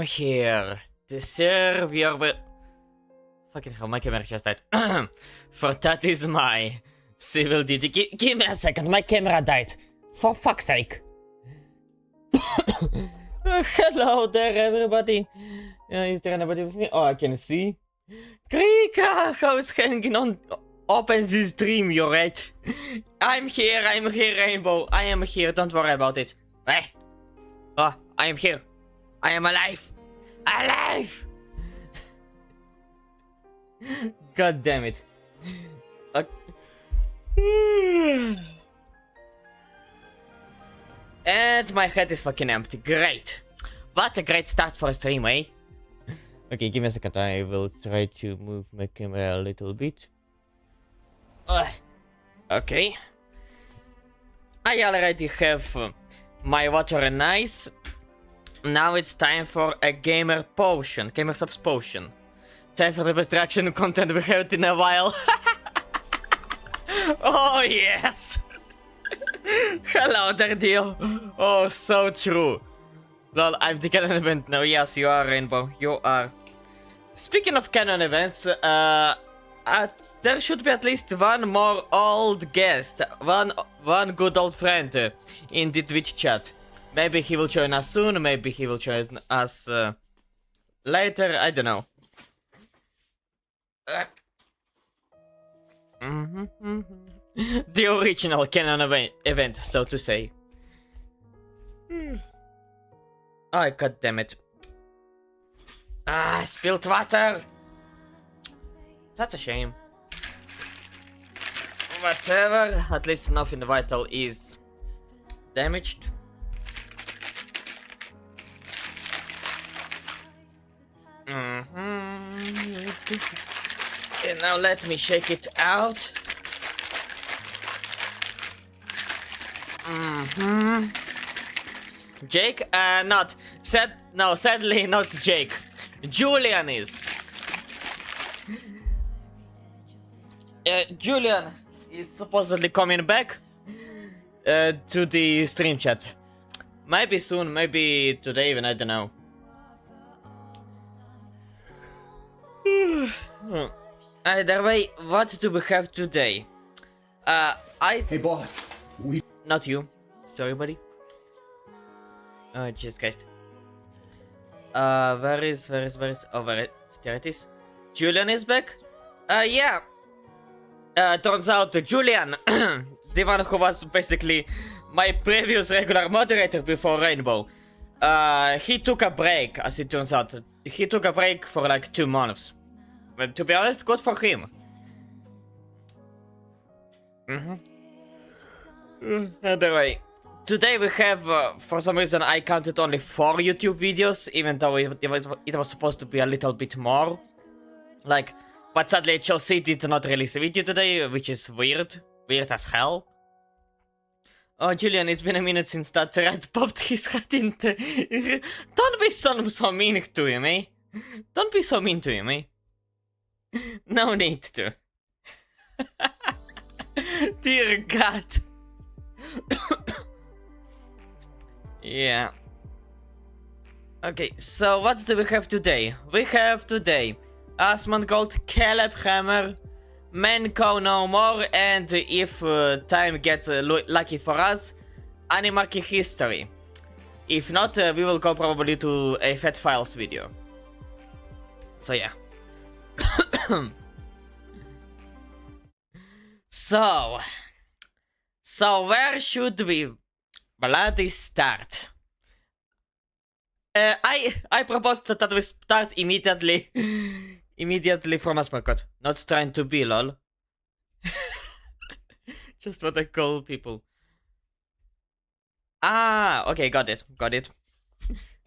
here to serve your fucking hell, my camera just died. For that is my civil duty. Give me a second, my camera died. For fuck's sake. Hello there, everybody. Is there anybody with me? Oh, I can see. Krika, how's hanging on? Open this stream, you're right. I'm here, Rainbow. I am here, don't worry about it. Hey. Oh, I am here. I am alive. Alive! God damn it. And my head is fucking empty. Great. What a great start for a stream, eh? Okay, give me a second. I will try to move my camera a little bit. Okay. I already have my water and ice. Now it's time for a gamer potion. Gamer subs potion. Time for the best reaction content we have in a while. Oh yes. Hello there, Dio. Oh, so true. Lol, I'm the canon event now. Yes, you are, Rainbow. You are. Speaking of canon events, there should be at least one more old guest, one good old friend in the Twitch chat. Maybe he will join us soon, maybe he will join us later, I don't know. The original canon event, so to say. Oh, god damn it. Ah, spilled water! That's a shame. Whatever, at least nothing vital is damaged. Okay, now let me shake it out. Jake? Sadly not Jake. Julian is. Julian is supposedly coming back to the stream chat. Maybe soon, maybe today even, I don't know. Either way, what do we have today? Hey boss, Not you. Sorry, buddy. Oh, Jesus Christ. Where is... Oh, there it is. Julian is back? Yeah. Turns out Julian, the one who was basically my previous regular moderator before Rainbow, he took a break, as it turns out. He took a break for like 2 months. But to be honest, good for him. Anyway, today we have, for some reason I counted only 4 YouTube videos, even though it was supposed to be a little bit more. Like, but sadly HLC did not release a video today, which is weird. Weird as hell. Oh, Julian, it's been a minute since that rat popped his head into... Don't be so mean to him, eh? Don't be so mean to him, eh? No need to. Dear God. Yeah. Okay, so what do we have today? We have today Asmongold, Caleb Hammer, Menko No More, and if time gets lucky for us, Animarchy History. If not, we will go probably to a Fat Files video. So yeah. So where should we bloody start? I propose that we start immediately from Asmongold. Not trying to be lol. Just what I call people. Ah, okay, got it.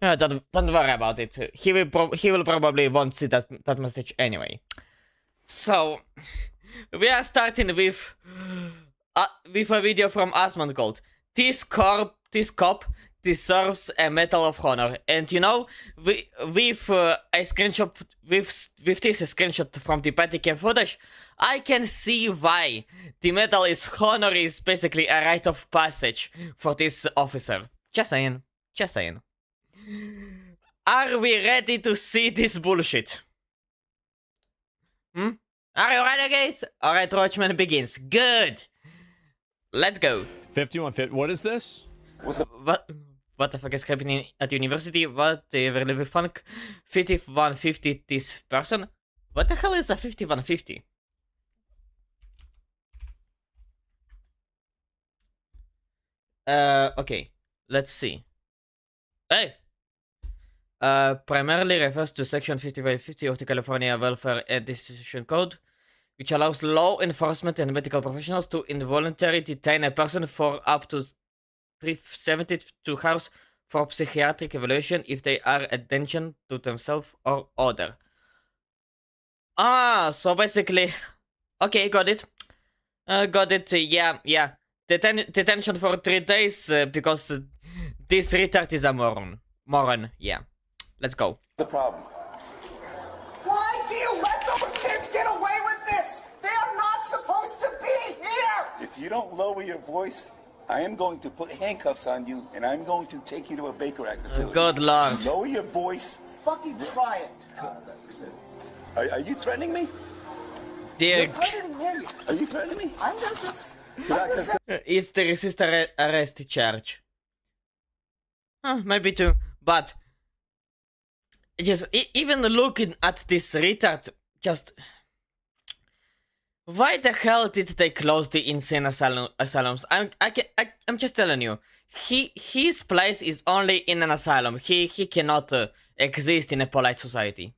No, don't worry about it. He will probably won't see that message anyway. So we are starting with a video from Asmongold. This cop deserves a Medal of Honor, and you know, with a screenshot, with this screenshot from the Bodycam footage, I can see why the Medal of Honor is basically a rite of passage for this officer. Just saying. Are we ready to see this bullshit? Hmm? Are you ready, guys? Alright, Watchmen begins. Good! Let's go. 5150. What is this? What the fuck is happening at university? Whatever level funk? 5150 this person? What the hell is a 5150? Okay. Let's see. Hey! Primarily refers to Section 5550 of the California Welfare and Institution Code, which allows law enforcement and medical professionals to involuntarily detain a person for up to 72 hours for psychiatric evaluation if they are a danger to themselves or other. Ah, so basically, okay, got it. Got it. Yeah. Detention for 3 days because this retard is a moron. Yeah. Let's go. The problem. Why do you let those kids get away with this? They are not supposed to be here! If you don't lower your voice, I am going to put handcuffs on you, and I'm going to take you to a Baker Act facility. Good lord. Lower your voice. Fucking try it. Are you threatening me? Dear, I didn't hear you. Are you threatening me? I'm gonna just... it's the resist arrest charge. Maybe too, but just even looking at this retard, just why the hell did they close the insane asylums? I'm just telling you, his place is only in an asylum. He cannot exist in a polite society,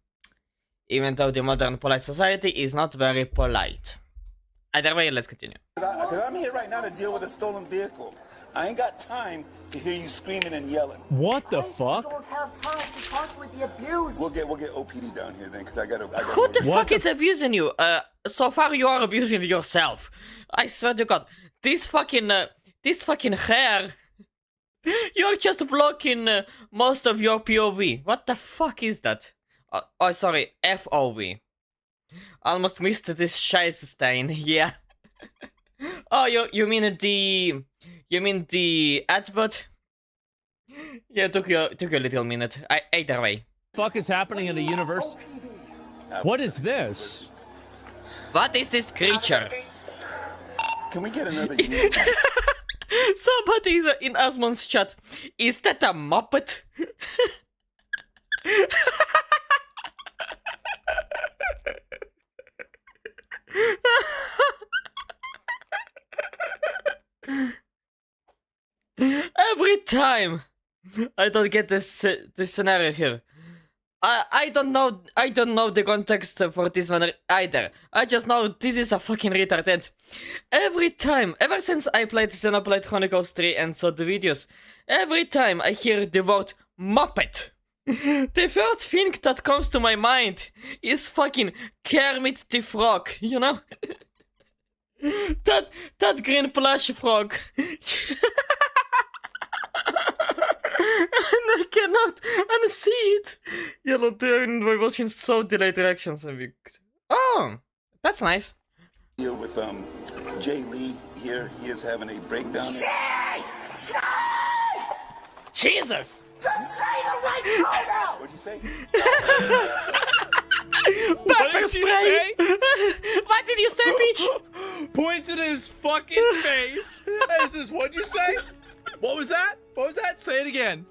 even though the modern polite society is not very polite. Either way, let's continue. Because I'm here right now to deal with a stolen vehicle. I ain't got time to hear you screaming and yelling. What the I fuck? don't have time to constantly be abused. We'll get OPD down here then, because I gotta Who the fuck is abusing you? So far you are abusing yourself. I swear to God, this fucking hair, you're just blocking most of your POV. What the fuck is that? Oh, sorry, FOV. Almost missed this scheiße stain. Yeah. Oh, you mean the adbot? Yeah, took you a little minute. Either way. Fuck is happening in the universe? What is this? What is this creature? Can we get another unit? Somebody is in Asmon's chat. Is that a Muppet? Every time I don't get this scenario here. I don't know the context for this one either. I just know this is a fucking retard, and every time, ever since I played Xenoblade Chronicles 3 and saw the videos, every time I hear the word Muppet, the first thing that comes to my mind is fucking Kermit the Frog, you know? that green plush frog. And I cannot unsee it. You know, by watching so delayed reactions. Oh, that's nice. Deal with Jay Lee here. He is having a breakdown. Say! Jesus! Just say the right pronoun! What'd you say? Pepper spray! What did you say, Peach? Points in his fucking face. Hey, says, what'd you say? What was that? What was that? Say it again.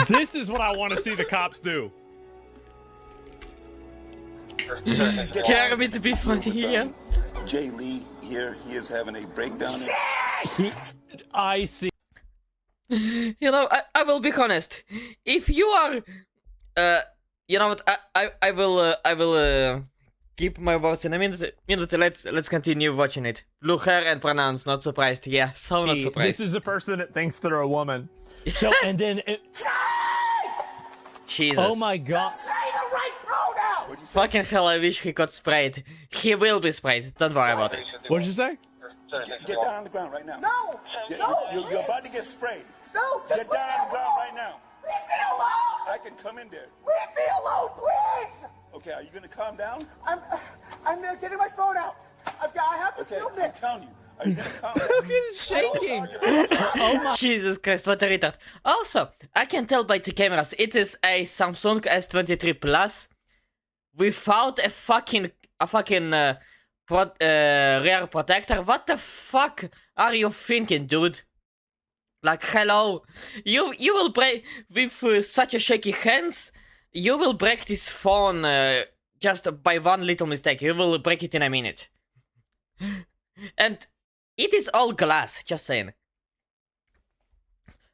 This is what I want to see the cops do. Kermit to be funny, yeah. Jay Lee here. He is having a breakdown. I see. You know, I will be honest. If you are, you know what? I will keep my words in a minute. Let's continue watching it. Blue hair and pronouns. Not surprised. Yeah, so not surprised. This is a person that thinks they're a woman. So and then. Jesus. Oh my God. Say the right pronoun! What'd you say? Fucking hell! I wish he got sprayed. He will be sprayed. Don't worry about it. What'd you say? Get down on the ground right now. No! No! You're about to get sprayed. No! Get Just down leave on me the ground alone! right now. Leave me alone! I can come in there. Leave me alone, please! Okay, are you gonna calm down? I'm getting my phone out. I have to Okay, film I'm this. telling you. Are you gonna calm down? Look at his shaking. Oh my. Jesus Christ, what a retard. Also, I can tell by the cameras, it is a Samsung S23 Plus without a fucking rear protector. What the fuck are you thinking, dude? Like, hello, you will break with such a shaky hands. You will break this phone just by one little mistake. You will break it in a minute. And it is all glass, just saying.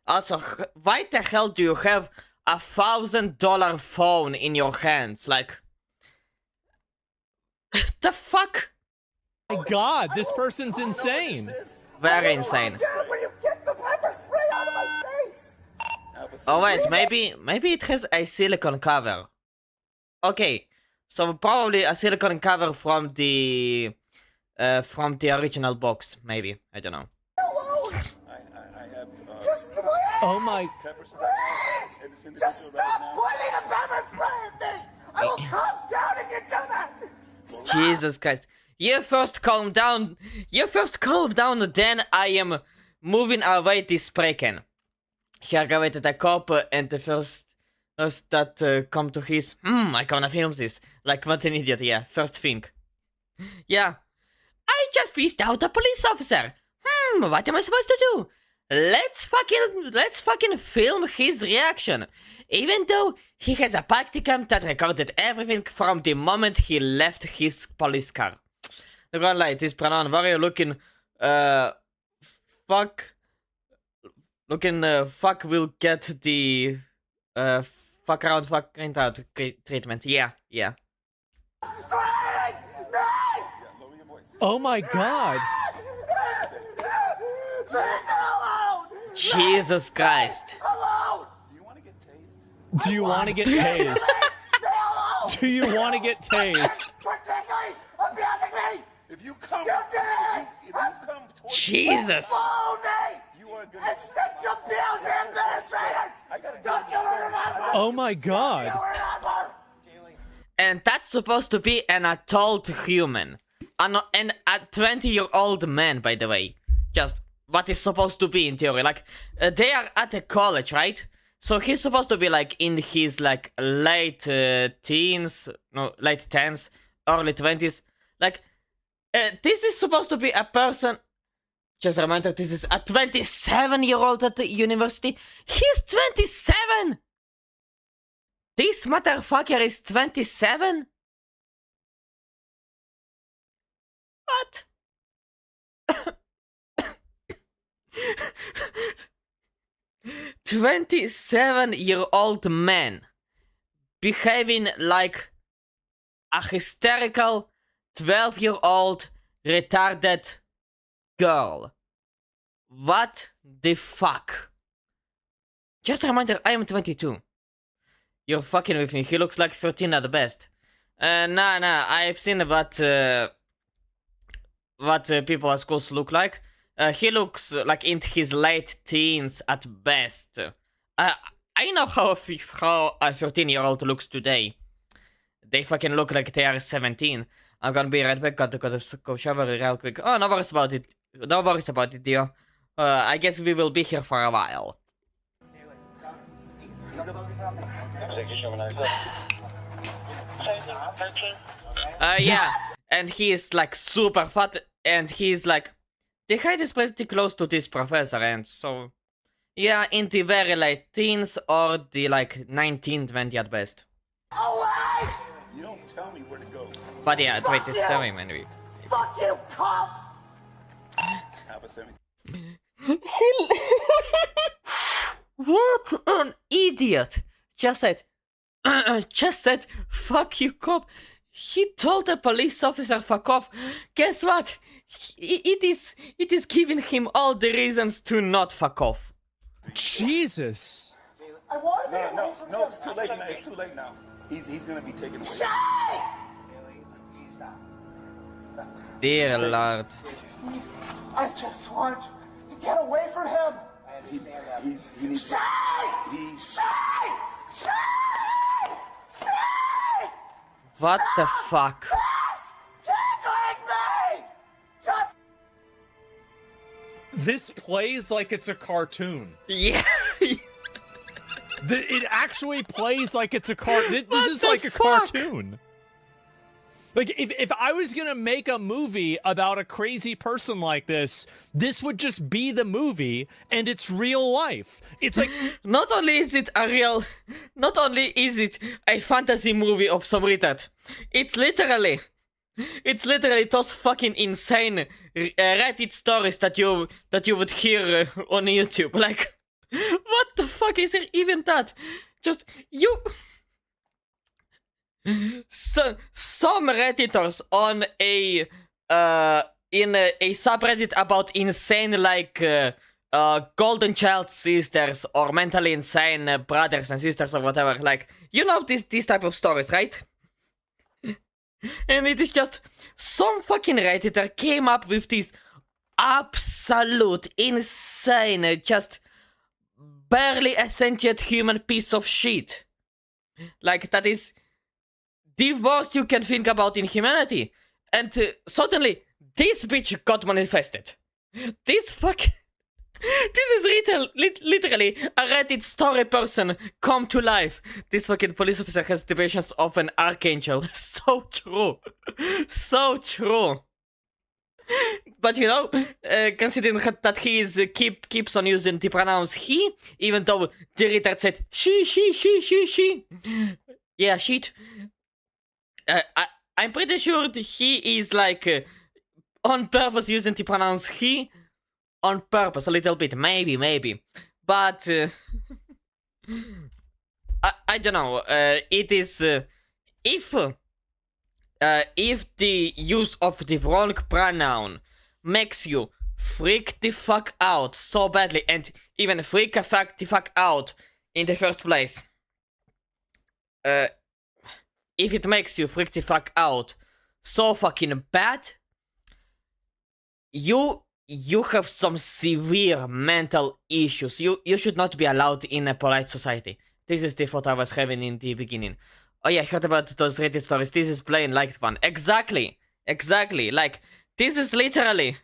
Also, why the hell do you have $1,000 phone in your hands? Like, the fuck? My God, this person's insane. Very insane. Dad, will you get the pepper spray out of my face? Oh wait, maybe it has a silicone cover. Okay, so probably a silicone cover from the original box. Maybe, I don't know. Alone. I have Just please. Oh my. pepper spray. Please. Just stop pointing a pepper spray at me. I will calm down if you do that. Jesus Christ. You first calm down. Then I am moving away this spray can. He aggravated a cop and the first that come to his, I gonna film this. Like, what an idiot, yeah, first thing. Yeah. I just pissed out a police officer. What am I supposed to do? Let's fucking film his reaction. Even though he has a Pacticam that recorded everything from the moment he left his police car. The gun light is pronoun. Why are you looking? Fuck will get the fuck around, fuck ain't out treatment. Yeah. Me! Lower your voice. Oh my God. Leave me alone! Jesus Christ. Alone! Do you want to get tased? Do you want to get tased? Leave me alone! Do you want to get tased? Particularly abusing me! If you come, You did it! if you come towards Jesus. Follow me! you are gonna. And stick your bills in administrators! I gotta Don't you remember? Oh my God. You remember? And that's supposed to be an adult human. A 20-year-old man, by the way. Just what is supposed to be in theory. Like, they are at a college, right? So he's supposed to be like in his like late teens, no, late 10s, early 20s. Like, this is supposed to be a person. Just a reminder, this is a 27-year-old at the university. He's 27! This motherfucker is 27? What? 27-year-old man behaving like a hysterical 12-year-old retarded girl. What the fuck? Just a reminder, I am 22. You're fucking with me. He looks like 13 at the best. Nah, I've seen what people at schools look like. He looks like in his late teens at best. I know how a 13-year-old looks today. They fucking look like they are 17. I'm gonna be right back. Got to go shower real quick. Oh, no worries about it. No worries about it, dear. I guess we will be here for a while. Yeah. And he is like super fat. And he's like... The height is pretty close to this professor. And so... Yeah, in the very late teens or the like 19, 20 at best. Away! You don't tell me where to go. But yeah, Fuck 27 maybe. you! Fuck you, cop! Have a 17. What an idiot! Just said, fuck you, cop. He told the police officer fuck off. Guess what? It is giving him all the reasons to not fuck off. Jesus. I want to get away from No, him. it's too late now. It's too late now. He's gonna be taken away. Shay! Dear Lord. I just want to get away from him. He needs. Shay! Shay! Shay! Shay! What the fuck? Stop tickling me! Just this plays like it's a cartoon. Yeah. It actually plays like it's a cartoon. This What is the like a fuck? cartoon. Like, if I was gonna make a movie about a crazy person like this would just be the movie, and it's real life. It's like, Not only is it a fantasy movie of some retard, it's literally those fucking insane Reddit stories that you would hear on YouTube. Like, what the fuck is there even that? Just you. So, some redditors on in a subreddit about insane golden child sisters or mentally insane brothers and sisters or whatever, like, you know, these type of stories, right? And it is just some fucking redditor came up with this absolute insane, just barely a sentient human piece of shit. Like, that is the worst you can think about in humanity. And suddenly, this bitch got manifested. This is literally a Reddit story person come to life. This fucking police officer has the patience of an archangel. So true. So true. But you know, considering that he is keeps on using the pronouns he, even though the retard said she. Yeah, shit. I'm pretty sure that he is like on purpose using the pronouns he on purpose a little bit, maybe. But I don't know. It is if the use of the wrong pronoun makes you freak the fuck out so badly, and even freak the fuck out in the first place. If it makes you freak the fuck out so fucking bad, you have some severe mental issues. You should not be allowed in a polite society. This is the thought I was having in the beginning. Oh yeah, I heard about those Reddit stories. This is plain like one. Exactly. Like, this is literally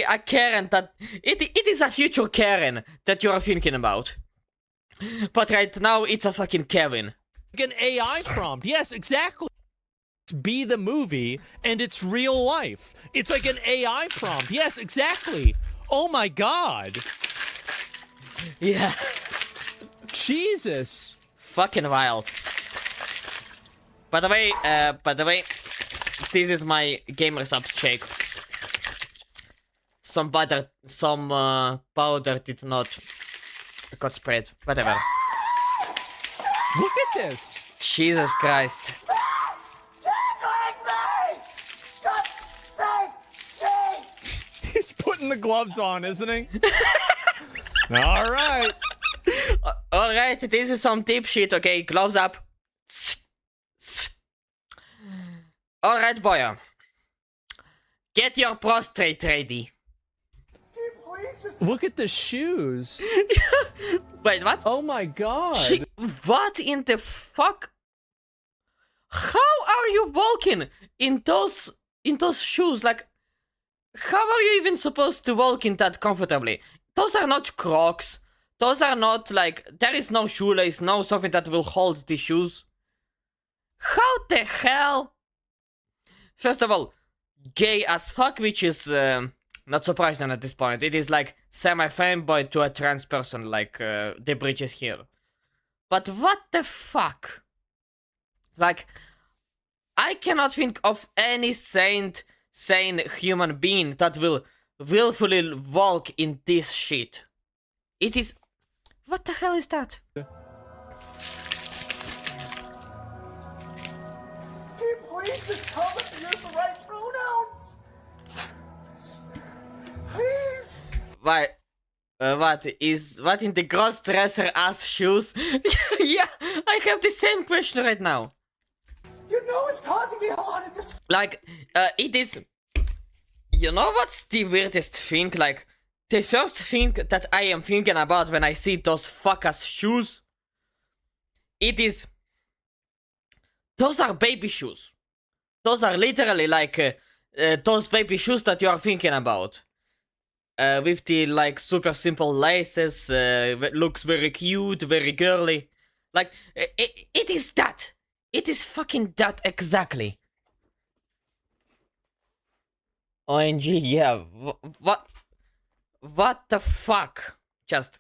a Karen that it is a future Karen that you are thinking about. But right now it's a fucking Kevin. an AI prompt. Yes, exactly. Be the movie, and it's real life. It's like an AI prompt. Yes, exactly. Oh my god. Yeah. Jesus. Fucking wild. By the way, this is my gamer subs shake. Some powder did not got spread. Whatever. Look at this. Jesus Christ. Tickling me! Just say she! He's putting the gloves on, isn't he? All right. Alright, this is some deep shit, okay? Gloves up. Alright, boy. Get your prostrate ready. Can you please just Look at the shoes. Wait, what? Oh my god. What in the fuck? How are you walking in those shoes? Like, how are you even supposed to walk in that comfortably? Those are not Crocs. Those are not like, there is no shoelace, no something that will hold the shoes. How the hell? First of all, gay as fuck, which is not surprising at this point. It is like semi-fanboy to a trans person, like the bridges here. But what the fuck? Like, I cannot think of any sane human being that will willfully walk in this shit. It is... What the hell is that? Can you please just tell them to use the right pronouns? Please! What in the cross-dresser ass shoes? Yeah, I have the same question right now. You know it's causing me a lot of dis- Like, it is... You know what's the weirdest thing? Like, the first thing that I am thinking about when I see those fuck-ass shoes, it is... Those are baby shoes. Those are literally like those baby shoes that you are thinking about. with the like super simple laces, looks very cute, very girly. Like it is that. It is fucking that exactly. ONG, yeah. What the fuck? Just.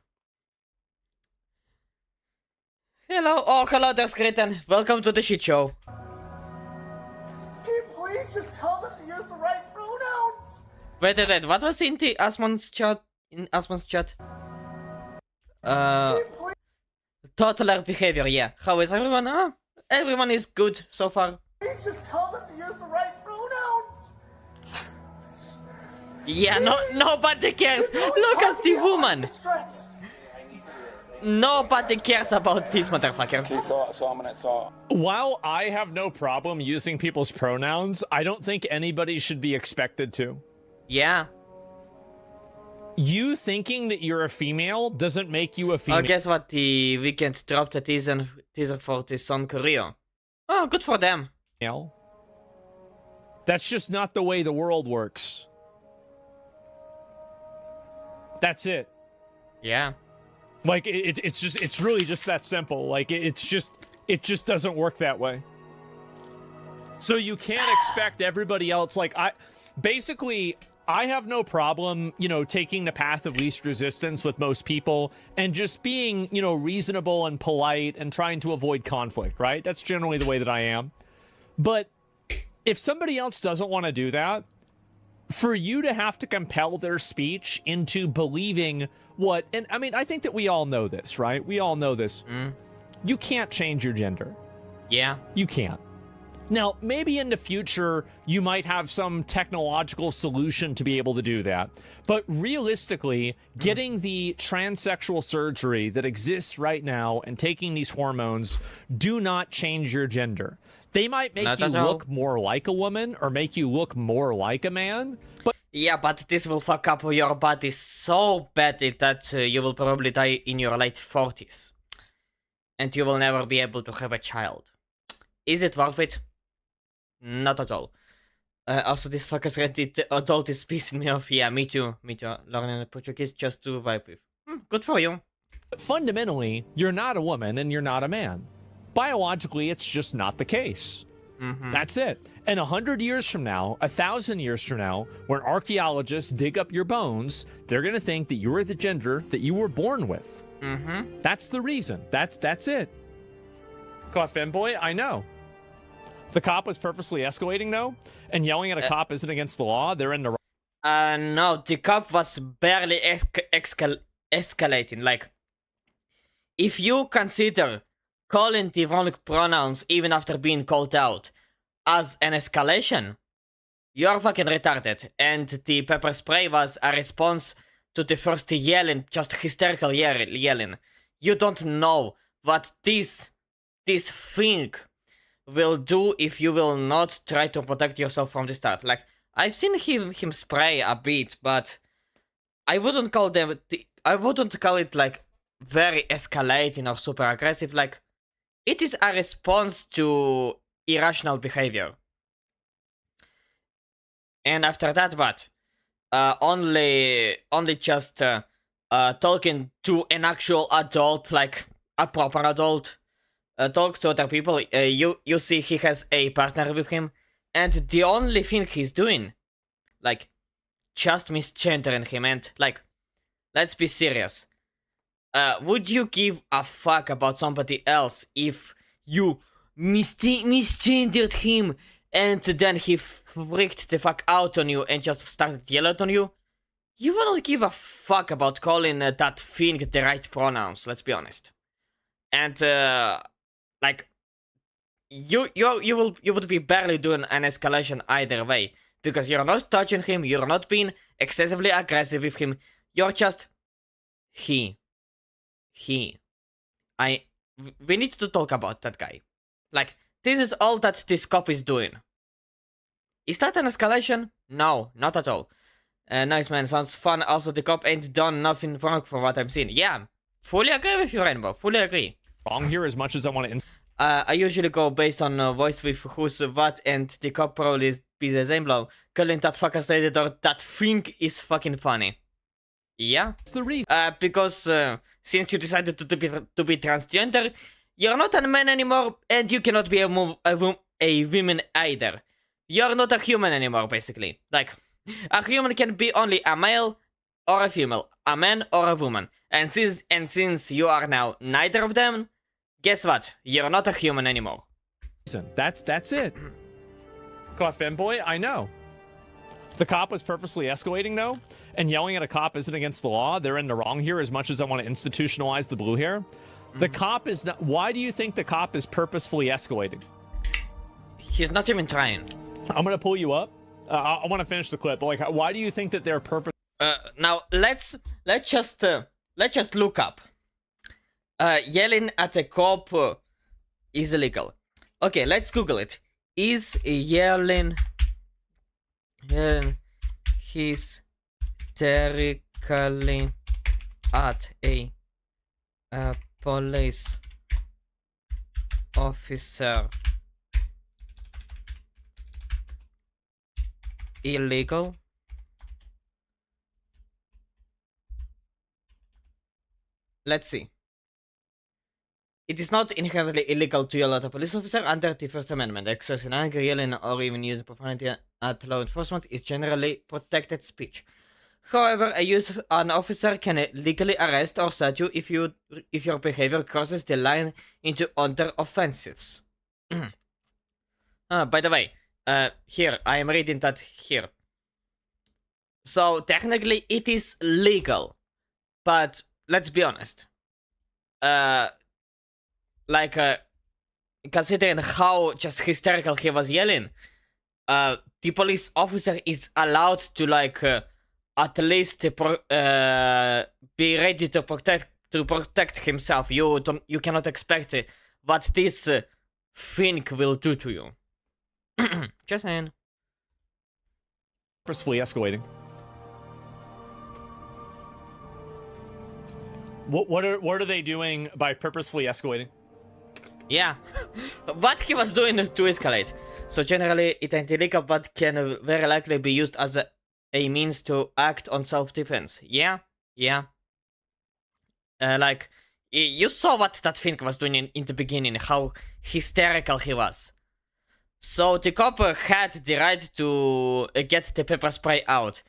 Hello, there's Kritten. Welcome to the shit show. Can you please just tell them to use the right pronouns? Wait, what was in the Asmon's chat? Can you please? Toddler behavior, yeah. How is everyone? Everyone is good so far. Please just tell them to use the right pronouns. Yeah, nobody cares. It Look causes at the me a lot of woman. distress. Nobody cares about this motherfucker. Okay, so I'm gonna While I have no problem using people's pronouns, I don't think anybody should be expected to. Yeah. You thinking that you're a female doesn't make you a Oh, female. guess what? The Weekend dropped a teaser for this on Korea. Oh, good for them. That's just not the way the world works. That's it. Yeah. Like it's really just that simple. Like it just doesn't work that way. So you can't expect everybody else. Like I have no problem, taking the path of least resistance with most people and just being, reasonable and polite and trying to avoid conflict, right? That's generally the way that I am. But if somebody else doesn't want to do that, for you to have to compel their speech into believing what, and I mean, I think that we all know this, right? We all know this. You can't change your gender. Yeah. You can't. Now, maybe in the future, you might have some technological solution to be able to do that. But realistically, getting the transsexual surgery that exists right now and taking these hormones do not change your gender. They might make you look more like a woman or make you look more like a man. But Yeah, but this will fuck up your body so badly that you will probably die in your late 40s. And you will never be able to have a child. Is it worth it? Not at all. Also, this fucker's Reddit adult is pissing me off. Yeah, me too. Learning Portuguese just to vibe with. Good for you. fundamentally, you're not a woman and you're not a man. Biologically, it's just not the case. That's it. And 100 years from now, 1,000 years from now, when archaeologists dig up your bones, they're going to think that you were the gender that you were born with. That's the reason. That's it. Caught femboy? I know. The cop was purposely escalating, though, and yelling at a cop isn't against the law. They're in the no, the cop was barely escalating. Like, if you consider calling the wrong pronouns even after being called out as an escalation, you're fucking retarded. And the pepper spray was a response to the first yelling, just hysterical yelling. You don't know what this thing will do if you will not try to protect yourself from the start. Like, I've seen him spray a bit, but I wouldn't call it like very escalating or super aggressive. Like, it is a response to irrational behavior. And after that, what? Only just talking to an actual adult, like a proper adult. Talk to other people. You see he has a partner with him, and the only thing he's doing, like, just misgendering him. And like, let's be serious. Would you give a fuck about somebody else if you misgendered him and then he freaked the fuck out on you and just started yelling on you? You wouldn't give a fuck about calling that thing the right pronouns, let's be honest. And like, you would be barely doing an escalation either way, because you're not touching him, you're not being excessively aggressive with him, you're just we need to talk about that guy. Like, this is all that this cop is doing. Is that an escalation? No, not at all. Nice, man, sounds fun. Also, the cop ain't done nothing wrong from what I'm seeing. Yeah, fully agree with you, Rainbow, fully agree. wrong here as much as I want to. I usually go based on voice with who's what, and the cop probably be the same blow. Calling that fucker said it or that thing is fucking funny. Yeah. What's the reason? Because since you decided to be transgender, you're not a man anymore, and you cannot be a woman either. You're not a human anymore, basically. Like, a human can be only a male or a female, a man or a woman. And since you are now neither of them, guess what? You're not a human anymore. That's it. Caught femboy? I know. The cop was purposely escalating, though, and yelling at a cop isn't against the law. They're in the wrong here as much as I want to institutionalize the blue hair. The cop is not... Why do you think the cop is purposefully escalating? He's not even trying. I'm going to pull you up. I want to finish the clip, but like, why do you think that they're purpose... Now, let's just look up. Yelling at a cop is illegal. Okay, let's Google it. Is yelling hysterically at a police officer illegal? Let's see. It is not inherently illegal to yell at a police officer under the First Amendment. Expressing anger, yelling, or even using profanity at law enforcement is generally protected speech. However, an officer can legally arrest or cite you if your behavior crosses the line into other offenses. By the way, here, I am reading that here. So, technically, it is legal. But, let's be honest. Considering how just hysterical he was yelling, the police officer is allowed to, at least be ready to protect himself. You cannot expect what this thing will do to you. Just saying. Purposefully escalating. What are they doing by purposefully escalating? Yeah, what he was doing to escalate. So generally, it ain't illegal, but can very likely be used as a means to act on self-defense. Yeah. You saw what that thing was doing in the beginning, how hysterical he was. So the cop had the right to get the pepper spray out.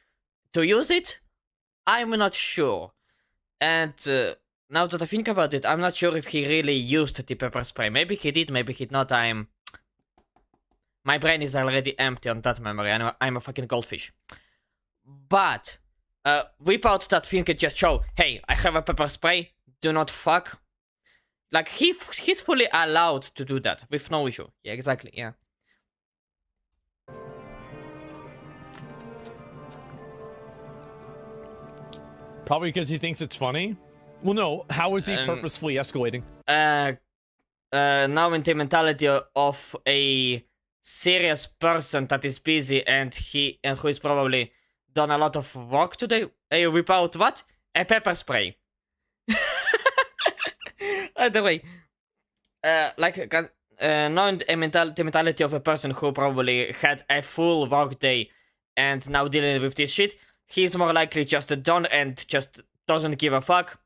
To use it? I'm not sure. And now that I think about it, I'm not sure if he really used the pepper spray. Maybe he did, maybe he did not. My brain is already empty on that memory. I'm a fucking goldfish. But whip out that thing and just show, hey, I have a pepper spray. Do not fuck. Like, he's fully allowed to do that with no issue. Yeah, exactly, yeah. Probably because he thinks it's funny. Well, no. How is he purposefully escalating? Now in the mentality of a serious person that is busy and who is probably done a lot of work today. You whip out what? A pepper spray. Either way, knowing the mentality of a person who probably had a full work day and now dealing with this shit, he's more likely just done and just doesn't give a fuck.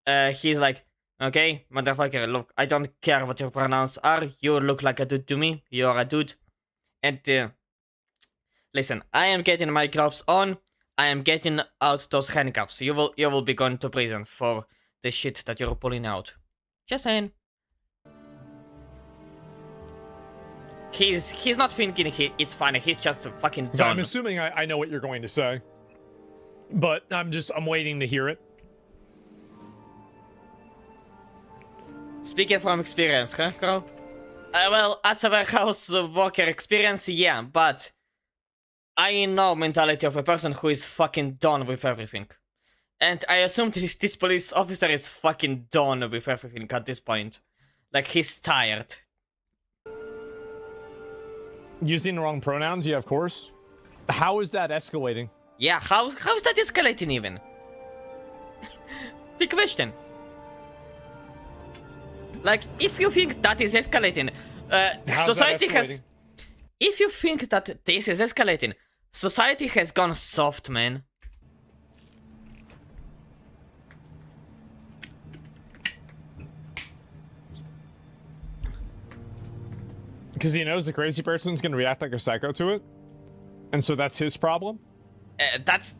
He's like, okay, motherfucker, look, I don't care what your pronouns are. You look like a dude to me. You're a dude. And listen, I am getting my gloves on. I am getting out those handcuffs. You will be going to prison for the shit that you're pulling out. Just saying. He's not thinking it's funny. He's just fucking done. So I'm assuming I know what you're going to say, but I'm waiting to hear it. Speaking from experience, huh, Crow? Well, as a warehouse worker experience, yeah, but I know mentality of a person who is fucking done with everything. And I assume this police officer is fucking done with everything at this point. Like, he's tired. Using the wrong pronouns, yeah, of course. How is that escalating? Yeah, how is that escalating even? Big question. Like, if you think that is escalating, society has... If you think that this is escalating, society has gone soft, man. Because he knows the crazy person's gonna react like a psycho to it, and so that's his problem. That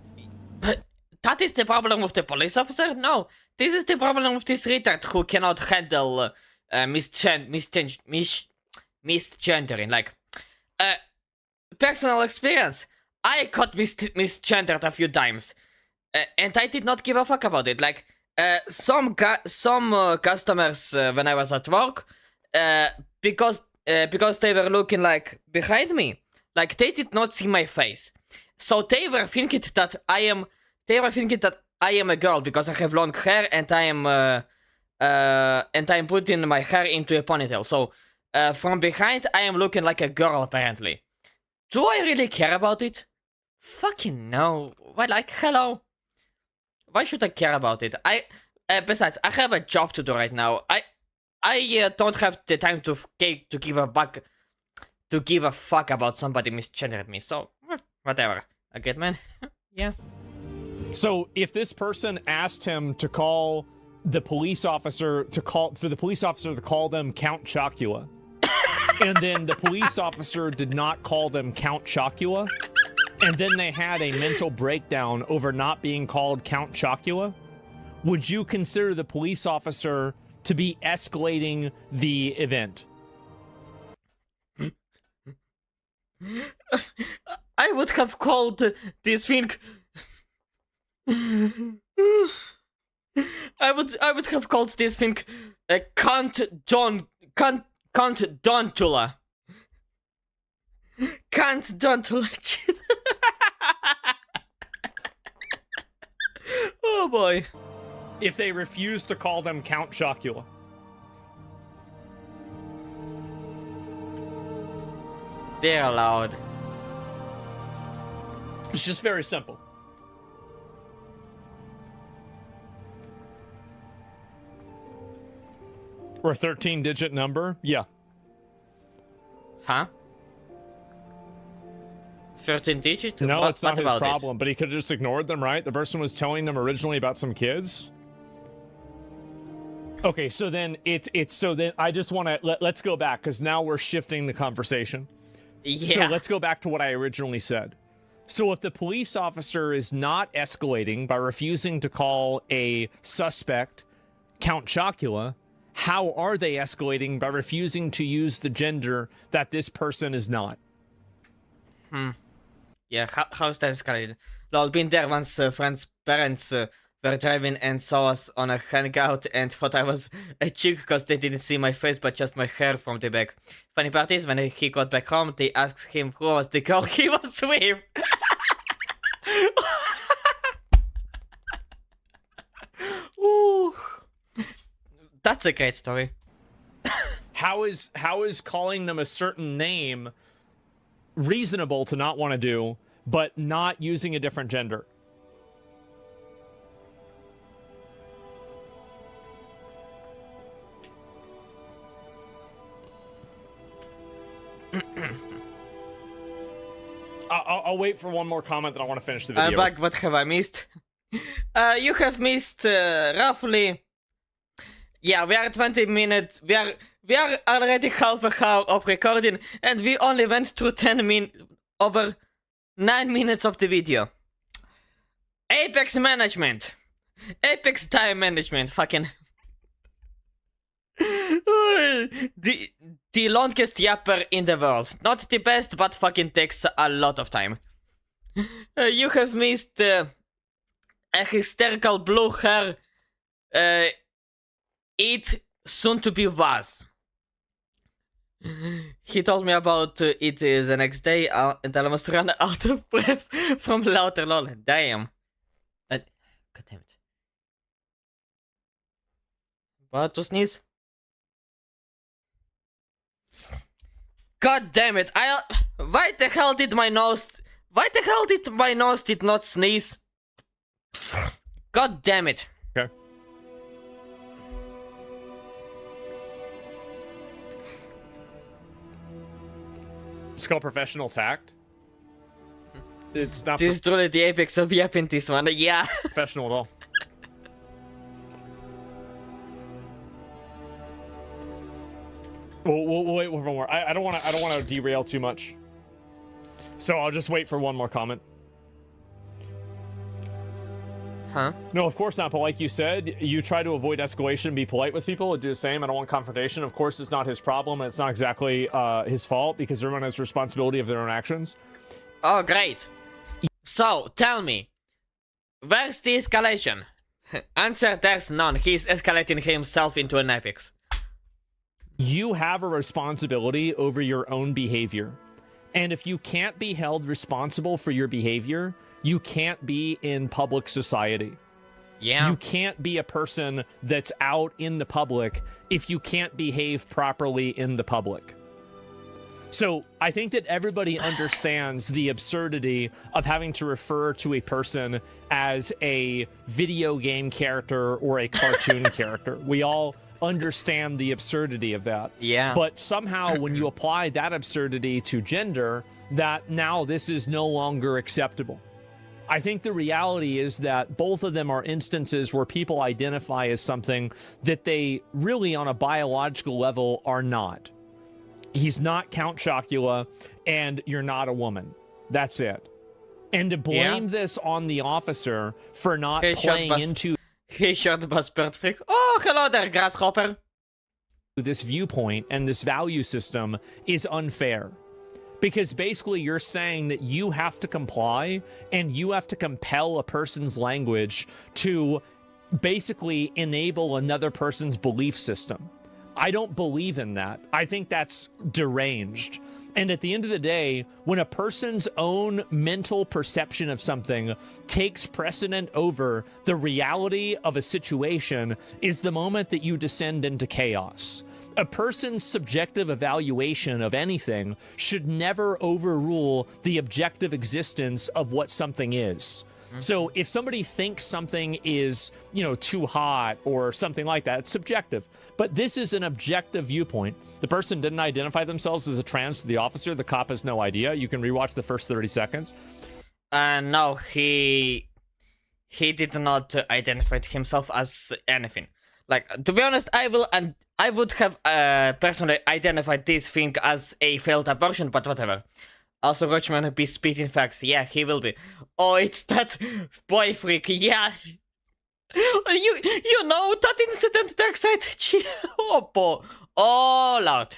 is the problem with the police officer? No, this is the problem with this retard who cannot handle misgendering. Like, personal experience. I got misgendered a few times, and I did not give a fuck about it. Like, some customers when I was at work, because they were looking like behind me, like they did not see my face, so they were thinking that I am a girl because I have long hair and I'm putting my hair into a ponytail. So from behind I am looking like a girl apparently. Do I really care about it? Fucking no. Why, like, hello? Why should I care about it? Besides, I have a job to do right now. I don't have the time to give a fuck about somebody misgendering me. So whatever. I get, man. Yeah. So if this person asked him to call the police officer to call them Count Chocula, and then the police officer did not call them Count Chocula, and then they had a mental breakdown over not being called Count Chocula, would you consider the police officer to be escalating the event? I would have called this thing. I would have called this thing Count Dontula. Count Dontula. Oh boy. If they refuse to call them Count Chocula. They're allowed. It's just very simple. Or a 13-digit number? Yeah. Huh? 13 digit? No, what, it's not what his about problem, but he could have just ignored them, right? The person was telling them originally about some kids. Okay, so then I just want to let's go back because now we're shifting the conversation. Yeah. So let's go back to what I originally said. So if the police officer is not escalating by refusing to call a suspect Count Chocula, how are they escalating by refusing to use the gender that this person is not? Yeah, how's that escalated? Lol, been there once. Friends' parents were driving and saw us on a hangout and thought I was a chick because they didn't see my face but just my hair from the back. Funny part is, when he got back home, they asked him who was the girl he was with. Ooh. That's a great story. How is calling them a certain name reasonable to not want to do, but not using a different gender? I'll wait for one more comment, then I want to finish the video. I'm back. What have I missed? You have missed roughly. Yeah, we are 20 minutes. We are already half an hour of recording, and we only went through over 9 minutes of the video. Apex management, Apex time management, fucking. The longest yapper in the world. Not the best, but fucking takes a lot of time. You have missed a hysterical blue hair. It soon to be was. He told me about it the next day, and I almost ran out of breath from laughter. Lol. Damn. God damn it. What to sneeze? God damn it! Why the hell did my nose did not sneeze? God damn it! Okay. It's called professional tact. It's not This is truly the apex of yapping. This one, yeah. professional at all. We'll wait for one more. I don't want to derail too much. So I'll just wait for one more comment. Huh? No, of course not. But like you said, you try to avoid escalation and be polite with people and do the same. I don't want confrontation. Of course, it's not his problem, and it's not exactly his fault because everyone has responsibility of their own actions. Oh, great. So, tell me, where's the escalation? Answer, there's none. He's escalating himself into an epics. You have a responsibility over your own behavior. And if you can't be held responsible for your behavior, you can't be in public society. Yeah. You can't be a person that's out in the public if you can't behave properly in the public. So I think that everybody understands the absurdity of having to refer to a person as a video game character or a cartoon character. We all understand the absurdity of that. Yeah. But somehow when you apply that absurdity to gender, that now this is no longer acceptable. I think the reality is that both of them are instances where people identify as something that they really on a biological level are not. He's not Count Chocula, and you're not a woman. That's it. And to blame this on the officer for not playing into... Hey, short bus bird freak. Oh, hello there, grasshopper. This viewpoint and this value system is unfair. Because basically you're saying that you have to comply and you have to compel a person's language to basically enable another person's belief system. I don't believe in that. I think that's deranged. And at the end of the day, when a person's own mental perception of something takes precedent over the reality of a situation is the moment that you descend into chaos. A person's subjective evaluation of anything should never overrule the objective existence of what something is. So if somebody thinks something is, too hot or something like that, it's subjective. But this is an objective viewpoint. The person didn't identify themselves as a trans to the officer. The cop has no idea. You can rewatch the first 30 seconds. No, he did not identify himself as anything. Like, to be honest, I would have personally identified this thing as a failed abortion, but whatever. Also, Roachman will be spitting facts. Yeah, he will be. Oh, it's that boy freak. Yeah. You know that incident, Darkseid? Oh, boy. Oh, Lord.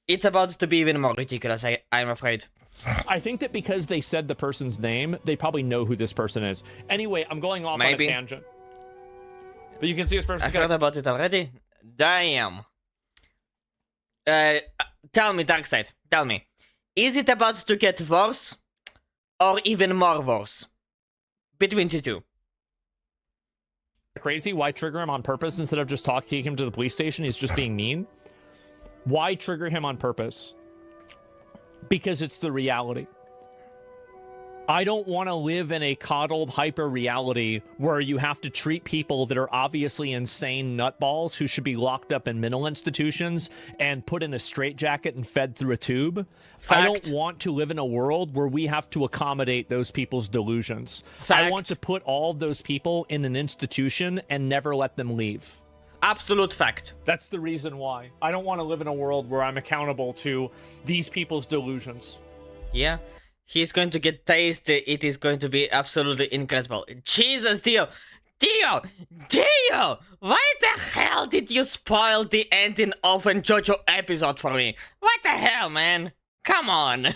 It's about to be even more ridiculous, I'm afraid. I think that because they said the person's name, they probably know who this person is. Anyway, I'm going off on a tangent. But you can see this person. I heard about it already. Damn. Tell me, Darkseid. Tell me. Is it about to get worse? Or even more worse? Between the two. Crazy? Why trigger him on purpose instead of just taking him to the police station? He's just being mean. Why trigger him on purpose? Because it's the reality. I don't want to live in a coddled hyper reality where you have to treat people that are obviously insane nutballs who should be locked up in mental institutions and put in a straitjacket and fed through a tube. Fact. I don't want to live in a world where we have to accommodate those people's delusions. Fact. I want to put all of those people in an institution and never let them leave. Absolute fact. That's the reason why. I don't want to live in a world where I'm accountable to these people's delusions. Yeah. He's going to get tasted. It is going to be absolutely incredible. Jesus, Dio! Dio! Why the hell did you spoil the ending of a JoJo episode for me? What the hell, man? Come on.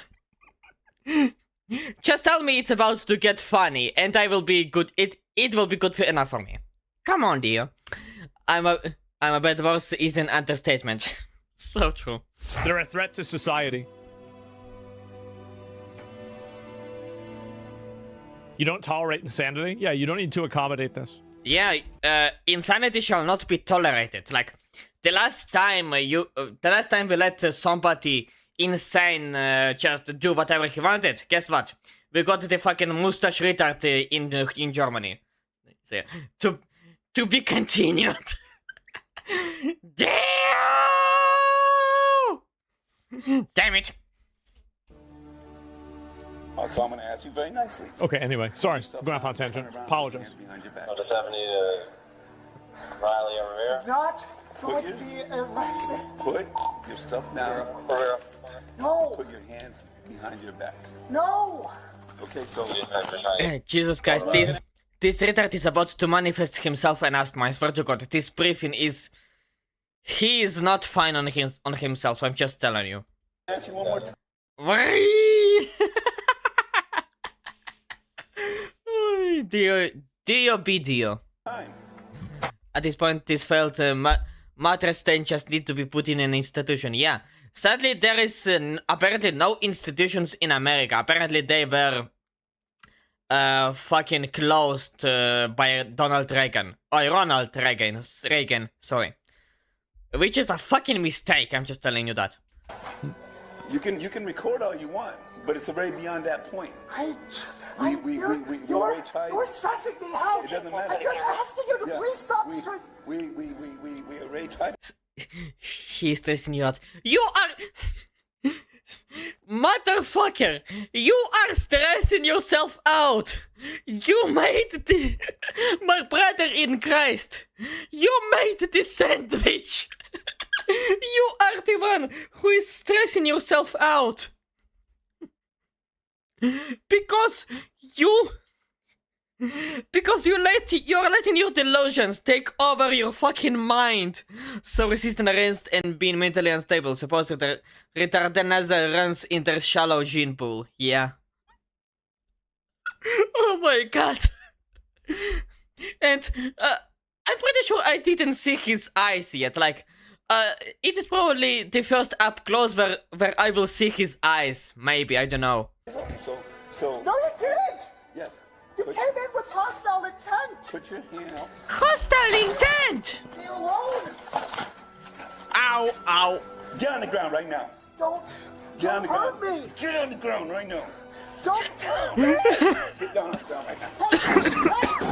Just tell me it's about to get funny, and I will be good. It will be good enough for me. Come on, Dio. I'm a bad boss is an understatement. So true. They're a threat to society. You don't tolerate insanity? Yeah, you don't need to accommodate this. Yeah, insanity shall not be tolerated. Like, the last time we let somebody insane just do whatever he wanted, guess what? We got the fucking mustache retard in Germany. So, to be continued. Damn it. So I'm going to ask you very nicely. Okay, anyway. Sorry, I'm going off on a tangent. Apologize. What does that mean to Riley over here? Not going to be arrested. Put your stuff down. No, Put your hands behind your back. no. Okay, so Jesus Christ, this retard is about to manifest himself and Asthma. I swear to God, this briefing is... He is not fine on himself, I'm just telling you. ask you one more time. Dio be Dio. At this point, this failed matter stain just need to be put in an institution. Yeah. Sadly, there is apparently no institutions in America. Apparently, they were fucking closed by Donald Reagan. Or Ronald Reagan. Sorry. Which is a fucking mistake, I'm just telling you that. You can record all you want, but it's already beyond that point. We You're already tried. stressing me out. It doesn't matter. I'm just asking you to Yeah, please stop we stressing. we already tried. He's stressing you out. You are... Motherfucker! You are stressing yourself out! You made the... My brother in Christ! You made the sandwich! You are the one who is stressing yourself out! Because you're letting your delusions take over your fucking mind. So resisting arrest and being mentally unstable. Suppose that retardanza runs into shallow gene pool. Yeah. Oh my god. And I'm pretty sure I didn't see his eyes yet. Like, it is probably the first up close where I will see his eyes. Maybe, I don't know. So No, you didn't. yes. You came in with hostile intent. Put your hands. Hostile intent! Be alone. Ow, ow. Get on the ground right now. Don't Get on the hurt ground. me. Get on the ground right now. Don't hurt me. Get down on the ground right now.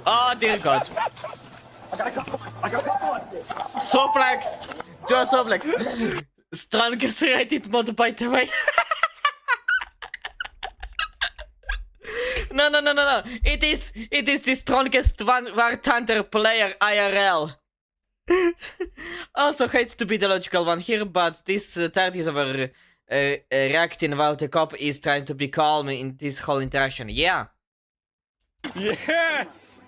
Oh dear god. I got a couple on this. Suplex! Do a suplex. Strongest Reddit mod, by the way. No. It is the strongest War Thunder player IRL. Also hates to be the logical one here, but this third is over reacting while the cop is trying to be calm in this whole interaction. Yeah. Yes!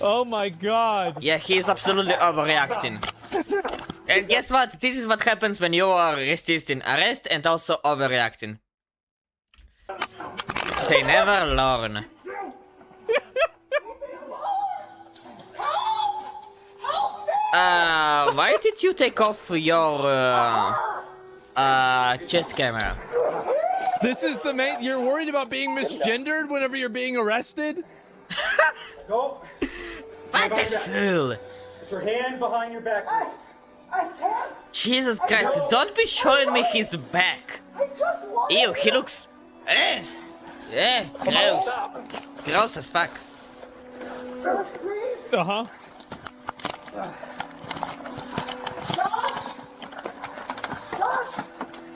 Oh my god. Yeah, he is absolutely overreacting. And guess what? This is what happens when you are resisting arrest and also overreacting. They never learn. Why did you take off your chest camera? This is the main. You're worried about being misgendered whenever you're being arrested? Go. What the fool? Put your hand behind your back. I can't. Jesus Christ, don't be showing me his back. I just want. Ew, he looks... gross. Gross as fuck. Please, Uh-huh. Josh,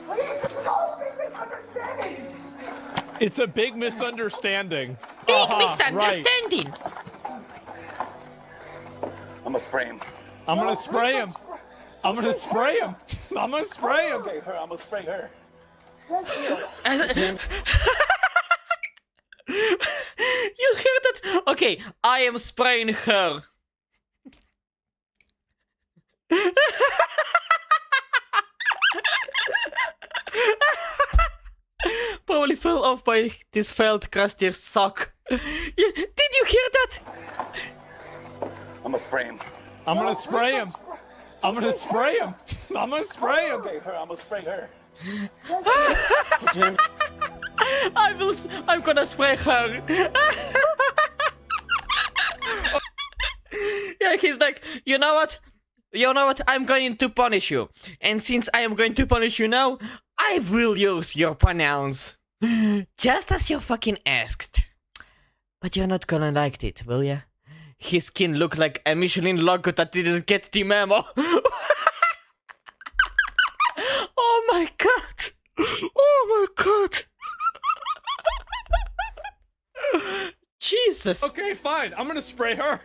please. This is all a big misunderstanding. It's a big misunderstanding. Big Right. misunderstanding. I'm gonna spray him. I'm gonna spray him. I'm gonna spray him. I'm gonna spray him. Okay, her. I'm gonna spray her. You heard that? Okay, I am spraying her. Probably fell off by this failed Krusty sock. Did you hear that? I'm gonna spray him. I'm gonna spray him. I'm gonna spray him. I'm gonna spray him. Okay, her. I'm gonna spray her. I'm gonna spray her. Yeah, he's like, you know what? I'm going to punish you. And since I am going to punish you now, I will use your pronouns. Just as you fucking asked. But you're not gonna like it, will ya? His skin looked like a Michelin logo that didn't get the memo. Oh my god! Oh my god! Jesus Jesus. Okay, fine. I'm gonna spray her.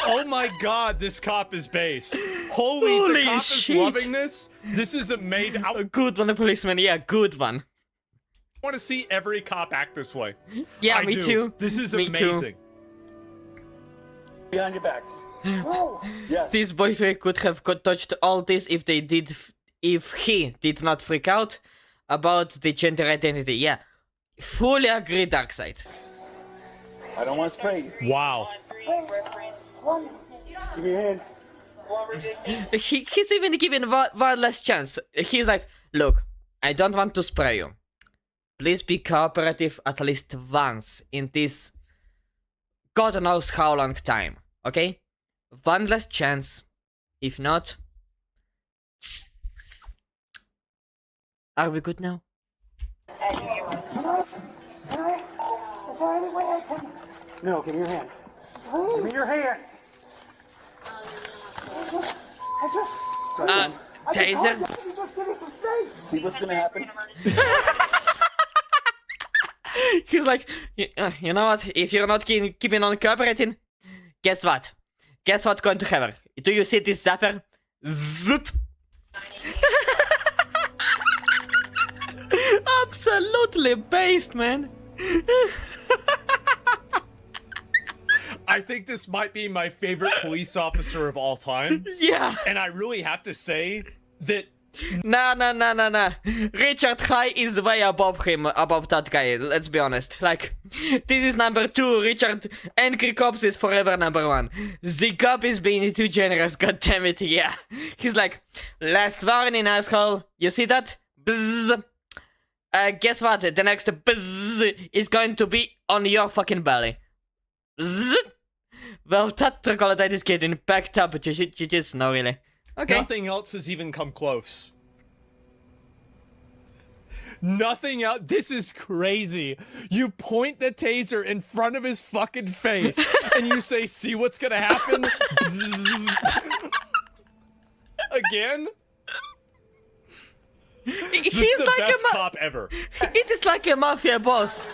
Oh my god, this cop is based. Holy, the cop shit. is loving this. This is amazing. I A good one, a policeman. Yeah, good one. want to see every cop act this way. Yeah, I me do. too. This is Me too. amazing. Behind your back. Yes. This boyfriend could have touched all this if he did not freak out about the gender identity. Yeah, fully agree, Darkseid. I don't want to spray you. Wow. Give me your hand. He's even given one last chance. He's like, look, I don't want to spray you. Please be cooperative at least once in this God knows how long time, okay? One last chance. If not... Are we good now? No, give me your hand. Give me your hand. Taser? Just give me some space. See what's gonna happen? He's like, you know what? If you're not keeping on cooperating, guess what? Guess what's going to happen? Do you see this zapper? Zoot! Absolutely based, man. I think this might be my favorite police officer of all time. Yeah. And I really have to say that Nah. Richard High is way above him, above that guy. Let's be honest. Like, this is number 2. Richard Angry Cops is forever number 1. The cop is being too generous. God damn it. Yeah. He's like, last warning, asshole. You see that? Bzzz. Guess what? The next bzzz is going to be on your fucking belly. Bzzz. Well, that troglodyte is getting packed up. Just no, really. Okay. nothing else has even come close. Nothing else. This is crazy. You point the taser in front of his fucking face and you say, see what's gonna happen? Bzzz. Again? This He's is the like best a cop ever. It is like a mafia boss.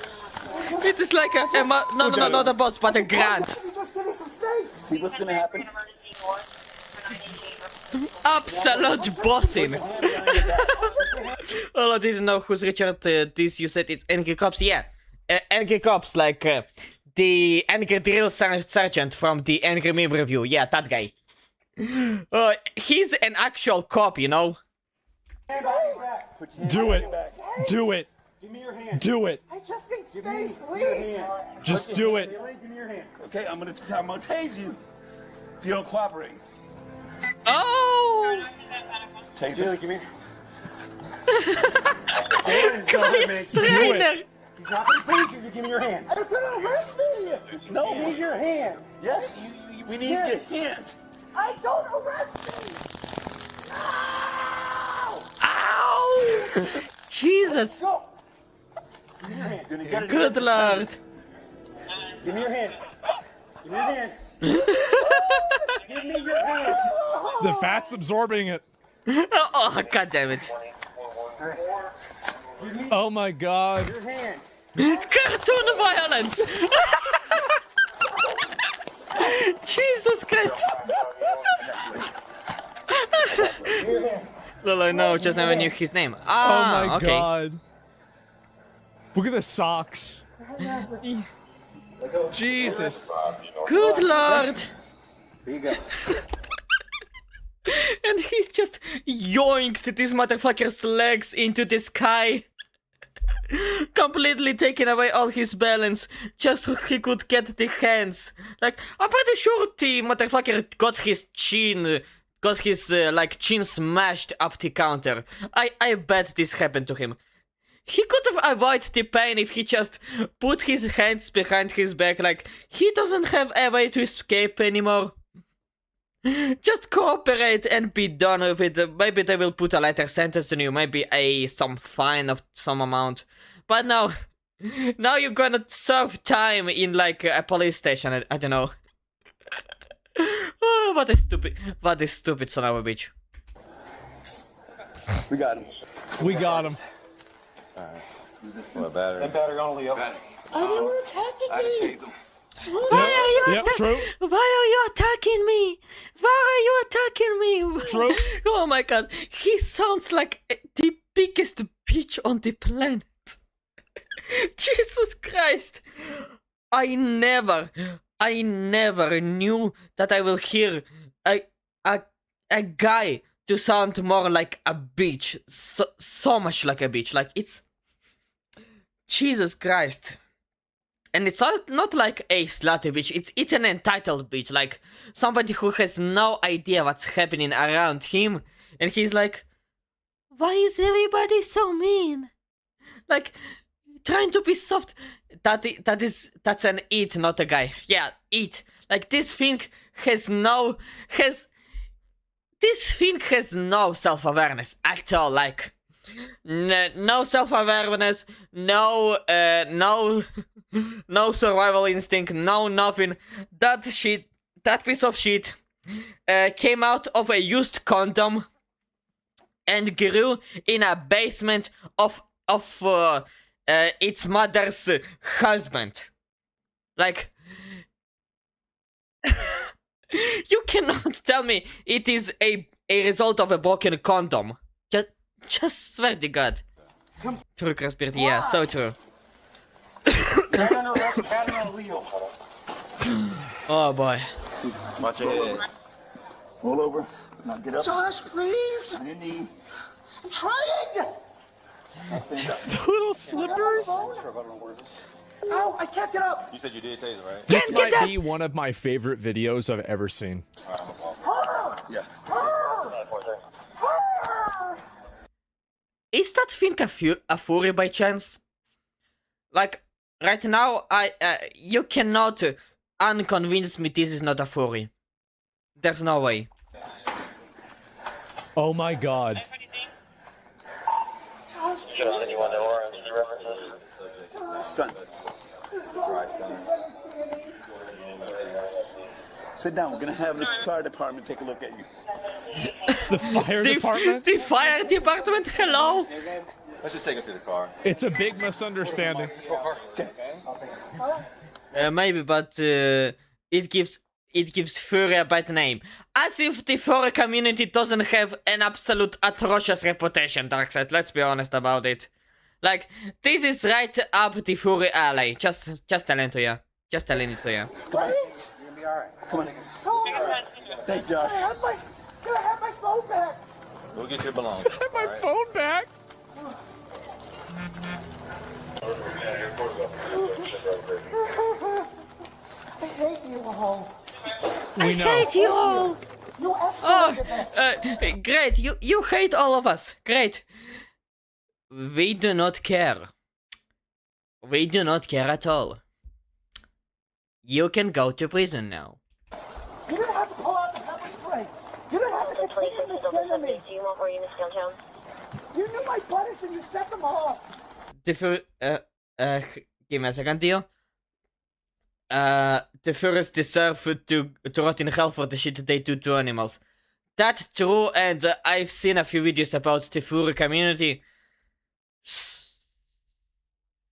It is like no, not a boss, but a grand. Just give me some space. See what's gonna happen? Absolute bossing. Oh, I didn't know who's Richard. This you said it's Angry Cops. Yeah, Angry Cops, like the Angry Drill Sergeant from the Angry Meme review. Yeah, that guy. He's an actual cop, you know. Hand behind your back. Put your hand Do behind it. your back. Do it. Give me your hand. Do it. I just need Give me space, your please. hand. Just do it. Haley, give me your hand. Okay, I'm gonna tase you if you don't cooperate. Oh, Taser. Haley, give me. Darren's going to make you. trainer. He's not going to tase you. You give me your hand. They're gonna arrest me. No. Give me your hand. Yes, we need your hand. I don't arrest me. Ow! Jesus. Go. Give me your hand. You're gonna get it. Good lord. Give me your hand. Give me your hand. Give me your hand. The fat's absorbing it. Oh, god damn it. Oh my god. Your hand. Cartoon violence. Jesus Christ. Lolo, no, just never knew his name. Oh Ah, my okay. god. Look at the socks. Jesus. Good lord. Here you go. And he's just yoinked this motherfucker's legs into the sky. Completely taking away all his balance just so he could get the hands. Like, I'm pretty sure the motherfucker got his chin, like, chin smashed up the counter. I bet this happened to him. He could have avoided the pain if he just put his hands behind his back, like, he doesn't have a way to escape anymore. Just cooperate and be done with it. Maybe they will put a lighter sentence on you, maybe some fine of some amount. But now you're gonna serve time in like a police station. I don't know. Oh, what a stupid son of a bitch. We got him. We got him. That battery only up. They were attacking I me. tased them. Why are you Yep, true. Why are you attacking me? Why are you attacking me? True. Oh my god, he sounds like the biggest bitch on the planet. Jesus Christ. I never knew that I will hear a guy to sound more like a bitch. So much like a bitch. Like, it's... Jesus Christ. And it's not like a slutty bitch, it's an entitled bitch, like somebody who has no idea what's happening around him, and he's like, why is everybody so mean? Like, trying to be soft. That's an it, not a guy. Yeah, it. Like, this thing has no self-awareness at all, like... No self-awareness, no survival instinct, no nothing. That piece of shit came out of a used condom and grew in a basement of its mother's husband. Like, you cannot tell me it is a result of a broken condom. Just swear to God. True, Crossbeard, yeah, so true. Cat on the left, cat on the wheel. Oh boy. Watch your head. Roll over. Now get up. Josh, please. On your knee. I'm trying. The little slippers. Ow, I can't get up. You said you did taser, right? This Get might up! be one of my favorite videos I've ever seen. Yeah. Is that thing a furry by chance? Like, right now, you cannot unconvince me this is not a furry. There's no way. Oh my god. Stunt. Sit down. We're gonna have the fire department take a look at you. The fire department? The fire department, hello? Let's just take it to the car. It's a big misunderstanding. Maybe, but it gives furry a bad name. As if the furry community doesn't have an absolute atrocious reputation, Darkseid. Let's be honest about it. Like, this is right up the furry alley. Just telling to you. Just telling it to you. Come on. Come on. Thanks, Josh. Can I have my phone back? We'll get your belongings. My phone back. I hate you all. We know. Hate you all! You Oh, escalated this. great. You hate all of us. Great. We do not care. We do not care at all. You can go to prison now. You didn't have to pull out the pepper spray. You didn't have to continue to scare me. Do you want more units downtown? You knew my buttons and you set them off. Give me a second, Theo. The furries deserve to rot in hell for the shit they do to animals. That's true, and I've seen a few videos about the furry community.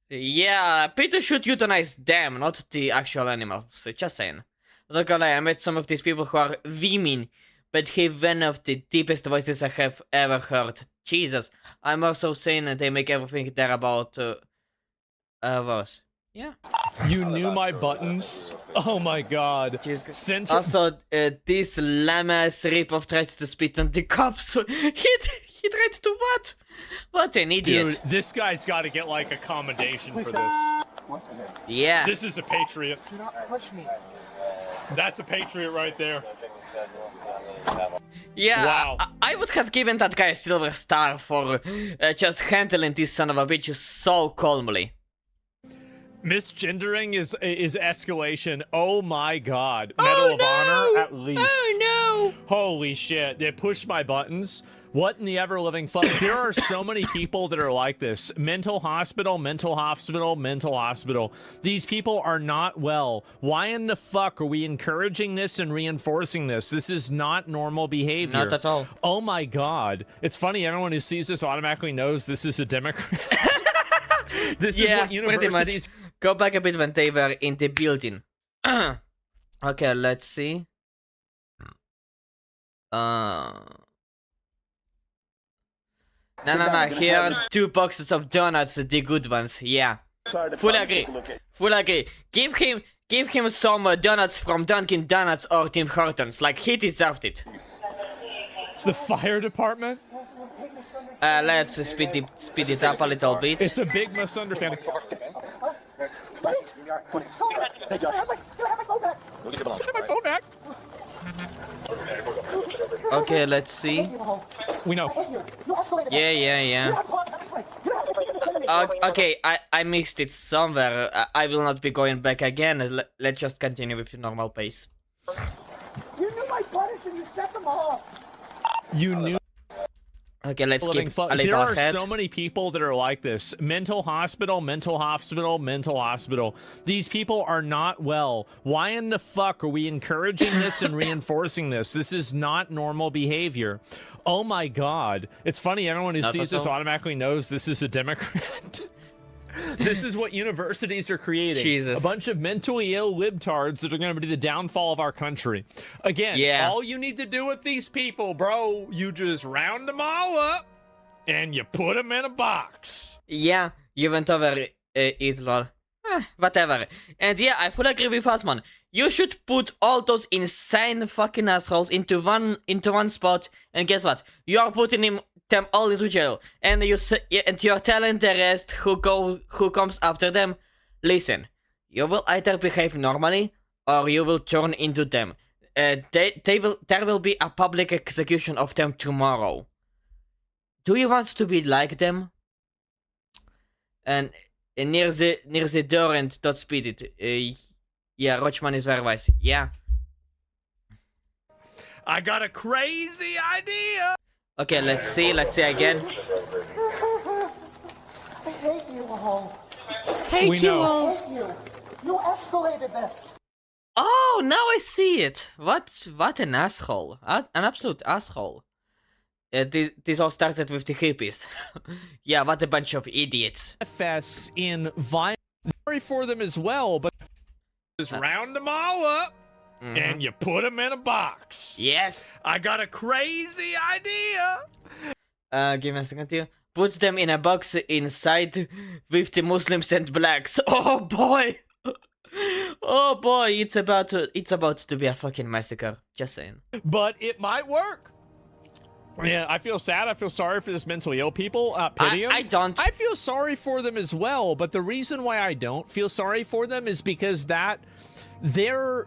Yeah, Peter should euthanize them, not the actual animals. Just saying. Not gonna lie, I met some of these people who are women, but have one of the deepest voices I have ever heard. Jesus. I'm also saying that they make everything there about us. Yeah. You knew my buttons? Oh my god. Central. Also, this lame-ass ripoff tried to spit on the cops. He tried to what? What an idiot. Dude, this guy's got to get like accommodation for this. Yeah. This is a patriot. Do not push me. That's a patriot right there. Yeah, Wow. I would have given that guy a silver star for just handling this son of a bitch so calmly. Misgendering is escalation. Oh my god. Medal of Honor at least. Oh no! Holy shit. They pushed my buttons. What in the ever-living fuck? There are so many people that are like this. Mental hospital, mental hospital, mental hospital. These people are not well. Why in the fuck are we encouraging this and reinforcing this? This is not normal behavior. Not at all. Oh my god. It's funny, everyone who sees this automatically knows this is a Democrat. This is Yeah, what pretty much. universities Go back a bit when they were in the building. Okay, let's see. No. Here are 2 boxes of donuts, the good ones. Yeah. Sorry to Fully finally agree. take a look at- Fully agree. Give him some donuts from Dunkin' Donuts or Tim Hortons. Like, he deserved it. The fire department? Let's speed it up a little bit. It's a big misunderstanding. Go get your belongings. My phone back. Okay, let's see. We know. Yeah. Okay, I missed it somewhere. I will not be going back again. Let's just continue with the normal pace. You knew my buttons and you set them off. You knew. Okay, let's keep a There little are ahead. so many people that are like this. Mental hospital, mental hospital, mental hospital. These people are not well. Why in the fuck are we encouraging this and reinforcing this? This is not normal behavior. Oh my god. It's funny, everyone who Not sees at this all. automatically knows this is a Democrat. This is what universities are creating. Jesus. A bunch of mentally ill libtards that are going to be the downfall of our country. Again, Yeah. all you need to do with these people, bro, you just round them all up and you put them in a box. Yeah, you went over it, lol. Whatever. And yeah, I fully agree with Osman. You should put all those insane fucking assholes into one spot, and guess what? You are putting them all into jail, and you're telling the rest who comes after them, listen, you will either behave normally or you will turn into them. There will be a public execution of them tomorrow. Do you want to be like them? And near the door and don't speed it. Yeah, Roachman is very wise. Yeah. I got a crazy idea. Okay, let's see again. I hate you all. Hate We you know. all. I hate you. You escalated this. Oh, now I see it. What an asshole. An absolute asshole. This all started with the hippies. Yeah, what a bunch of idiots. Manifests in violence. Sorry for them as well, but just round them all up and you put them in a box. Yes. I got a crazy idea. Give me a second here. Put them in a box inside with the Muslims and blacks. Oh boy. Oh boy, it's about to be a fucking massacre. Just saying. But it might work. Yeah, I feel sad. I feel sorry for this mentally ill people. Pity 'em. I don't. I feel sorry for them as well, but the reason why I don't feel sorry for them is because that their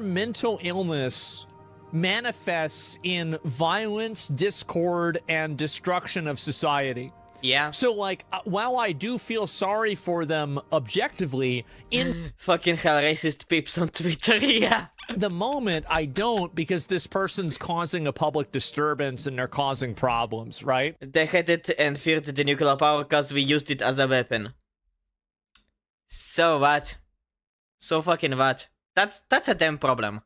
mental illness manifests in violence, discord, and destruction of society. Yeah. So, like, while I do feel sorry for them objectively, in Fucking hell, racist peeps on Twitter. Yeah. the moment, I don't, because this person's causing a public disturbance and they're causing problems, right? They hated and feared the nuclear power because we used it as a weapon. So what? So fucking what? That's a damn problem.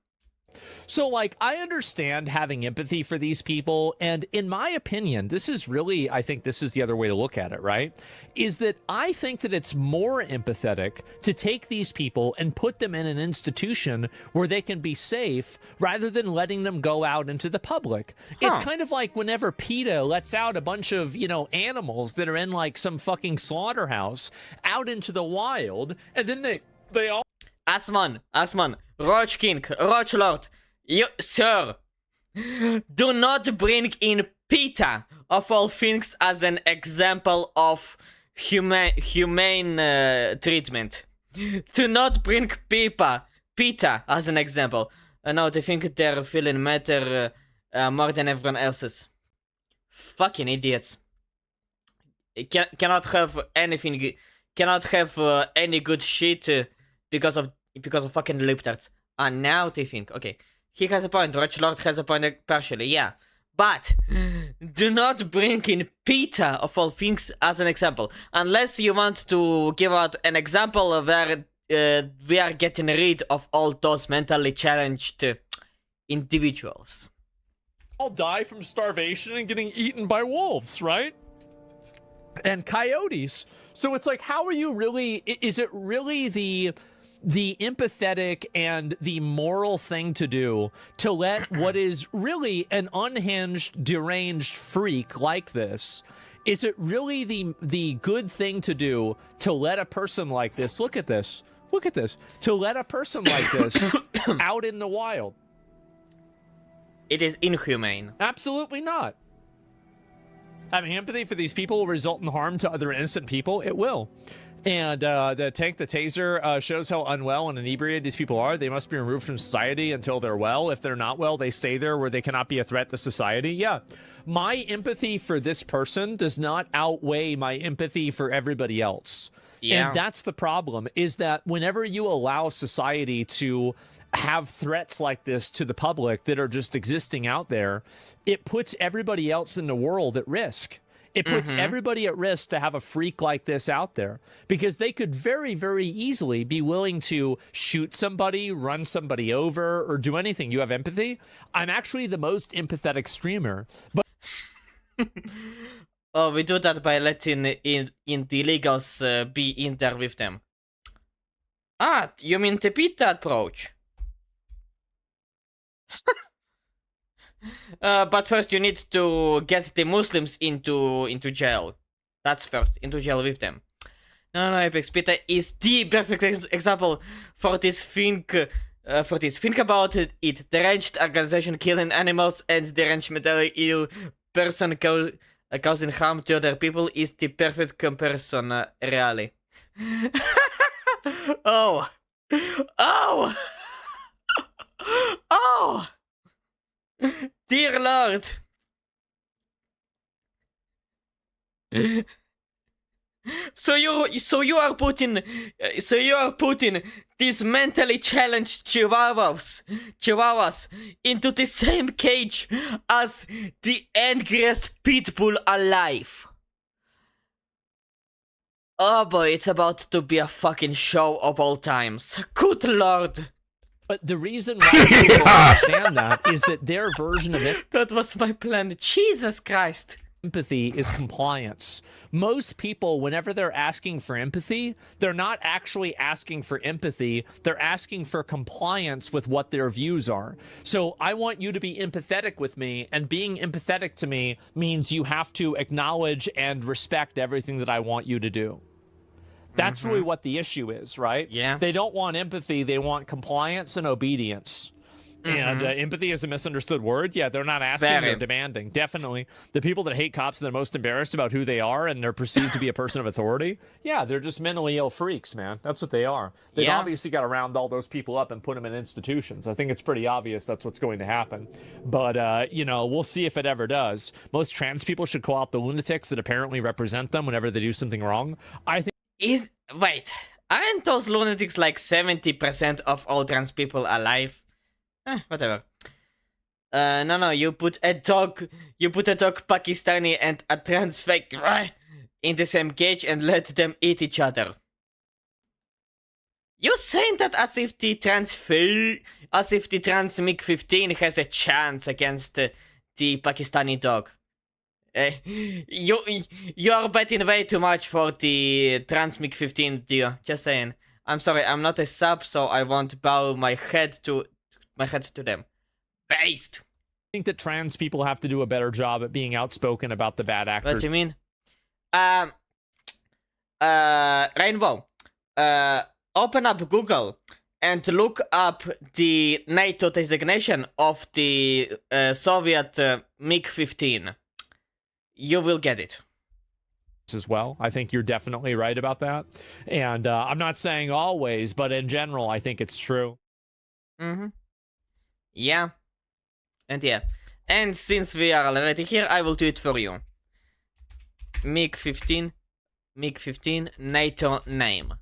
So, like, I understand having empathy for these people, and in my opinion, this is really, I think this is the other way to look at it, right? Is that I think that it's more empathetic to take these people and put them in an institution where they can be safe rather than letting them go out into the public. It's kind of like whenever PETA lets out a bunch of, animals that are in, like, some fucking slaughterhouse out into the wild, and then they all Asman, Roach King, Roach Lord, you, sir, do not bring in PETA, of all things, as an example of humane treatment. Do not bring PETA as an example. No, they think their feeling matter more than everyone else's. Fucking idiots. Cannot have anything, cannot have any good shit because of fucking libtards. And now they think, okay, he has a point, Roach Lord has a point partially, yeah. But, do not bring in PETA, of all things, as an example. Unless you want to give out an example where we are getting rid of all those mentally challenged individuals. all die from starvation and getting eaten by wolves, right? And coyotes. So it's like, how are you really? Is it really the empathetic and the moral thing to do to let what is really an unhinged, deranged freak like this? Is it really the good thing to do to let a person like this? Look at this. Look at this. To let a person like this out in the wild? It is inhumane. Absolutely not. Having empathy for these people will result in harm to other innocent people. It will. And the taser shows how unwell and inebriated these people are. They must be removed from society until they're well. If they're not well, they stay there where they cannot be a threat to society. Yeah. My empathy for this person does not outweigh my empathy for everybody else. Yeah. And that's the problem, is that whenever you allow society to have threats like this to the public that are just existing out there, it puts everybody else in the world at risk. It puts everybody at risk to have a freak like this out there, because they could very, very easily be willing to shoot somebody, run somebody over, or do anything. You have empathy? I'm actually the most empathetic streamer, but Oh, we do that by letting in the illegals be in there with them. Ah, you mean the pita approach? But first you need to get the Muslims into jail. That's first, into jail with them. No, Apex Pita is the perfect example for this thing. Think about it. Deranged organization killing animals and deranged mentally ill person causing harm to other people is the perfect comparison, really. Oh. Oh! Oh! Dear Lord! So you are putting these mentally challenged chihuahuas into the same cage as the angriest pit bull alive. Oh boy, it's about to be a fucking show of all times. Good Lord! But the reason why people don't understand that is that their version of That was my plan. Jesus Christ. empathy is compliance. Most people, whenever they're asking for empathy, they're not actually asking for empathy. They're asking for compliance with what their views are. So I want you to be empathetic with me, and being empathetic to me means you have to acknowledge and respect everything that I want you to do. That's really what the issue is, right? Yeah. They don't want empathy. They want compliance and obedience. And empathy is a misunderstood word. Yeah, they're not asking, Very. they're demanding. Definitely. The people that hate cops and they're most embarrassed about who they are and they're perceived to be a person of authority, yeah, they're just mentally ill freaks, man. That's what they are. They've Yeah. obviously got to round all those people up and put them in institutions. I think it's pretty obvious that's what's going to happen. But, you know, we'll see if it ever does. Most trans people should call out the lunatics that apparently represent them whenever they do something wrong. I think Wait, aren't those lunatics like 70% of all trans people alive? Whatever. No, you put a dog Pakistani and a trans fake in the same cage and let them eat each other. You're saying that as if the trans MiG-15 has a chance against the Pakistani dog. You're betting way too much for the trans MiG-15 deal. Just saying. I'm sorry, I'm not a sub, so I won't bow my head to them. Based. that trans people have to do a better job at being outspoken about the bad actors. What do you mean? Rainbow. Open up Google and look up the NATO designation of the Soviet MiG-15. You will get it. As well. I think you're definitely right about that. And I'm not saying always, but in general, I think it's true. Yeah. And yeah. And since we are already here, I will do it for you. MiG-15 NATO name.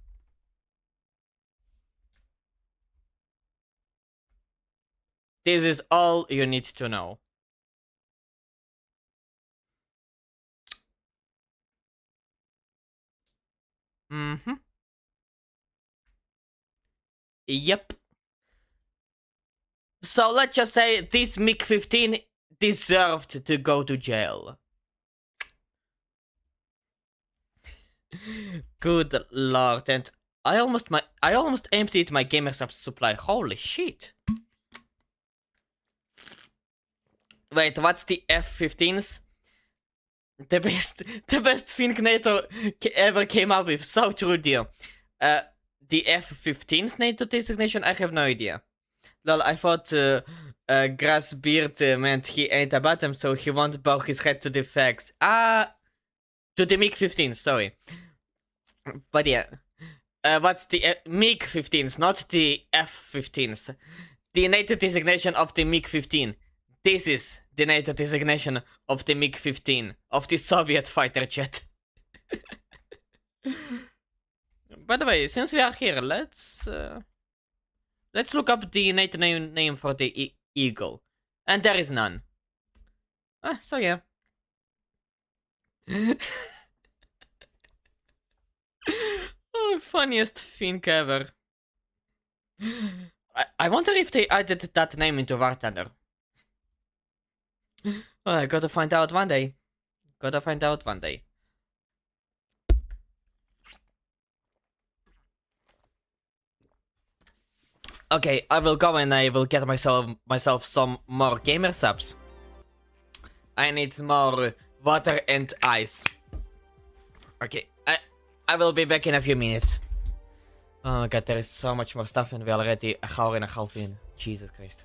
This is all you need to know. Yep. So let's just say this MiG-15 deserved to go to jail. Good lord, and I almost emptied my GamerSubs supply. Holy shit. Wait, what's the F-15s? The best thing NATO ever came up with. So true, dear. The F-15s NATO designation? I have no idea. Lol, I thought Grassbeard meant he ain't a bottom, so he won't bow his head to the facts. To the MiG-15s, sorry. But yeah. What's the MiG-15s, not the F-15s. The NATO designation of the MiG-15. This is the NATO designation of the MiG-15, of the Soviet fighter jet. By the way, since we are here, let's look up the NATO name for the Eagle. And there is none. So yeah. Oh, funniest thing ever. I wonder if they added that name into War Thunder. Well, I gotta find out one day. Okay, I will go and I will get myself some more GamerSubs. I need more water and ice. Okay, I will be back in a few minutes. Oh my god, there is so much more stuff and we're already an hour and a half in. Jesus Christ.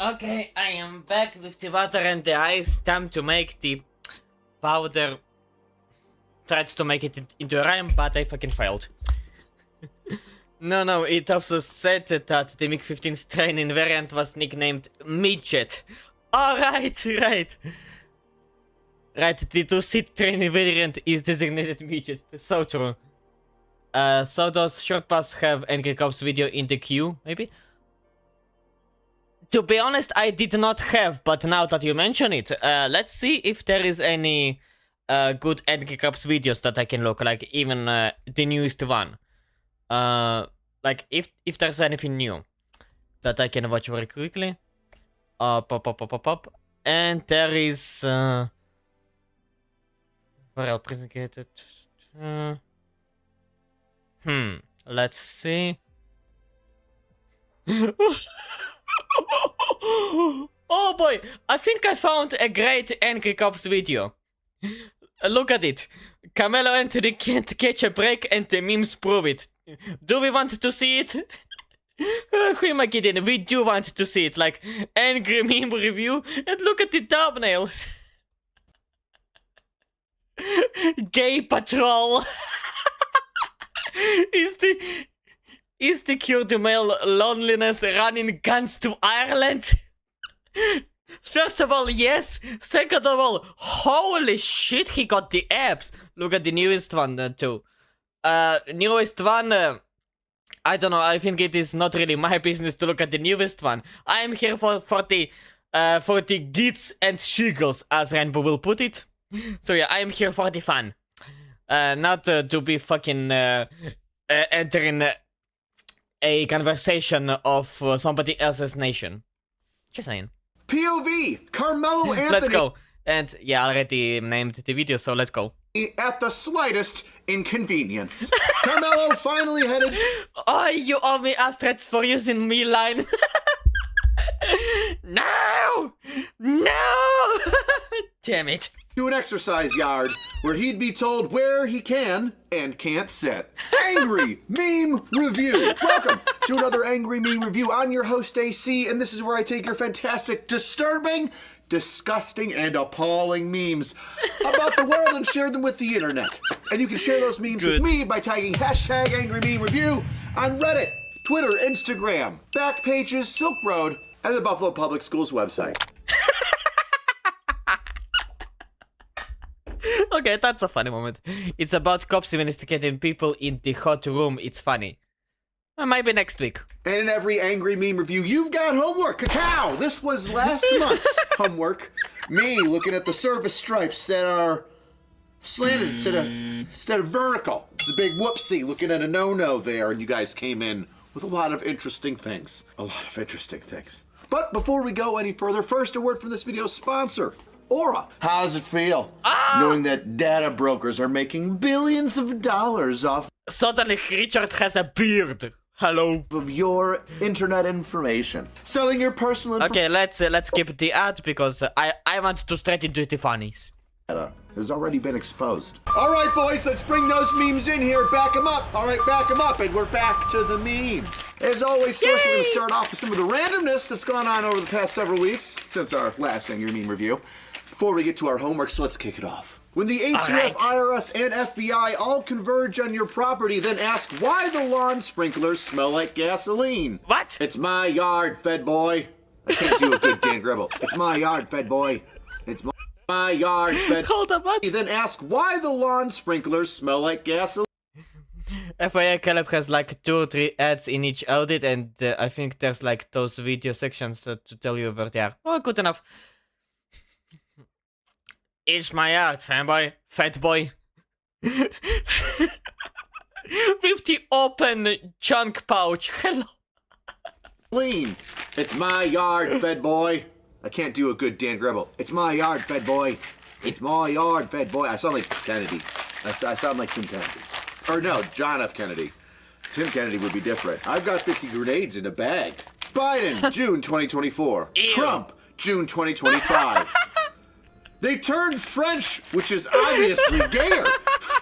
Okay, I am back with the water and the ice. Time to make the powder. Tried to make it into a rhyme, but I fucking failed. No, it also said that the MiG-15's training variant was nicknamed Midget. Alright, right. Right, the two-seat training variant is designated Midget. So true. So does Short Pass have Angry Cops video in the queue, maybe? To be honest, I did not have, but now that you mention it, let's see if there is any good Angry Cops videos that I can look, like even the newest one. Like if there's anything new that I can watch very quickly. Pop. And there is where I'll present it. Let's see. Oh boy, I think I found a great Angry Cops video. Look at it. Carmelo Anthony can't catch a break and the memes prove it. Do we want to see it? We do want to see it, like angry meme review, and look at the thumbnail. Gay patrol. Is the cure to male loneliness running guns to Ireland? First of all, yes. Second of all, holy shit, he got the abs. Look at the newest one too. Newest one I don't know, I think it is not really my business to look at the newest one. I am here for the gits and shiggles, as Rainbow will put it. So yeah, I am here for the fun. Not to be fucking entering a conversation of somebody else's nation. Just saying. POV, Carmelo Anthony. Let's go. And yeah, I already named the video, so let's go. At the slightest inconvenience. Carmelo finally headed Oh, you owe me asterisks for using me line. No! No! Damn it. to an exercise yard where he'd be told where he can and can't sit. Angry Meme Review. Welcome to another Angry Meme Review. I'm your host, AC, and this is where I take your fantastic, disturbing, disgusting, and appalling memes about the world and share them with the internet. And you can share those memes with me by tagging hashtag Angry Meme Review on Reddit, Twitter, Instagram, Backpages, Silk Road, and the Buffalo Public Schools website. Okay, that's a funny moment. It's about cops investigating people in the hot room. It's funny. Maybe next week. And in every Angry Meme Review, you've got homework. Cacao! This was last month's homework. Me looking at the service stripes that are slanted instead of vertical. It's a big whoopsie looking at a no-no there, and you guys came in with a lot of interesting things. A lot of interesting things. But before we go any further, first a word from this video's sponsor, Aura. How does it feel knowing that data brokers are making billions of dollars off Suddenly Richard has a beard. Hello. of your internet information? Selling your personal Okay, let's skip the ad because I want to straight into the funnies. data has already been exposed. All right, boys, let's bring those memes in here. Back them up. All right, back them up, and we're back to the memes. As always, first we're going to start off with some of the randomness that's gone on over the past several weeks since our last Angry Meme Review. Before we get to our homework, so let's kick it off. When the ATF, right. IRS, and FBI all converge on your property, then ask why the lawn sprinklers smell like gasoline. What? It's my yard, Fed boy. I can't do a good Dan Gribble. It's my yard, Fed boy. It's my yard, Fed. Hold on, what? Then ask why the lawn sprinklers smell like gasoline. FYI, Caleb has like 2 or 3 ads in each audit, and I think there's like those video sections to tell you where they are. Oh, good enough. It's my art, fanboy, fat boy. With the open junk pouch. Hello. Lean. It's my yard, Fed boy. I can't do a good Dan Gribble. It's my yard, Fed boy. It's my yard, Fed boy. I sound like Kennedy. I sound like Tim Kennedy. Or no, John F. Kennedy. Tim Kennedy would be different. I've got 50 grenades in a bag. Biden, June 2024. Ew. Trump, June 2025. They turned French, which is obviously gayer.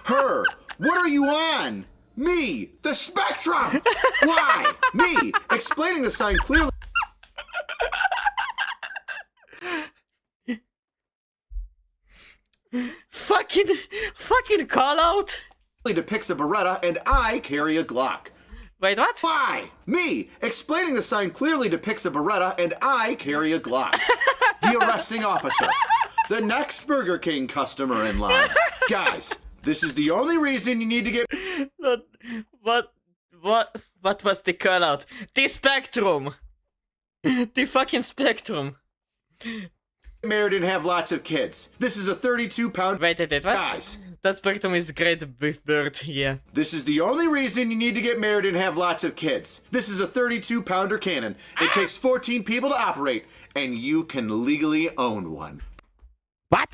Her, what are you on? Me, the spectrum. Why? Me, explaining the sign clearly Fucking call out. depicts a Beretta, and I carry a Glock. Wait, what? Why? Me, explaining the sign clearly depicts a Beretta, and I carry a Glock. The arresting officer. The next Burger King customer in line. Guys, this is the only reason you need to get What was the call out? The spectrum. The fucking spectrum. married and have lots of kids. This is a 32-pound... Wait, what? Guys, The spectrum is great with bird, yeah. this is the only reason you need to get married and have lots of kids. This is a 32-pounder cannon. It takes 14 people to operate, and you can legally own one. What?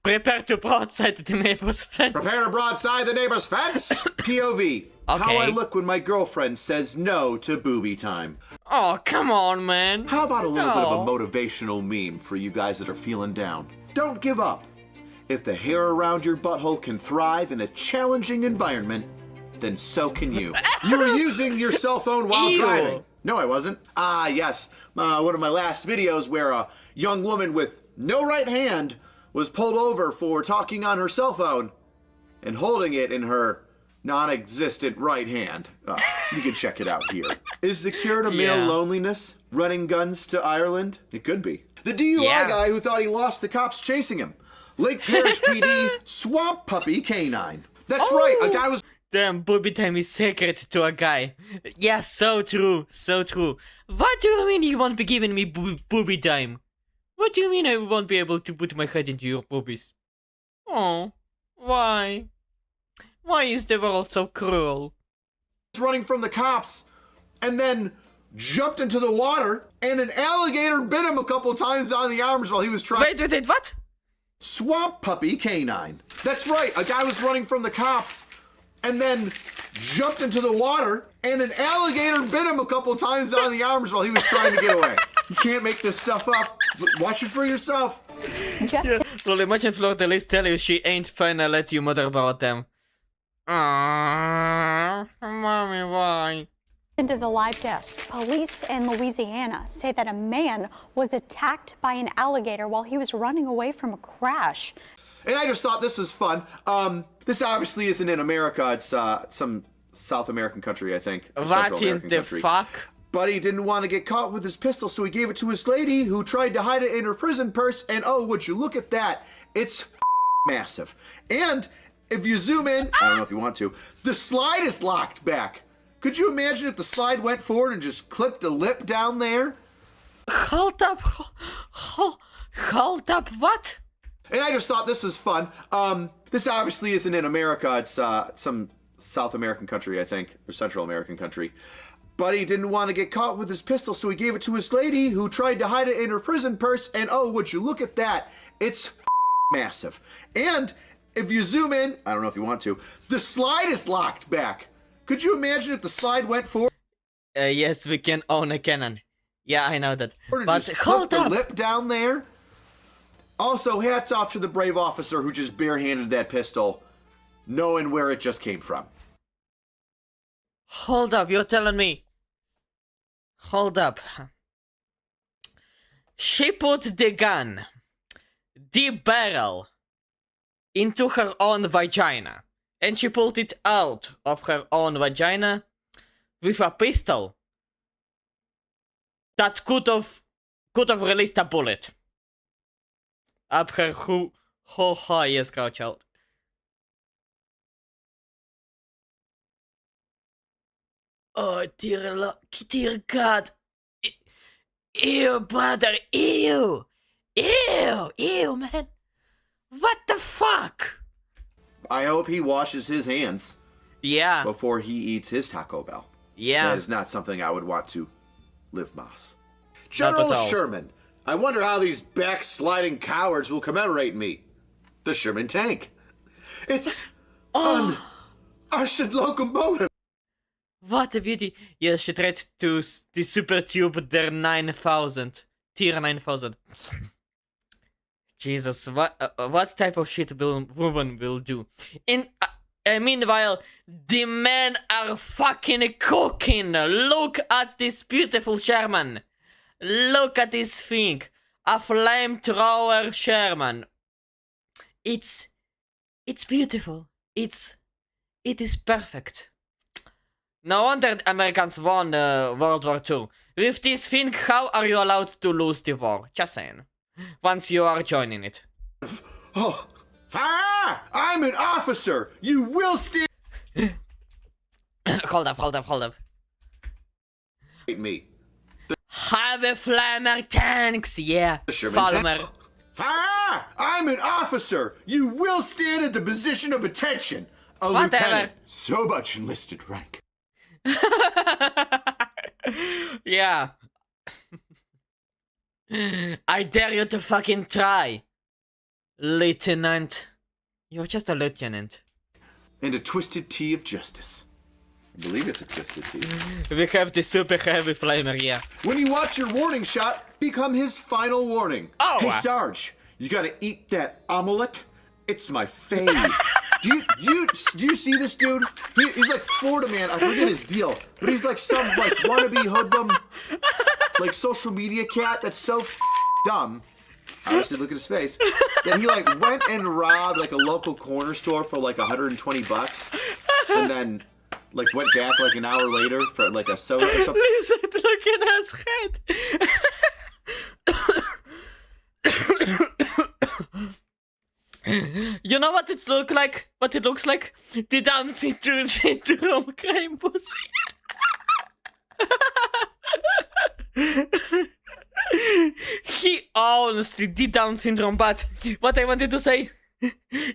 Prepare to broadside the neighbor's fence. Prepare to broadside the neighbor's fence. POV. How Okay. I look when my girlfriend says no to booby time. Oh, come on, man. How about a little bit of a No. motivational meme for you guys that are feeling down? Don't give up. If the hair around your butthole can thrive in a challenging environment, then so can you. You were using your cell phone while Ew. driving. No, I wasn't. Ah, yes. One of my last videos where a young woman with no right hand was pulled over for talking on her cell phone and holding it in her non-existent right hand. You can check it out here. Is the cure to male Yeah. loneliness running guns to Ireland? It could be. The DUI Yeah. guy who thought he lost the cops chasing him. Lake Parish PD swamp puppy canine. That's right. A guy was Damn, booby time is sacred to a guy. Yeah, so true, so true. What do you mean you won't be giving me booby time? What do you mean I won't be able to put my head into your boobies? Oh, why? Why is the world so cruel? Running from the cops and then jumped into the water and an alligator bit him a couple times on the arms while he was trying. Wait, what? Swamp puppy canine. That's right. A guy was running from the cops and then jumped into the water and an alligator bit him a couple times on the arms while he was trying to get away. You can't make this stuff up. Watch it for yourself. Well, imagine Fleur de Lis tell you she ain't finna let you mother about them. Mommy, why? Into the live desk, police in Louisiana say that a man was attacked by an alligator while he was running away from a crash. And I just thought this was fun. This obviously isn't in America. It's some South American country, I think. Or What Central in American the country. fuck? But he didn't want to get caught with his pistol, so he gave it to his lady, who tried to hide it in her prison purse. And oh, would you look at that? It's massive. And if you zoom in, I don't know if you want to, the slide is locked back. Could you imagine if the slide went forward and just clipped a lip down there? Hold up, hold up, what? And I just thought this was fun. This obviously isn't in America. It's some South American country, I think, or Central American country. But he didn't want to get caught with his pistol, so he gave it to his lady, who tried to hide it in her prison purse. And oh, would you look at that? It's massive. And if you zoom in, I don't know if you want to, the slide is locked back. Could you imagine if the slide went forward? Yes, we can own a cannon. Yeah, I know that. And But just hold clipped the up. lip down there? Also, hats off to the brave officer who just barehanded that pistol, knowing where it just came from. Hold up, you're telling me. Hold up. She put the gun, the barrel, into her own vagina. And she pulled it out of her own vagina with a pistol that could have released a bullet up her yes, crouch out. Oh dear God! Ew, brother! Ew, man! What the fuck? I hope he washes his hands Yeah, before he eats his Taco Bell. yeah. That is not something I would want to live, Moss. Not General at all. Sherman, I wonder how these backsliding cowards will commemorate me. The Sherman tank. It's an arson locomotive. What a beauty! Yes, she tried to the super tube their 9000, tier 9000. Jesus, what type of shit woman will do? Meanwhile, the men are fucking cooking. Look at this beautiful Sherman. Look at this thing, a flamethrower Sherman. It's beautiful. It is perfect. No wonder Americans won World War II. With this thing, how are you allowed to lose the war? Just saying. Once you are joining it. Oh, I'm an officer. You will stand Hold up. me. Have a flamer tanks, yeah. Sherman Falmer. tank. I'm an officer. You will stand at the position of attention. A Whatever. lieutenant. So much enlisted rank. Yeah. I dare you to fucking try, Lieutenant. You're just a lieutenant. And a twisted tea of justice. I believe it's a twisted tea. We have the super heavy flamer, yeah. When you watch your warning shot become his final warning. Oh. Hey, Sarge, you gotta eat that omelet. It's my fave. do you see this dude? He's like Florida man. I forget his deal, but he's like some like wannabe hoodlum, like social media cat that's so dumb. Obviously, look at his face. That he like went and robbed like a local corner store for like $120, and then like went back like an hour later for like a soda or something. Listen, look at his head. You know what it looks like? What it looks like? The Down syndrome crime pussy. He owns the Down syndrome, but what I wanted to say,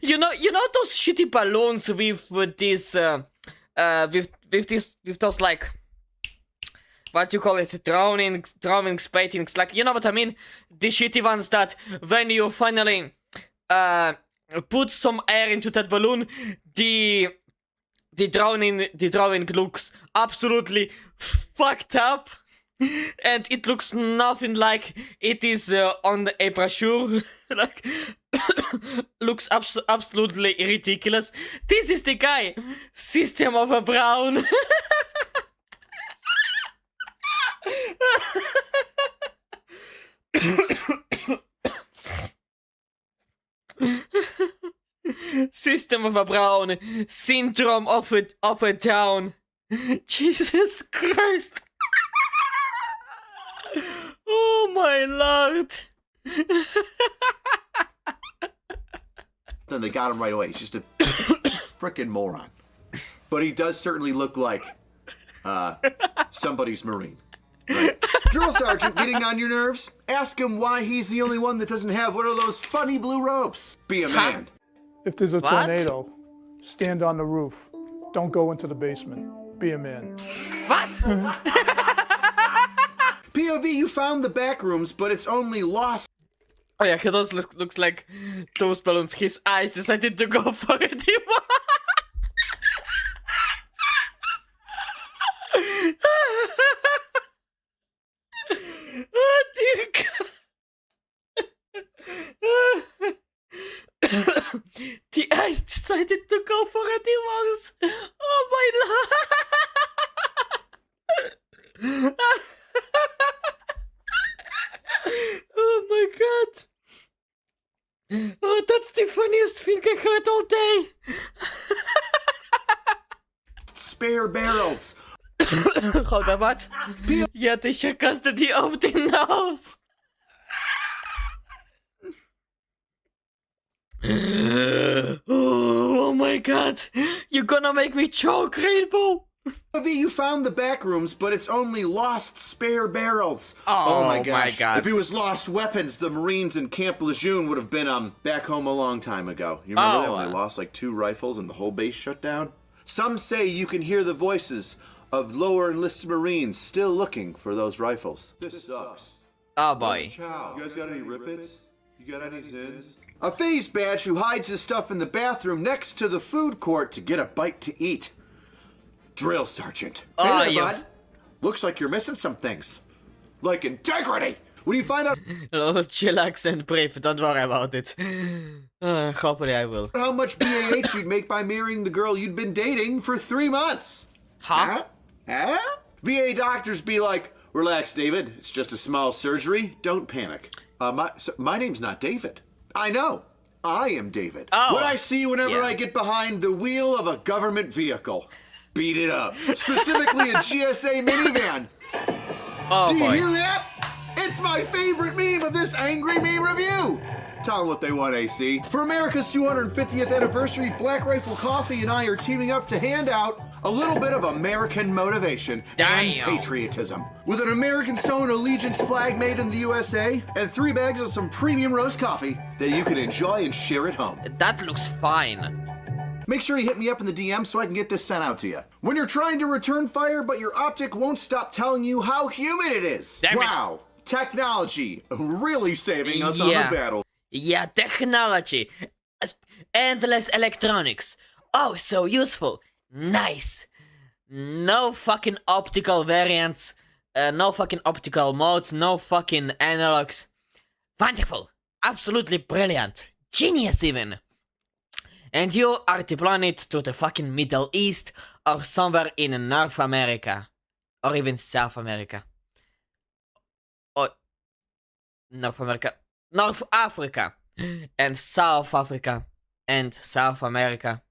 you know those shitty balloons with this, with those like, what you call it, drowning spatings, like, you know what I mean? The shitty ones that when you finally put some air into that balloon, the drowning looks absolutely fucked up. And it looks nothing like it is on a brochure. Like, looks absolutely ridiculous. This is the guy, System of a Brown. System of a Brown, Syndrome of a Down. Jesus Christ. Oh my lord. Then they got him right away. He's just a frickin' moron. But he does certainly look like somebody's Marine. Right? Drill Sergeant getting on your nerves? Ask him why he's the only one that doesn't have one of those funny blue ropes. Be a man. If there's a What? tornado, stand on the roof. Don't go into the basement. Be a man. What? POV, you found the back rooms, but it's only lost. Oh yeah, he does looks like those balloons. His eyes decided to go for it. Oh dear God. The eyes decided to go for it. Oh my lord. Oh my god. Oh, that's the funniest thing I heard all day. Spare barrels. Hold on, what? Ja, det kjøkkeste de opp din nose. Oh my god. You're gonna make me choke, Rainbow. POV, you found the back rooms, but it's only lost spare barrels. Oh my my gosh. God. If it was lost weapons, the Marines in Camp Lejeune would have been back home a long time ago. You remember that when they lost like 2 rifles and the whole base shut down? Some say you can hear the voices of lower enlisted Marines still looking for those rifles. This sucks. Oh boy. Chow. You guys got any rippets? You got any Zins? A phase badge who hides his stuff in the bathroom next to the food court to get a bite to eat. Drill Sergeant. Oh, hey there, you bud. Looks like you're missing some things. Like integrity. When you find out Chillax and brief, don't worry about it. Hopefully I will. how much BAH you'd make by marrying the girl you'd been dating for 3 months. Huh? Huh? VA doctors be like, relax, David. It's just a small surgery. Don't panic. My name's not David. I know. I am David. Oh. What I see whenever Yeah. I get behind the wheel of a government vehicle. Beat it up. Specifically a GSA minivan. Oh Do you boy. hear that? It's my favorite meme of this Angry Meme review. Tell them what they want, AC. For America's 250th anniversary, Black Rifle Coffee and I are teaming up to hand out a little bit of American motivation and Damn. patriotism. With an American-sewn Allegiance flag made in the USA and 3 bags of some premium roast coffee that you can enjoy and share at home. That looks fine. Make sure you hit me up in the DM so I can get this sent out to you. When you're trying to return fire, but your optic won't stop telling you how humid it is. Damn it. Wow. Technology really saving us on Yeah. the battle. Yeah, technology. Endless electronics. Oh, so useful. Nice. No fucking optical variants. No fucking optical modes. No fucking analogs. Wonderful. Absolutely brilliant. Genius even. And you are deployed to the fucking Middle East or somewhere in North America. Or even South America. Or North America. North Africa. And South Africa. And South America.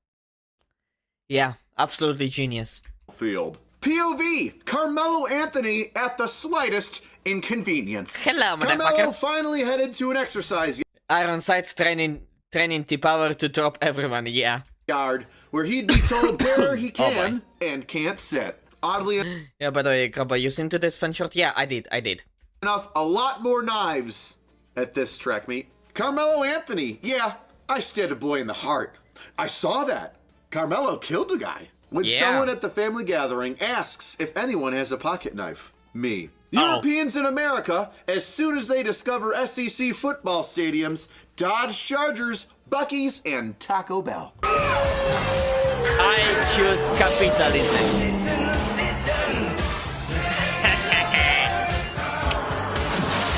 Yeah, absolutely genius. Field. POV, Carmelo Anthony at the slightest inconvenience. Hello, Carmelo motherfucker. finally headed to an exercise Iron Sights training training T-Power to drop everyone, yeah. Yard, where he'd be told where he can and can't sit. Oddly Yeah, by the way, Grubba, you seen to this fan short? Yeah, I did. enough, a lot more knives at this track meet. Carmelo Anthony, yeah, I stabbed a boy in the heart. I saw that. Carmelo killed a guy. When Yeah. someone at the family gathering asks if anyone has a pocket knife, me. Europeans in America, as soon as they discover SEC football stadiums, Dodge Chargers, Buc-ee's, and Taco Bell. I choose capitalism.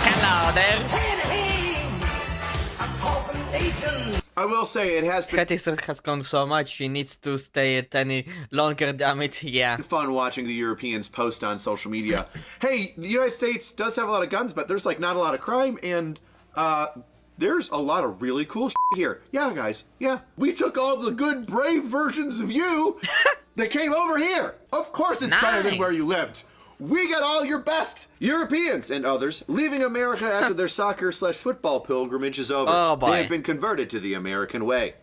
Hello there. I will say it has been Hattiser has gone so much, she needs to stay at any longer, damn it, yeah. fun watching the Europeans post on social media. Hey, the United States does have a lot of guns, but there's like not a lot of crime, and there's a lot of really cool here. Yeah, guys. Yeah, we took all the good, brave versions of you that came over here. Of course, it's better than where you lived. We got all your best Europeans and others leaving America after their soccer/football pilgrimage is over. Oh, boy. They have been converted to the American way.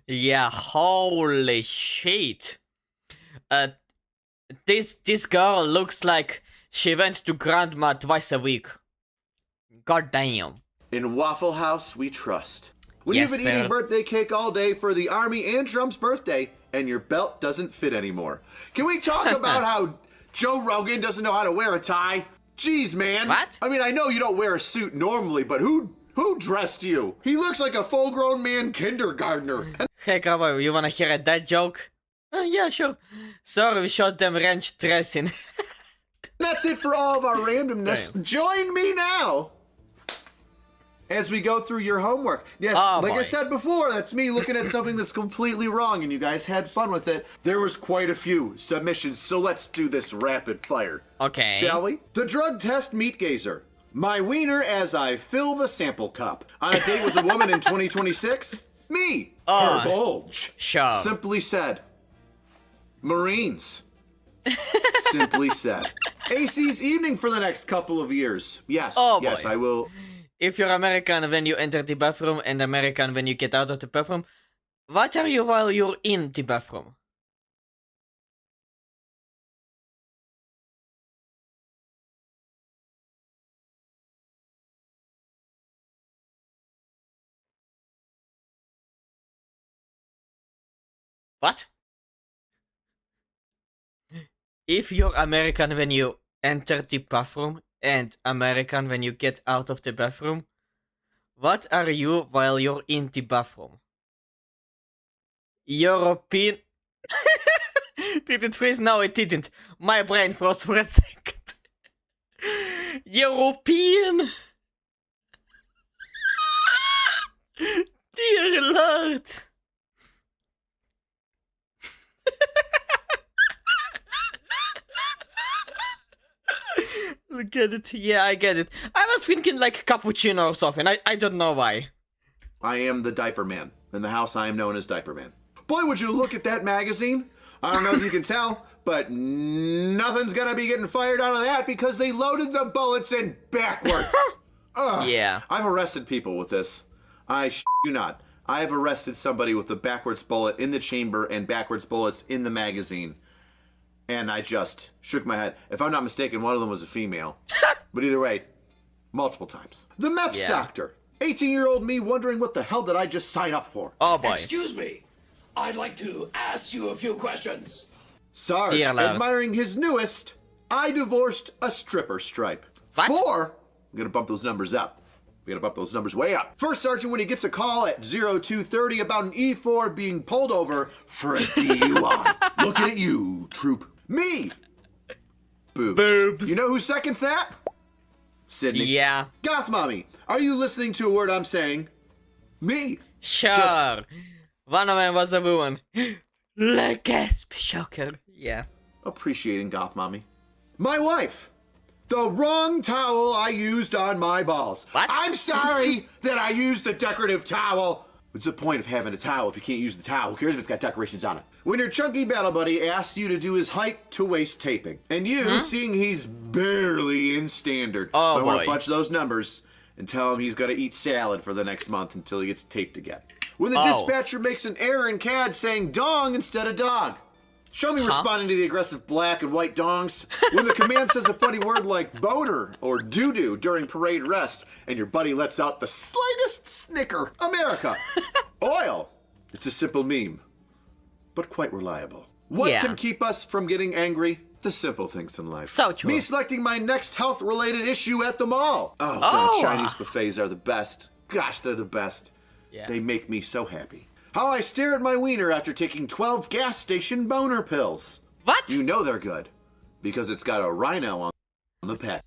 Yeah, holy shit. This girl looks like she went to grandma twice a week. God damn. In Waffle House, we trust. When Yes, you've been eating sir. birthday cake all day for the Army and Trump's birthday, and your belt doesn't fit anymore. Can we talk about how Joe Rogan doesn't know how to wear a tie? Jeez, man. What? I mean, I know you don't wear a suit normally, but who dressed you? He looks like a full-grown man kindergartner. And Hey, Grubba, you wanna hear a dad joke? Yeah, sure. Sorry, we showed them ranch dressing. that's it for all of our randomness. Join me now as we go through your homework. Yes, Oh, like I boy. said before, that's me looking at something that's completely wrong, and you guys had fun with it. There was quite a few submissions, so let's do this rapid fire. Okay. Shall we? The drug test meat gazer. My wiener as I fill the sample cup. On a date with a woman in 2026? Me. Her bulge. Sure. Simply said. Marines. Simply said. AC's evening for the next couple of years. Yes. Oh, yes, boy. I will. If you're American when you enter the bathroom and American when you get out of the bathroom, what are you while you're in the bathroom? What? If you're American when you enter the bathroom and American when you get out of the bathroom, what are you while you're in the bathroom? European. Did it freeze? No, it didn't. My brain froze for a second. European. Dear Lord. Get it? Yeah, I get it. I was thinking like cappuccino or something. I don't know why. I am the diaper man. In the house, I am known as Diaper Man. Boy, would you look at that magazine? I don't know if you can tell, but nothing's gonna be getting fired out of that because they loaded the bullets in backwards. Ugh. Yeah. I've arrested people with this. I you not. I have arrested somebody with a backwards bullet in the chamber and backwards bullets in the magazine. And I just shook my head. If I'm not mistaken, one of them was a female. But either way, multiple times. The MEPS Yeah. doctor. 18-year-old me wondering what the hell did I just sign up for? Oh boy. Excuse me. I'd like to ask you a few questions. Sarge, Dear Lord. admiring his newest, I divorced a stripper stripe. What? 4, I'm gonna bump those numbers up. We gotta bump those numbers way up. First sergeant when he gets a call at 0230 about an E4 being pulled over for a DUI. Looking at you, troop. Me! Boobs. Boobs. You know who seconds that? Sydney. Yeah. Goth Mommy, are you listening to a word I'm saying? Me. Sure. Just- One of them was a woman. Le gasp shocker. Yeah. Appreciating Goth Mommy. My wife. The wrong towel I used on my balls. What? I'm sorry that I used the decorative towel. What's the point of having a towel if you can't use the towel? Who cares if it's got decorations on it? When your chunky battle buddy asks you to do his height to waist taping, and you, seeing he's barely in standard, Oh, might want boy. to fudge those numbers and tell him he's got to eat salad for the next month until he gets taped again. When the Oh. dispatcher makes an error in CAD saying dong instead of dog. Show me responding to the aggressive black and white dongs. When the command says a funny word like boner or doo-doo during parade rest, and your buddy lets out the slightest snicker. America. Oil. It's a simple meme, but quite reliable. What Yeah. can keep us from getting angry? The simple things in life. So true. Me selecting my next health-related issue at the mall. Oh, God, Oh. Chinese buffets are the best. Gosh, they're the best. Yeah. They make me so happy. How I stare at my wiener after taking 12 gas station boner pills. What? You know they're good, because it's got a rhino on the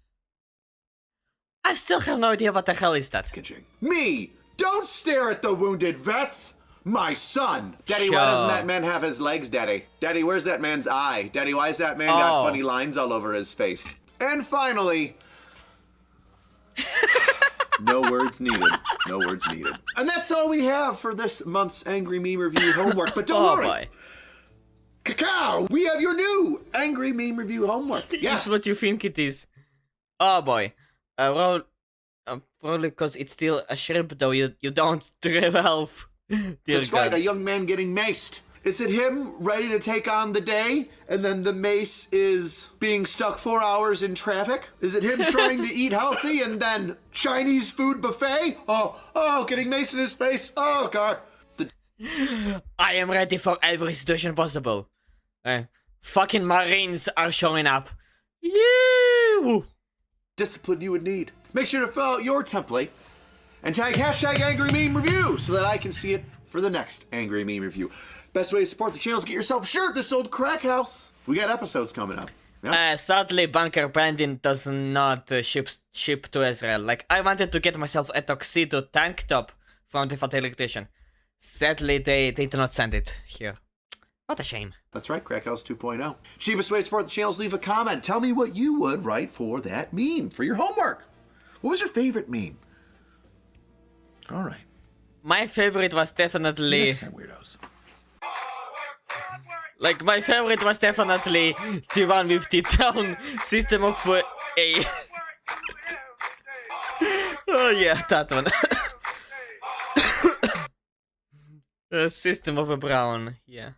I still have no idea what the hell is that. packaging. Me! Don't stare at the wounded vets! My son! Daddy, why doesn't Sure. that man have his legs, Daddy? Daddy, where's that man's eye? Daddy, why has that man got Oh. funny lines all over his face? And finally... no words needed. No words needed. And that's all we have for this month's Angry Meme Review homework. But don't Oh worry. boy. Cacao, we have your new Angry Meme Review homework. Yes. Yes. What you think it is. Oh boy. Probably because it's still a shrimp though. You don't revolve. Dear That's right, God. a young man getting maced. Is it him ready to take on the day, and then the mace is being stuck 4 hours in traffic? Is it him trying to eat healthy and then Chinese food buffet? Oh, getting mace in his face. Oh, God. I am ready for every situation possible. Fucking Marines are showing up. You. Discipline you would need. Make sure to fill out your template and tag hashtag Angry Meme Review so that I can see it for the next Angry Meme Review. Best way to support the channel is get yourself a shirt. This old crack house. We got episodes coming up. Yeah. Sadly, Bunker Brandon does not ship to Israel. Like, I wanted to get myself a tuxedo tank top from the Fat Electrician. Sadly, they do not send it here. What a shame. That's right, Crack House 2.0. Cheapest way to support the channel is leave a comment. Tell me what you would write for that meme, for your homework. What was your favorite meme? All right. My favorite was definitely... Next time, weirdos. Like, my favorite was definitely the one with the town system of a... Oh yeah, that one. The system of a brown, yeah.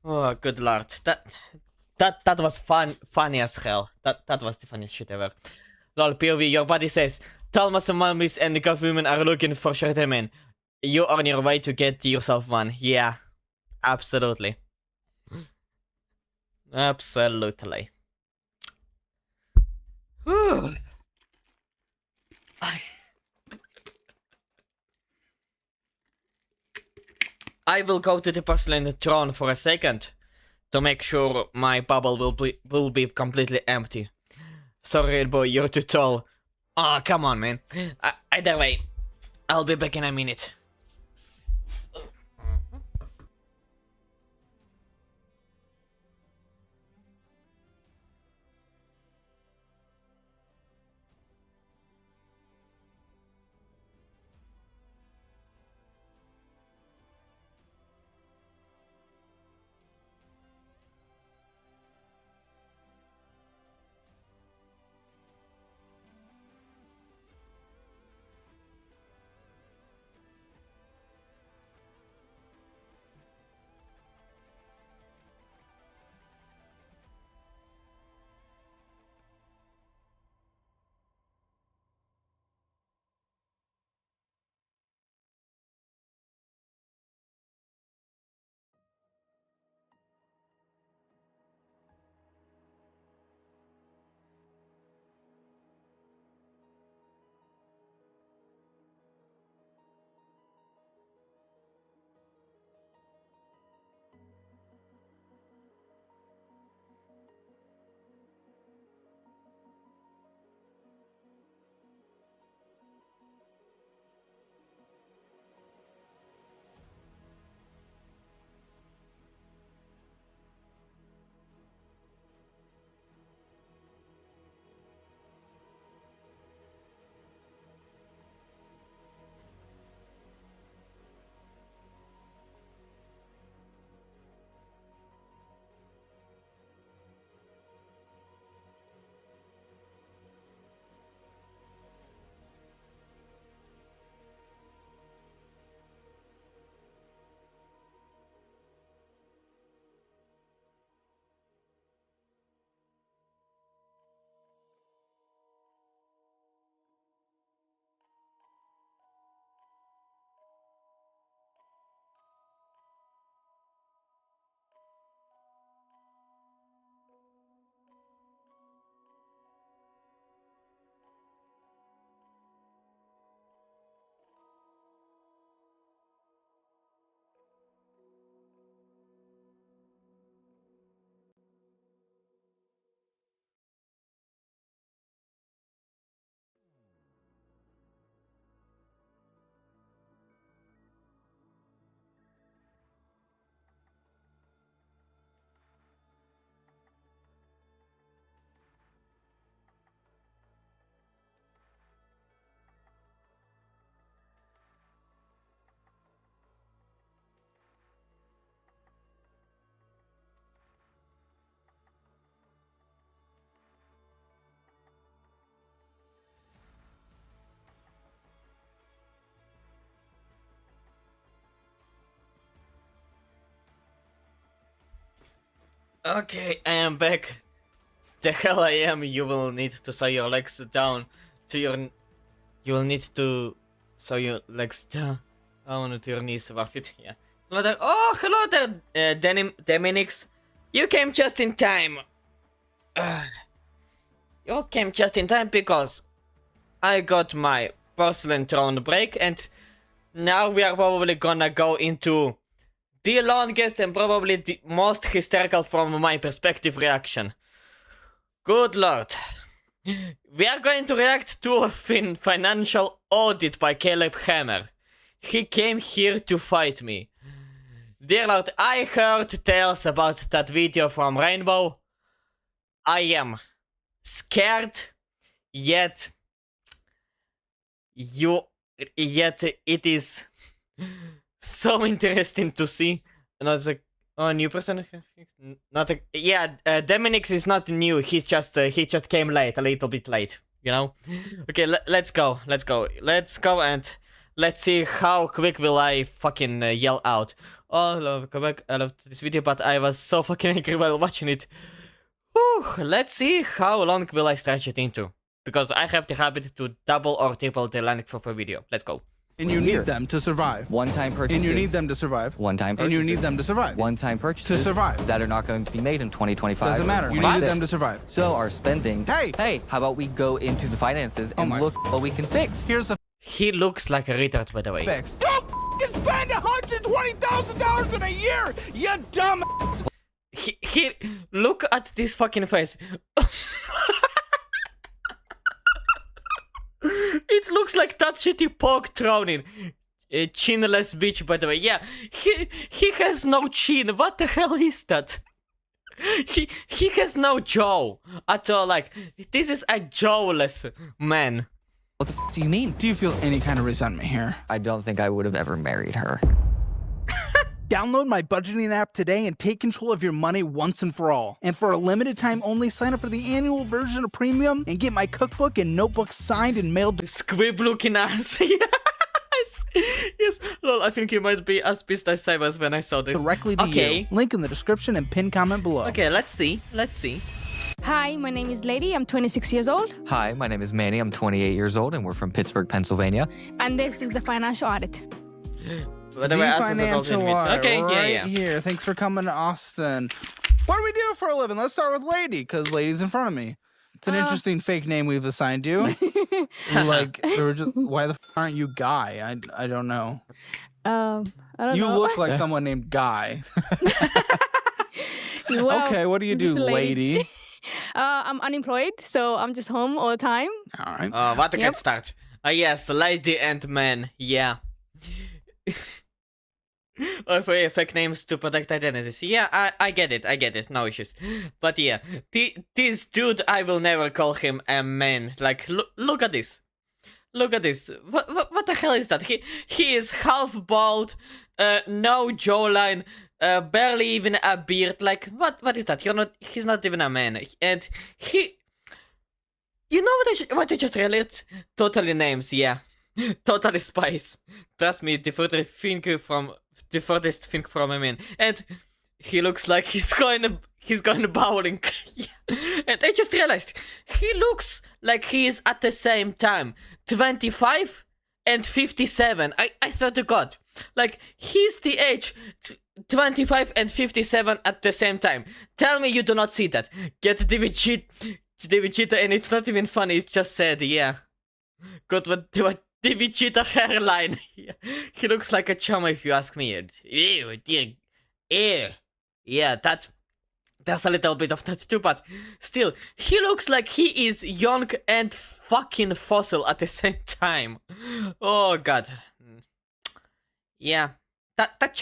Oh, good lord. That was funny as hell. That was the funniest shit ever. Lol, POV, your buddy says, Talmas and mummies and the women are looking for short men. You are on your way to get yourself one. Yeah. Absolutely. Absolutely. Whew. I will go to the porcelain throne for a second to make sure my bubble will be completely empty. Sorry, boy, you're too tall. Oh, come on, man. Either way, I'll be back in a minute. Okay, I am back. The hell I am. You will need to sew your legs down to your... You will need to sew your legs down to your knees. Rough it, yeah. Hello there. Oh, hello there, Deminix. You came just in time. You came just in time because I got my porcelain throne break, and now we are probably gonna go into the longest and probably the most hysterical from my perspective reaction. Good lord. We are going to react to a financial audit by Caleb Hammer. He came here to fight me. Dear lord, I heard tales about that video from Rainbow. I am scared, yet it is so interesting to see. No, it's like a new person. Deminix is not new. He just came late, a little bit late. You know. Okay, let's go, and let's see how quick will I fucking yell out. Oh, I love this video, but I was so fucking angry while watching it. Whew, let's see how long will I stretch it into. Because I have the habit to double or triple the length for a video. Let's go. And you need them to survive. One-time purchases. And you need them to survive. One-time purchases. And you need them to survive. One-time purchases. To survive. That are not going to be made in 2025. Doesn't matter. You need them to survive. So our spending. Hey! How about we go into the finances and look what we can fix? Here's the He looks like a retard, by the way. fix. Don't spend $120,000 in a year, you dumb. He look at this fucking face. It looks like that shitty pork drowning. A chinless bitch, by the way. Yeah, he has no chin. What the hell is that? He has no jaw at all. Like, this is a jawless man. What the f do you mean? Do you feel any kind of resentment here? I don't think I would have ever married her. Download my budgeting app today and take control of your money once and for all. And for a limited time only, sign up for the annual version of Premium and get my cookbook and notebook signed and mailed to Squib looking ass. Yes. Yes. Lol, I think you might be as pissed as I was when I saw this. directly to you. Link in the description and pinned comment below. Okay, let's see. Let's see. Hi, my name is Lady. I'm 26 years old. Hi, my name is Manny. I'm 28 years old, and we're from Pittsburgh, Pennsylvania. And this is the financial audit. By the way, Us is financial adult audit okay, right yeah. here. Thanks for coming to Austin. What do we do for a living? Let's start with Lady, because Lady's in front of me. It's an interesting fake name we've assigned you. Why the f aren't you Guy? I don't know. I don't You know. look like someone named Guy. Well, Okay, what do you do, just a lady? I'm unemployed, so I'm just home all the time. All right. What a Yep. good start. Yes, lady and man. Yeah. Or for fake names to protect identities. Yeah, I get it. I get it. No issues. But yeah, this dude, I will never call him a man. Like, look at this. Look at this. What the hell is that? He is half bald, no jawline, barely even a beard. Like, what is that? He's not even a man. And he... You know what I just realized? Totally names, yeah. Totally spice. Trust me, the furthest thing from a man. And he looks like he's going bowling. Yeah. And I just realized, he looks like he is at the same time 25 and 57. I swear to God. Like, he's the age 25 and 57 at the same time. Tell me you do not see that. Get David Cheetah, and it's not even funny, it's just sad, yeah. Got what David Cheetah hairline. Yeah. He looks like a chum if you ask me. Ew, dear. Ew. Yeah, there's a little bit of that too, but still, he looks like he is young and fucking fossil at the same time. Oh god. Yeah. That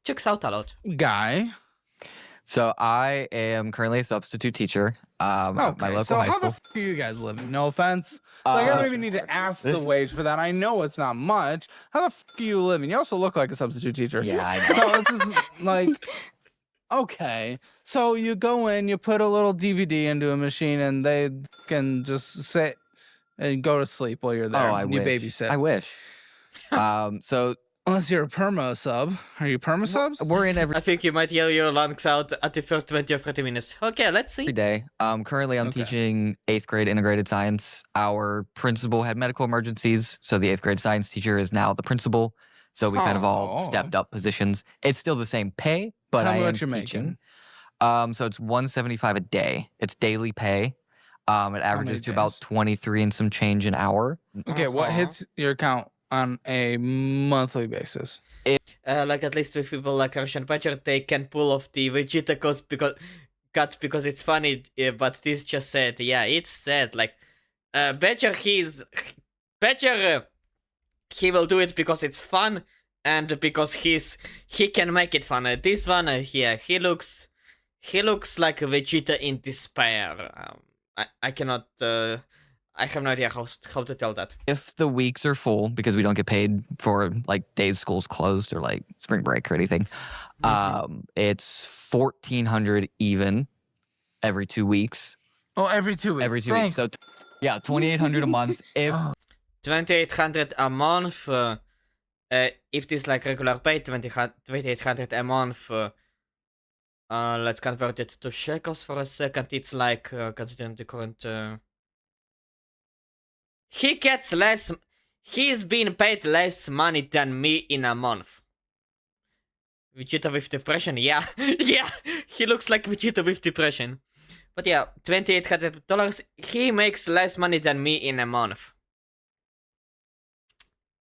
checks out a lot. Guy. So I am currently a substitute teacher at my local so high how school. the f are you guys living? No offense. Like, I don't even need to ask the wage for that. I know it's not much. How the f are you living? You also look like a substitute teacher. Yeah, I know. So this is like, okay. So you go in, you put a little DVD into a machine, and they can just sit and go to sleep while you're there. Oh, I you wish. babysit. I wish. So Unless you're a perma sub. Are you perma subs? We're in every I think you might yell your lungs out at the first 20 or 30 minutes. Okay, let's see. day. Currently, I'm teaching 8th grade integrated science. Our principal had medical emergencies, so the 8th grade science teacher is now the principal. So we kind of all stepped up positions. It's still the same pay, but Tell I me am what you're teaching. making. So it's $175 a day. It's daily pay. It averages to about 23 and some change an hour. Okay, what hits your account on a monthly basis? Like at least with people like Russian Badger, they can pull off the Vegeta cuts because it's funny, but this just said, yeah, it's sad. Like, Badger, he will do it because it's fun and because he can make it fun. This one, yeah, he looks like a Vegeta in despair. I cannot. I have no idea how to tell that. If the weeks are full, because we don't get paid for like days school's closed or like spring break or anything, it's $1,400 even every 2 weeks. Oh, every 2 weeks. Every 2 weeks. So yeah, $2,800 a month. If 2,800 a month. If this like regular pay, 2,800 a month. Let's convert it to shekels for a second. It's like considering the current. He gets less. He's being paid less money than me in a month. Vegeta with depression, yeah, yeah. He looks like Vegeta with depression. But yeah, $2,800. He makes less money than me in a month.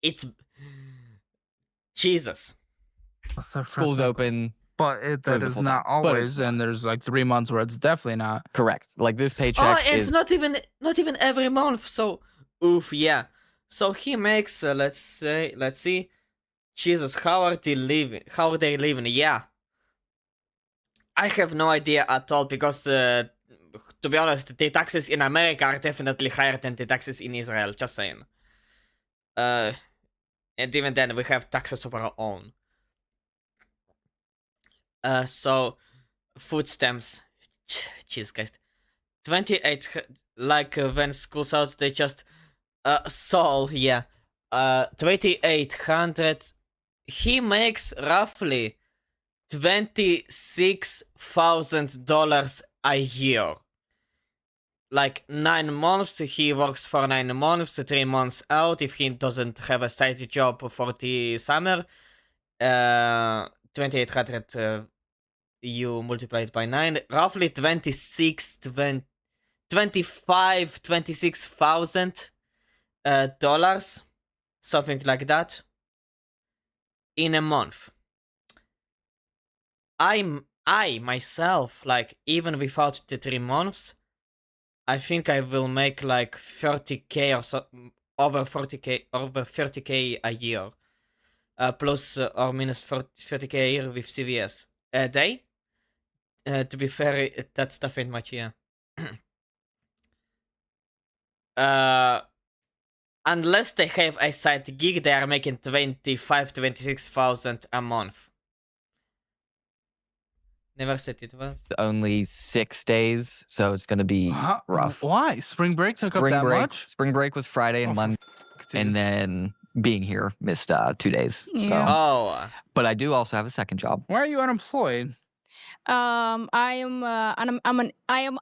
It's Jesus. school's open. But that is not always, and there's like 3 months where it's definitely not. Correct. Like this paycheck Oh, and is not even every month. So, oof, yeah. So he makes, let's see. Jesus, how are they living? How are they living? Yeah. I have no idea at all because, to be honest, the taxes in America are definitely higher than the taxes in Israel. Just saying. And even then, we have taxes of our own. So, food stamps. Jeez, guys. 28, like when school's out, they just, Saul, yeah. 2,800. He makes roughly $26,000 a year. Like 9 months, he works for 9 months, 3 months out. If he doesn't have a side job for the summer, 2,800, you multiply it by 9, roughly 26,000 dollars, something like that, in a month. I myself, like, even without the 3 months, I think I will make like 30k or so, over 30k a year. Plus or minus 30k a year with CVS a day. To be fair, that stuff ain't much, yeah. Unless they have a side gig, they are making 26,000 a month. Never said it was. only 6 days, so it's gonna be rough. Why? Spring break took up that much? Spring break was Friday and Monday, and then being here missed 2 days. So. Yeah. Oh. But I do also have a second job. Why are you unemployed? I am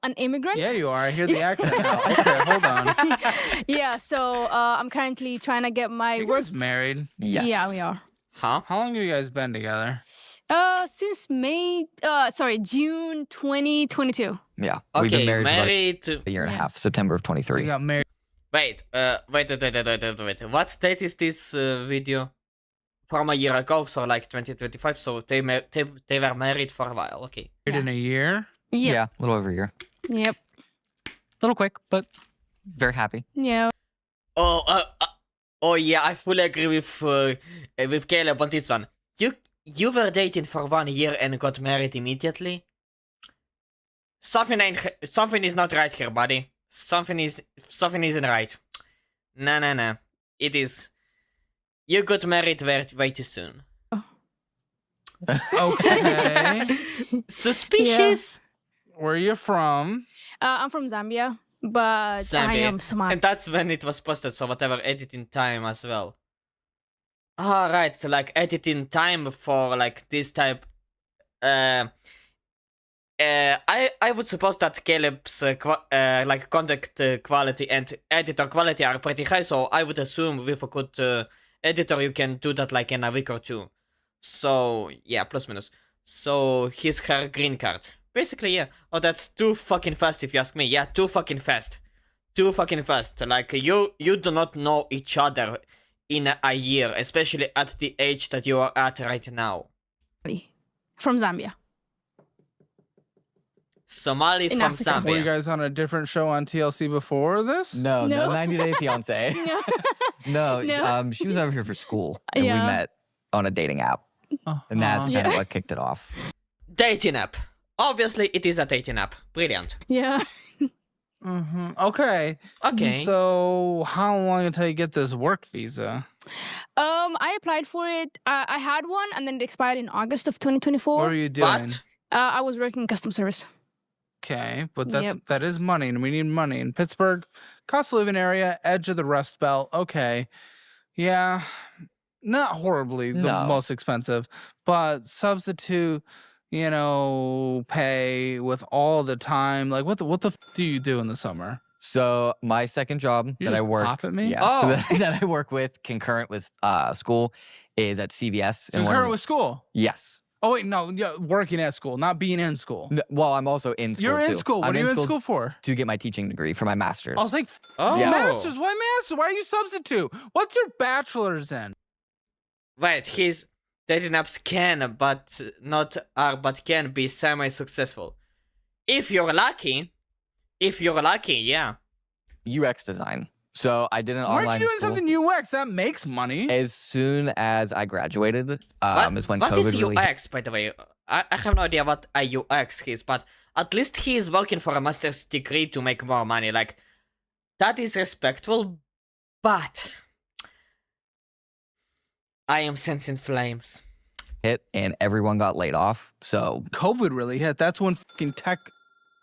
an immigrant. Yeah, you are. I hear the accent now. Okay, hold on. Yeah, so I'm currently trying to get my. You guys married? Yes. Yeah, we are. Huh? How long have you guys been together? Since June 2022. Yeah. We've Okay, been married, married for to... like a year and a half, September of 23. We got married. Wait. What date is this video? From a year ago, so like 2025. So they were married for a while. Okay. In a year? Yeah, a little over a year. Yep. A little quick, but very happy. Yeah. Oh yeah, I fully agree with Caleb on this one. You were dating for 1 year and got married immediately? Something is not right here, buddy. Something isn't right. No. It is. You got married way too soon. Okay. Suspicious. Yeah. Where are you from? I'm from Zambia, but Zambia. I am Somali. And that's when it was posted, so whatever editing time as well. Right, so like editing time for like this type. I would suppose that Caleb's like content quality and editor quality are pretty high, so I would assume with a good editor you can do that like in a week or two. So yeah, plus minus. So here's her green card. Basically, yeah. Oh, that's too fucking fast if you ask me. Yeah, too fucking fast. Too fucking fast. Like you do not know each other in a year, especially at the age that you are at right now. From Zambia. Somali In from Africa. Zambia. Were you guys on a different show on TLC before this? No, No. 90 Day Fiance. No, No. she was over here for school, and we Yeah. met on a dating app, and that's kind of Yeah. what kicked it off. Dating app. Obviously, it is a dating app. Brilliant. Yeah. Okay. Okay. So how long until you get this work visa? I applied for it. I had one, and then it expired in August of 2024. What are you doing? I was working in customer service. Okay, but Yep. that is money, and we need money in Pittsburgh, cost of living area, edge of the Rust Belt. Okay, yeah, not horribly the No. most expensive, but substitute, pay with all the time. Like what the do you do in the summer? So my second job You that I just work, pop at me? yeah, Oh. that I work with concurrent with school is at CVS. and one of Concurrent the- with school. Yes. Oh wait, no, yeah, working at school, not being in school. Well, I'm also in school. You're in too. school. What I'm are you in school for? To get my teaching degree for my master's. Oh, thank Oh. Yeah. masters. Why master? Why are you substitute? What's your bachelor's in? Right, his dating apps can, but not are, but can be semi-successful. If you're lucky, yeah. UX design. So I did an Why online aren't you doing school. something UX that makes money? As soon as I graduated, is when what COVID is really UX, by the way? I have no idea what a UX is, but at least he is working for a master's degree to make more money. Like, that is respectful, but I am sensing flames. hit, and everyone got laid off. So COVID really hit. That's when fucking tech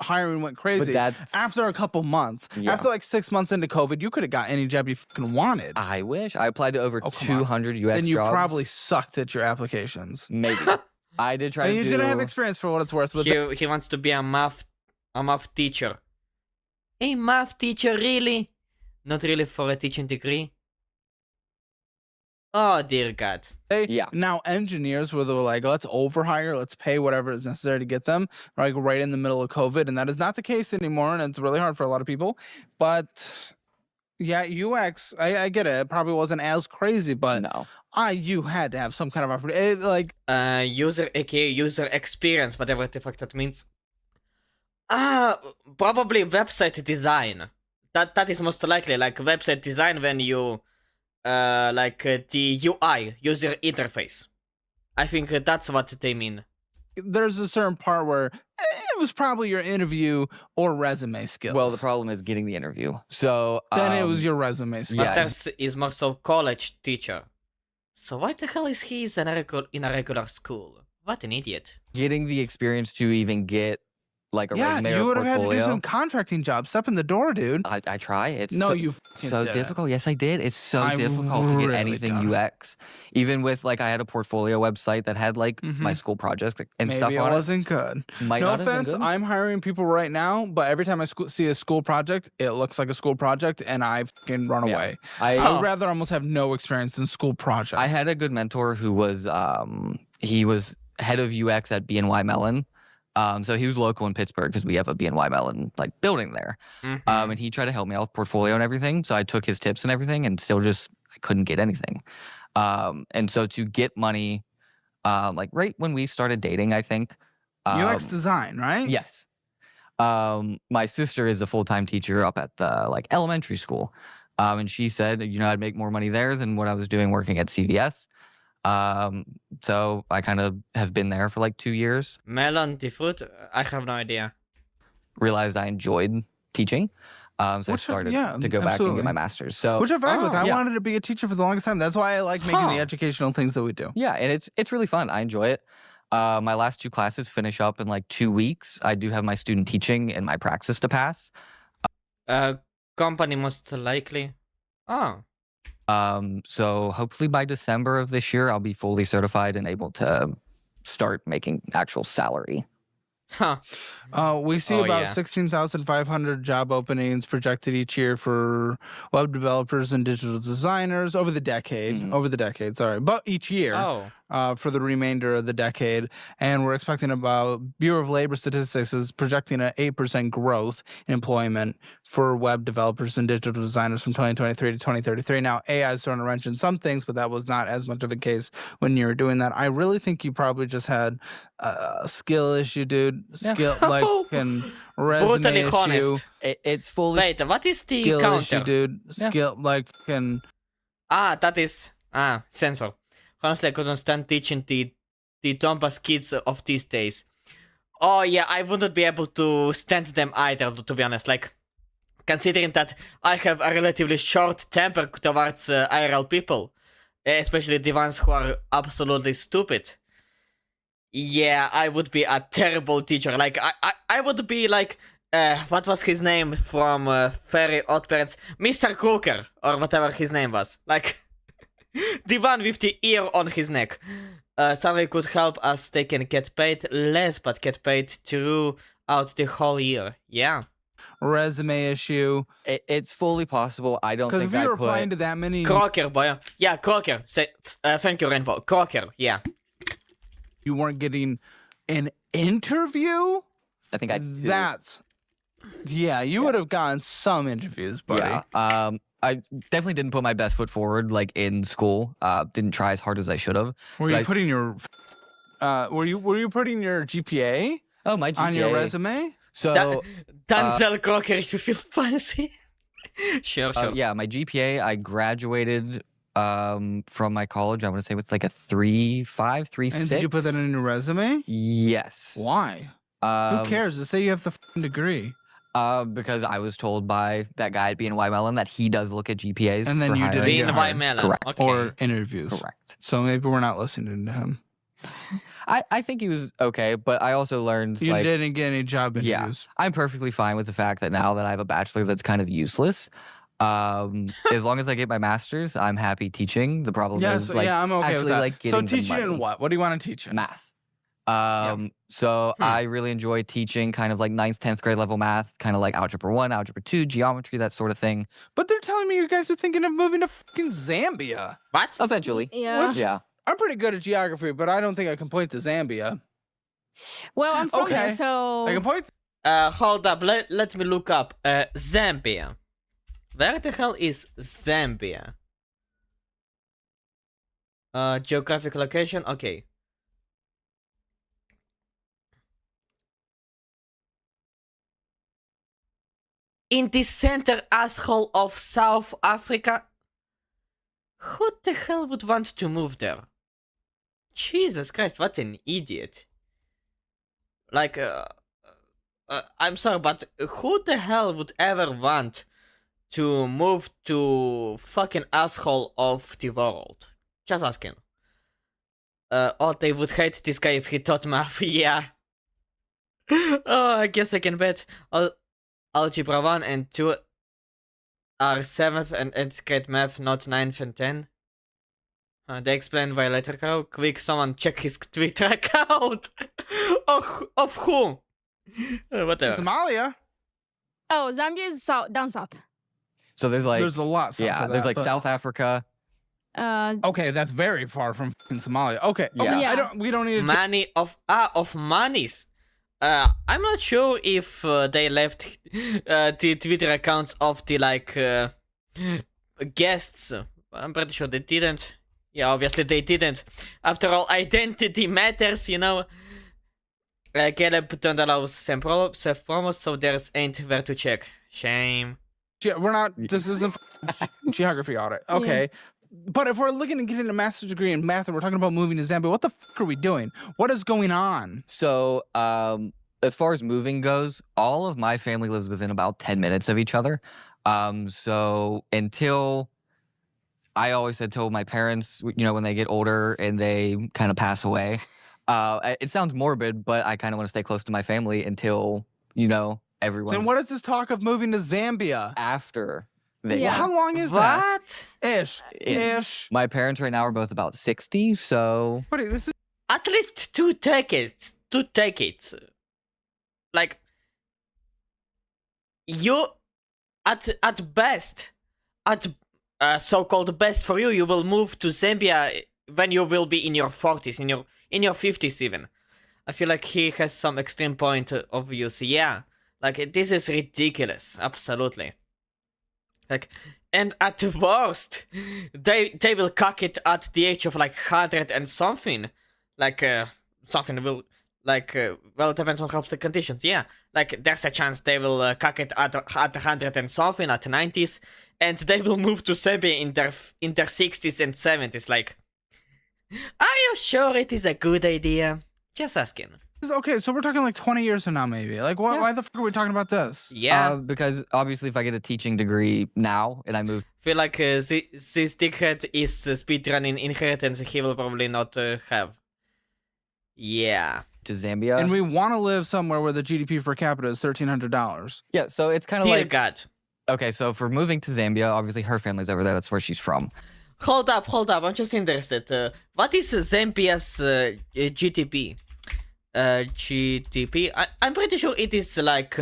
hiring went crazy. that's- After a couple months, Yeah. after like 6 months into COVID, you could have got any job you fucking wanted. I wish I applied to over Oh, come on. 200 UX Then you jobs. probably sucked at your applications. Maybe. I did try And to you do. didn't have experience for what it's worth. With He wants to be a math teacher. A math teacher, really? Not really for a teaching degree? Oh dear God. Yeah. Now engineers where they were like, let's overhire, let's pay whatever is necessary to get them, like right in the middle of COVID, and that is not the case anymore, and it's really hard for a lot of people. But yeah, UX, I get it. It probably wasn't as crazy, but no. You had to have some kind of opportunity. Like User, aka user experience, whatever the fuck that means. Probably website design. That is most likely like website design when you the UI, user interface. I think that's what they mean. there's a certain part where it was probably your interview or resume skills. Well, the problem is getting the interview. So then it was your resume skills. Masters is more so college teacher. So why the hell is he in a regular school? What an idiot. Getting the experience to even get like a Yeah, resume you or would have had to do portfolio. some contracting jobs. Step in the door, dude. I try. It's No, so, you fucking so didn't. difficult. Yes, I did. It's so I difficult to get really anything don't. UX. Even with like I had a portfolio website that had like my school projects and Maybe stuff it on wasn't good. Might no not have been offense, good. I'm hiring people right now, but every time I see a school project, it looks like a school project, and I fucking run Yeah. away. I would rather almost have no experience in school projects. I had a good mentor who was he was head of UX at BNY Mellon. So he was local in Pittsburgh because we have a BNY Mellon like building there. And he tried to help me out with portfolio and everything. So I took his tips and everything, and still just I couldn't get anything. And so to get money, like right when we started dating, I think UX design, right? Yes. My sister is a full-time teacher up at the like elementary school. And she said, I'd make more money there than what I was doing working at CVS. So I kind of have been there for like 2 years. Melon, the fruit? I have no idea. Realized I enjoyed teaching. So I started to go back and absolutely. get my master's. So Which I vibe with. I yeah. wanted to be a teacher for the longest time. That's why I like making the educational things that we do. Yeah, and it's really fun. I enjoy it. My last 2 classes finish up in like 2 weeks. I do have my student teaching and my praxis to pass. Company most likely. Oh. So hopefully by December of this year, I'll be fully certified and able to start making actual salary. Huh. We see Oh, about yeah. 16,500 job openings projected each year for web developers and digital designers over the decade. Over the decade, sorry, but each year. Oh. For the remainder of the decade, and we're expecting about Bureau of Labor Statistics is projecting an 8% growth in employment for web developers and digital designers from 2023 to 2033. Now, AI is throwing a wrench in some things, but that was not as much of a case when you were doing that. I really think you probably just had a skill issue, dude. Skill like fucking resume Brutally issue. honest. It's fully Wait, what is the Skill counter? issue, dude. Skill like fucking. That is sensor. Honestly, I couldn't stand teaching the Donbass kids of these days. Oh yeah, I wouldn't be able to stand them either, to be honest. Like, considering that I have a relatively short temper towards IRL people, especially the ones who are absolutely stupid. Yeah, I would be a terrible teacher. Like, I would be like, what was his name from Fairy Odd Parents? Mr. Crooker, or whatever his name was. Like, the one with the ear on his neck. Salary could help us. They can get paid less, but get paid throughout the whole year. Yeah. Resume issue. It's fully possible. I don't Because think if you I were put... applying to that many. Crocker, boy. Yeah, Crocker. Say, thank you, Rainbow. Crocker, yeah. You weren't getting an interview? I think I do. That's. Yeah, you would have gotten some interviews, buddy. Yeah. I definitely didn't put my best foot forward, like, in school. Didn't try as hard as I should have. Were you putting your were you putting your GPA? Oh, my GPA on your resume? So Denzel Crocker, if you feel fancy. Sure. Yeah, my GPA, I graduated from my college, I want to say with like a 3.5, 3.6. And did you put that in your resume? Yes. Why? Who cares? Just say you have the degree. Because I was told by that guy at BNY Mellon that he does look at GPAs. And then for you hiring. didn't get hired. Mellon. Correct. Okay. Or interviews. Correct. So maybe we're not listening to him. I think he was okay, but I also learned You like, didn't get any job yeah, interviews. I'm perfectly fine with the fact that now that I have a bachelor's, that's kind of useless. As long as I get my master's, I'm happy teaching. The problem is like I'm okay actually with that. like So getting the teaching in money. what? What do you want to teach in? Math. So I really enjoy teaching kind of like 9th, 10th grade level math, kind of like algebra 1, algebra 2, geometry, that sort of thing. But they're telling me you guys are thinking of moving to fucking Zambia. What? Eventually. Yeah. Which- Yeah. I'm pretty good at geography, but I don't think I can point to Zambia. Well, I'm from there, Okay. so I can point. Hold up. Let me look up. Zambia. Where the hell is Zambia? Geographic location. Okay. In the center asshole of South Africa. Who the hell would want to move there? Jesus Christ, what an idiot. Like, I'm sorry, but who the hell would ever want to move to fucking asshole of the world? Just asking. Oh, they would hate this guy if he taught math, yeah. Oh, I guess I can bet Algebra 1 and 2 are 7th and 8th grade math, not 9th and 10. They explained why later. How quick someone check his Twitter account. Of who? Whatever. Somalia. oh, Zambia is down south. So there's like There's a lot. South yeah, of there's that, like but- South Africa. Okay, that's very far from fucking Somalia. Okay. Yeah. Yeah. We don't need to. Money of monies. I'm not sure if they left the Twitter accounts of the like guests. I'm pretty sure they didn't. Yeah, obviously they didn't. After all, identity matters, you know. Caleb don't allow self-promos, so there's ain't where to check. Shame. We're not. This isn't geography audit. Okay. But if we're looking to get a master's degree in math and we're talking about moving to Zambia, what the fuck are we doing? What is going on? So as far as moving goes, all of my family lives within about 10 minutes of each other. So until I always said to my parents, you know, when they get older and they kind of pass away, it sounds morbid, but I kind of want to stay close to my family until, you know, everyone's Then what is this talk of moving to Zambia? after Yeah. How long is What? that? Ish. My parents right now are both about 60, so Buddy, this is At least 2 decades. 2 decades. Like, you, at best, at so-called best for you, you will move to Zambia when you will be in your 40s, in your 50s even. I feel like he has some extreme point of view. So yeah, like this is ridiculous. Absolutely. Like, and at worst, they will cock it at the age of like 100 and something. Like something will like well, it depends on health conditions. Yeah, like there's a chance they will cock it at 100 and something, at 90s, and they will move to Zambia in their 60s and 70s. Like, are you sure it is a good idea? Just asking. okay, so we're talking like 20 years from now, maybe. Like, why the fuck are we talking about this? Yeah. because obviously if I get a teaching degree now and I move Feel like this dickhead is speedrunning Inheritance, he will probably not have. Yeah. to Zambia. And we want to live somewhere where the GDP per capita is $1,300. Yeah, so it's kind of Dear like God. okay, so for moving to Zambia, obviously her family's over there. That's where she's from. Hold up. I'm just interested. What is Zambia's GDP? GDP? I'm pretty sure it is like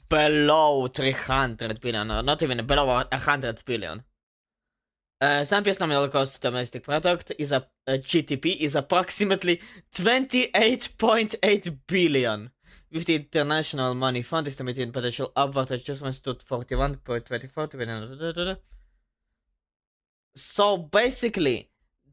below 300 billion, or not even below 100 billion. Zambia's nominal gross domestic product is GDP is approximately 28.8 billion, with the International Money Fund estimating potential upward adjustments to 41.24 billion. So basically,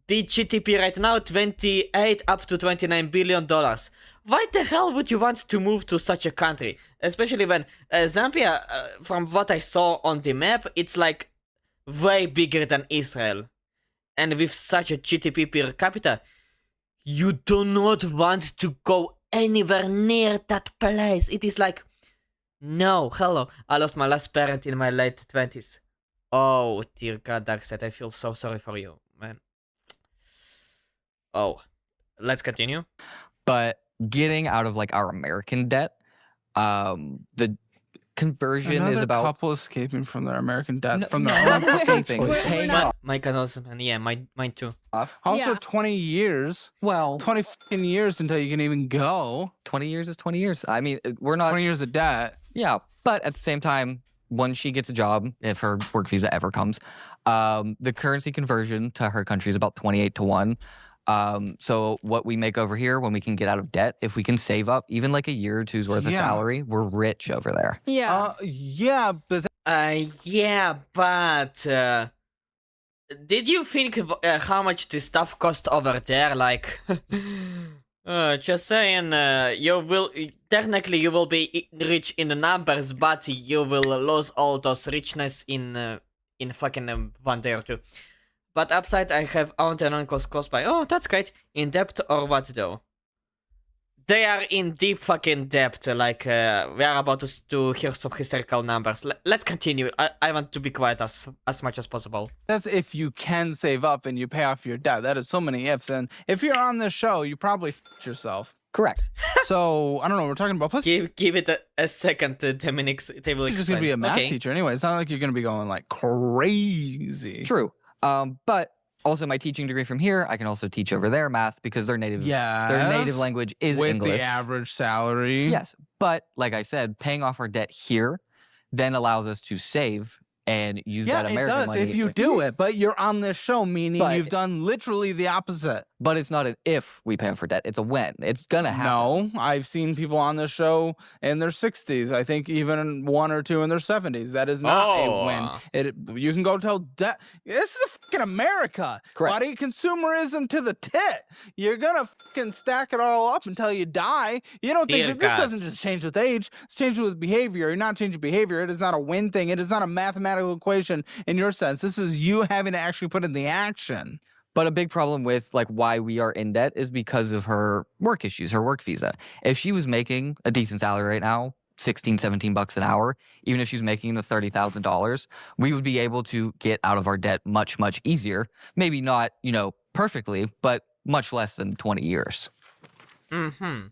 the GDP right now 28 up to 29 billion dollars. Why the hell would you want to move to such a country? Especially when Zambia, from what I saw on the map, it's like way bigger than Israel. And with such a GDP per capita, you do not want to go anywhere near that place. It is like, no, hello, I lost my last parent in my late 20s. Oh, dear God, Darkseid, I feel so sorry for you, man. Oh, let's continue. But getting out of like our American debt, the conversion Another is about couple escaping from their American debt from their not own escaping, choice. paying off. My also, and yeah, mine too. Also, Yeah. 20 years. Well, 20 fucking years until you can even go. 20 years is 20 years. I mean, we're not 20 years of debt. Yeah, but at the same time, when she gets a job, if her work visa ever comes, the currency conversion to her country is about 28 to 1. So what we make over here when we can get out of debt, if we can save up even like a year or two's worth of Yeah. salary, we're rich over there. Yeah. Yeah, but Yeah, but did you think how much the stuff cost over there? Like, just saying, you will technically you will be rich in the numbers, but you will lose all those richness in fucking 1 day or 2. But upside, I have aunt and uncles close by. Oh, that's great. In debt or what though? They are in deep fucking debt. Like, we are about to hear some historical numbers. Let's continue. I want to be quiet as much as possible. that's if you can save up and you pay off your debt. That is so many ifs. And if you're on this show, you probably f***ed yourself. Correct. So, I don't know. We're talking about... Plus, Give it a second, Dominic's table. you're just going to be a math teacher anyway. It's not like you're going to be going like crazy. True. But also my teaching degree from here, I can also teach over there math because their native language is with English. the average salary. Yes, but like I said, paying off our debt here then allows us to save and use Yeah, that it American does money. if you do it. But you're on this show, meaning But- you've done literally the opposite. But it's not an if we pay off our debt; it's a when. It's gonna happen. No, I've seen people on this show in their 60s. I think even 1 or 2 in their 70s. That is not a win. You can go tell debt. This is a fucking America. Correct. Buddy, consumerism to the tit. You're gonna fucking stack it all up until you die. You don't think Dear that this God. doesn't just change with age. It's changing with behavior. You're not changing behavior. It is not a win thing. It is not a mathematical equation in your sense. This is you having to actually put in the action. But a big problem with like why we are in debt is because of her work issues, her work visa. If she was making a decent salary right now, 16, 17 bucks an hour, even if she's making the $30,000, we would be able to get out of our debt much, much easier. Maybe not, perfectly, but much less than 20 years. Mm-hmm.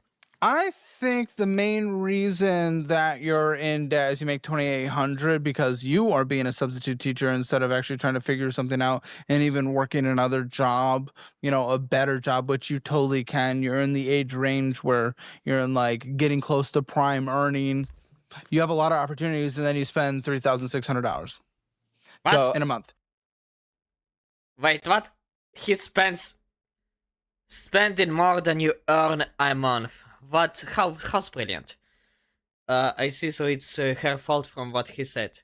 I think the main reason that you're in debt is you make $2,800 because you are being a substitute teacher instead of actually trying to figure something out and even working another job, a better job, which you totally can. You're in the age range where you're in like getting close to prime earning. You have a lot of opportunities, and then you spend $3,600. So in a month. Wait, what? He spending more than you earn a month. What? How's brilliant? I see, so it's her fault from what he said.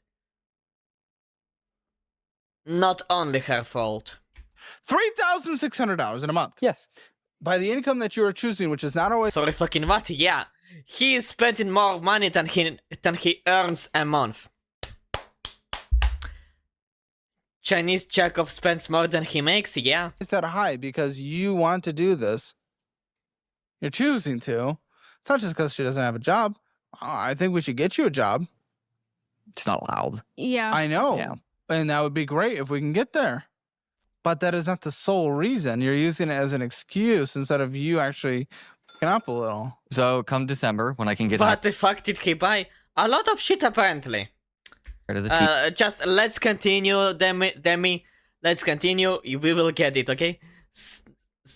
Not only her fault. $3,600 in a month. Yes. By the income that you are choosing, which is not always... Sorry, fucking what? Yeah. He is spending more money than he earns a month. Chinese Chekhov spends more than he makes, yeah. It's that high because you want to do this. You're choosing to. It's not just because she doesn't have a job. I think we should get you a job. It's not allowed. Yeah. I know. Yeah. And that would be great if we can get there. But that is not the sole reason. You're using it as an excuse instead of you actually picking up a little. So come December, when I can get What the fuck did he buy? A lot of shit, apparently. as a teacher. Just let's continue, Demi. Let's continue. We will get it, okay?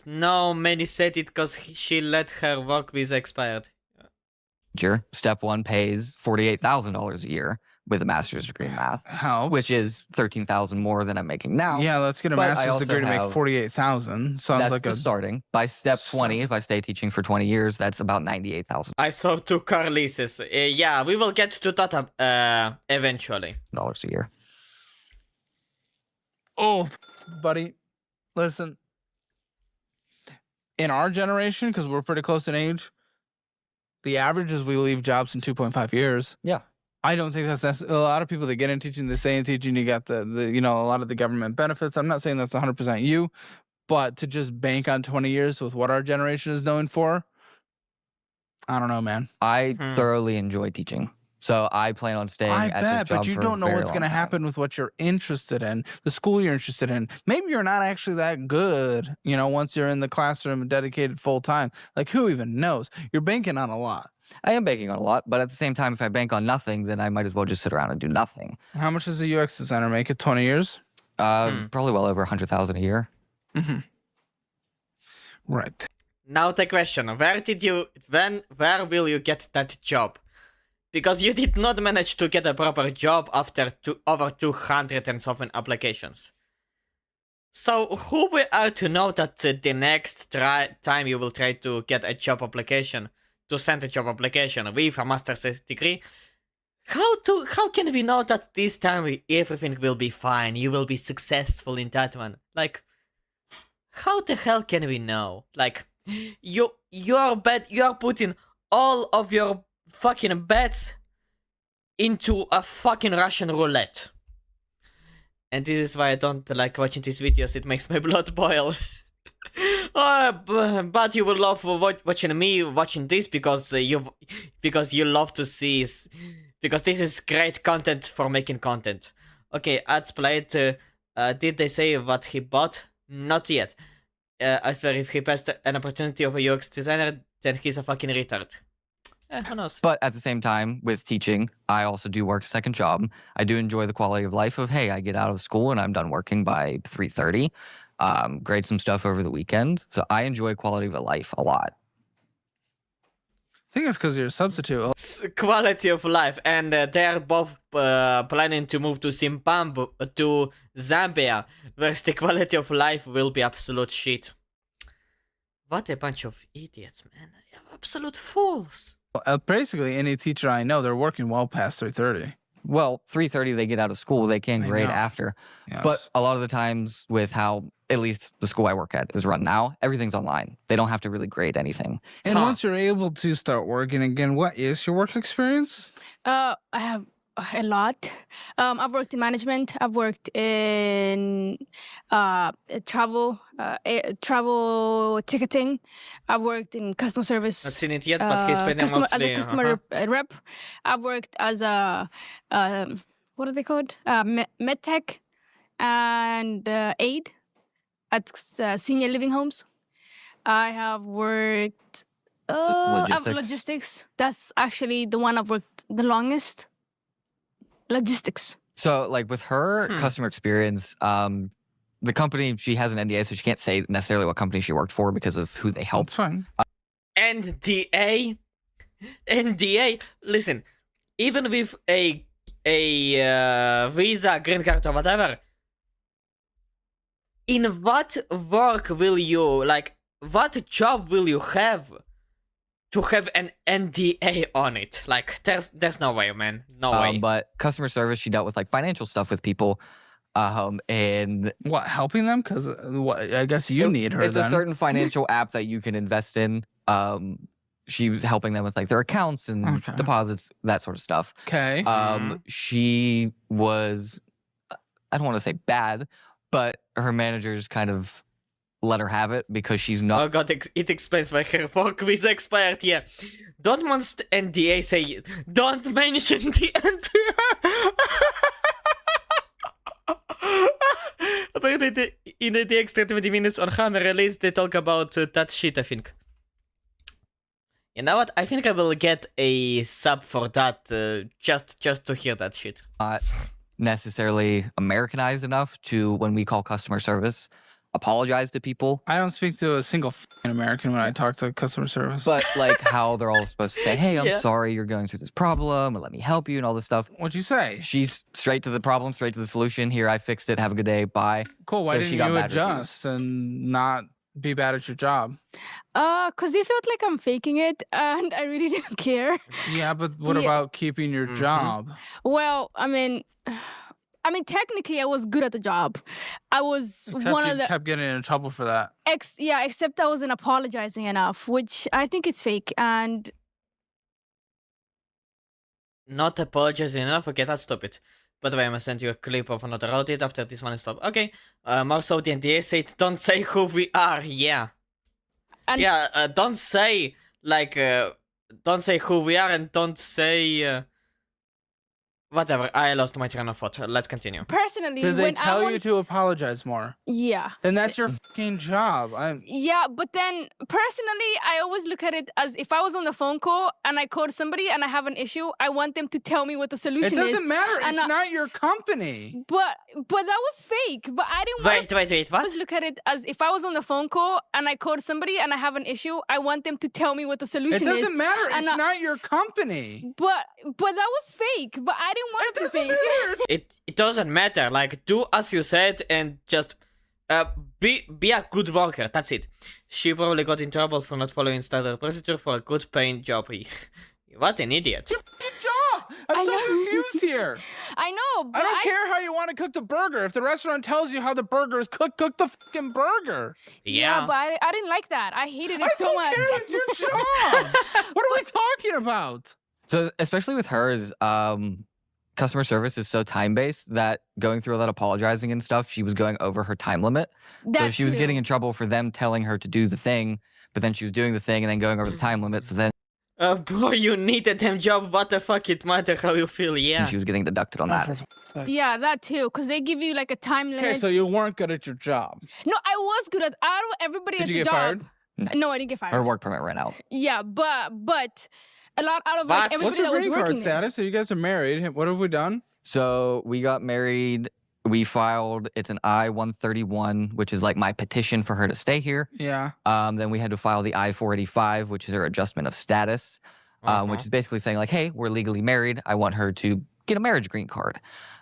No, Manny said it because she let her work visa expired. Step 1 pays $48,000 a year with a master's degree in math, Helps. which is $13,000 more than I'm making now. Yeah, let's get a But I master's also degree to make have- $48,000. Sounds That's like the starting. By step 20, if I stay teaching for 20 years, that's about $98,000 I saw 2 car leases. Yeah, we will get to that eventually. a year. Oh, buddy, listen. In our generation, because we're pretty close in age, the average is we leave jobs in 2.5 years. Yeah. I don't think that's a lot of people that get in teaching, they stay in teaching. You got the a lot of the government benefits. I'm not saying that's 100% you, but to just bank on 20 years with what our generation is known for, I don't know, man. I thoroughly enjoy teaching. So I plan on staying I at bet, this job but you for don't a know very what's long going to time. happen with what you're interested in, the school you're interested in. Maybe you're not actually that good, once you're in the classroom and dedicated full time. Like, who even knows? You're banking on a lot. I am banking on a lot, but at the same time, if I bank on nothing, then I might as well just sit around and do nothing. How much does a UX designer make at 20 years? Probably well over $100,000 a year. Mm-hmm. Right. Now the question: where will you get that job? Because you did not manage to get a proper job after over 200 and something applications. So who we are to know that the next time you will try to get a job application, to send a job application with a master's degree, how can we know that this time everything will be fine, you will be successful in that one? Like, how the hell can we know? Like, you're putting all of your fucking bets into a fucking Russian roulette. And this is why I don't like watching these videos, it makes my blood boil. But you will love watching me watching this because you love to see, because this is great content for making content. Okay, ads played. Did they say what he bought? Not yet. I swear, if he passed an opportunity of a UX designer, then he's a fucking retard. Who knows? But at the same time, with teaching, I also do work a second job. I do enjoy the quality of life of, hey, I get out of school and I'm done working by 3:30. Grade some stuff over the weekend. So I enjoy quality of life a lot. I think it's because you're a substitute. Quality of life, and they're both planning to move to Zimbabwe, to Zambia, where the quality of life will be absolute shit. What a bunch of idiots, man! Absolute fools. Basically, any teacher I know, they're working well past 3:30. Well, 3:30 they get out of school. They can grade know. after. Yes. But a lot of the times with how, at least the school I work at is run now, everything's online. They don't have to really grade anything. And once you're able to start working again, what is your work experience? I have a lot. I've worked in management. I've worked in travel ticketing. I've worked in customer service. Not seen it yet, but he's been as mostly, a customer rep. I've worked as a what are they called? MedTech and aide at senior living homes. I have worked Logistics. That's actually the one I've worked the longest. Logistics. So, like with her customer experience, the company, she has an NDA, so she can't say necessarily what company she worked for because of who they helped. That's fine. NDA. Listen, even with a visa, green card, or whatever, in what work will you, like, what job will you have to have an NDA on it? Like, there's no way, man. No way. But customer service, she dealt with like financial stuff with people. And what, helping them? Because I guess you need her. It's then. a certain financial app that you can invest in. She was helping them with like their accounts and deposits, that sort of stuff. Okay. She was, I don't want to say bad, but her managers kind of let her have it because she's not. Oh god, it explains why her work visa expired. Yeah, don't most NDA say don't mention the NDA. Apparently, in the extra 20 minutes on Hammer release, they talk about that shit. I think. You know what? I think I will get a sub for that, just to hear that shit. Not necessarily Americanized enough to, when we call customer service, apologize to people. I don't speak to a single American when I talk to customer service. But like how they're all supposed to say, hey, I'm sorry you're going through this problem, or let me help you and all this stuff. What'd you say? She's straight to the problem, straight to the solution. Here, I fixed it. Have a good day. Bye. Cool. Why So didn't she got you bad adjust and not be bad at your job? Cause you felt like I'm faking it, and I really didn't care. Yeah, but what about keeping your job? Well, I mean, technically, I was good at the job. I was one of the. Kept getting in trouble for that. Except I wasn't apologizing enough, which I think it's fake. And not apologizing enough. Okay, that's stupid. By the way, I'm gonna send you a clip of another audit after this one is stopped. Okay. More so the NDA said, don't say who we are. Yeah. And don't say like don't say who we are, and don't say whatever. I lost my train of thought. Let's continue. Personally, did they when tell you to apologize more? Yeah. Then that's your fucking job. Yeah, but then personally, I always look at it as if I was on the phone call and I called somebody and I have an issue, I want them to tell me what the solution is. It doesn't matter. It's not your company. But that was fake. But I didn't want. Wait. What? I always look at it as if I was on the phone call and I called somebody and I have an issue, I want them to tell me what the solution is. It doesn't matter. It's not your company. But that was fake. But I didn't want to fake. It doesn't matter. Like, do as you said and just be a good worker. That's it. She probably got in trouble for not following standard procedure for a good paying job. What an idiot. Good job. I'm so confused here. I know, but I don't care how you want to cook the burger. If the restaurant tells you how the burger is cooked, cook the fucking burger. Yeah, but I didn't like that. I hated it so much. I don't care. It's your job. What are we talking about? So especially with hers, customer service is so time-based that going through all that apologizing and stuff, she was going over her time limit. So she was getting in trouble for them telling her to do the thing, but then she was doing the thing and then going over the time limit. So then, bro, you need a damn job. What the fuck? It matter how you feel. Yeah. she was getting deducted on that. Yeah, that too, because they give you like a time limit. Okay, so you weren't good at your job. No, I was good at. Out of everybody at the job. Did you get fired? No, I didn't get fired. Her work permit ran out. Yeah, but a lot out of like everybody What's your that was green card working there. status? So you guys are married. What have we done? So we got married. We filed, it's an I-131, which is like my petition for her to stay here. Yeah. Then we had to file the I-485, which is her adjustment of status, which is basically saying like, hey, we're legally married. I want her to get a marriage green card.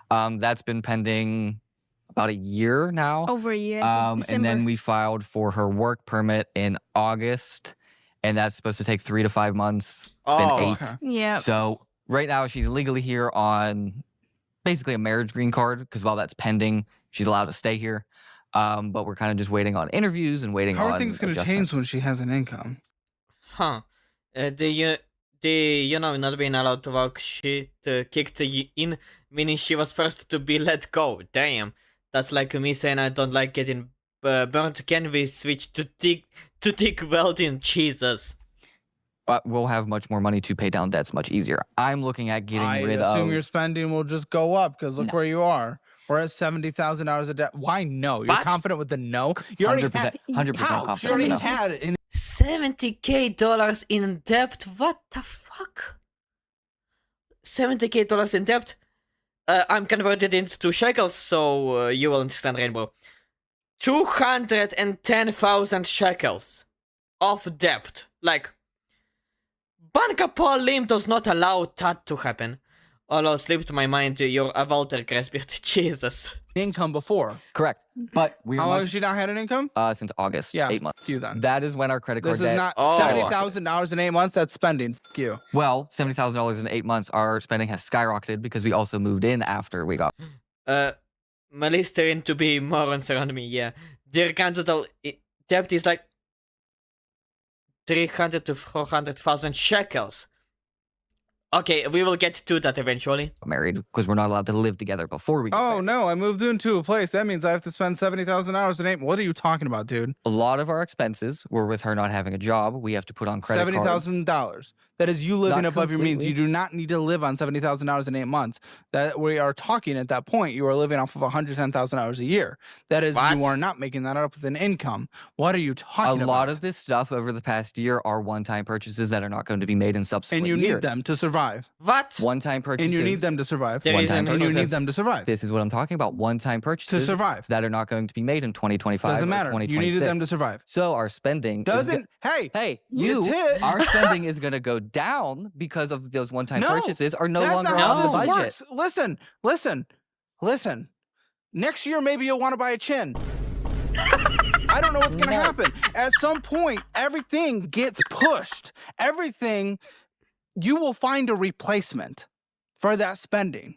That's been pending about a year now. Over a year. And then we filed for her work permit in August, and that's supposed to take 3 to 5 months. It's been 8. Okay. Yeah. So right now she's legally here on basically a marriage green card, because while that's pending, she's allowed to stay here. But we're kind of just waiting on interviews and waiting on How are things going to change when she has an income? Huh. The not being allowed to work shit kicked in, meaning she was first to be let go. Damn. That's like me saying I don't like getting burnt. Can we switch to TIG welding? Jesus. But we'll have much more money to pay down debts much easier. I'm looking at getting rid of... I assume your spending will just go up, because look where you are. We're at $70,000 a debt. Why no? You're confident with the no? You already 100% confident. You already had it. $70K in debt? What the fuck? $70K in debt? I'm converted into shekels, so you will understand, Rainbow. 210,000 shekels of debt. Like, Banca Paul Lim does not allow that to happen. Although slipped my mind, you're a Walter Grassbeard. Jesus. Income before. Correct. But we How long has she not had an income? Since August. Yeah, 8 months. see you then. That is when our credit card This is debt. not $70,000 in 8 months. That's spending. F you. Well, $70,000 in 8 months. Our spending has skyrocketed because we also moved in after we got. Malisterin to be morons around me, yeah. Their account total debt is like 300 to 400,000 shekels. Okay, we will get to that eventually. Married because we're not allowed to live together before we get married. No, I moved into a place. That means I have to spend $70,000 in 8. What are you talking about, dude? A lot of our expenses were with her not having a job. We have to put on credit cards. $70,000. That is you living Not above your means. completely. You do not need to live on $70,000 in 8 months. That we are talking at that point. You are living off of $110,000 a year. That is, What? you are not making that up with an income. What are you A talking about? lot of this stuff over the past year are one-time purchases that are not going to be made in subsequent and you years. need them to survive. What? One-time purchases. And you need them to survive. There is One-time an And you need purchases. them to survive. This is what I'm talking about. One-time purchases To survive. that are not going to be made in 2025 Doesn't or matter. You 2026. needed them to survive. So our spending Doesn't. Hey, Hey, It's it. our spending is going to go down because of those one-time No, purchases are no that's longer not how on the this budget. works. Listen. Next year, maybe you'll want to buy a chin. I don't know what's going to happen. At some point, everything gets pushed. Everything, you will find a replacement for that spending.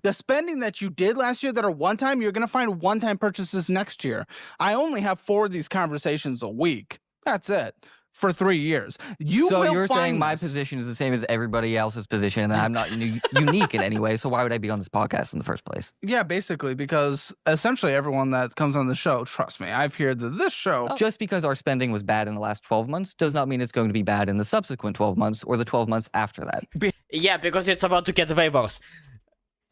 The spending that you did last year that are one time, you're going to find one-time purchases next year. I only have 4 of these conversations a week. That's it. For 3 years. So will you're find saying my this. position is the same as everybody else's position and that I'm not unique in any way. So why would I be on this podcast in the first place? Yeah, basically, because essentially everyone that comes on the show, trust me, I've heard that this show. Just because our spending was bad in the last 12 months does not mean it's going to be bad in the subsequent 12 months or the 12 months after that. Yeah, because it's about to get way worse.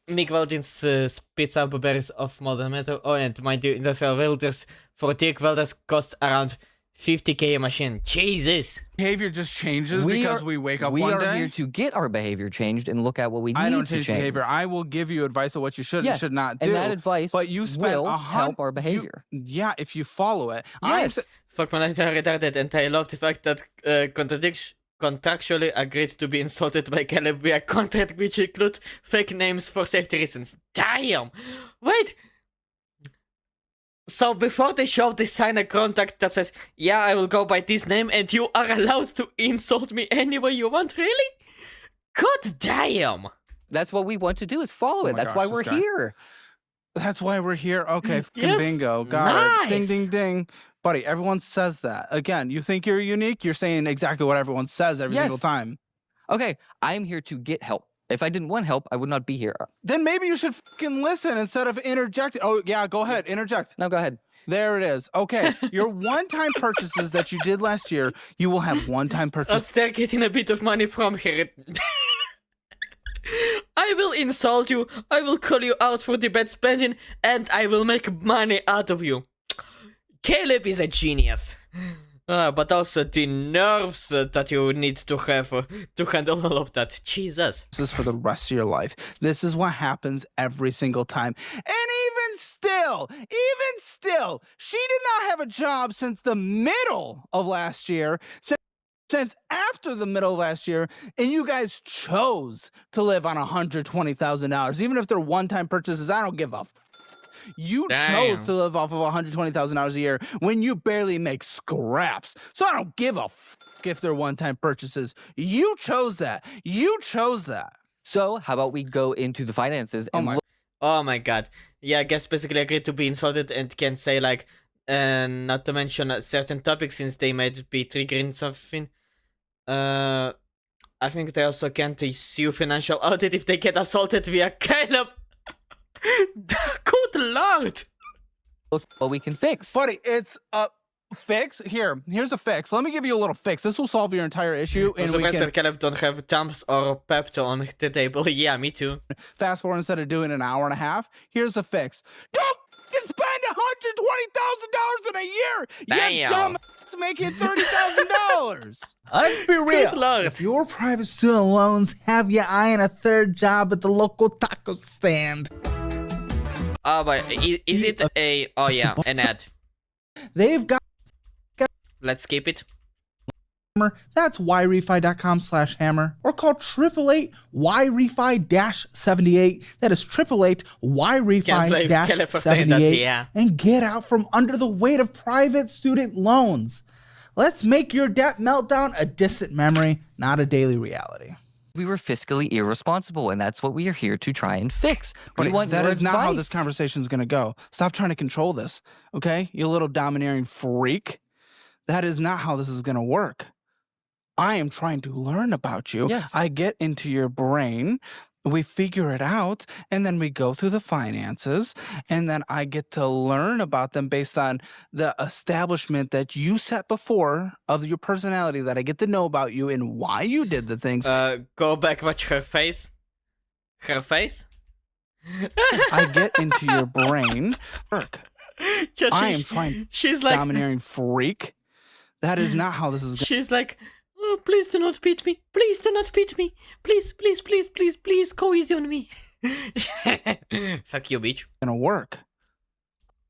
Mick Weldins spits out berries of modern metal. Oh, and mind you, industrial welders for TIG welders cost around 50K a machine. Jesus. Behavior just changes because we wake up we one are day. here to get our behavior changed and look at what we need I don't to change behavior. I will give you advice of what you should Yes, and should not do. and that advice but you spend will help our behavior. Yeah, if you follow it. Yes. Fuck man, I'm retarded, and I love the fact that contractually agreed to be insulted by Caleb via contract which include fake names for safety reasons. Damn! Wait! So before the show they sign a contract that says, yeah, I will go by this name and you are allowed to insult me any way you want, really? God damn! That's what we want to do is follow it. my That's gosh, why this we're guy. here. That's why we're here. Okay, fucking Yes. bingo. Got it. Ding, Nice. ding, ding. Buddy, everyone says that. Again, you think you're unique, you're saying exactly what everyone says every single Yes. time. Okay, I'm here to get help. If I didn't want help, I would not be here. Then maybe you should fucking listen instead of interjecting. Oh, yeah, go ahead. Interject. No, go ahead. There it is. Okay, your one-time purchases that you did last year, you will have one-time As purchases. they're getting a bit of money from her. I will insult you, I will call you out for the bad spending, and I will make money out of you. Caleb is a genius. But also the nerves that you need to have to handle all of that. Jesus. This is for the rest of your life. This is what happens every single time. And even still, she did not have a job since the middle of last year. Since after the middle of last year, and you guys chose to live on $120,000, even if they're one-time purchases. I don't give a. You chose Damn. to live off of $120,000 a year when you barely make scraps. So I don't give a if they're one-time purchases. You chose that. You chose that. So, how about we go into the finances and look Oh my god. Yeah, I guess basically agreed to be insulted and can say like, not to mention certain topics since they might be triggering something. I think they also can't sue financial audit if they get assaulted via Caleb. Good lord. what we can fix. Buddy, it's a fix. Here's a fix. Let me give you a little fix. This will solve your entire issue. I'm And we surprised can that Caleb don't have Tums or Pepto on the table. Yeah, me too. fast forward instead of doing an hour and a half. Here's a fix. Don't spend $120,000 in a year. You Damn. dumb. Let's make it $30,000. Let's be real. Lord. If your private student loans have you eyeing a third job at the local taco stand, Oh, but is it a... Oh, yeah, an ad. they've got Let's skip it. hammer. That's yrefi.com/hammer, or call 888-YREFI-78. That is 888-YREFI-78 for saying that, yeah. and get out from under the weight of private student loans. Let's make your debt meltdown a distant memory, not a daily reality. We were fiscally irresponsible, and that's what we are here to try and fix. We want That your is not how this advice. conversation is going to go. Stop trying to control this, okay? You little domineering freak. That is not how this is going to work. I am trying to learn about you. Yes. I get into your brain, we figure it out, and then we go through the finances, and then I get to learn about them based on the establishment that you set before of your personality, that I get to know about you and why you did the things. Go back, watch her face. Her face? I get into your brain. Work. Just I am trying. She's like... Domineering freak. That is not how this is going. She's like, oh, please do not beat me. Please do not beat me. Please, please, please, please, please, go easy on me. Fuck you, bitch. To work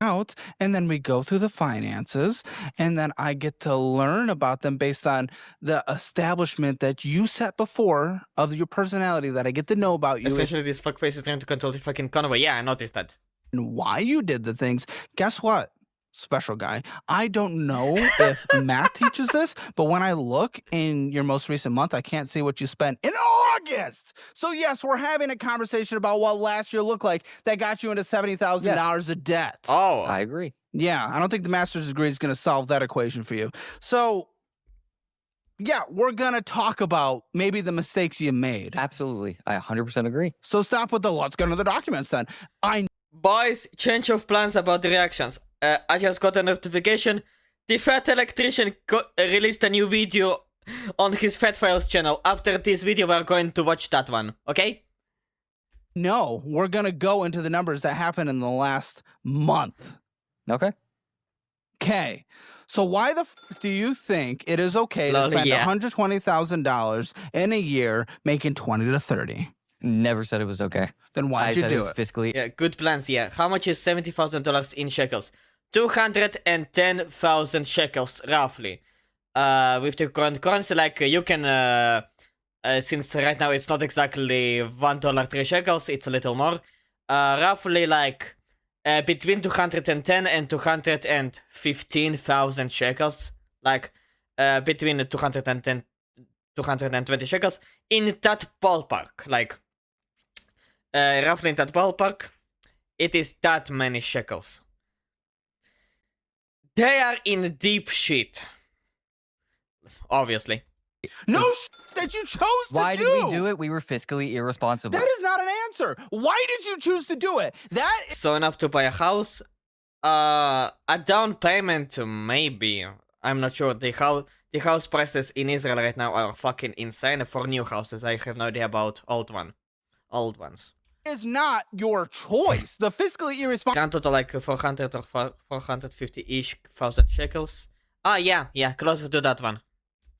out, and then we go through the finances, and then I get to learn about them based on the establishment that you set before of your personality, that I get to know about you Essentially, this fuckface is trying to control the fucking Conway. Yeah, I noticed that. and why you did the things. Guess what, special guy? I don't know if math teaches this, but when I look in your most recent month, I can't see what you spent in August. So yes, we're having a conversation about what last year looked like that got you into $70,000 of debt. Oh, I agree. Yeah, I don't think the master's degree is going to solve that equation for you. So, yeah, we're going to talk about maybe the mistakes you made. Absolutely. I 100% agree. So stop with the let's go to the documents then. Boys, change of plans about the reactions. I just got a notification. The Fat Electrician released a new video on his Fat Files channel. After this video, we're going to watch that one, okay? No, we're going to go into the numbers that happened in the last month. Okay. Okay. So why the f do you think it is okay to spend $120,000 in a year making 20 to 30? Never said it was okay. Then why'd you do it? Fiscally. Yeah, good plans, yeah. How much is $70,000 in shekels? 210,000 shekels, roughly. With the current currency, like, you can, since right now it's not exactly $1 3 shekels, it's a little more. Roughly, like, between 210 and 215,000 shekels. Like, between 210, 220 shekels. In that ballpark, like, roughly in that ballpark, it is that many shekels. They are in deep shit. Obviously. No that you chose to do. Why did we do it? We were fiscally irresponsible. That is not an answer. Why did you choose to do it? That is So enough to buy a house. A down payment, maybe. I'm not sure. The house prices in Israel right now are fucking insane for new houses. I have no idea about old ones. is not your choice. The fiscally irresponsible. Grand total like 400 or 450-ish thousand shekels. Ah, yeah, closer to that one.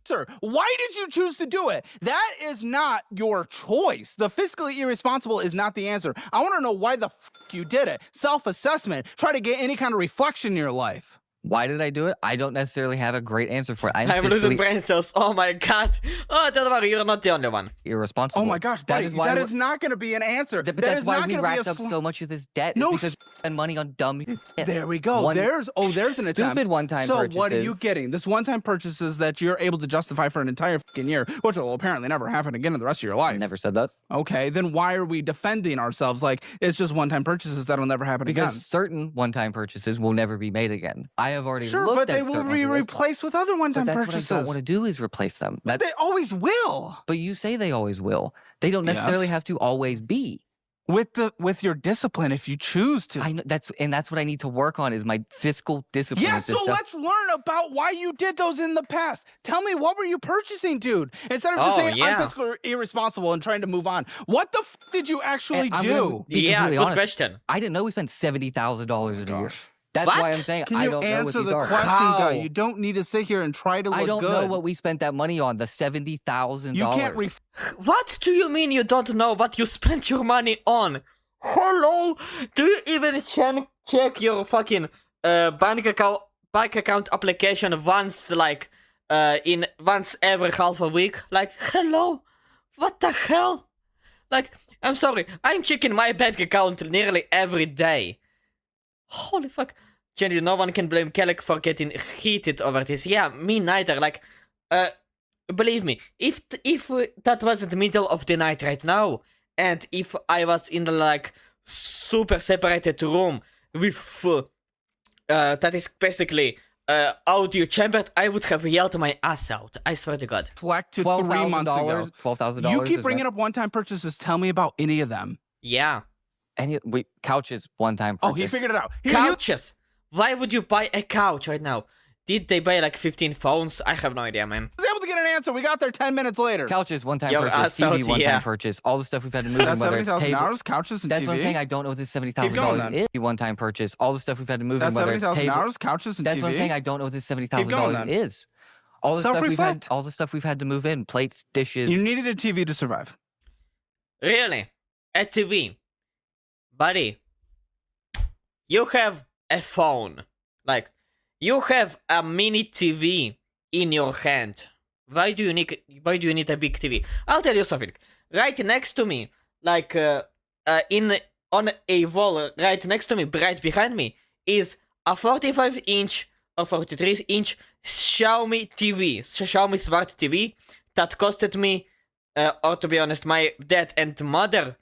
Sir, why did you choose to do it? That is not your choice. The fiscally irresponsible is not the answer. I want to know why the f you did it. Self-assessment. Try to get any kind of reflection in your life. Why did I do it? I don't necessarily have a great answer for it. I'm losing brain cells. Oh my god. Oh, don't worry, you're not the only one. Irresponsible. Oh my gosh, buddy, that is not going to be an answer. But that that's is why not we going to be racked up so much of this debt. No, because we spend money on dumb shit. There we go. There's an attempt. Stupid one-time purchases. So what are you getting? This one-time purchases that you're able to justify for an entire fucking year, which will apparently never happen again in the rest of your life. Never said that. Okay, then why are we defending ourselves like it's just one-time purchases that'll never happen again? Because certain one-time purchases will never be made again. I have already Sure, looked but at they will certain be of those. replaced with other one-time But that's purchases. what I don't want to do is replace them. But they always will. But you say they always will. They don't necessarily Yes. have to always be. With your discipline, if you choose to. I know, that's what I need to work on is my fiscal discipline. Yeah, with this so stuff. let's learn about why you did those in the past. Tell me, what were you purchasing, dude? Instead of just saying I'm fiscally irresponsible and trying to move on. What the f did you actually And I'm do? gonna be Yeah, completely good honest. question. I didn't know we spent $70,000 in a year. That's why I'm What? saying Can I you don't know what answer these the are. question, How? guy? You don't need to sit here and try to look I don't good. know what we spent that money on. The $70,000. You can't What do you mean you don't know what you spent your money on? Hello? Do you even check your fucking bank account application once, like, once every half a week? Like, hello? What the hell? Like, I'm sorry, I'm checking my bank account nearly every day. Holy fuck. Jenny, no one can blame Kelly for getting heated over this. Yeah, me neither. Like, believe me, if that was in the middle of the night right now, and if I was in the, like, super separated room with, that is basically, audio chambered, I would have yelled my ass out. I swear to God. Fleck to 3 months ago. $12,000. You keep bringing up one-time purchases. Tell me about any of them. Yeah. Couches, one-time purchase. Oh, he figured it out. Couches. Why would you buy a couch right now? Did they buy like 15 phones? I have no idea, man. I was able to get an answer. We got there 10 minutes later. Couches, one-time Your purchase. ass TV, out, one-time yeah. purchase. All the stuff we've had to move in, That's whether it's table. $70,000. Couches and That's TV. what I'm saying. I don't know what this going, $70,000 then. is. One-time purchase. All the stuff we've had to move That's in, whether it's table. $70,000. Couches and That's TV. what I'm saying. I don't know what this going, $70,000 then. is. All the stuff we've had. Self-reflect. All the stuff we've had to move in. Plates, dishes. You needed a TV to survive. Really? A TV? Buddy, you have a phone. Like, you have a mini TV in your hand. Why do you need a big TV? I'll tell you something. Right next to me, like on a wall right next to me, right behind me, is a 45-inch or 43-inch Xiaomi TV, Xiaomi Smart TV that costed me, or to be honest, my dad and mother,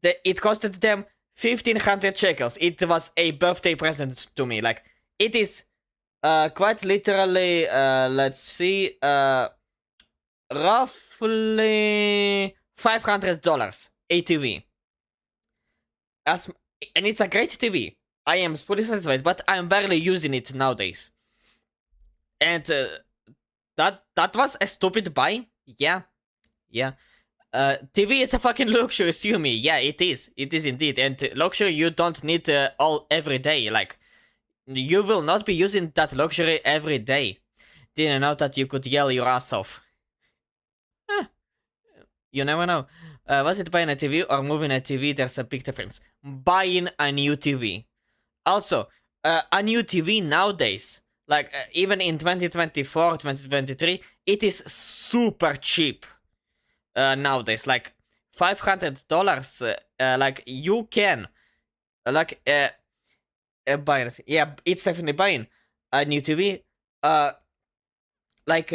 it costed them 1,500 shekels. It was a birthday present to me. Like, it is quite literally, let's see, roughly $500 a TV. And it's a great TV. I am fully satisfied, but I'm barely using it nowadays. And that was a stupid buy. Yeah. TV is a fucking luxury, assume me. Yeah, it is. It is indeed. And luxury you don't need every day. Like, you will not be using that luxury every day. Didn't know that you could yell your ass off. You never know. Was it buying a TV or moving a TV? There's a big difference. Buying a new TV. Also, a new TV nowadays, like even in 2024, 2023, it is super cheap. Nowadays, like $500, like you can, like buy. Yeah, it's definitely buying a new TV. Like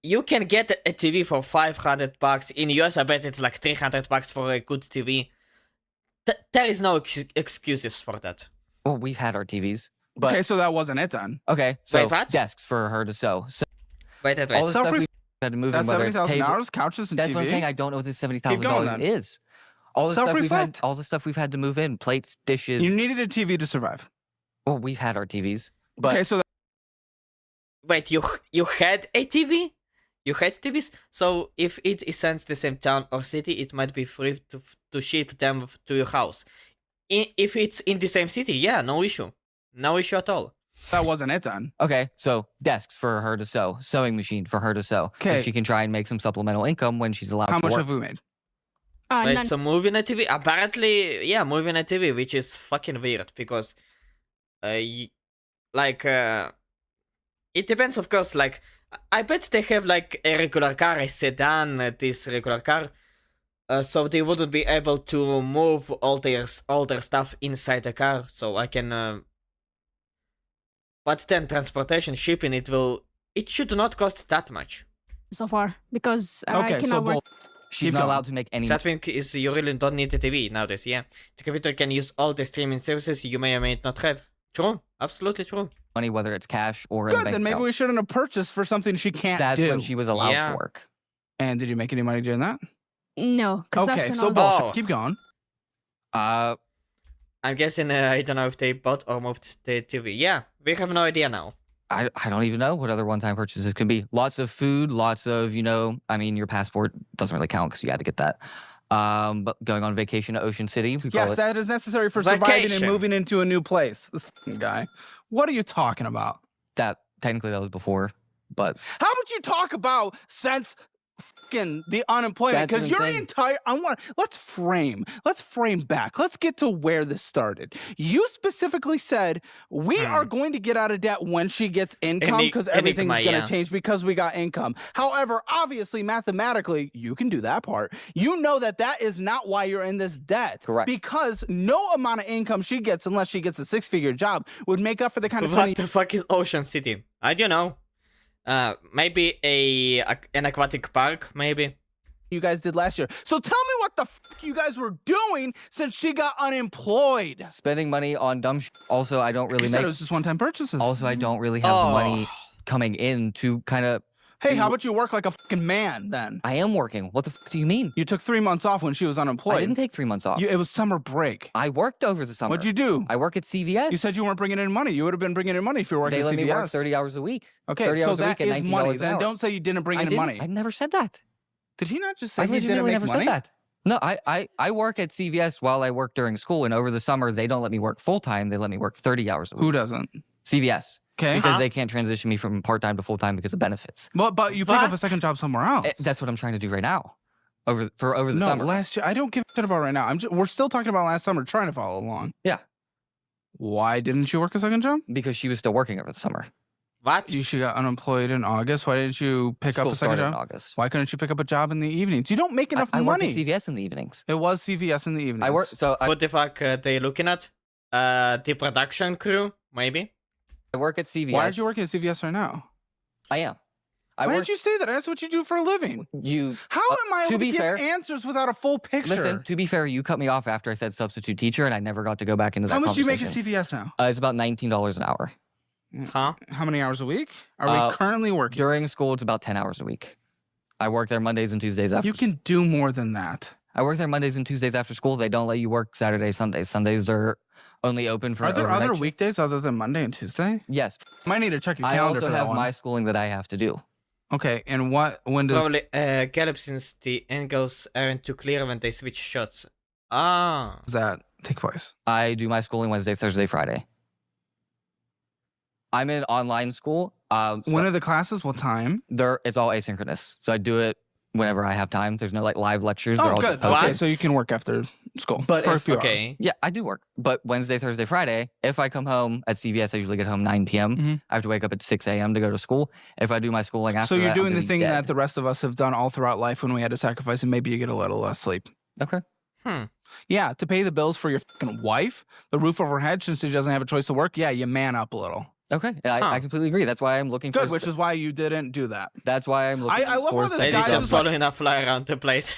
you can get a TV for $500 in US. I bet it's like $300 for a good TV. There is no excuses for that. Well, we've had our TVs. But, okay, so that wasn't it then. Okay, so Wait, what? desks for her to sew. So, wait. all the stuff we've had to move in, That's whether it's table. $70,000. Couches and That's TV. what I'm saying. I don't know what this going, $70,000 then. is. All the stuff we've had. Self-reflect. All the stuff we've had to move in. Plates, dishes. You needed a TV to survive. Well, we've had our TVs. But Okay, so Wait, you had a TV? You had TVs? So if it is sent to the same town or city, it might be free to ship them to your house. If it's in the same city, yeah, no issue. No issue at all. that wasn't it then. okay, so desks for her to sew, sewing machine for her to sew. So Okay. she can try and make some supplemental income when she's allowed How to much work. have we made? Wait, None. so moving a TV? Apparently, yeah, moving a TV, which is fucking weird because, it depends, of course. Like, I bet they have like a regular car, a sedan, this regular car, so they wouldn't be able to move all their stuff inside the car. So I can, but then transportation, shipping, it should not cost that much. So far, because I Okay, so cannot work. She's Keep not going. allowed to make any. That thing is you really don't need a TV nowadays, yeah. The computer can use all the streaming services you may or may not have. True, absolutely true. money, whether it's cash or in the Good, bank then maybe account. we shouldn't have purchased for something she can't That's do. when she was allowed Yeah. to work. And did you make any money doing that? No, because that's Okay, when so I was bullshit. Oh. Keep going. I'm guessing, I don't know if they bought or moved the TV. Yeah, we have no idea now. I don't even know what other one-time purchases could be. Lots of food, lots of, I mean, your passport doesn't really count because you had to get that. But going on vacation to Ocean City. We call Yes, it that is necessary for surviving and Vacation. moving into a new place. This fucking guy. What are you talking about? that. Technically, that was before, but How would you talk about since fucking the unemployment? That's Because your insane. entire let's frame back. Let's get to where this started. You specifically said we are going to get out of debt when she gets income because everything's Enigma, going to yeah. change because we got income. However, obviously, mathematically, you can do that part. You know that is not why you're in this debt. Correct. Because no amount of income she gets, unless she gets a 6-figure job, would make up for the kind of spending What the fuck is Ocean City? I don't know. Maybe an aquatic park, maybe. you guys did last year. So tell me what the fuck you guys were doing since she got unemployed. spending money on dumb shit. Also, I don't really You make. said it was just one-time purchases. Also, I don't really have the money Oh. coming in to kind of. Hey, how about you work like a fucking man then? I am working. What the fuck do you mean? You took 3 months off when she was unemployed. I didn't take 3 months off. It was summer break. I worked over the summer. What'd you do? I work at CVS. You said you weren't bringing in money. You would have been bringing in money if you were working They at let CVS. me work 30 hours a week. Okay, 30 so hours a that week at is $19 money. an Then hour. don't say you didn't bring I in didn't- money. I never said that. Did he not just say I he didn't legitimately make never money? said that. No, I work at CVS while I work during school, and over the summer they don't let me work full time. They let me work 30 hours a week. Who doesn't? CVS. Okay. Because they can't transition me from part time to full time because of benefits. But you pick up a What? second job somewhere else. That's what I'm trying to do right now. Over the no, summer. last year. I don't give a shit about right now. We're still talking about last summer, trying to follow along. Yeah. Why didn't you work a second job? Because she was still working over the summer. What? She got unemployed in August. Why didn't you pick School up a second started in job? August. Why couldn't you pick up a job in the evenings? You don't make enough I work money. at CVS in the evenings. It was CVS in the evenings. I work What the fuck are they looking at? The production crew, maybe? I work at CVS. Why aren't you working at CVS right now? I am. Why work. didn't you say that? That's what you do for a living. You. How am I to able to be give fair- answers without a full picture? Listen, to be fair, you cut me off after I said substitute teacher, and I never got to go back into that How much do you make at conversation. CVS now? It's about $19 an hour. Huh? How many hours a week are we currently working? During school, it's about 10 hours a week. I work there Mondays and Tuesdays after. You can do more than that. I work there Mondays and Tuesdays after school. They don't let you work Saturdays, Sundays. Sundays they're only open for. Are there overnight other shift. weekdays other than Monday and Tuesday? Yes. Might need to check your I calendar also for that have one. my schooling that I have to do. Okay, and when does Probably Gallup since the angles aren't too clear when they switch shots. Ah. that take place? I do my schooling Wednesday, Thursday, Friday. I'm in online school. When are the classes? What time? It's all asynchronous, so I do it whenever I have time. There's no like live lectures. They're Oh, all good. just Okay, posted. so you can work after school But for a if- few okay. hours. Yeah, I do work. But Wednesday, Thursday, Friday, if I come home at CVS, I usually get home 9 p.m. Mhm. I have to wake up at 6 a.m. to go to school. If I do my schooling after So you're that, doing I'm the thing dead. that the rest of us have done all throughout life when we had to sacrifice, and maybe you get a little less sleep. Okay. Yeah, to pay the bills for your fucking wife, the roof over her head, since she doesn't have a choice to work. Yeah, you man up a little. Okay. And I completely agree. That's why I'm looking Good, for. which is why you didn't do that. That's why I'm looking I love for how this second guy Ladies jobs. just following a fly around the place.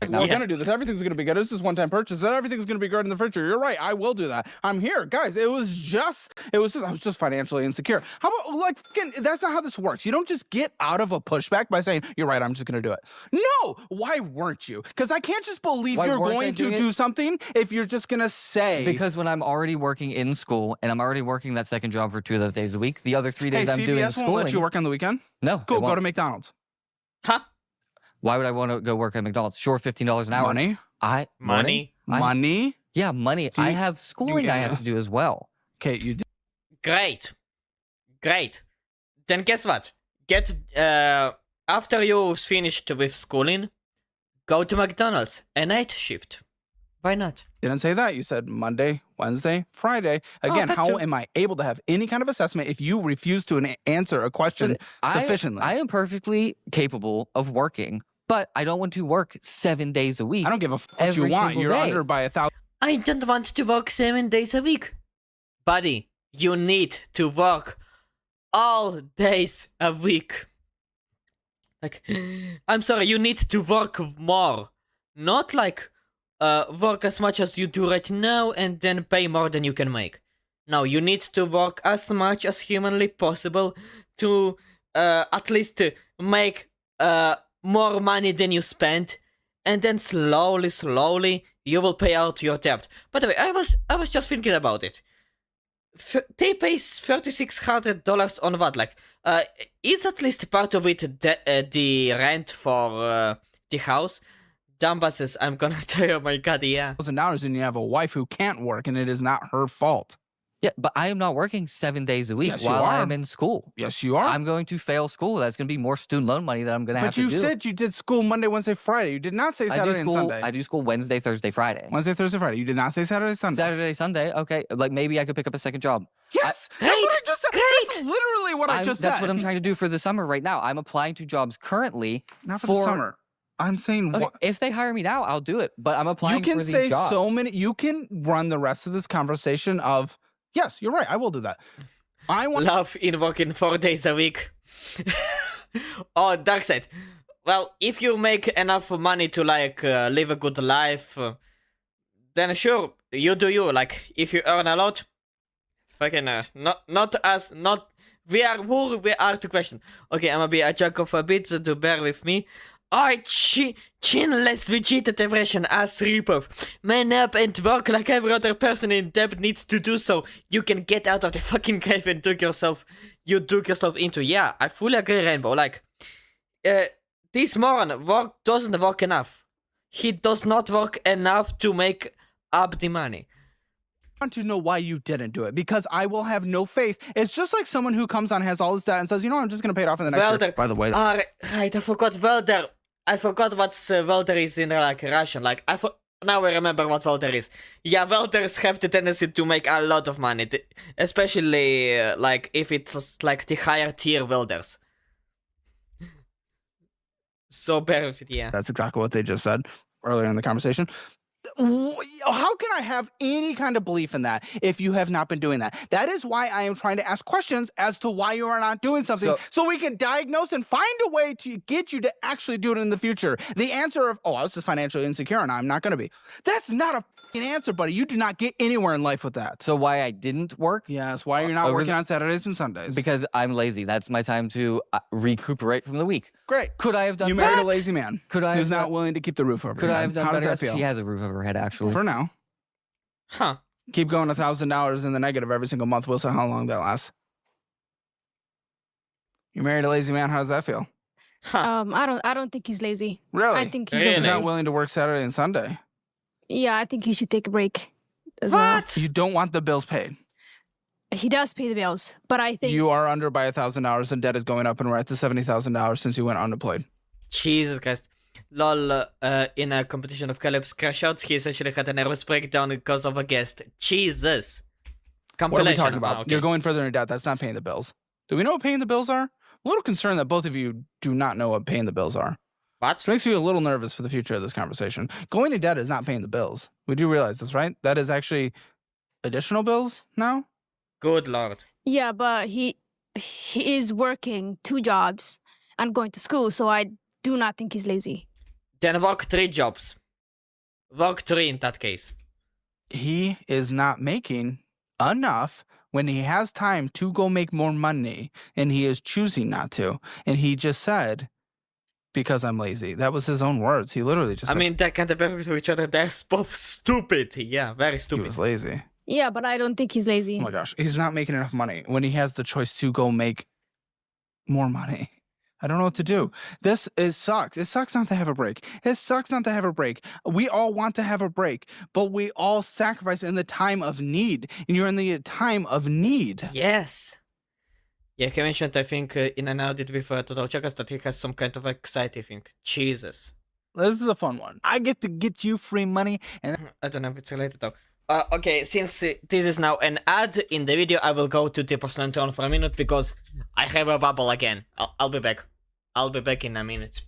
We're gonna do this. Everything's gonna be good. This is one-time purchase. Everything's gonna be good in the future. You're right. I will do that. I'm here, guys. I was just I was just financially insecure. How about like fucking? That's not how this works. You don't just get out of a pushback by saying you're right. I'm just gonna do it. No. Why weren't you? Because I can't just believe Why you're weren't I going to doing it? do something if you're just gonna say. Because when I'm already working in school and I'm already working that second job for 2 of those days a week, the other 3 days hey, I'm CVS doing won't schooling. let you work on the weekend. No. they Cool. Go won't. to McDonald's. Huh? Why would I want to go work at McDonald's? Sure, $15 an hour. Money. Money. Money. Yeah, money. I have schooling I have to do as well. Okay, you. Great. Great. Then guess what? Get after you finished with schooling, go to McDonald's, a night shift. Why not? Didn't say that. You said Monday, Wednesday, Friday. Again, that's how true. am I able to have any kind of assessment if you refuse to answer a question sufficiently? I am perfectly capable of working, but I don't want to work 7 days a week. I don't give a f what you every want. single You're day. under by 1,000. I don't want to work 7 days a week. Buddy, you need to work all days a week. Like, I'm sorry, you need to work more. Not like work as much as you do right now and then pay more than you can make. No, you need to work as much as humanly possible to at least make more money than you spent, and then slowly you will pay out your debt. By the way, I was just thinking about it. They pay $3,600 on what? Like, is at least part of it the rent for the house? Dumbasses, I'm gonna tell you, oh my god, yeah. $1,000 and you have a wife who can't work and it is not her fault. Yeah, but I am not working 7 days a week Yes, you while I are. am in school. Yes, you are. I'm going to fail school. That's going to be more student loan money that I'm going to have But to you do. said you did school Monday, Wednesday, Friday. You did not say I do Saturday and school. Sunday. I do school Wednesday, Thursday, Friday. Wednesday, Thursday, Friday. You did not say Saturday, Sunday. Saturday, Sunday. Okay, like maybe I could pick up a second job. Yes, that's what I just said. That's literally what I just said. That's what I'm trying to do for the summer right now. I'm applying to jobs currently. Not for the summer. I'm saying Okay, if they hire me now, I'll do it. But I'm applying you can for these say jobs. so many. You can run the rest of this conversation of yes, you're right. I will do that. I want Love in working 4 days a week. Oh, Darkseid. Well, if you make enough money to like live a good life, then sure, you do you. Like if you earn a lot, fucking not us, not we are who we are to question. Okay, I'm gonna be a jack of a bit, so to bear with me. Alright, chinless Vegeta depression ass ripoff. Man up and work like every other person in debt needs to do so. You can get out of the fucking grave and dug yourself into. Yeah, I fully agree, Rainbow. Like, this moron doesn't work enough. He does not work enough to make up the money. want to know why you didn't do it because I will have no faith. It's just like someone who comes on, has all this debt and says, you know, I'm just going to pay it off in the next year. By the way, right, I forgot Welder. I forgot what Welder is in like Russian. Like now I remember what Welder is. Yeah, Welders have the tendency to make a lot of money, especially like if it's like the higher tier Welders. So bear with it, yeah. That's exactly what they just said earlier in the conversation. How can I have any kind of belief in that if you have not been doing that? That is why I am trying to ask questions as to why you are not doing something so we can diagnose and find a way to get you to actually do it in the future. The answer of, oh, I was just financially insecure and I'm not going to be. That's not a f***ing answer, buddy. You do not get anywhere in life with that. So why I didn't work? Yes, why you're not working on Saturdays and Sundays. Because I'm lazy. That's my time to recuperate from the week. Great. Could I have done You better? married a lazy man Could I who's have not willing to keep the roof over Could your I head. have done How does better? that feel? She has a roof over her head, actually. For now. Huh. Keep going $1,000 in the negative every single month. We'll see how long that lasts. You married a lazy man. How does that feel? I don't think he's lazy. Really? I think he's He's okay. not willing to work Saturday and Sunday. Yeah, I think he should take a break. As well. You don't want the bills paid. He does pay the bills, but I think You are under by $1,000 and debt is going up and we're at the $70,000 since you went unemployed. Jesus Christ. Lol, in a competition of Caleb's crash out, he essentially had a nervous breakdown because of a guest. Jesus. What are we Compilation. talking about? Oh, okay. You're going further in debt. That's not paying the bills. Do we know what paying the bills are? I'm a little concerned that both of you do not know what paying the bills are. What? Which makes you a little nervous for the future of this conversation. Going in debt is not paying the bills. We do realize this, right? That is actually additional bills now? Good lord. yeah, but he is working 2 jobs and going to school, so I do not think he's lazy. Then work 3 jobs. Work 3 in that case. He is not making enough when he has time to go make more money and he is choosing not to. And he just said, because I'm lazy. That was his own words. He literally just I said, mean, they can't compare with each other. They're both stupid. Yeah, very he stupid. was lazy. Yeah, but I don't think he's lazy. Oh my gosh. He's not making enough money when he has the choice to go make more money. I don't know what to do. Sucks. It sucks not to have a break. It sucks not to have a break. We all want to have a break, but we all sacrifice in the time of need. And you're in the time of need. Yes. Yeah, he mentioned, I think, in an audit with Total Checkers that he has some kind of anxiety thing. Jesus. This is a fun one. I get to get you free money. And I don't know if it's related though. Okay, since this is now an ad in the video, I will go to the personal turn for a minute because I have a bubble again. I'll be back. I'll be back in a minute.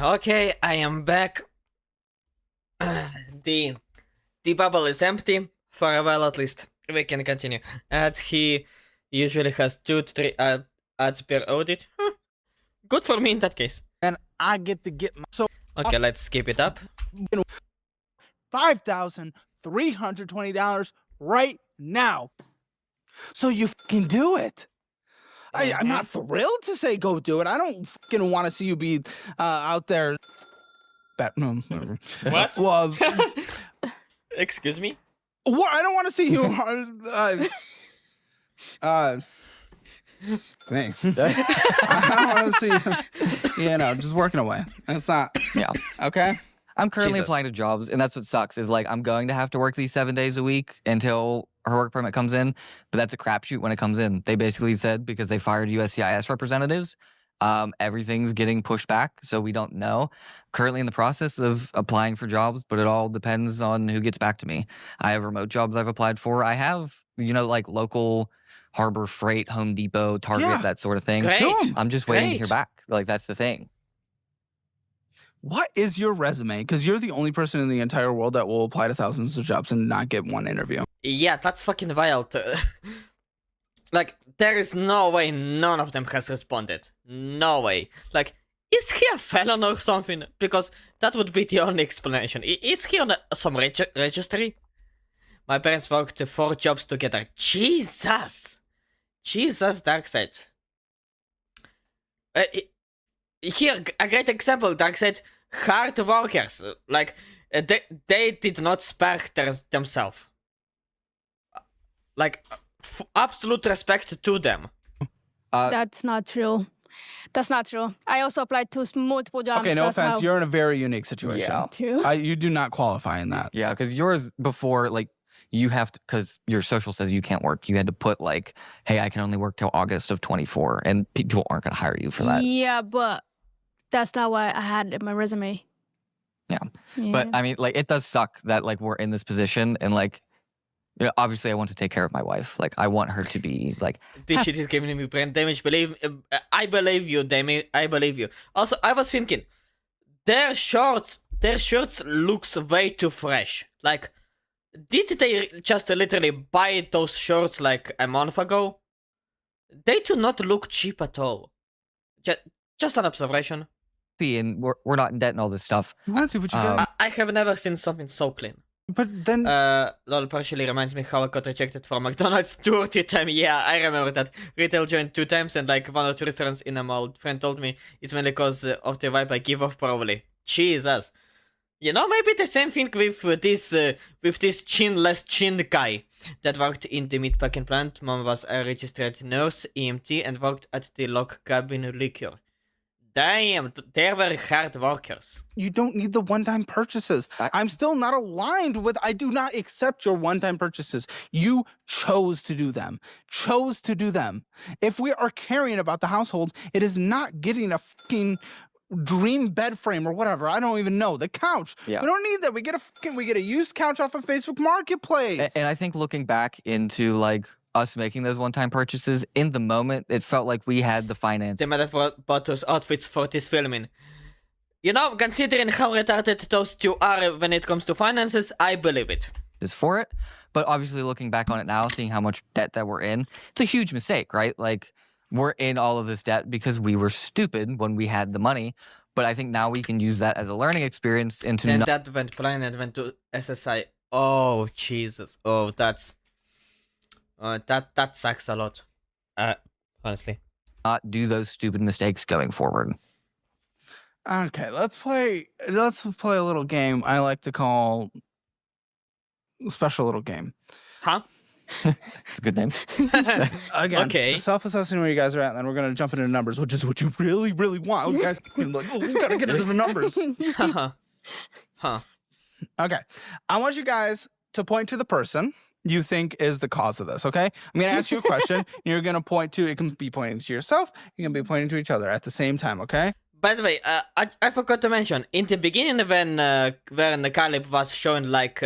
Okay, I am back. The bubble is empty for a while at least. We can continue. As he usually has 2 to 3 ads per audit. Good for me in that case. And I get to get my Okay, let's skip it up. $5,320 right now. So you can do it. I'm not thrilled to say go do it. I don't fucking want to see you be out there. No, whatever. What? Well, Excuse me? what? I don't want to see you. Thing. I don't want to see you know, just working away. It's not. Yeah. Okay. I'm currently Jesus. applying to jobs, and that's what sucks. Is like I'm going to have to work these 7 days a week until her work permit comes in, but that's a crapshoot when it comes in. They basically said because they fired USCIS representatives, everything's getting pushed back, so we don't know. Currently in the process of applying for jobs, but it all depends on who gets back to me. I have remote jobs I've applied for. I have, you know, like local Harbor Freight, Home Depot, Target, Yeah. that sort of thing. Great. I'm just waiting to hear Great. back. Like that's the thing. What is your resume? Because you're the only person in the entire world that will apply to thousands of jobs and not get one interview. Yeah, that's fucking wild. Like, there is no way none of them has responded. No way. Like, is he a felon or something? Because that would be the only explanation. Is he on some registry? My parents worked 4 jobs together. Jesus! Jesus, Darkseid. Here, a great example, Darkseid. Hard workers. Like, they did not spare themselves. Like, absolute respect to them. That's not true. That's not true. I also applied to multiple jobs. Okay, no that's offense. how- You're in a very unique situation. Yeah. True. You do not qualify in that. Yeah, because yours before, like, you have to, because your social says you can't work. You had to put, like, hey, I can only work till August of 24, and people aren't going to hire you for that. Yeah, but that's not what I had in my resume. Yeah. Yeah. But, I mean, like, it does suck that, like, we're in this position, and, like, you know, obviously I want to take care of my wife. Like, I want her to be, like, This shit is giving me brain damage. I believe you, Demi. I believe you. Also, I was thinking, their shirts looks way too fresh. Like, did they just literally buy those shirts like a month ago? They do not look cheap at all. Just an observation. and we're not in debt and all this stuff. Let's see what you got. I have never seen something so clean. But then, LOL partially reminds me how I got rejected from McDonald's 2 or 3 times. Yeah, I remember that. Retail joined 2 times and like 1 or 2 restaurants in a mall. Friend told me it's mainly because of the vibe I give off probably. Jesus. You know, maybe the same thing with this chinless chin guy that worked in the meat packing plant. Mom was a registered nurse, EMT, and worked at the lock cabin liquor. Damn, they were hard workers. you don't need the one-time purchases. I'm still not aligned with. I do not accept your one-time purchases. You chose to do them. Chose to do them. If we are caring about the household, it is not getting a fucking dream bed frame or whatever. I don't even know. The couch. Yeah. We don't need that. We get a used couch off of Facebook Marketplace. And I think looking back into like us making those one-time purchases, in the moment, it felt like we had the finance. They might have bought those outfits for this filming. You know, considering how retarded those two are when it comes to finances, I believe it. Is for it, but obviously looking back on it now, seeing how much debt that we're in, it's a huge mistake, right? Like we're in all of this debt because we were stupid when we had the money, but I think now we can use that as a learning experience into Then that went blind and went to SSI. Oh Jesus! Oh, that sucks a lot. Honestly. not do those stupid mistakes going forward. Okay, let's play a little game I like to call special little game. Huh? It's a good name. Again, Okay. self-assessing where you guys are at, and then we're gonna jump into numbers, which is what you really, really want. You guys are like, oh, we gotta get into the numbers. Huh. Okay, I want you guys to point to the person you think is the cause of this. Okay, I'm gonna ask you a question. And you're gonna point to. It can be pointing to yourself. You can be pointing to each other at the same time. Okay. By the way, I forgot to mention in the beginning when Caleb was showing like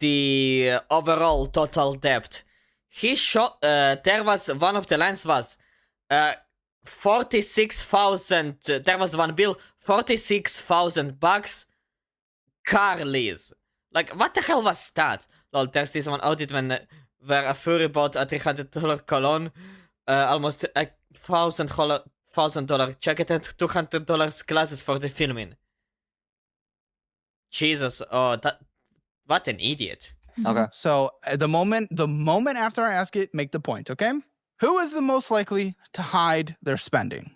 the overall total debt, he shot. There was one of the lines was, 46,000. There was one bill, $46,000 car lease. Like, what the hell was that? Lol, there's this one audit where a furry bought a $300 cologne, almost $1,000 jacket and $200 glasses for the filming. Jesus, oh, what an idiot. Okay. So the moment after I ask it, make the point, okay? Who is the most likely to hide their spending?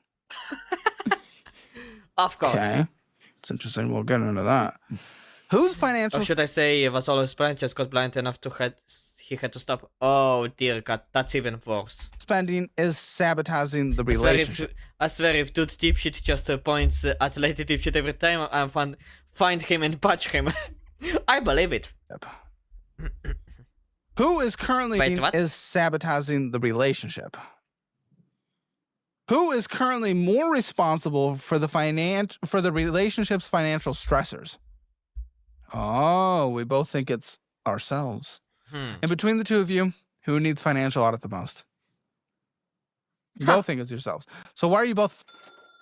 Of course. Okay. It's interesting. We'll get into that. Whose financial... Or should I say he was always blind, just got blind enough he had to stop. Oh dear God, that's even worse. spending is sabotaging the relationship. I swear if dude dipshit just points at lady dipshit every time, I'm find him and punch him. I believe it. Yep. Who is currently is sabotaging the relationship? Who is currently more responsible for the relationship's financial stressors? Oh, we both think it's ourselves. And between the two of you, who needs financial audit the most? You both think it's yourselves. So why are you both?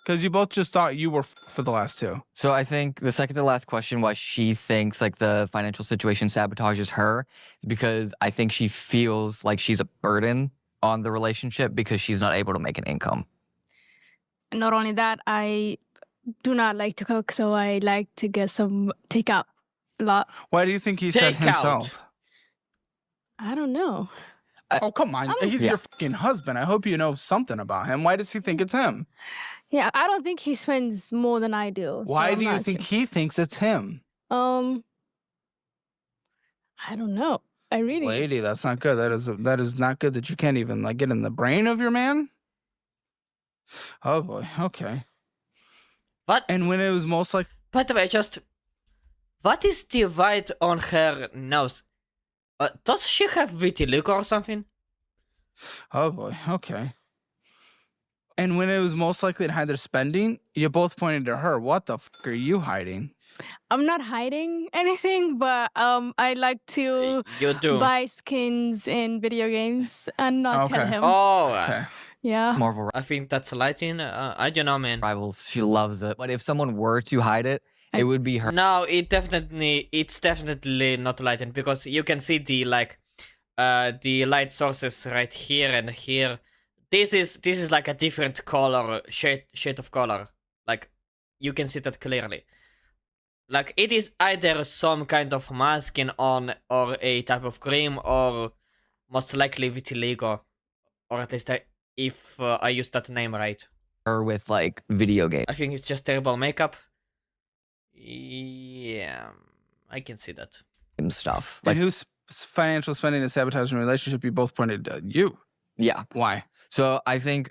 Because you both just thought you were for the last two. So I think the second to last question, why she thinks like the financial situation sabotages her, is because I think she feels like she's a burden on the relationship because she's not able to make an income. Not only that, I do not like to cook, so I like to get some takeout a lot. Why do you think he said himself? I don't know. Oh, come on. He's your fucking husband. I hope you know something about him. Why does he think it's him? Yeah, I don't think he spends more than I do. Why do you think he thinks it's him? I don't know. I really... Lady, that's not good. That is not good that you can't even like get in the brain of your man. Oh boy. Okay. What? And when it was most like... By the way, what is the white on her nose? Does she have vitiligo or something? Oh boy. Okay. And when it was most likely to hide their spending, you both pointed to her. What the fuck are you hiding? I'm not hiding anything, but I like to buy skins in video games and not tell him. Oh, yeah. Marvel. I think that's lighting. I don't know, man. Rivals. She loves it. But if someone were to hide it, it would be her. No, it's definitely not lighting because you can see the the light sources right here and here. This is like a different color shade of color. Like you can see that clearly. Like it is either some kind of masking on or a type of cream or most likely vitiligo, or at least if I use that name right. Or with like video game. I think it's just terrible makeup. Yeah, I can see that. Stuff. Like, and whose financial spending is sabotaging a relationship? You both pointed to you. Yeah. Why? So I think,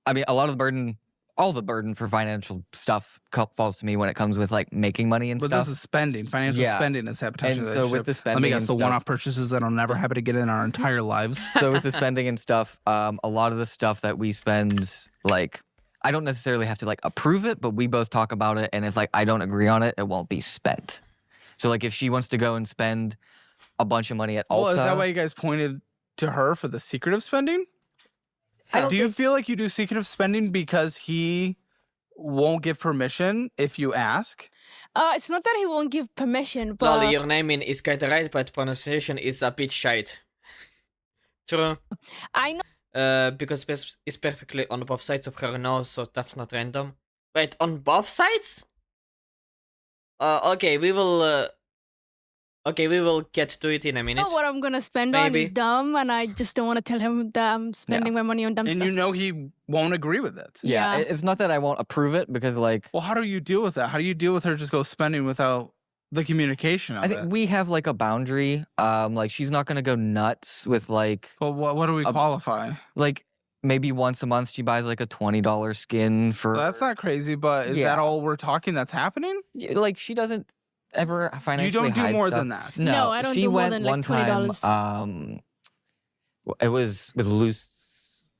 I mean, all the burden for financial stuff falls to me when it comes with like making money and stuff. But this is spending. Financial spending is sabotaging and the so relationship. with the spending, let me guess, the one-off purchases that'll never happen again in our entire lives. So with the spending and stuff, a lot of the stuff that we spend, like, I don't necessarily have to like approve it, but we both talk about it, and if like I don't agree on it, it won't be spent. So like if she wants to go and spend a bunch of money at Ulta, well, is that why you guys pointed to her for the secretive spending? Do you feel like you do secretive spending because he won't give permission if you ask? It's not that he won't give permission, but... Lolly, your naming is kind of right, but pronunciation is a bit shite. True. I know. Because it's perfectly on both sides of her nose, so that's not random. Wait, on both sides? Okay, we will get to it in a minute. What I'm gonna spend on is dumb, and I just don't want to tell him that I'm spending my money on dumb stuff. And you know he won't agree with it. Yeah, it's not that I won't approve it, because like... Well, how do you deal with that? How do you deal with her just go spending without the communication of I think we have like a boundary. Like she's not gonna go nuts with like... Well, what do we qualify? Like maybe once a month she buys like a $20 skin for... Well, that's not crazy, but is that all we're talking that's happening? Like she doesn't ever financially You don't do hide more stuff. than that. No, I don't she do more went than one like $20. time, it was with Luce,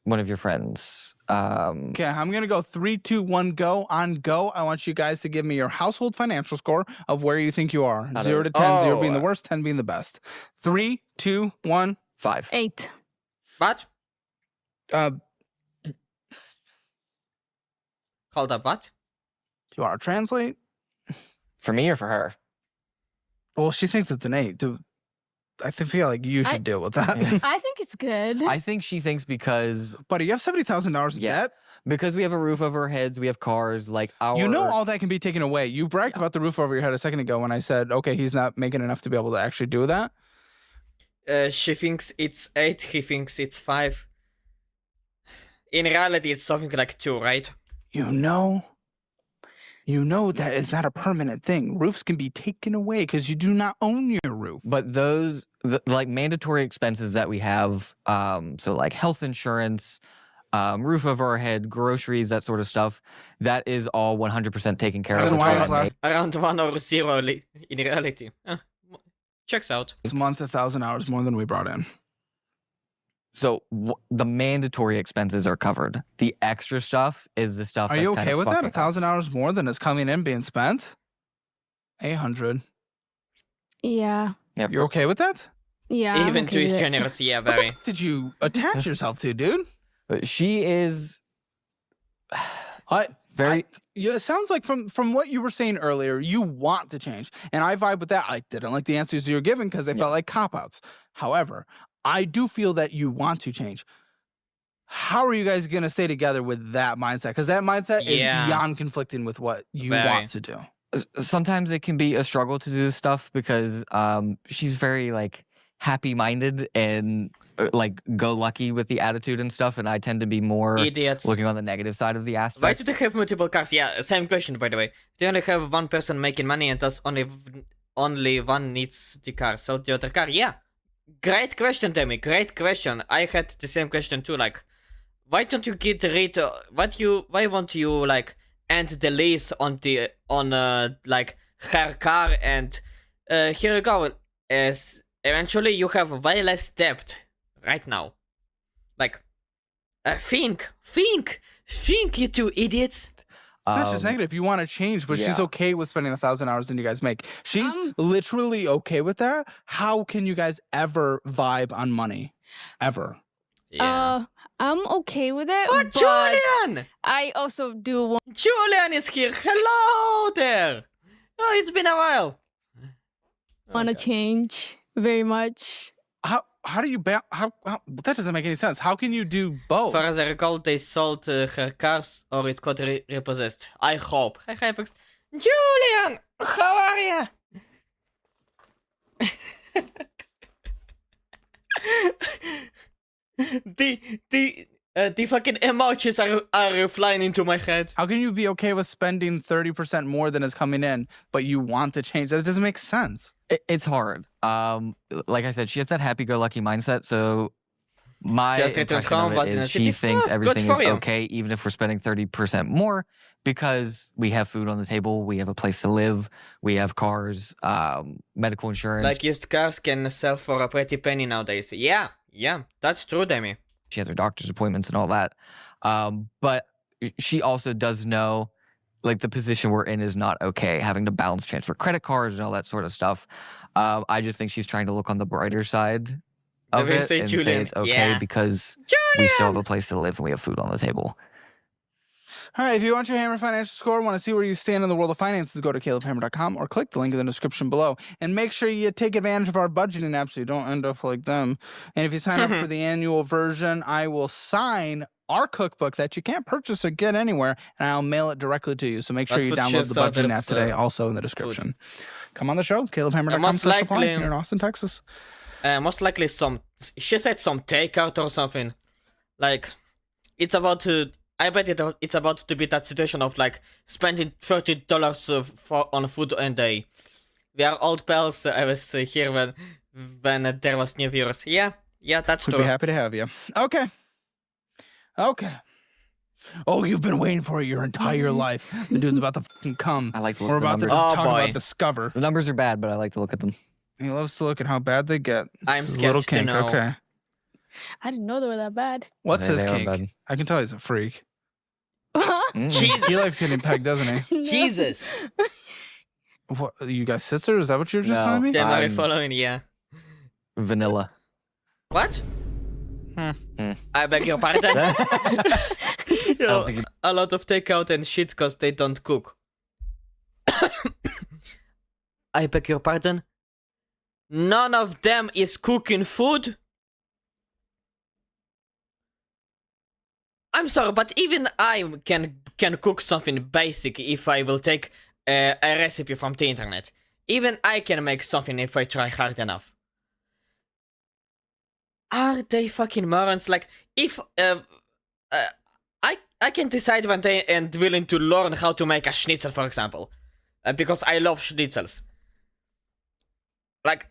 one of your friends. Okay, I'm gonna go 3, 2, 1, go. On go, I want you guys to give me your household financial score of where you think you are. 0 to 10, 0 being the worst, 10 being the best. 3, 2, 1, 5. 8. What? Hold up, what? Do you want to translate? For me or for her? Well, she thinks it's an 8. Dude, I feel like you should deal with that. I think it's good. I think she thinks because... Buddy, you have $70,000 in debt? Because we have a roof over our heads, we have cars, like our... You know all that can be taken away. You bragged about the roof over your head a second ago when I said, okay, he's not making enough to be able to actually do that. She thinks it's 8, he thinks it's 5. In reality, it's something like 2, right? You know that is not a permanent thing. Roofs can be taken away because you do not own your roof. But those, like, mandatory expenses that we have, so like health insurance, roof over our head, groceries, that sort of stuff, that is all 100% taken care of. Then why is last Around 1 or 0 in reality. Checks out. month $1,000 more than we brought in? So the mandatory expenses are covered. The extra stuff is the stuff. Are that's you kind okay of with that? fucking us. $1,000 more than is coming in being spent? 800. Yeah. Yep. You're okay with that? Yeah. I'm Even okay 2 is with it. generous, yeah, What the very. f- did you attach yourself to, dude? She is very. Yeah, it sounds like from what you were saying earlier, you want to change. And I vibe with that. I didn't like the answers you were giving because they felt like cop-outs. However, I do feel that you want to change. How are you guys going to stay together with that mindset? Because that mindset is beyond conflicting with what you want to do. Sometimes it can be a struggle to do this stuff because she's very like happy-minded and like go lucky with the attitude and stuff, and I tend to be more Idiots. looking on the negative side of the Why aspect. do they have multiple cars? Yeah, same question, by the way. They only have one person making money and thus only one needs the car. Sell the other car. Yeah. Great question, Demi. Great question. I had the same question too. Like, why don't you get rid of why won't you like end the lease on like her car and here you go. As eventually you have way less debt right now. Like, think, you two idiots. It's not just negative. You want to change, but she's okay with spending $1,000 than you guys make. She's literally okay with that. How can you guys ever vibe on money? Ever? I'm okay with it. Oh, but Julian! I also do want. Julian is here. Hello there. Oh, it's been a while. Want to change very much. How do you how that doesn't make any sense. How can you do both? Far as I recall, they sold her cars or it got repossessed. I hope. Hi, Hypex. Julian, how are you? The fucking emojis are flying into my head. How can you be okay with spending 30% more than is coming in, but you want to change? That doesn't make sense. It's hard. Like I said, she has that happy-go-lucky mindset. So my Just returned impression home, of was it in is the she city. thinks Good everything for is you. okay, even if we're spending 30% more, because we have food on the table, we have a place to live, we have cars, medical insurance. Like used cars can sell for a pretty penny nowadays. Yeah, that's true, Demi. She has her doctor's appointments and all that. But she also does know, like, the position we're in is not okay, having to balance transfer credit cards and all that sort of stuff. I just think she's trying to look on the brighter side of Maybe it say and Julian. say it's okay Yeah. because we still have a place to live and we have food on the table. All right, if you want your Hammer financial score, want to see where you stand in the world of finances, go to CalebHammer.com or click the link in the description below. And make sure you take advantage of our budgeting app so you don't end up like them. And if you sign up for the annual version, I will sign our cookbook that you can't purchase or get anywhere, and I'll mail it directly to you. So make sure That you would download just the budgeting others, app today, also in the description. Come on the show, most CalebHammer.com/supply likely- here in Austin, Texas. Most likely she said some takeout or something. Like, it's about to, I bet it's about to be that situation of like spending $30 on food a day. We are old pals. I was here when there was new viewers. Yeah, that's We'd true. be happy to have you. Okay. Oh, you've been waiting for it your entire life. The dude's about to fucking come. I like to look We're at the about to numbers. just Oh, talk boy. about Discover. The numbers are bad, but I like to look at them. He loves to look at how bad they get. I'm It's a scared little to kink. know. Okay. I didn't know they were that bad. What's They his are kink? bad. I can tell he's a freak. Mm. Jesus. He likes getting pegged, doesn't he? No. Jesus. What? You guys sisters? Is that what you were just No. telling me? Them are I'm- following, yeah. Vanilla. What? Hmm. I beg your pardon? I don't think a lot of takeout and shit because they don't cook. I beg your pardon? None of them is cooking food? I'm sorry, but even I can cook something basic if I will take a recipe from the internet. Even I can make something if I try hard enough. Are they fucking morons? Like, if I can decide one day and willing to learn how to make a schnitzel, for example, because I love schnitzels. Like,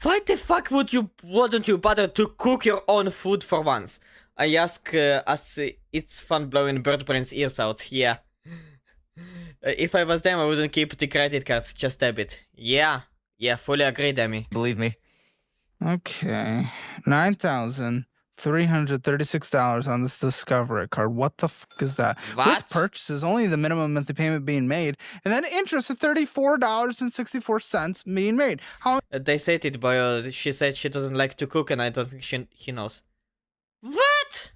why the fuck wouldn't you bother to cook your own food for once? I ask as it's fun blowing Bird Brain's ears out. Yeah. If I was them, I wouldn't keep the credit cards, just debit. Yeah, fully agree, Demi. Believe me. Okay, $9,336 on this Discovery card. What the fuck is that? What? With purchases, only the minimum monthly payment being made, and then interest of $34.64 being made. How? They said it, but she said she doesn't like to cook, and I don't think he knows. What?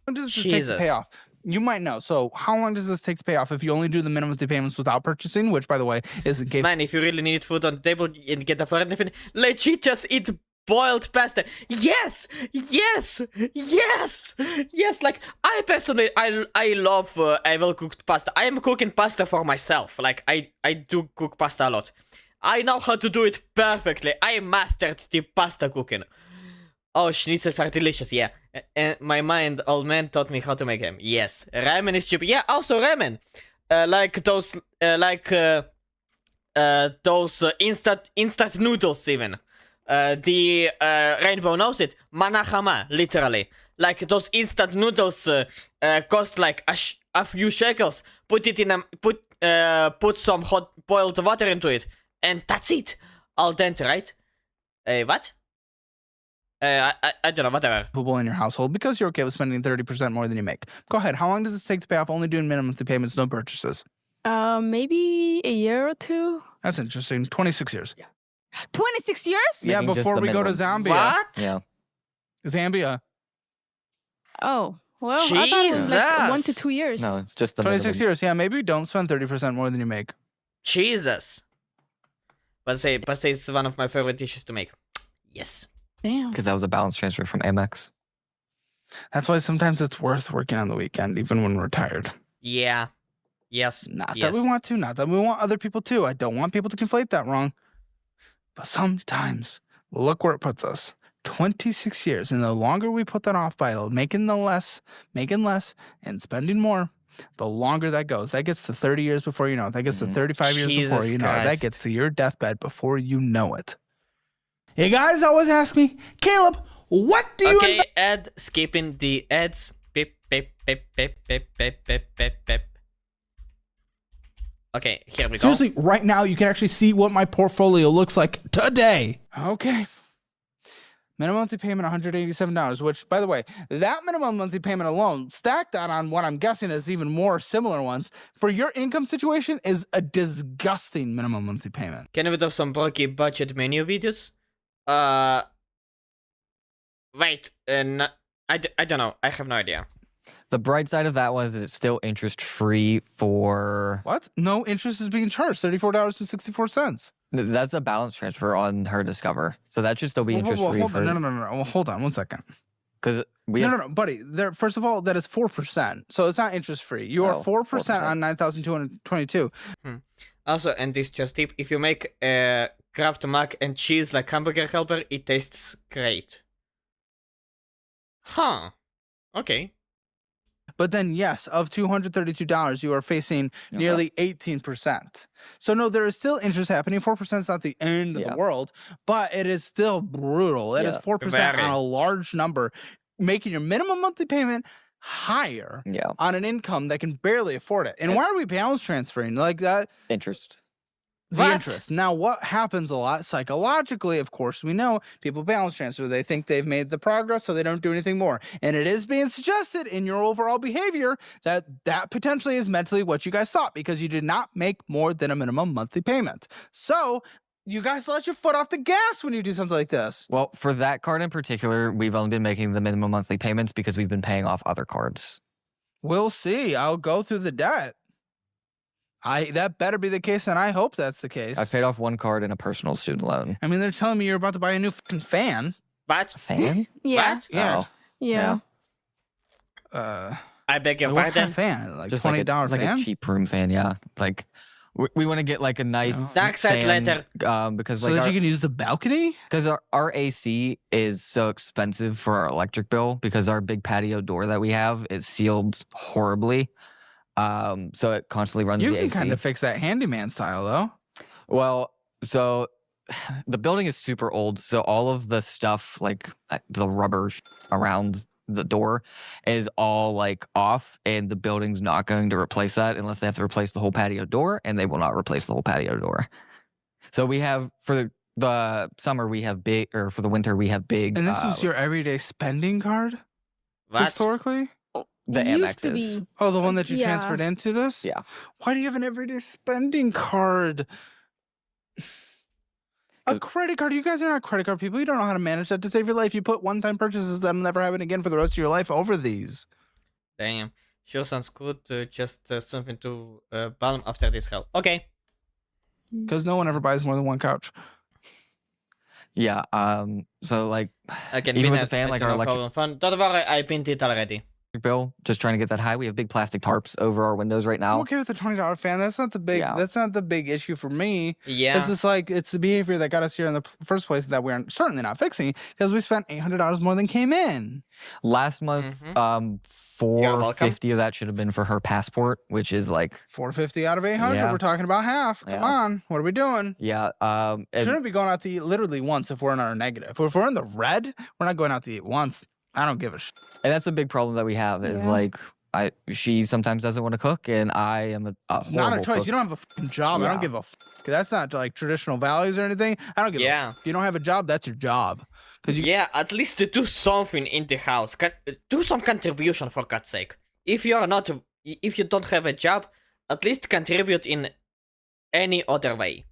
How does this take to pay off? You might know. So how long does this take to pay off if you only do the minimum monthly payments without purchasing, which, by the way, is in case... Man, if you really need food on the table and get afford anything, legit just eat boiled pasta. Yes! Like, I personally, I love well-cooked pasta. I am cooking pasta for myself. Like, I do cook pasta a lot. I know how to do it perfectly. I mastered the pasta cooking. Oh, schnitzels are delicious, yeah. And my old man taught me how to make them. Yes. Ramen is cheap. Yeah, also ramen. Like those instant noodles even. The Rainbow knows it. Manahama, literally. Like those instant noodles cost like a few shekels. Put it in put some hot boiled water into it, and that's it. Al dente, right? What? I don't know, whatever. In your household because you're okay with spending 30% more than you make. Go ahead. How long does this take to pay off? Only doing minimum monthly payments, no purchases. Maybe a year or two. That's interesting. 26 years. Yeah. 26 years? Yeah, Making before just the we go to minimum. Zambia. What? Yeah. Zambia. Oh, well, I thought it was like Jesus. 1 to 2 years. No, it's just the 26 minimum. years. Yeah, maybe don't spend 30% more than you make. Jesus. But say it's one of my favorite dishes to make. Yes. Damn. Because that was a balance transfer from Amex. That's why sometimes it's worth working on the weekend, even when we're tired. Yeah. Yes. Not yes. that we want to, not that we want other people to. I don't want people to conflate that wrong. But sometimes, look where it puts us. 26 years. And the longer we put that off by making less, and spending more, the longer that goes. That gets to 30 years before you know it. That gets to 35 years before Jesus you know it. That Christ. gets to your deathbed before you know it. Hey guys always ask me, Caleb, what do you... Okay, ad, skipping the ads. Beep, beep, beep, beep, beep, beep, beep, beep, beep. Okay, here we go. Seriously, right now you can actually see what my portfolio looks like today. Okay. Minimum monthly payment $187, which, by the way, that minimum monthly payment alone, stacked on what I'm guessing is even more similar ones, for your income situation is a disgusting minimum monthly payment. Can we do some bulky budget menu videos? Wait, I don't know. I have no idea. The bright side of that was that it's still interest free for... What? No interest is being charged, $34.64. That's a balance transfer on her Discover. So that should still be interest free for... No. Well, hold on 1 second. Because we No, buddy. There. First of all, that is 4%. So it's not interest free. You are 4% on 9,222. Also, and this just tip, if you make Kraft mac and cheese like Hamburger Helper, it tastes great. Huh. Okay. But then, yes, of $232, you are facing nearly 18%. So no, there is still interest happening. 4% is not the end of the world, but it is still brutal. It is 4% on a large number, making your minimum monthly payment higher on an income that can barely afford it. And why are we balance transferring like that? Interest. The interest. Now, what happens a lot psychologically, of course, we know people balance transfer. They think they've made the progress, so they don't do anything more. And it is being suggested in your overall behavior that that potentially is mentally what you guys thought because you did not make more than a minimum monthly payment. So you guys let your foot off the gas when you do something like this. Well, for that card in particular, we've only been making the minimum monthly payments because we've been paying off other cards. We'll see. I'll go through the debt. That better be the case, and I hope that's the case. I paid off one card and a personal student loan. I mean, they're telling me you're about to buy a new fucking fan. What? Fan? Yeah. What? Yeah. Oh, Yeah. I beg your What kind pardon. of fan? Like just $20 like fan? a cheap room fan, yeah. Like we want to get like a nice Dark side fan, later. because so like that you can use the balcony? because our AC is so expensive for our electric bill because our big patio door that we have is sealed horribly. So it constantly runs You the can AC. kind of fix that handyman style, though. Well, so the building is super old, so all of the stuff like the rubber around the door is all like off, and the building's not going to replace that unless they have to replace the whole patio door, and they will not replace the whole patio door. So we have for the summer we have big, or for the winter we have big. And this was your everyday spending card? What? Historically? The It used to Amexes. be. Oh, the one that you Yeah. transferred into this? Yeah. Why do you have an everyday spending card? A credit card? You guys are not credit card people. You don't know how to manage that to save your life. You put one-time purchases that'll never happen again for the rest of your life over these. Damn. Sure sounds good. Just something to balm after this hell. Okay. Because no one ever buys more than one couch. Yeah. So like Again, even with been the fan, a- like a our no electric problem fun. Don't worry, I pinned it already. bill, just trying to get that high. We have big plastic tarps over our windows right I'm now. okay with the $20 fan. That's not the big. Yeah. That's not the big issue for me. Yeah. It's just like it's the behavior that got us here in the first place that we're certainly not fixing because we spent $800 more than came in. Last month, $450 of that should have been for her passport, which is like $450 out of $800. Yeah. We're talking about half. Come Yeah. on, what are we doing? yeah. And Shouldn't be going out to eat literally once if we're in our negative. If we're in the red, we're not going out to eat once. I don't give a shit. and that's a big problem that we have is Yeah. like she sometimes doesn't want to cook, and I am a Not horrible a choice. cook. You don't have a fucking job. I Yeah. don't give a fuck. That's not like traditional values or anything. I don't give a Yeah. fuck. You don't have a job, that's your job. Because you Yeah, at least to do something in the house. Do some contribution for God's sake. If you are not, if you don't have a job, at least contribute in any other way.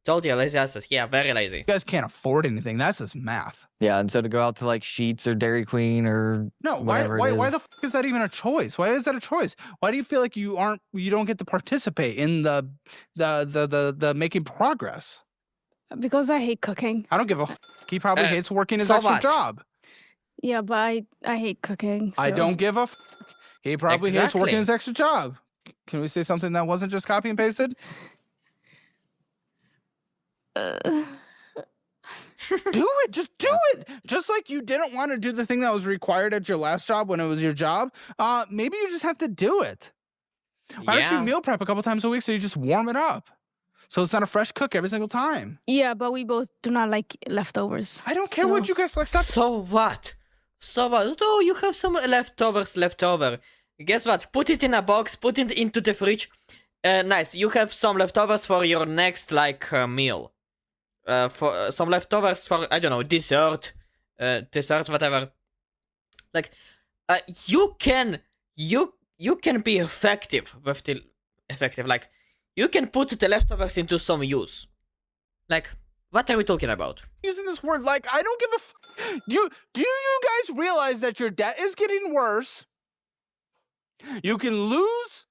Told you, lazy asses. Yeah, very lazy. You guys can't afford anything. That's just math. Yeah, and so to go out to like Sheetz or Dairy Queen or No, why whatever why, it why is. the fuck is that even a choice? Why is that a choice? Why do you feel like you don't get to participate in the making progress? Because I hate cooking. I don't give a fuck. He probably hates working his so extra what? job. Yeah, but I hate cooking. I so- don't give a fuck. He probably hates working Exactly. his extra job. Can we say something that wasn't just copy and pasted? Do it. Just do it. Just like you didn't want to do the thing that was required at your last job when it was your job. Maybe you just have to do it. Why don't you Yeah. meal prep a couple times a week so you just warm it up? So it's not a fresh cook every single time. Yeah, but we both do not like leftovers. I don't care what So- you guys like. Stop. So what? So what? Oh, you have some leftovers left over. Guess what? Put it in a box, put it into the fridge. Nice. You have some leftovers for your next meal. For some leftovers for I don't know dessert, whatever. Like, you can be effective with the effective. Like, you can put the leftovers into some use. Like, what are we talking about? Using this word like I don't give a do you guys realize that your debt is getting worse? You can lose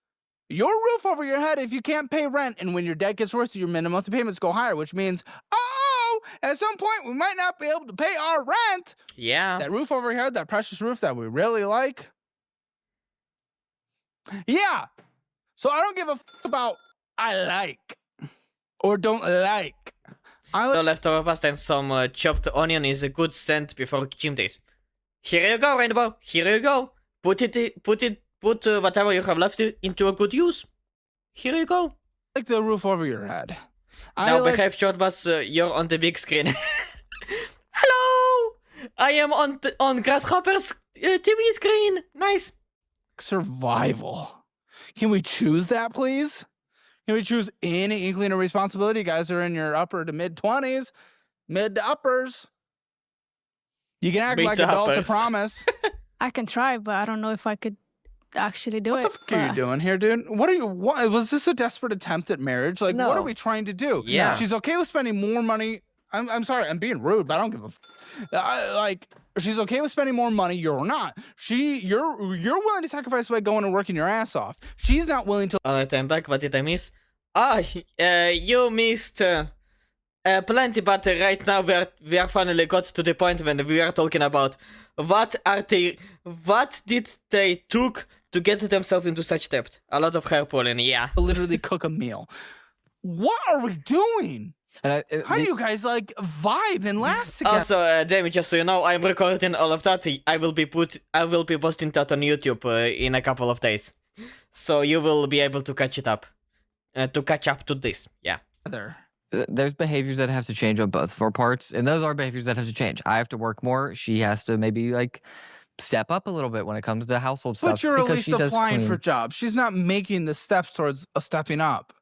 your roof over your head if you can't pay rent, and when your debt gets worse, your minimum monthly payments go higher, which means at some point we might not be able to pay our rent. Yeah. That roof over here, that precious roof that we really like. Yeah. So I don't give a about I like or don't like. The leftover pasta and some chopped onion is a good scent before gym days. Here you go, Rainbow. Here you go. Put whatever you have left into a good use. Here you go. Like the roof over your head. Now behave, short bus. You're on the big screen. Hello. I am on Grasshopper's TV screen. Nice. Survival. Can we choose that, please? Can we choose any inkling of responsibility? You guys are in your upper to mid 20s, mid to uppers. You can act Mid like to adults, I uppers. promise. I can try, but I don't know if I could actually do it. What the fuck are you doing here, dude? What was this a desperate attempt at marriage? Like, what No. are we trying to do? Yeah. She's okay with spending more money I'm sorry, I'm being rude, but I don't give a like. She's okay with spending more money. You're not. You're willing to sacrifice by going and working your ass off. She's not willing to. Alright, I'm back. What did I miss? You missed plenty, but right now we are finally got to the point when we are talking about what did they took to get themselves into such debt. A lot of hair pulling, yeah. Literally cook a meal. What are we doing? And How do you guys like vibe and last together? Also, Jamie, just so you know, I'm recording all of that. I will be posting that on YouTube in a couple of days, so you will be able to catch it up, to catch up to this. Yeah. There's behaviors that have to change on both of our parts, and those are behaviors that have to change. I have to work more. She has to maybe like step up a little bit when it comes to household stuff. But you're at least she does applying for clean. jobs. She's not making the steps towards stepping up.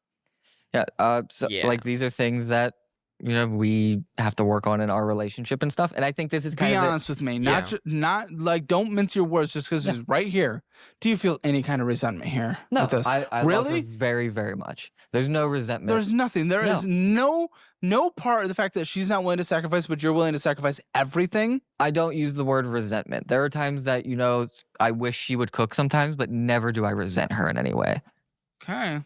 Yeah. So Yeah. like these are things that we have to work on in our relationship and stuff. And I think this is kind Be of honest with me. Not like don't mince your words just because she's right here. Do you feel any kind of resentment here? No, with this? I love her really? very, very much. There's no resentment. There's nothing. There is no part of the fact that she's not willing to sacrifice, but you're willing to sacrifice everything. I don't use the word resentment. There are times that I wish she would cook sometimes, but never do I resent her in any way. Okay.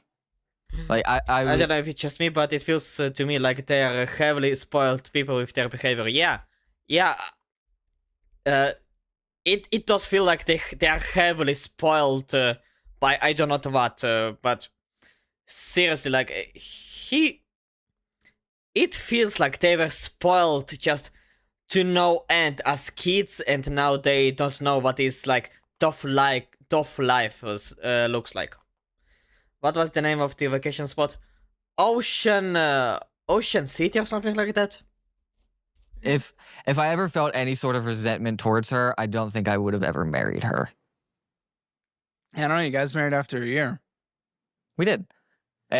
Like I don't know if it's just me, but it feels to me like they are heavily spoiled people with their behavior. Yeah. It does feel like they are heavily spoiled by I don't know what, but seriously, like it feels like they were spoiled just to no end as kids, and now they don't know what is like tough life looks like. What was the name of the vacation spot? Ocean City or something like that? If I ever felt any sort of resentment towards her, I don't think I would have ever married her. I don't know. You guys married after a year. We did.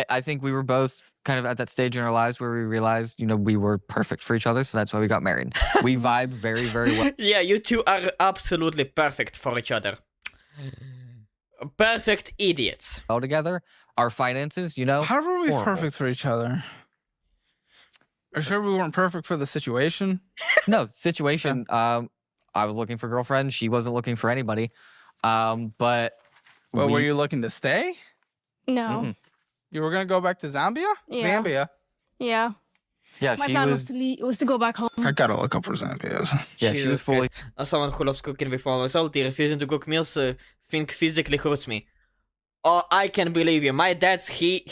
I think we were both kind of at that stage in our lives where we realized, we were perfect for each other, so that's why we got married. We vibe very, very well. Yeah, you two are absolutely perfect for each other. Perfect idiots. All together. Our finances, How were we horrible. perfect for each other? Are you sure we weren't perfect for the situation? No, situation. I was looking for a girlfriend. She wasn't looking for anybody. But Well, were you looking to stay? No. Mm-mm. You were gonna go back to Zambia? Yeah. Zambia. Yeah. Yeah, My she plan was. was to go back home. I gotta look up where Zambia is. Yeah, she was fully. As someone who loves cooking with one result, refusing to cook meals think physically hurts me. Oh, I can believe you. My dad's he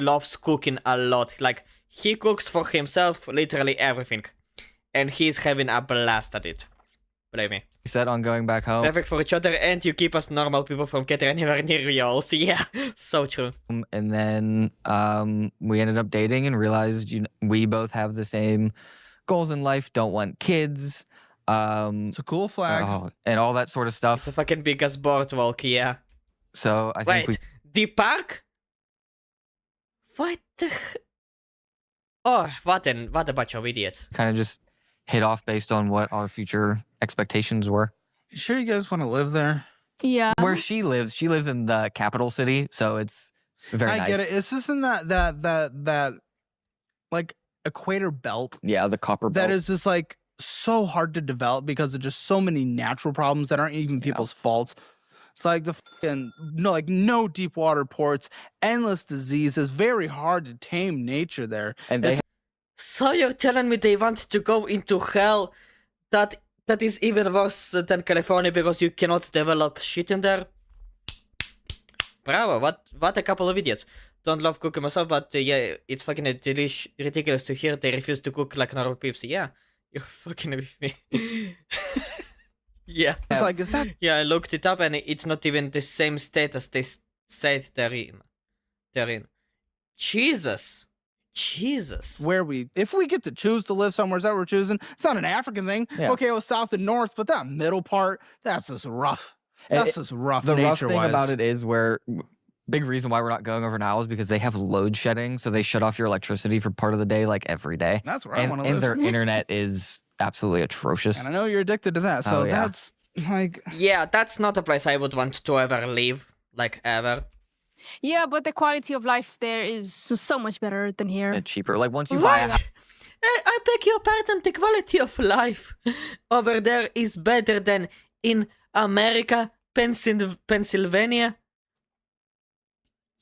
loves cooking a lot. Like he cooks for himself literally everything, and he's having a blast at it. Believe me. Set on going back home. Perfect for each other, and you keep us normal people from getting anywhere near you also. Yeah, so true. And then we ended up dating and realized we both have the same goals in life. Don't want kids. It's a cool flag. And all that sort of stuff. It's the fucking biggest boardwalk, yeah. So I think Wait, the park? What the? Oh, what a bunch of idiots. kind of just hit off based on what our future expectations were. You sure you guys want to live there? Yeah. Where she lives in the capital city, so it's very I nice. get it. It's just in that like equator belt Yeah, the copper belt. that is just like so hard to develop because of just so many natural problems that aren't even people's faults. It's like the fucking no deep water ports, endless diseases, very hard to tame nature there. And they So you're telling me they want to go into hell that is even worse than California because you cannot develop shit in there? Bravo, what a couple of idiots. Don't love cooking myself, but yeah, it's fucking ridiculous to hear they refuse to cook like normal peeps. Yeah, you're fucking with me. Yeah. It's like, is that Yeah, I looked it up and it's not even the same state as they said they're in. Jesus. where if we get to choose to live somewhere, is that what we're choosing? It's not an African thing. Yeah. Okay, it was south and north, but that middle part, that's just rough. That's just rough the rough thing nature-wise. about it is big reason why we're not going over now is because they have load shedding, so they shut off your electricity for part of the day, like every day. That's where I want to And live. their internet is absolutely atrocious. And I know you're addicted to that, so Oh, yeah. that's like Yeah, that's not a place I would want to ever live. Like, ever. Yeah, but the quality of life there is so much better than here. Cheaper. Like once you buy a house, I beg your pardon, the quality of life over there is better than in America, Pennsylvania.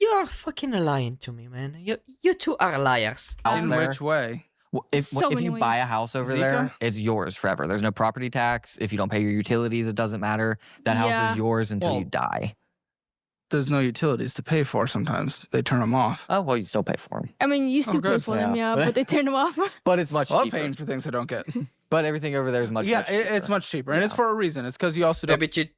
You are fucking lying to me, man. You two are liars. House In there. which way? If So if many you buy a ways. house over Zika? there, it's yours forever. There's no property tax. If you don't pay your utilities, it doesn't matter. That house Yeah. is yours until Well, you die. There's no utilities to pay for sometimes. They turn them off. Oh, well, you still pay for them. I mean, you still pay good. for them, Yeah. yeah, but they turn them off. But it's much I love cheaper. paying for things I don't get. But everything over there is much, yeah, much cheaper. it's much cheaper. And it's Yeah. for a reason. It's because you also don't. Maybe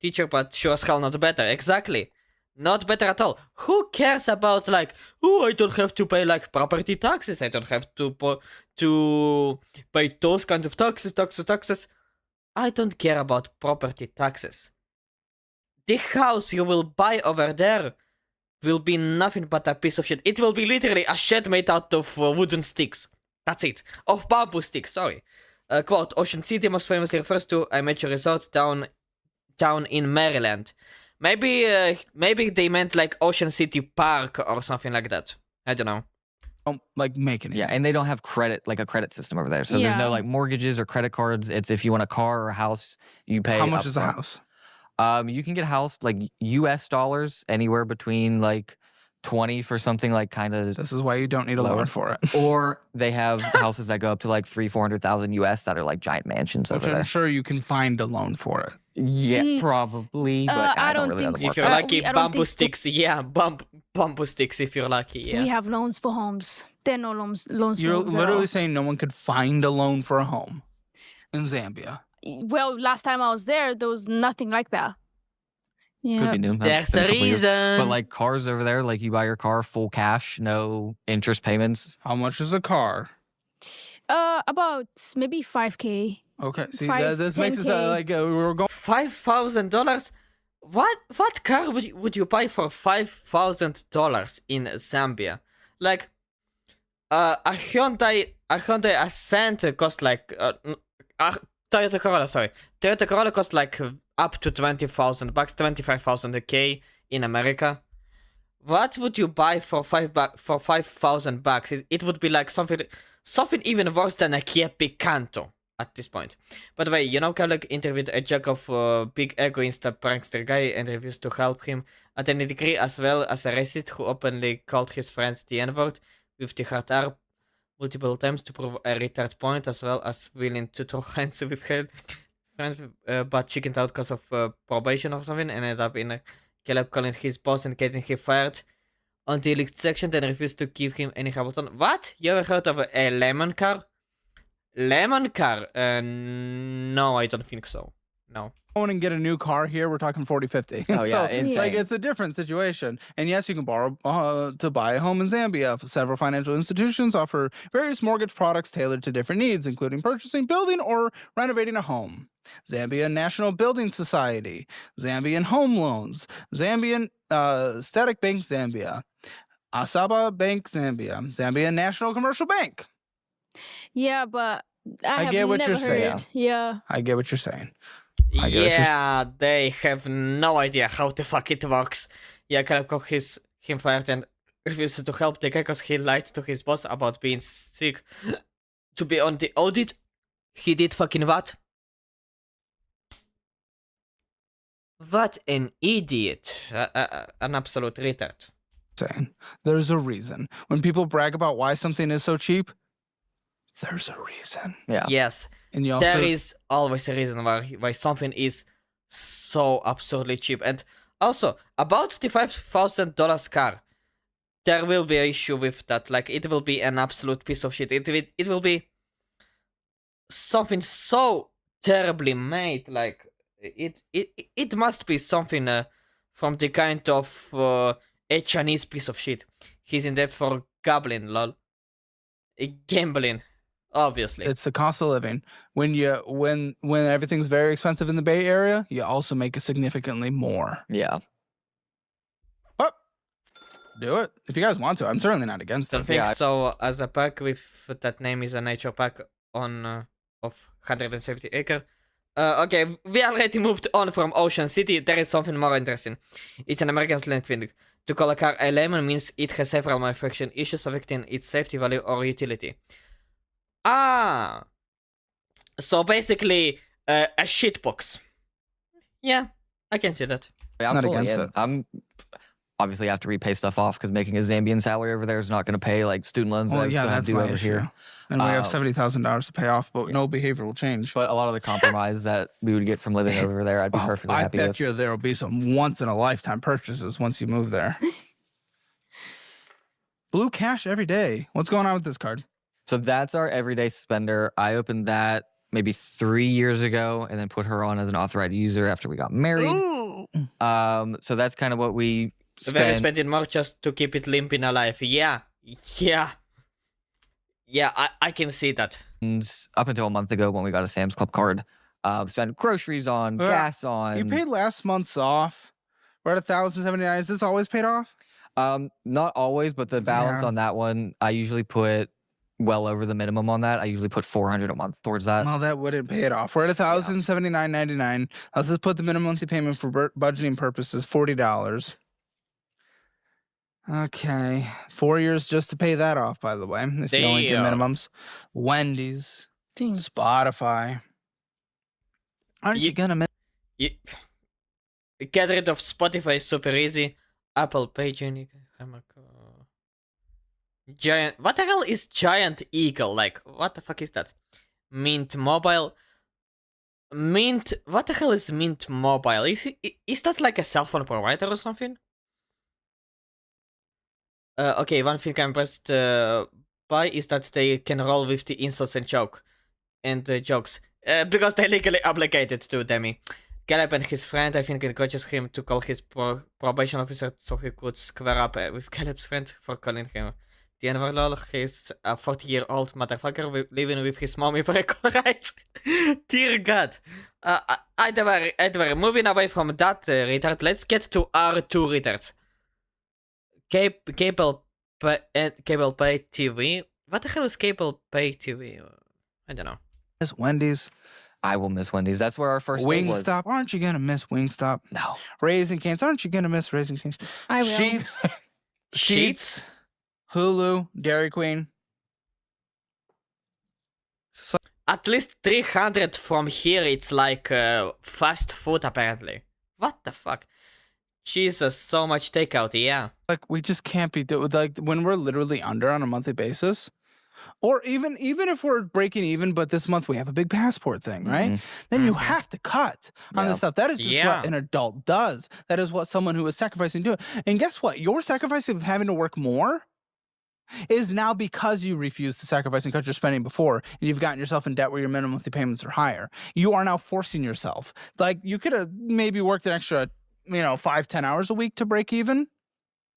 teacher, but sure as hell not better. Exactly. Not better at all. Who cares about like, oh, I don't have to pay like property taxes. I don't have to pay those kinds of taxes. I don't care about property taxes. The house you will buy over there will be nothing but a piece of shit. It will be literally a shed made out of wooden sticks. That's it. Of bamboo sticks, sorry. Quote, Ocean City most famously refers to a major resort down in Maryland. Maybe they meant like Ocean City Park or something like that. I don't know. Don't like making it. Yeah, and they don't have credit, like a credit system over there. So there's Yeah. no like mortgages or credit cards. It's if you want a car or a house, you pay. How much is a upfront. house? You can get a house like US dollars anywhere between like 20 for something like kind of, This is why you don't need a Lower. loan for it. or they have houses that go up to like 300,000-400,000 US that are like giant mansions Which over I'm there. sure you can find a loan for it. Yeah, Mm, probably, but I I don't don't really know think the so. If you're market. lucky, I don't bamboo think so. sticks. Yeah, bamboo sticks if you're lucky. Yeah. We have loans for homes. There are no loans for You're homes at literally all. saying no one could find a loan for a home in Zambia. Well, last time I was there was nothing like that. Yeah. Could be new. There's It's been a couple years. reason. But like cars over there, like you buy your car full cash, no interest payments. How much is a car? About maybe 5K. Okay, see, Five, this makes us 10K. like we're going. $5,000. What car would you buy for $5,000 in Zambia? Like, a Hyundai Ascent cost like Toyota Corolla cost like up to $20,000, $25,000 in America. What would you buy for $5,000? It would be like something even worse than a Kia Picanto at this point. By the way, you know, Kavlik interviewed a jack of big ego Insta prankster guy and refused to help him at any degree, as well as a racist who openly called his friend the N-word with the hard R multiple times to prove a retard point, as well as willing to throw hands with her friend, but chickened out because of probation or something, and ended up in Caleb calling his boss and getting him fired on the leaked section, then refused to give him any Hamilton. What? You ever heard of a lemon car? Lemon car? No, I don't think so. No. Going and get a new car here, we're talking 40-50. Oh, yeah, so insane. like it's a different situation. And yes, you can borrow to buy a home in Zambia. Several financial institutions offer various mortgage products tailored to different needs, including purchasing, building, or renovating a home. Zambian National Building Society, Zambian Home Loans, Zambian Static Bank Zambia, Asaba Bank Zambia, Zambian National Commercial Bank. Yeah, but I have get what never you're saying. heard. Yeah. I get what you're saying. I get what you're Yeah, they have no idea how the fuck it works. Yeah, Caleb got him fired and refused to help the guy because he lied to his boss about being sick to be on the audit. He did fucking what? What an idiot. An absolute retard. Saying there's a reason. When people brag about why something is so cheap, there's a reason. Yeah. Yes, And you also there is always a reason why something is so absurdly cheap. And also, about the $5,000 car, there will be an issue with that. Like, it will be an absolute piece of shit. It will be something so terribly made. Like, it must be something from the kind of a Chinese piece of shit. He's in debt for gambling, lol. Gambling, obviously. it's the cost of living. When everything's very expensive in the Bay Area, you also make significantly more. Yeah. But do it if you guys want to. I'm certainly not against Don't it. think Yeah. so. As a pack with that name is a nature pack on of 170 acre. Okay, we already moved on from Ocean City. There is something more interesting. It's an American slang thing. To call a car a lemon means it has several manufacturing issues affecting its safety value or utility. Ah. So basically, a shitbox. Yeah, I can see that. Yeah, I'm Not fully against in. it. I'm obviously have to repay stuff off because making a Zambian salary over there is not going to pay like student loans that Well, I yeah, still have that's to do my over issue. here. And we have Um, $70,000 to pay off, but no behavioral change. But a lot of the compromise that we would get from living over there, I'd be perfectly I happy bet with. you there will be some once in a lifetime purchases once you move there. Blue cash every day. What's going on with this card? So that's our everyday spender. I opened that maybe 3 years ago and then put her on as an authorized user after we got married. So that's kind of what we Very spend. spending more just to keep it limp in a life. Yeah. I can see that. And up until a month ago when we got a Sam's Club card, spent groceries on, gas on. You paid last month's off. We're at $1,079. Is this always paid off? Not always, but the balance Yeah. on that one, I usually put well over the minimum on that. I usually put $400 a month towards that. Well, that wouldn't pay it off. We're at $1,079.99. Let's just put the minimum monthly payment for budgeting purposes, $40. Okay. 4 years just to pay that off, by the way, if you only get Damn. minimums. Wendy's, Spotify. Aren't you gonna miss? Get rid of Spotify is super easy. Apple Pay, Giant. What the hell is Giant Eagle? Like, what the fuck is that? Mint Mobile. Mint. What the hell is Mint Mobile? Is that like a cell phone provider or something? Okay, one thing I'm impressed by is that they can roll with the insults and jokes. Because they're legally obligated to, Demi. Caleb and his friend, I think, encourages him to call his probation officer so he could square up with Caleb's friend for calling him the N-word. Lol. He's a 40-year-old motherfucker living with his mommy for equal rights. Dear God. Either moving away from that retard, let's get to our two retards. Cable Pay TV. What the hell is Cable Pay TV? I don't know. Miss Wendy's. I will miss Wendy's. That's where our first date was. Wingstop. Aren't you gonna miss Wingstop? No. Raising Cane's. Aren't you gonna miss Raising Cane's? I will. Sheets. Sheets? Hulu. Dairy Queen. At least 300 from here, it's like fast food apparently. What the fuck? Jesus, so much takeout, yeah. Like we just can't be like when we're literally under on a monthly basis, or even if we're breaking even, but this month we have a big passport thing, right? Then you have to cut on this stuff. That is just what an adult does. That is what someone who is sacrificing do. And guess what? Your sacrifice of having to work more is now because you refused to sacrifice and cut your spending before, and you've gotten yourself in debt where your minimum monthly payments are higher. You are now forcing yourself. Like you could have maybe worked an extra 5-10 hours a week to break even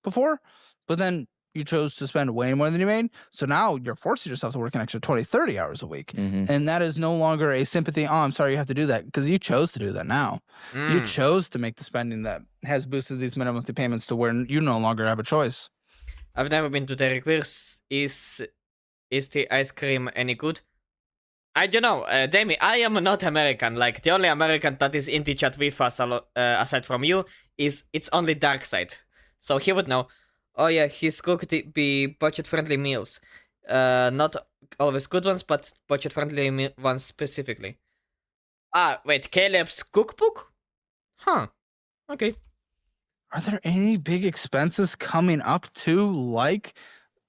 before, but then you chose to spend way more than you made. So now you're forcing yourself to work an extra 20-30 hours a week. And that is no longer a sympathy. Oh, I'm sorry you have to do that, because you chose to do that now. You chose to make the spending that has boosted these minimum monthly payments to where you no longer have a choice. I've never been to Dairy Queen. Is the ice cream any good? I don't know, Jamie, I am not American. Like, the only American that is in the chat with us, aside from you, it's only Darkseid. So he would know. Oh yeah, he's cooked be budget-friendly meals. Not always good ones, but budget-friendly ones specifically. Ah, wait, Caleb's cookbook? Huh, okay. Are there any big expenses coming up too, like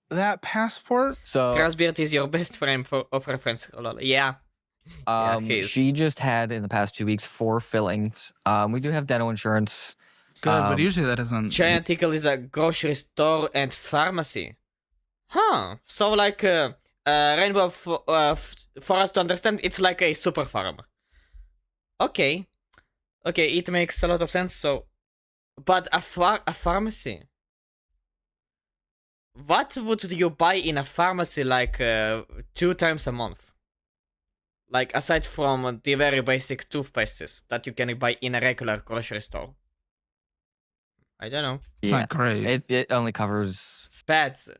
that passport? So Grassbeard is your best friend of reference. Yeah. She just had in the past 2 weeks 4 fillings. We do have dental insurance. Good, but usually that isn't. Giant Eagle is a grocery store and pharmacy. Huh. So like Rainbow, for us to understand, it's like a super farm. Okay. Okay, it makes a lot of sense. So, but a pharmacy. What would you buy in a pharmacy like 2 times a month? Like aside from the very basic toothpastes that you can buy in a regular grocery store. I don't know. It's not great. It only covers Pads.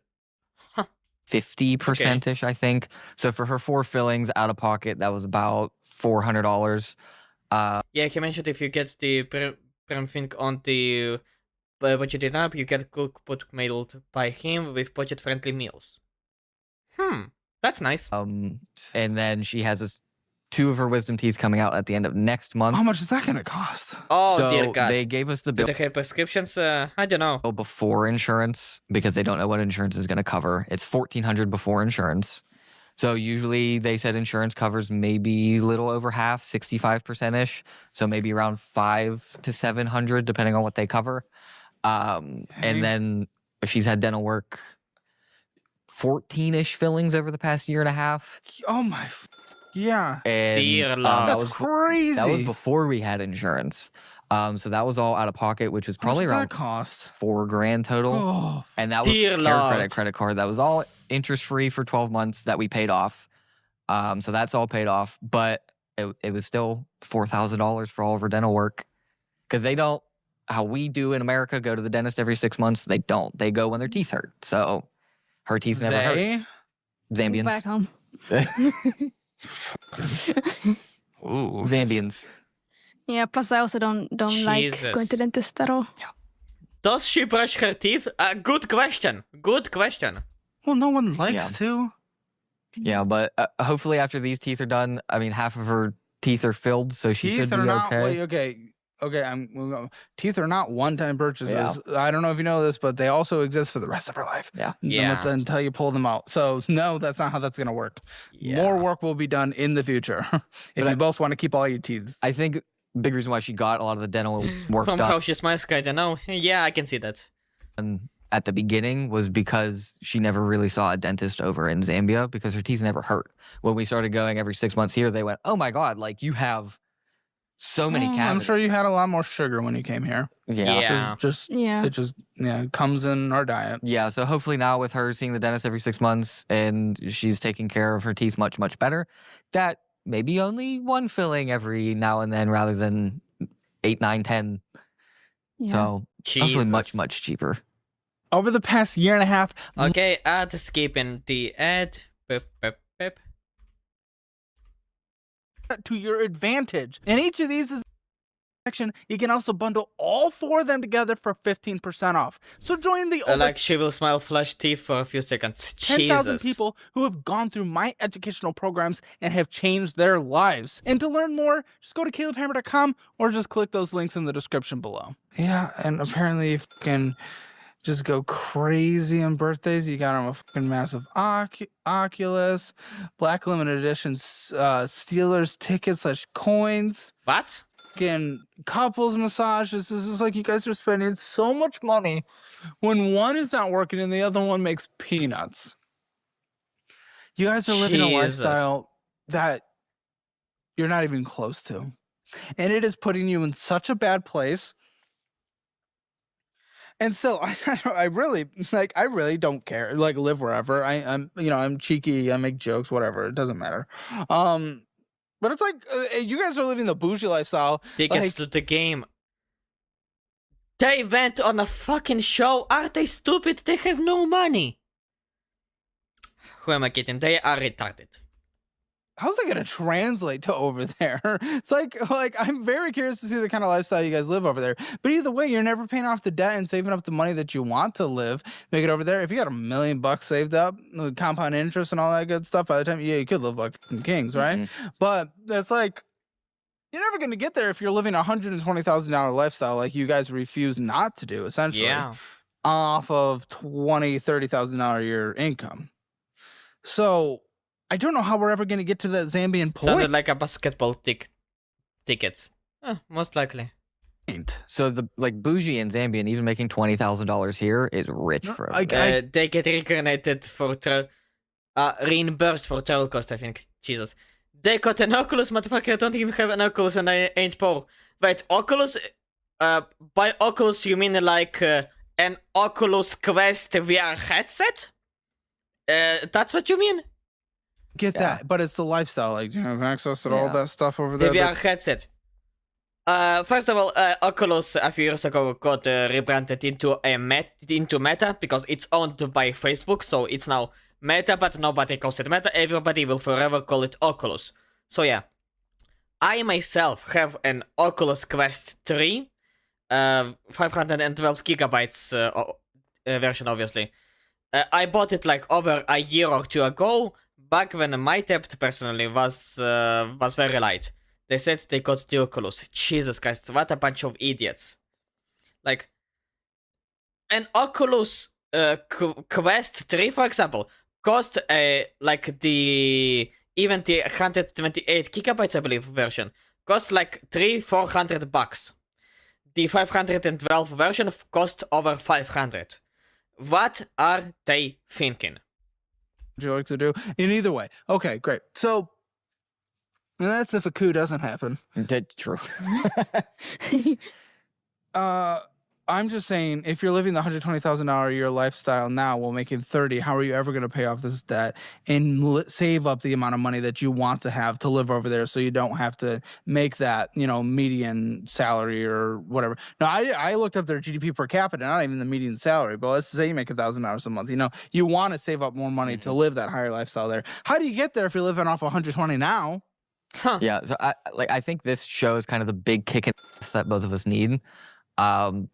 50%-ish, I think. So for her 4 fillings out of pocket, that was about $400. Yeah, he mentioned if you get the prem thing on the budgeted app, you get cookbook mailed by him with budget-friendly meals. That's nice. And then she has 2 of her wisdom teeth coming out at the end of next month. How much is that going to cost? Oh, so dear God. they gave us the Do bill they have prescriptions? I don't know. before insurance because they don't know what insurance is going to cover. It's $1,400 before insurance. So usually they said insurance covers maybe a little over half, 65%-ish. So maybe around $500 to $700 depending on what they cover. And then she's had dental work 14-ish fillings over the past year and a half. Oh my, yeah. And Dear Lord. that That's was crazy. that was before we had insurance. So that was all out of pocket, which was probably How much around did that cost? $4,000 total. Oh, And that was Dear Care Lord. credit card. That was all interest free for 12 months that we paid off. So that's all paid off. But it was still $4,000 for all of her dental work. Because they don't, how we do in America, go to the dentist every 6 months. They don't. They go when their teeth hurt. So her teeth never hurt. they? Zambians. Back home. Zambians. Yeah, plus I also don't like Jesus. going to dentist at all. Does she brush her teeth? Good question. Good question. Well, no one likes to. Yeah, but hopefully after these teeth are done, I mean, half of her teeth are filled, so she Teeth should be are not. okay. Wait, okay. Teeth are not one-time purchases. I don't know if you know this, but they also exist for the rest of her life. Yeah. Until you pull them out. So no, that's not how that's gonna work. Yeah. More work will be done in the future if you both want to keep all your teeth. I think big reason why she got a lot of the dental work From done how she smiles, kinda know. Yeah, I can see that. at the beginning was because she never really saw a dentist over in Zambia because her teeth never hurt. When we started going every 6 months here, they went, "Oh my God, like you have so many cavities." I'm sure you had a lot more sugar when you came here. Yeah. It just comes in our diet. Yeah, so hopefully now with her seeing the dentist every 6 months and she's taking care of her teeth much, much better, that maybe only 1 filling every now and then rather than 8, 9, 10. Yeah. So hopefully much, Jesus. much cheaper. Over the past year and a half, Okay, skipping the ad. Pip. to your advantage. And each of these is section. You can also bundle all 4 of them together for 15% off. So join the over Like she will smile flash teeth for a few seconds. 10,000 Jesus. people who have gone through my educational programs and have changed their lives. And to learn more, just go to calebhammer.com or just click those links in the description below. Yeah, and apparently you can just go crazy on birthdays. You got them a fucking massive Oculus, Black Limited Edition Steelers tickets / coins. What? Fucking couples massages. This is like you guys are spending so much money when one is not working and the other one makes peanuts. You guys are living a Jesus. lifestyle that you're not even close to. And it is putting you in such a bad place. And still, I really don't care. Like, live wherever. I'm cheeky. I make jokes, whatever. It doesn't matter. But it's like you guys are living the bougie lifestyle. Tickets to the game. They went on a fucking show. Are they stupid? They have no money. Who am I kidding? They are retarded. How's it gonna translate to over there? It's like I'm very curious to see the kind of lifestyle you guys live over there. But either way, you're never paying off the debt and saving up the money that you want to live, make it over there. If you got $1 million saved up, with compound interest and all that good stuff, by the time you could live like kings, right? Mm-hmm. But it's like you're never gonna get there if you're living a $120,000 lifestyle like you guys refuse not to do, essentially. Yeah. Off of $20,000-$30,000 a year income. So I don't know how we're ever going to get to that Zambian point. Sounded like a basketball tickets. Most likely. So the bougie in Zambia and even making $20,000 here is rich for them. They get reincarnated for reimbursed for travel cost, I think. Jesus. They got an Oculus, motherfucker. I don't even have an Oculus and I ain't poor. Wait, Oculus? By Oculus you mean like an Oculus Quest VR headset? That's what you mean? Get that, but it's the lifestyle. Like, you have access to all that stuff over there. The VR headset. First of all, Oculus a few years ago got rebranded into Meta because it's owned by Facebook, so it's now Meta, but nobody calls it Meta. Everybody will forever call it Oculus. So yeah, I myself have an Oculus Quest 3, 512 gigabytes version, obviously. I bought it like over a year or 2 ago. back when my debt personally was very light. They said they got the Oculus. Jesus Christ, what a bunch of idiots. Like, an Oculus Quest 3, for example, cost like the 128 gigabytes, I believe, version cost like $400. The 512 version cost over 500. What are they thinking? Would you like to do in either way? Okay, great. So, and that's if a coup doesn't happen. That's true. I'm just saying, if you're living the $120,000 a year lifestyle now while making 30, how are you ever going to pay off this debt and save up the amount of money that you want to have to live over there so you don't have to make that, median salary or whatever? Now, I looked up their GDP per capita, not even the median salary, but let's say you make $1,000 a month. You want to save up more money to live that higher lifestyle there. How do you get there if you're living off 120 now? Yeah, so I think this shows kind of the big kick in the ass that both of us need. To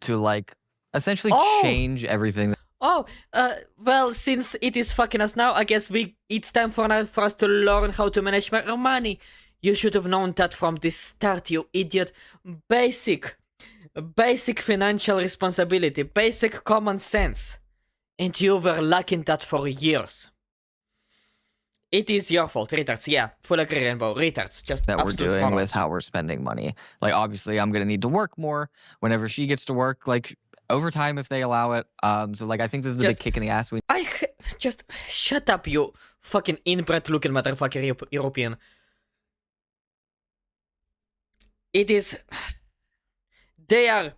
essentially change everything. Well, since it is fucking us now, I guess it's time for us to learn how to manage our money. You should have known that from the start, you idiot. Basic financial responsibility, basic common sense. And you were lacking that for years. It is your fault, retards. Yeah, full agree, Rainbow. Retards, just that we're absolute doing morons. with how we're spending money. Like, obviously, I'm gonna need to work more whenever she gets to work, like overtime if they allow it. So, I think this is the big kick in the ass. Just shut up, you fucking inbred-looking motherfucker European. It is. They are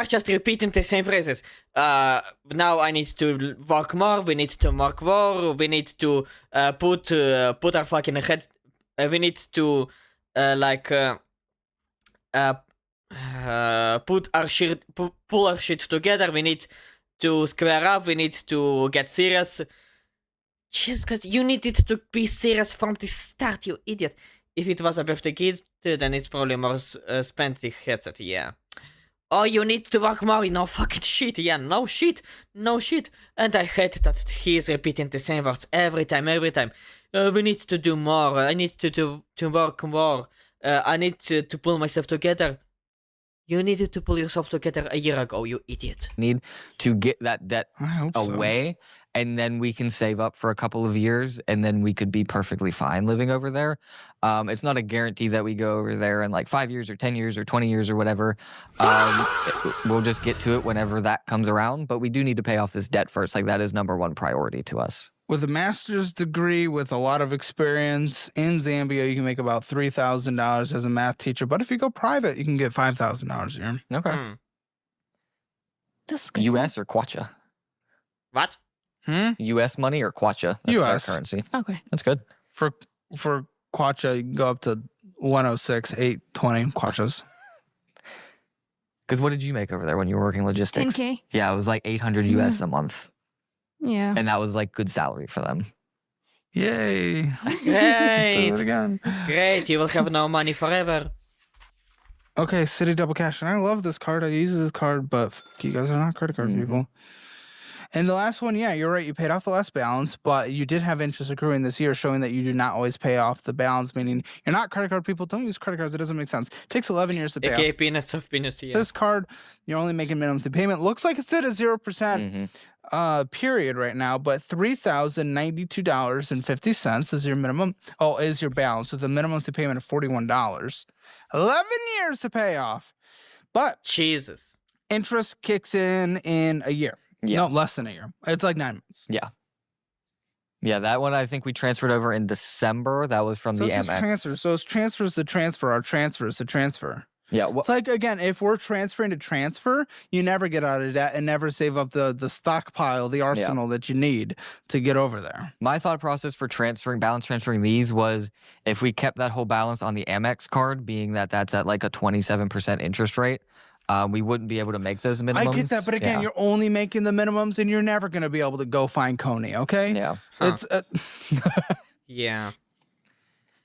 just repeating the same phrases. Now I need to work more. We need to work more. We need to put our fucking head. We need to put our shit, pull our shit together. We need to square up. We need to get serious. Jesus Christ, you needed to be serious from the start, you idiot. If it was a birthday kid, then it's probably more spent the headset. Yeah. Oh, you need to work more. No fucking shit. Yeah, no shit. And I hate that he is repeating the same words every time. We need to do more. I need to work more. I need to pull myself together. You needed to pull yourself together a year ago, you idiot. Need to get that debt away, and then we can save up for a couple of years, and then we could be perfectly fine living over there. It's not a guarantee that we go over there in 5 years or 10 years or 20 years or whatever. We'll just get to it whenever that comes around, but we do need to pay off this debt first. That is number one priority to us. With a master's degree, with a lot of experience in Zambia, you can make about $3,000 as a math teacher. But if you go private, you can get $5,000 a year. Okay. That's good. U.S. or Kwacha? What? U.S. money or Kwacha? That's U.S. their currency. Okay. That's good. For Kwacha, you can go up to 106, 820 Kwachas. Because what did you make over there when you were working logistics? 10K. Yeah, it was like 800 US a month. Yeah. And that was good salary for them. Yay. Great. Again. Great, you will have no money forever. Okay, City Double Cash. And I love this card. I use this card, but you guys are not credit card people. And the last one, yeah, you're right. You paid off the last balance, but you did have interest accruing this year, showing that you do not always pay off the balance, meaning you're not credit card people. Don't use credit cards. It doesn't make sense. It takes 11 years to pay Okay, off. peanuts of peanuts, yeah. This card, you're only making minimum payment. Looks like it's at a 0% period right now, but $3,092.50 is your minimum. Oh, is your balance with a minimum to payment of $41. 11 years to pay off. But Jesus. Interest kicks in a year. Yeah. No, less than a year. It's like 9 months. Yeah. Yeah, that one I think we transferred over in December. That was from So the it's MX. transfer. So it's transfers to transfer. Our transfers to transfer. Yeah. It's like, again, if we're transferring to transfer, you never get out of debt and never save up the stockpile, the arsenal that you need to get over there. My thought process for balance transferring these was if we kept that whole balance on the Amex card, being that that's at a 27% interest rate, we wouldn't be able to make those minimums. I get that, but again, you're only making the minimums and you're never going to be able to go find Coney, okay? Yeah. It's Yeah.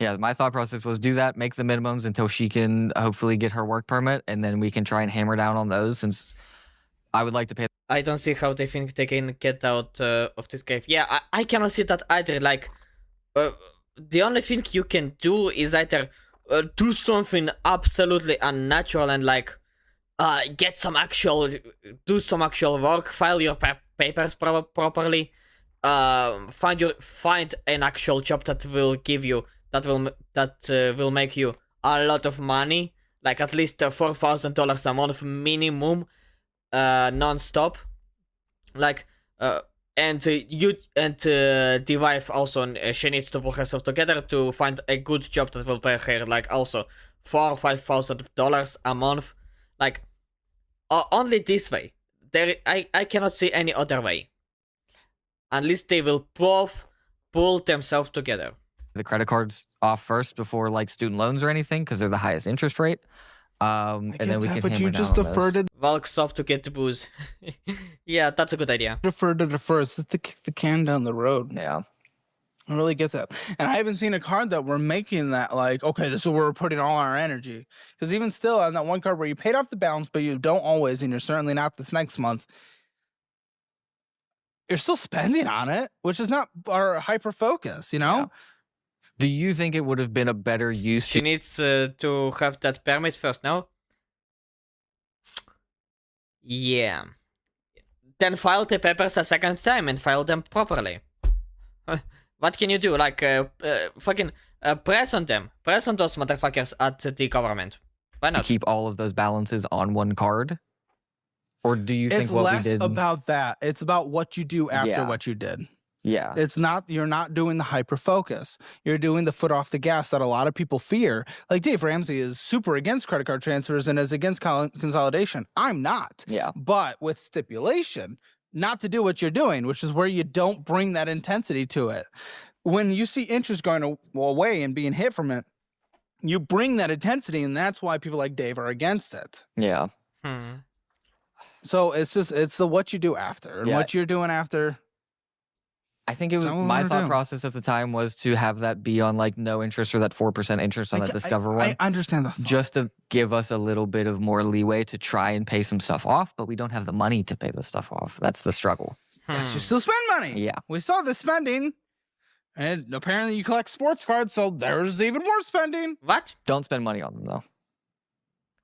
Yeah, my thought process was do that, make the minimums until she can hopefully get her work permit, and then we can try and hammer down on those since I would like to pay. I don't see how they think they can get out of this cave. Yeah, I cannot see that either. Like, the only thing you can do is either do something absolutely unnatural and like do some actual work, file your papers properly, find an actual job that will give you will make you a lot of money, like at least $4,000 a month minimum, non-stop, like the wife also, she needs to put herself together to find a good job that will pay her like also $4,000 or $5,000 a month, like only this way. I cannot see any other way, unless they will both pull themselves together. The credit cards off first before like student loans or anything because they're the highest interest rate. And then we can but hammer you down just on defer those. to Valk's off to get the booze. Yeah, that's a good idea. defer. It's just to kick the can down the road. Yeah. I really get that. And I haven't seen a card that we're making that like, okay, this is where we're putting all our energy. Because even still on that one card where you paid off the balance, but you don't always, and you're certainly not this next month, you're still spending on it, which is not our hyper focus, you know? Yeah. Do you think it would have been a better use She needs to have that permit first, no? Yeah. Then file the papers a second time and file them properly. What can you do? Like, fucking press on them. Press on those motherfuckers at the government. Why to not? keep all of those balances on one card? Or do you think It's what less we did? about that. It's about what you do after Yeah. what you did. Yeah. It's not, you're not doing the hyper focus. You're doing the foot off the gas that a lot of people fear. Like Dave Ramsey is super against credit card transfers and is against consolidation. I'm not. Yeah. But with stipulation, not to do what you're doing, which is where you don't bring that intensity to it. When you see interest going away and being hit from it, you bring that intensity, and that's why people like Dave are against it. Yeah. So it's the what you do after. And Yeah. what you're doing after. I think it It's was not what my we're thought doing. process at the time was to have that be on like no interest or that 4% interest on that Discover one. I understand the thought. Just to give us a little bit of more leeway to try and pay some stuff off, but we don't have the money to pay the stuff off. That's the struggle. Yes, you still spend money. Yeah. We saw the spending. And apparently you collect sports cards, so there's even more spending. What? Don't spend money on them though.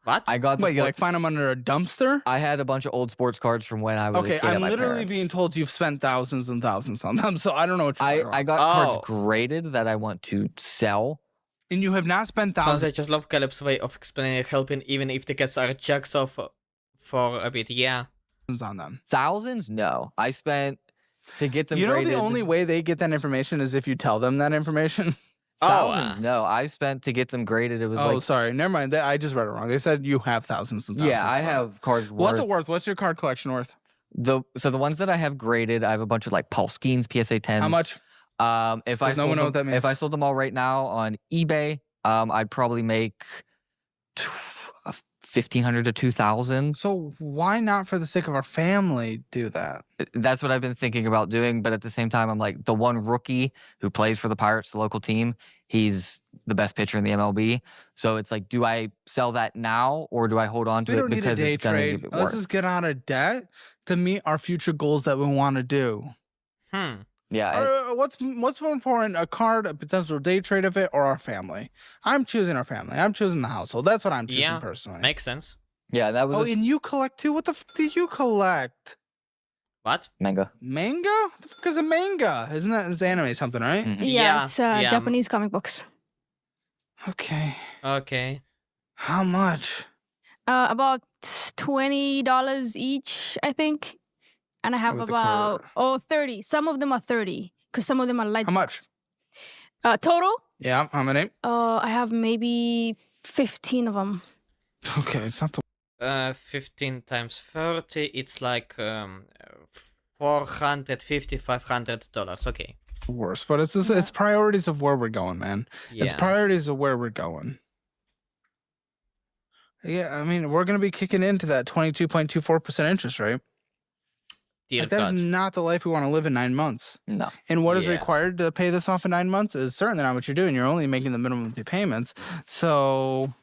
What? I got Wait, you like find them under a dumpster? I had a bunch of old sports cards from when I was a Okay, kid at I'm my literally parents'. being told you've spent thousands and thousands on them, so I don't know what you're talking I about. got Oh. cards graded that I want to sell. And you have not spent Sounds thousands. I just love Caleb's way of explaining helping even if the cats are jacks off for a bit, yeah. On them. Thousands? No. I spent to get them You know graded. the only way they get that information is if you tell them that information. Thousands? No. I spent to get them graded. It was Oh, like sorry. Never mind. I just read it wrong. They said you have thousands and thousands. yeah. I have cards. What's worth, it worth? What's your card collection worth? the ones that I have graded, I have a bunch of like Paul Skeens, PSA 10s. How much? If I Does no sold one know them, what that means? if I sold them all right now on eBay, I'd probably make 1,500 to 2,000. So why not, for the sake of our family, do that? That's what I've been thinking about doing. But at the same time, I'm like, the one rookie who plays for the Pirates, the local team, he's the best pitcher in the MLB. So it's like, do I sell that now or do I hold on to We it don't need a because day it's going to trade. give it Let's worth? just get out of debt to meet our future goals that we want to do. Yeah. What's more important, a card, a potential day trade of it, or our family? I'm choosing our family. I'm choosing the household. That's what I'm choosing Yeah, personally. makes sense. Yeah, that was Oh, and you collect too? What the f do you collect? What? manga. Manga? What the fuck is a manga? Isn't that it's anime something, right? Mhm. Yeah, it's Japanese comic books. Okay. Okay. How much? About $20 each, I think. And I have With the about 30. Some of them are 30 because some of them are light. How much? Total? Yeah, how many? I have maybe 15 of them. Okay, it's not the 15 times 30, it's like $450, $500. Okay. worst, but it's just, it's priorities of where we're going, man. It's Yeah. priorities of where we're going. Yeah, I mean, we're gonna be kicking into that 22.24% interest rate. Dear Like, that is God. not the life we want to live in 9 months. No. And what is Yeah. required to pay this off in 9 months is certainly not what you're doing. You're only making the minimum payments. So,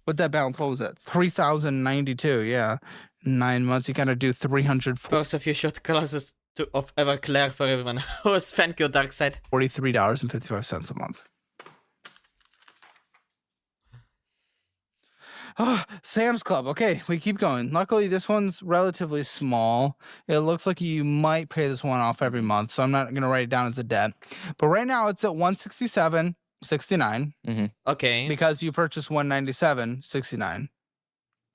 with that balance, what was that? 3,092. Yeah, 9 months. You gotta do 343 Course a few short classes of Everclear for everyone. Thank you, Darkseid. $43.55 a month. Oh, Sam's Club. Okay, we keep going. Luckily, this one's relatively small. It looks like you might pay this one off every month, so I'm not going to write it down as a debt. But right now, it's at $167.69. Okay. Because you purchased $197.69.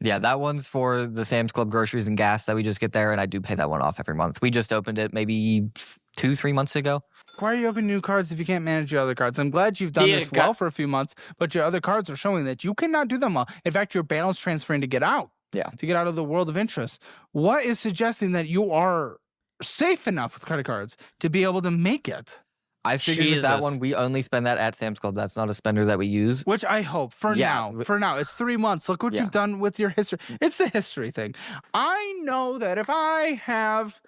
Yeah, that one's for the Sam's Club groceries and gas that we just get there, and I do pay that one off every month. We just opened it maybe 2-3 months ago. Why are you opening new cards if you can't manage your other cards? I'm glad you've done this well for a few months, but your other cards are showing that you cannot do them well. In fact, you're balance transferring to get out. Yeah. To get out of the world of interest. What is suggesting that you are safe enough with credit cards to be able to make it? I figured with that one, we only spend that at Sam's Club. That's not a spender that we use. Which I hope for now. For now, it's 3 months. Look what you've done with your history. It's the history thing. I know that if I have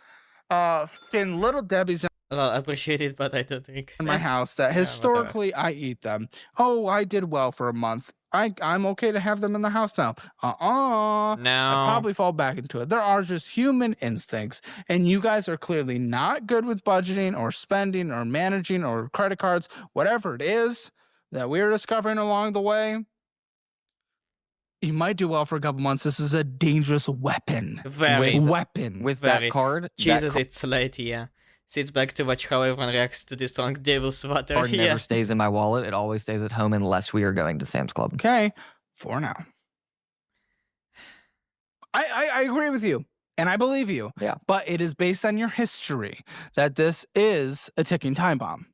in Little Debbie's Well, I appreciate it, but I don't think. in my house that historically I eat them. Oh, I did well for a month. I'm okay to have them in the house now. No. I probably fall back into it. There are just human instincts, and you guys are clearly not good with budgeting or spending or managing or credit cards, whatever it is that we're discovering along the way. You might do well for a couple months. This is a dangerous weapon. Very. Weapon. With Very. that card, Jesus, it's late, yeah. Sits back to watch how everyone reacts to this strong devil's water. card Yeah. never stays in my wallet. It always stays at home unless we are going to Sam's Club. Okay, for now. I agree with you, and I believe you. Yeah. But it is based on your history that this is a ticking time bomb.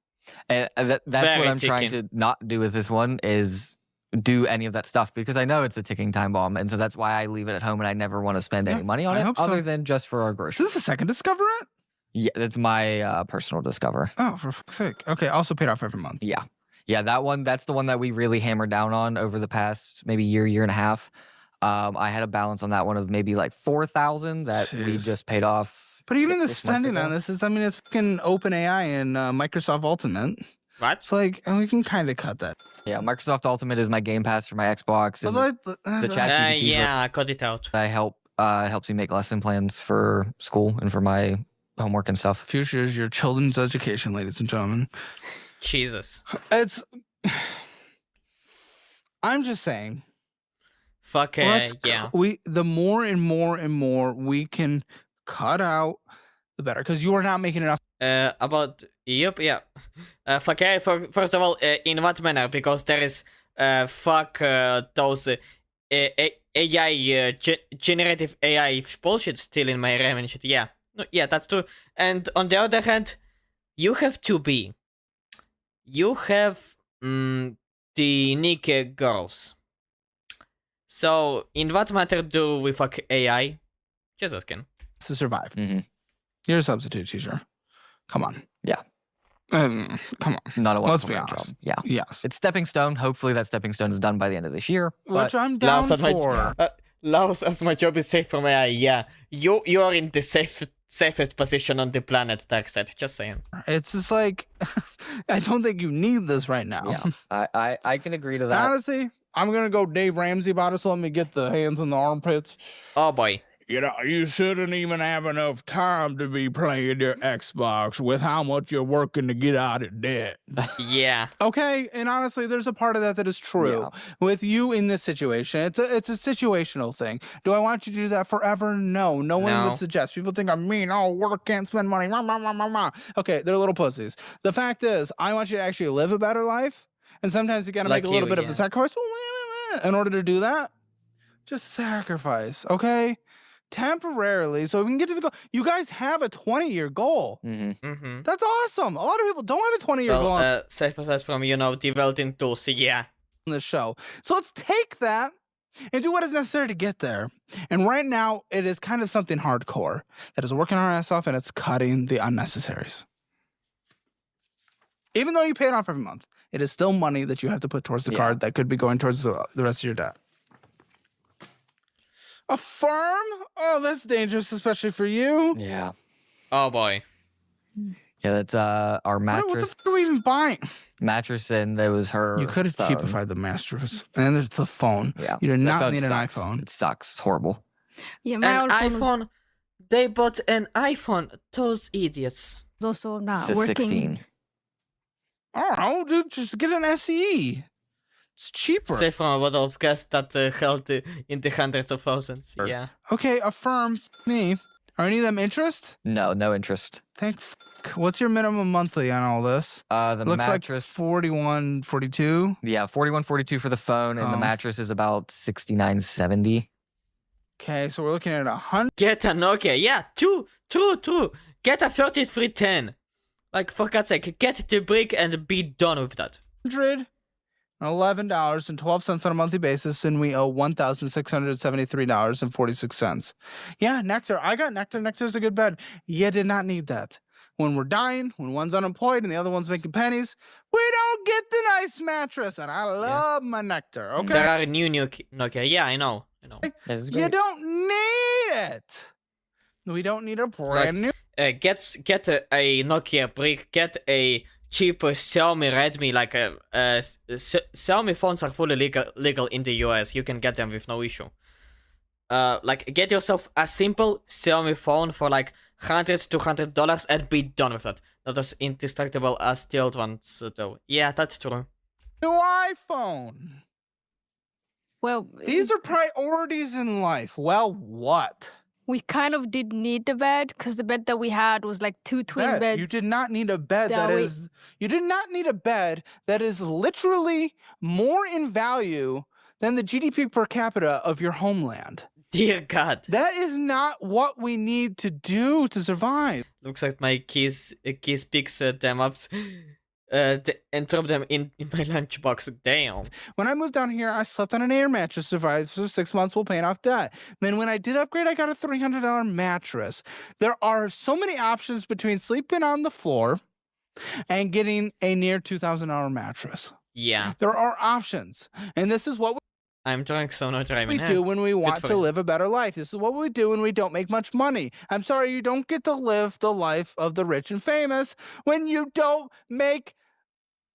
And that's Very what I'm trying ticking. to not do with this one is do any of that stuff because I know it's a ticking time bomb. And so that's why I leave it at home and I never want to spend any money on I it hope so. other than just for our Is groceries. this the second Discover It? Yeah, that's my personal Discover. Oh, for fuck's sake. Okay, also paid off every month. Yeah. Yeah, that one, that's the one that we really hammered down on over the past maybe year and a half. I had a balance on that one of maybe like 4,000 that we Jeez. just paid off. But even the 6 months spending on ago. this is, I mean, it's fucking OpenAI and Microsoft Ultimate. What? It's like, we can kind of cut that. Yeah, Microsoft Ultimate is my Game Pass for my Xbox. And the chat GPT Yeah, I cut it out. I help. It helps me make lesson plans for school and for my homework and stuff. Future is your children's education, ladies and gentlemen. Jesus. It's. I'm just saying. Fuck yeah. The more and more we can cut out, the better. Because you are not making enough. About yep, yeah. Fuck yeah. First of all, in what manner? Because there is fuck those AI generative AI bullshit still in my RAM and shit. Yeah, no, yeah, that's true. And on the other hand, you have to be. You have the Nick girls. So in what matter do we fuck AI? Just asking. To survive. Mm-hmm. You're a substitute teacher. Come on. Yeah. Come on. Not a Let's wonderful be job. honest. Yeah. Yes. It's stepping stone. Hopefully that stepping stone is done by the end of this year. Which But I'm down for. Laos, as my job is safe from AI, yeah. You are in the safest position on the planet, Darkseid. Just saying. It's just like, I don't think you need this right now. Yeah. I can agree to that. Honestly, I'm going to go Dave Ramsey about it, so let me get the hands in the armpits. Oh boy. You know, you shouldn't even have enough time to be playing your Xbox with how much you're working to get out of debt. Yeah. Okay, and honestly, there's a part of that is true. Yeah. With you in this situation, it's a situational thing. Do I want you to do that forever? No. No one No. would suggest. People think I'm mean. Oh, work, can't spend money. Rah, rah, rah, rah, rah. Okay, they're little pussies. The fact is, I want you to actually live a better life, and sometimes you got to Like make a little you, bit of yeah. a sacrifice. In order to do that, just sacrifice, okay? Temporarily, so we can get to the goal. You guys have a 20-year goal. Mm-hmm. Mm-hmm. That's awesome. A lot of people don't have a 20-year goal on Well, safe aside from, the Weltin tools, yeah. this show. So let's take that and do what is necessary to get there. And right now, it is kind of something hardcore that is working our ass off, and it's cutting the unnecessaries. Even though you pay it off every month, it is still money that you have to put towards the card that could be going towards the rest of your debt. A firm? Oh, that's dangerous, especially for you. Yeah. Oh boy. Yeah, that's our What the mattress. fuck are we even buying? Mattress, and there was her. You could have phone. cheapified the mattress. And then there's the phone. Yeah. You did That not phone need an sucks. iPhone. It sucks. It's horrible. Yeah, my An old phone was iPhone. They bought an iPhone. Those idiots. also not It's a working. 16. I don't know, dude. Just get an SE. It's cheaper. Say from a bottle of gas that held in the hundreds of thousands. Yeah. Okay, affirm me. Are any of them interest? No, no interest. Thank. What's your minimum monthly on all this? The Looks mattress, like 41, 42. yeah, 41.42 for the phone, and the Oh. mattress is about 69.70. Okay, so we're looking at 100. Get a Nokia. Yeah, true. Get a 3310. Like, for God's sake, get the brick and be done with that. $111.12 on a monthly basis, and we owe $1,673.46. Yeah, Nectar. I got Nectar. Nectar's a good bed. You did not need that. When we're dying, when one's unemployed and the other one's making pennies, we don't get the nice mattress. And I love my Nectar. Okay, There are new Nokia. Yeah, I know. you don't need it. We don't need a brand new. Get a Nokia brick. Get a cheap Xiaomi Redmi. Like Xiaomi phones are fully legal in the US. You can get them with no issue. Like get yourself a simple Xiaomi phone for like $100-$200 and be done with it. Not as indestructible as the old ones though. Yeah, that's true. New iPhone. Well, These are priorities in life. Well, what? we kind of did need the bed because the bed that we had was like two twin Bed. beds. You did not need a bed that that we- is. You did not need a bed that is literally more in value than the GDP per capita of your homeland. Dear God. That is not what we need to do to survive. Looks like my keys picks them up and drop them in my lunchbox. Damn. When I moved down here, I slept on an air mattress, survived for 6 months while paying off debt. Then when I did upgrade, I got a $300 mattress. There are so many options between sleeping on the floor and getting a near $2,000 mattress. Yeah. There are options. And this is what I'm drunk, so no driving. we do when we want for to you. live a better life. This is what we do when we don't make much money. I'm sorry, you don't get to live the life of the rich and famous when you don't make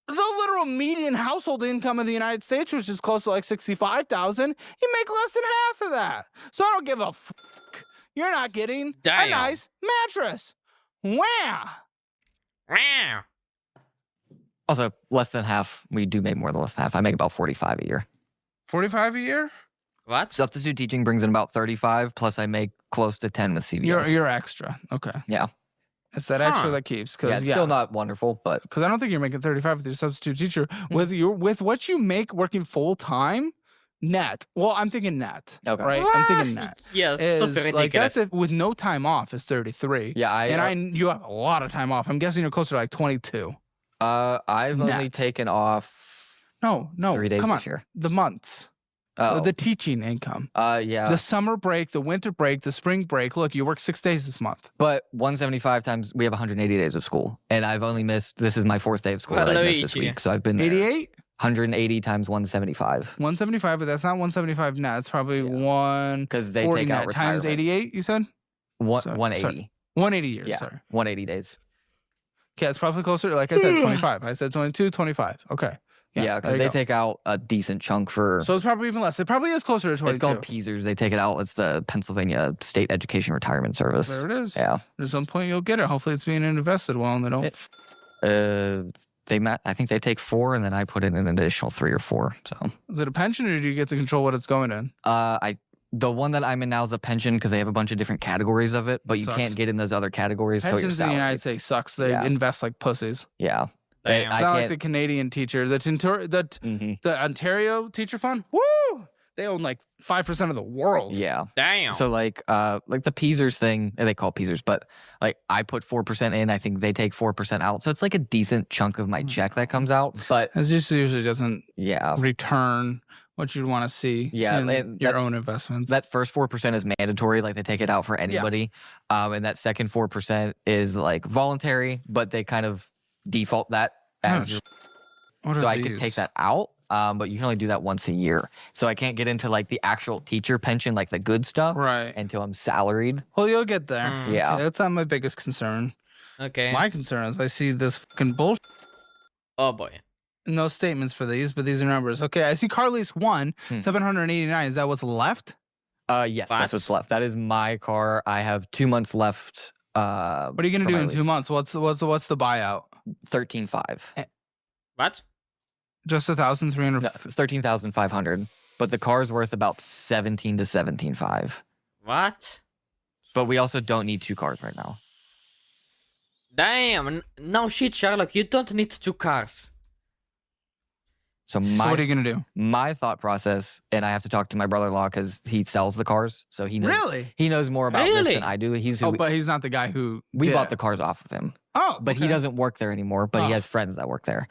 the literal median household income in the United States, which is close to like 65,000. You make less than half of that. So I don't give a fuck. You're not getting Damn. a nice mattress. Wow. Wow. Also, less than half. We do make more than less than half. I make about 45 a year. 45 a year? What? Substitute teaching brings in about 35, plus I make close to 10 with CVS. You're extra. Okay. Yeah. It's that extra Huh. that keeps. Yeah, it's still not wonderful, but Because I don't think you're making 35 with your substitute teacher. With what you make working full time, net. Well, I'm thinking net. Okay. Right? I'm thinking net. Yeah, Is super like ridiculous. that's with no time off is 33. yeah, You have a lot of time off. I'm guessing you're closer to like 22. I've only Net. taken off No, 3 days come on. this year. The months. Oh, The teaching income. yeah. The summer break, the winter break, the spring break. Look, you work 6 days this month. But 175 times we have 180 days of school, and I've only missed. This is my 4th day of school that I missed this Luigi. week, so I've been there. 88? 180 times 175 175, but that's not 175 net. It's probably Yeah. 140 because they take out net times retirement. 88, you said? Sorry, 180. 180 years, Yeah, sorry. 180 days. Okay, it's probably closer. Like I said, 25. I said 22, 25. Okay. Yeah, there because you they go. take out a decent chunk for. So it's probably even less. It probably is closer to 22. It's called PESERS. They take it out. It's the Pennsylvania State Education Retirement Service. There it is. Yeah. At some point, you'll get it. Hopefully, it's being invested well, and they don't. I think they take 4, and then I put in an additional 3 or 4. So. Is it a pension, or do you get to control what it's going in? The one that I'm in now is a pension because they have a bunch of different categories of it, but you Sucks. can't get in those other categories till you're Pensions in the salaried. United States sucks. They Yeah. invest like pussies. Yeah. Damn. It's I not like can't. the Canadian teacher. Mhm. The Ontario Teacher Fund. Woo! They own like 5% of the world. Yeah. Damn. So like the PESERS thing, they call it PESERS, but like I put 4% in, I think they take 4% out. So it's like a decent chunk of my check that comes out. But It just usually doesn't yeah, return what you'd want to see. Yeah, in your own investments. that first 4% is mandatory, like they take it out for anybody. And that second 4% is like voluntary, but they kind of default that as your, What so are I could take these? that out. But you can only do that once a year. So I can't get into like the actual teacher pension, like the good stuff, Right. until I'm salaried. Well, you'll get there. Mm. Yeah. Okay, that's not my biggest concern. Okay. My concern is I see this fucking bullshit. Oh boy. No statements for these, but these are numbers. Okay, I see car lease 1, 789. Is that what's left? Yes, that's What? what's left. That is my car. I have 2 months left. What are you gonna for do my in 2 lease. months? What's the buyout? 13.5. What? Just 1,300. No, 13,500. But the car's worth about 17 to 17.5. What? But we also don't need 2 cars right now. Damn. No shit, Sherlock. You don't need 2 cars. So So my what are you gonna do? my thought process, and I have to talk to my brother-in-law because he sells the cars, so he knows Really? he knows more about this Really? than I do. He's who Oh, but he's not the guy who we did bought it. the cars off of him, Oh, but he okay. doesn't work there anymore. But he Oh. has friends that work there.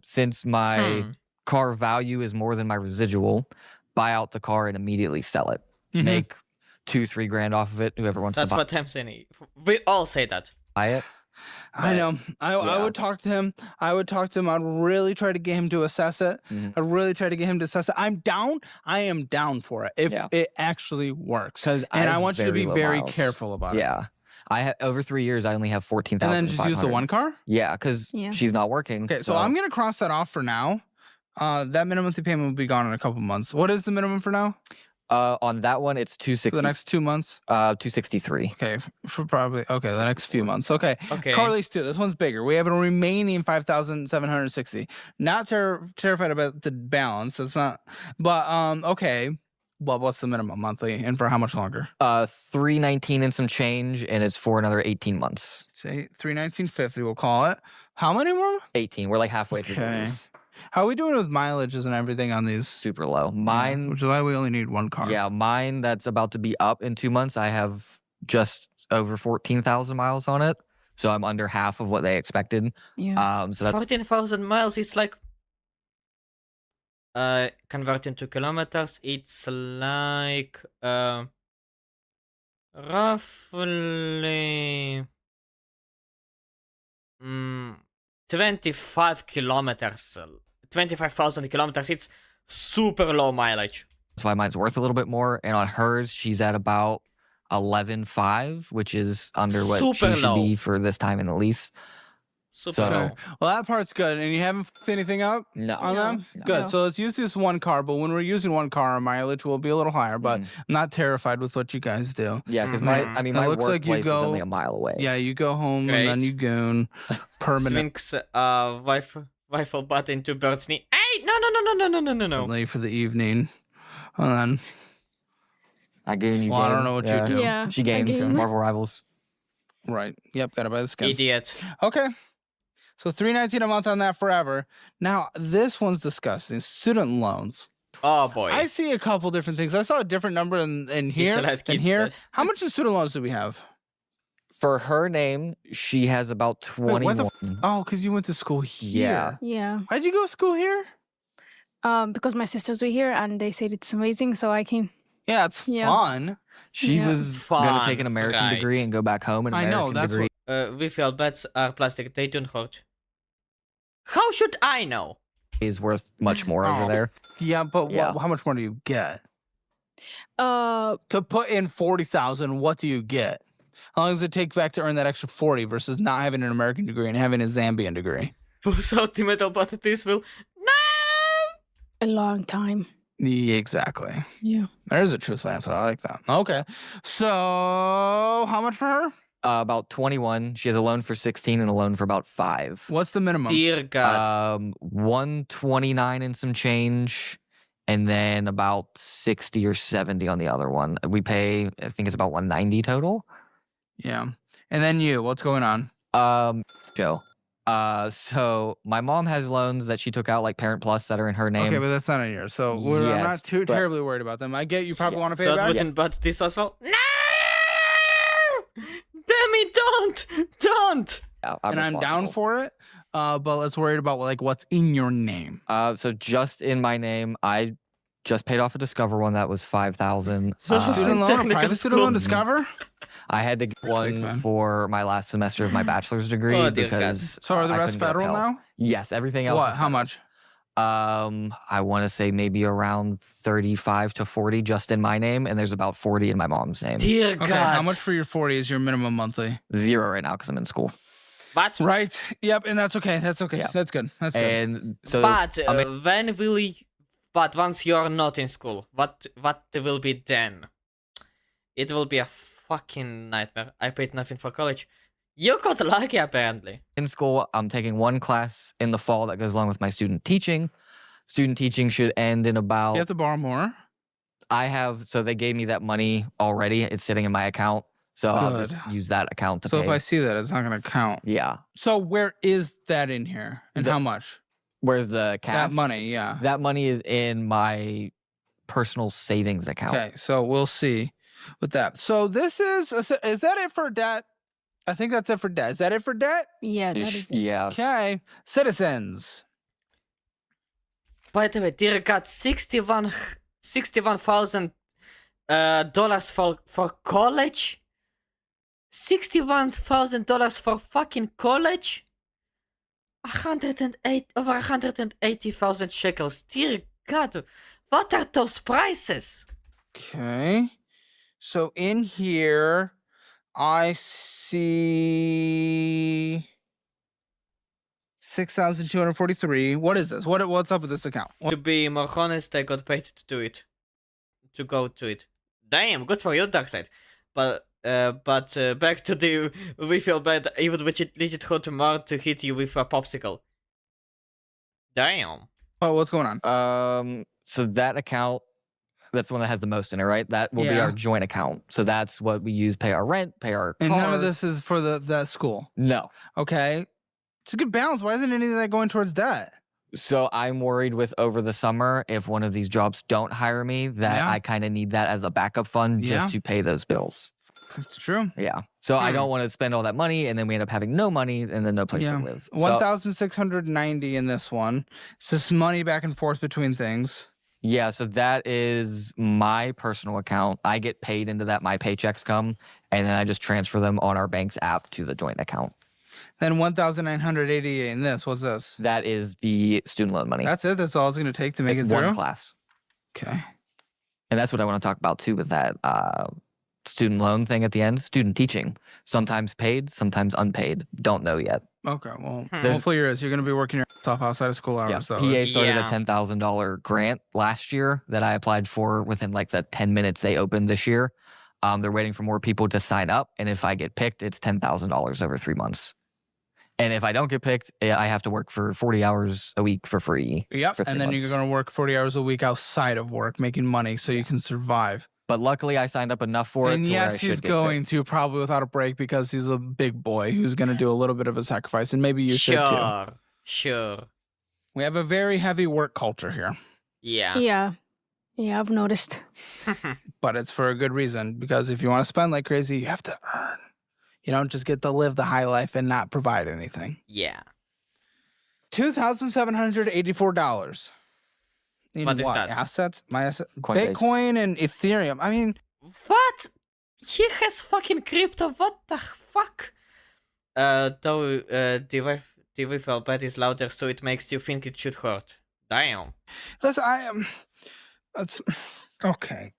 Since my car value is more than my residual, buy out the car and immediately sell it. Mhm. Make 2-3 grand off of it. Whoever wants That's to what I'm saying. We all say that. buy it. I know. I Yeah. would talk to him. I'd really try to get him to assess it. Mhm. I'd really try to get him to assess it. I'm down. I am down for it if Yeah. it actually works. 'Cause I And I have want you to be low very miles. careful about it. Yeah. I have over 3 years. I only have 14,000. And then just use the one car? Yeah, because Yeah. she's not working. Okay, so I'm gonna cross that off for now. That minimum monthly payment will be gone in a couple months. What is the minimum for now? On that one, it's For 260. the next 2 months? 263. Okay, for probably the next few months. Okay. Okay. Car lease 2. This one's bigger. We have a remaining 5,760. Not terrified about the balance. That's not. But okay. Well, what's the minimum monthly, and for how much longer? 319 and some change, and it's for another 18 months. Say 319.50. We'll call it. How many more? 18. We're like halfway through the Okay. lease. How are we doing with mileages and everything on these? Super low. Mine, Which is why we only need one car. yeah, mine that's about to be up in 2 months. I have just over 14,000 miles on it, so I'm under half of what they expected. Yeah. So that's 14,000 miles. It's like. Converting to kilometers, it's like roughly 25 kilometers, 25,000 kilometers. It's super low mileage. that's why mine's worth a little bit more. And on hers, she's at about 11.5, which is under what Super she should low. be for this time in the lease. Super So- low. Well, that part's good. And you haven't fucked anything up No. on them? No. Good. No. So let's use this one car. But when we're using one car, our mileage will be a little higher. But I'm not terrified with what you guys do. Yeah, because Mhm. I mean, It my looks like you workplace is go- only a mile away. Yeah, you go home Great. and then you goon. Permanently Swings rifle butt into bird's knee. Hey, no. for the evening. And then I goon you. Well, I don't game. know what you Yeah. do. Yeah. She I games game. Marvel Rivals. right. Yep, gotta buy the skins. Idiot. Okay. So $319 a month on that forever. Now this one's disgusting. Student loans. Oh boy. I see a couple different things. I saw a different number in here a lot, and kids, here. but- How much in student loans do we have? For her name, she has about Wait, what 21. Oh, because you went to school here. Yeah. Why'd you go to school here? Because my sisters were here and they said it's amazing, so I came. Yeah, it's Yeah. fun. She Yeah. was gonna take Fun, an American right. degree and go back home and I know, American that's degree. We feel bets are plastic. They don't hurt. How should I know? Is worth much more Oh, over there. Yeah, but Yeah. how much more do you get? Uh, To put in 40,000, what do you get? How long does it take back to earn that extra 40 versus not having an American degree and having a Zambian degree? Pulls out the metal butt. This will. No. a long time. Yeah, exactly. Yeah. There's a truthful answer. I like that. Okay. So, how much for her? About 21. She has a loan for 16 and a loan for about 5. What's the minimum? Dear God. 129 and some change, and then about 60 or 70 on the other one. We pay, I think it's about 190 total. Yeah. And then you, what's going on? Joe. So my mom has loans that she took out, like Parent Plus, that are in her name. Okay, but that's not in yours. So I'm Yes, not too but- terribly worried about them. I get you probably want to pay So it it back. wouldn't butt this as well. No! Damn it! Don't! Yeah, And I'm down responsible. for it. But let's worry about like what's in your name. So just in my name, I just paid off a Discover one that was 5,000. Student loan, a technical private student loan, school. Discover. I had to get one man. for my last semester of my bachelor's degree Oh, dear God. because So are the I rest couldn't get federal Pell. now? Yes, everything else. What? is How federal. much? I want to say maybe around 35 to 40 just in my name, and there's about 40 in my mom's name. Dear God. Okay, how much for your 40 is your minimum monthly? 0 right now because I'm in school. But Right. Yep. And that's okay. That's okay. Yeah. That's good. That's good. And so but I'm in- when will But once you're not in school, what will be then? It will be a fucking nightmare. I paid nothing for college. You got lucky, apparently. In school, I'm taking one class in the fall that goes along with my student teaching. Student teaching should end in about... You have to borrow more? So they gave me that money already. It's sitting in my account. So I'll just use that account to pay. So if I see that, it's not going to count. Yeah. So where is that in here? And how much? Where's the cash? That money, yeah. That money is in my personal savings account. Okay, so we'll see with that. So this is that it for debt? I think that's it for debt. Is that it for debt? Yeah, that is it. Yeah. Okay. Citizens. By the way, dear God, $61,000 for college? $61,000 for fucking college? Over 180,000 shekels. Dear God, what are those prices? Okay. So in here, I see 6,243. What is this? What's up with this account? To be more honest, I got paid to do it. To go to it. Damn, good for you, Darkseid. But back to the we feel bad, even legit hurt more to hit you with a popsicle. Damn. Oh, what's going on? So that account, that's the one that has the most in it, right? That will be our joint account. So that's what we use, pay our rent, pay our car. And none of this is for that school? No. Okay. It's a good balance. Why isn't any of that going towards that? So I'm worried with over the summer, if one of these jobs don't hire me, that I kind of need that as a backup fund just to pay those bills. That's true. Yeah. So I don't want to spend all that money and then we end up having no money and then no place to live. 1,690 in this one. It's just money back and forth between things. Yeah, so that is my personal account. I get paid into that. My paychecks come, and then I just transfer them on our bank's app to the joint account. Then 1,988 in this. What's this? That is the student loan money. That's it? That's all it's going to take to make it through? One class. Okay. And that's what I want to talk about, too, with that student loan thing at the end. Student teaching. Sometimes paid, sometimes unpaid. Don't know yet. Okay, well, hopefully you're going to be working your ass off outside of school hours, though. PA started a $10,000 grant last year that I applied for within like the 10 minutes they opened this year. They're waiting for more people to sign up, and if I get picked, it's $10,000 over 3 months. And if I don't get picked, I have to work for 40 hours a week for free. Yep, and then you're going to work 40 hours a week outside of work, making money so you can survive. But luckily, I signed up enough for it. And yes, he's going to probably without a break because he's a big boy who's going to do a little bit of a sacrifice, and maybe you should too. Sure. We have a very heavy work culture here. Yeah, I've noticed. But it's for a good reason, because if you want to spend like crazy, you have to earn. You don't just get to live the high life and not provide anything. Yeah. $2,784. What is that? Assets? My assets? Coinbase. Bitcoin and Ethereum. I mean... What? He has fucking crypto. What the fuck? Though the wiffle bet is louder, so it makes you think it should hurt. Damn. Listen, I am... That's... Okay.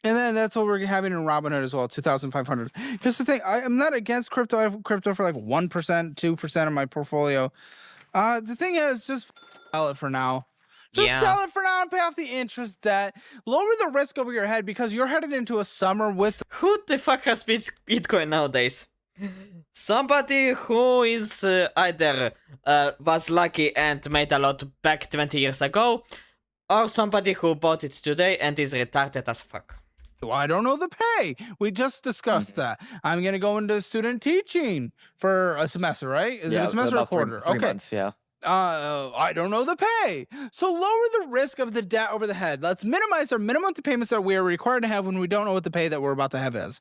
And then that's what we're having in Robinhood as well, 2,500. Just the thing, I'm not against crypto. I have crypto for like 1%, 2% of my portfolio. The thing is, just sell it for now. Just sell it for now and pay off the interest debt. Lower the risk over your head because you're headed into a summer with... Who the fuck has Bitcoin nowadays? Somebody who is either was lucky and made a lot back 20 years ago, or somebody who bought it today and is retarded as fuck. Well, I don't know the pay. We just discussed that. I'm going to go into student teaching for a semester, right? Is it a semester or a quarter? Three months, yeah. I don't know the pay. So lower the risk of the debt over the head. Let's minimize our minimum payments that we are required to have when we don't know what the pay that we're about to have is.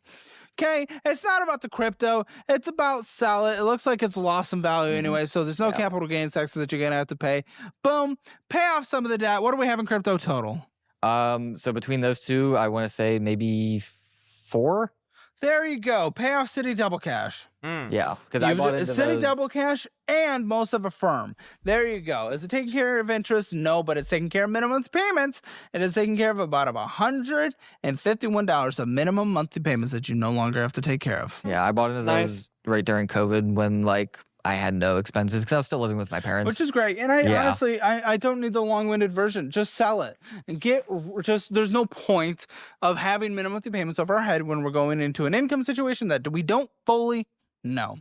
Okay, it's not about the crypto. It's about sell it. It looks like it's lost some value anyway, so there's no capital gains taxes that you're going to have to pay. Boom, pay off some of the debt. What do we have in crypto total? So between those two, I want to say maybe 4. There you go. Pay off City Double Cash. Yeah, because I bought into City those... Double Cash and most of Affirm. There you go. Is it taking care of interest? No, but it's taking care of minimum payments. It is taking care of about $151 of minimum monthly payments that you no longer have to take care of. Yeah, I bought into those right during COVID when like I had no expenses because I was still living with my parents. Which is great. And I honestly, I don't need the long-winded version. Just sell it and there's no point of having minimum monthly payments over our head when we're going into an income situation that we don't fully know.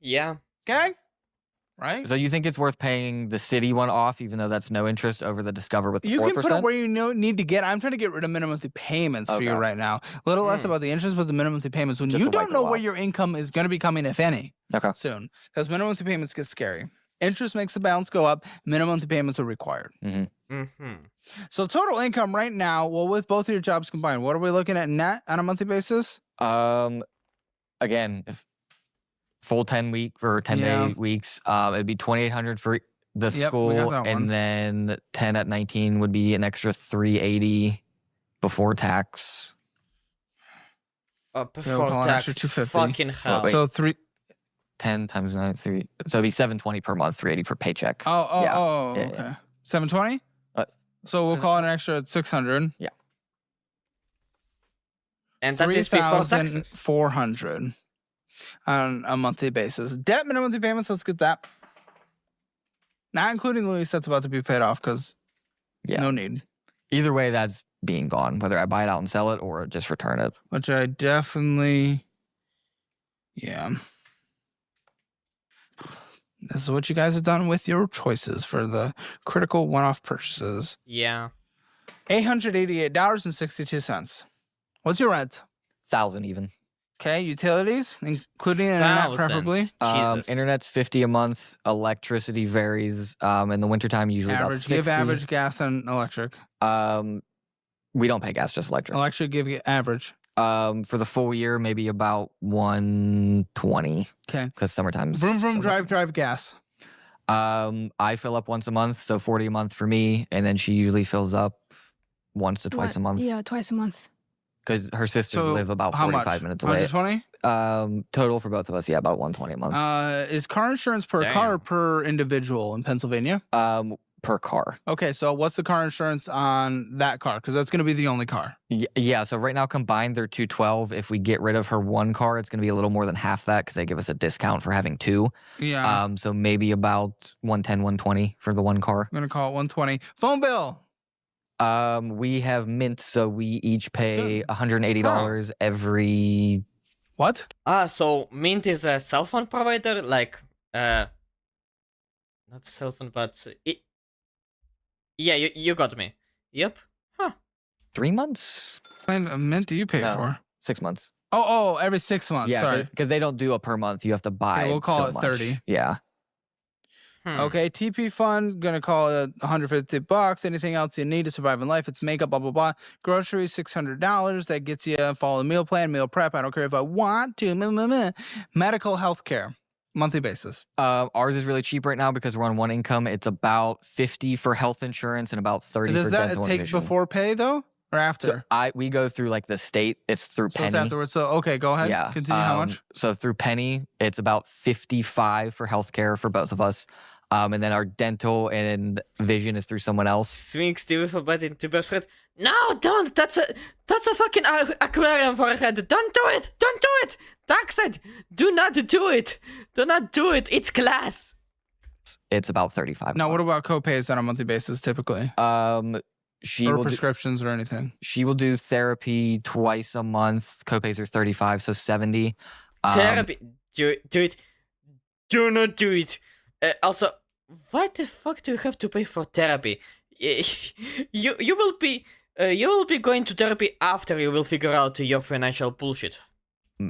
Yeah. Okay? Right? So you think it's worth paying the city one off, even though that's no interest, over the Discover with the 4%? You can put it where you need to get. I'm trying to get rid of minimum monthly payments for you right now. A little less about the interest, but the minimum monthly payments when Just you to wipe don't it know off. where your income is going to be coming, if any, Okay. soon. Because minimum monthly payments get scary. Interest makes the balance go up. Minimum monthly payments are required. So total income right now, well, with both of your jobs combined, what are we looking at net on a monthly basis? Again, if full 10-week or 10-day weeks, it'd be $2,800 for the Yep, we got school, that one. and then 10 at 19 would be an extra $380 before tax. we'll Before call it an tax. extra $250. Fucking hell. Wait. So 10 times 9, 3. So it'd be $720 per month, $380 per paycheck. Oh, Yeah, okay. yeah. 720? So we'll call it an extra 600. Yeah. And that is before taxes. 3,400 on a monthly basis. Debt minimum monthly payments, let's get that. Not including the lease that's about to be paid off because no need. Either way, that's being gone, whether I buy it out and sell it or just return it. Which I definitely, This is what you guys have done with your choices for the critical one-off purchases. Yeah. $888.62. What's your rent? 1,000 even. Okay, utilities, including internet, preferably. Internet's $50 a month. Electricity varies. In the wintertime, usually about Average. $60. Give average gas and electric. We don't pay gas, just electric. Electric, give you average. For the full year, maybe about 120. Okay. Because summertime. Vroom, drive, gas. I fill up once a month, so 40 a month for me, and then she usually fills up once to twice a month. Yeah, twice a month. Because her sisters live about how 45 much? minutes away. 120? Total for both of us, about 120 a month. Is car insurance per car or per individual in Pennsylvania? Per car. Okay, so what's the car insurance on that car? Because that's going to be the only car. Yeah, so right now combined they're $212. If we get rid of her one car, it's going to be a little more than half that because they give us a discount for having two. Yeah. So maybe about 110, 120 for the one car. I'm going to call it 120. Phone bill. We have Mint, so we each pay $180 every. What? So Mint is a cell phone provider, like not cell phone, but yeah, you got me. Yep. 3 months. What kind of Mint do you pay No, for? 6 months. Oh, every 6 months. Yeah, Sorry. because they don't do a per month. You have to buy. Okay, we'll call so it much. 30. Yeah. Okay, TP fund, gonna call it $150. Anything else you need to survive in life? It's makeup, blah, blah, blah. Groceries, $600. That gets you a follow meal plan, meal prep. I don't care if I want to. Medical health care, monthly basis. Ours is really cheap right now because we're on one income. It's about $50 for health insurance and about $30 Does for that dental and take vision. before pay, though? Or after? So we go through like the state. It's through So Penny. it's afterwards. So, okay, go ahead. Yeah. Continue. How much? So through Penny, it's about $55 for healthcare for both of us. And then our dental and vision is through someone else. Swing Steve voorbij into Buffett. No, don't. That's a fucking aquarium for a head. Don't do it. Don't do it. Darkseid, do not do it. Do not do it. It's glass. It's about $35. Now, what about copays on a monthly basis typically? She or will prescriptions or anything? She will do therapy twice a month. Copays are $35, so $70. Therapy. Do it. Do not do it. Also, why the fuck do you have to pay for therapy? You will be going to therapy after you will figure out your financial bullshit.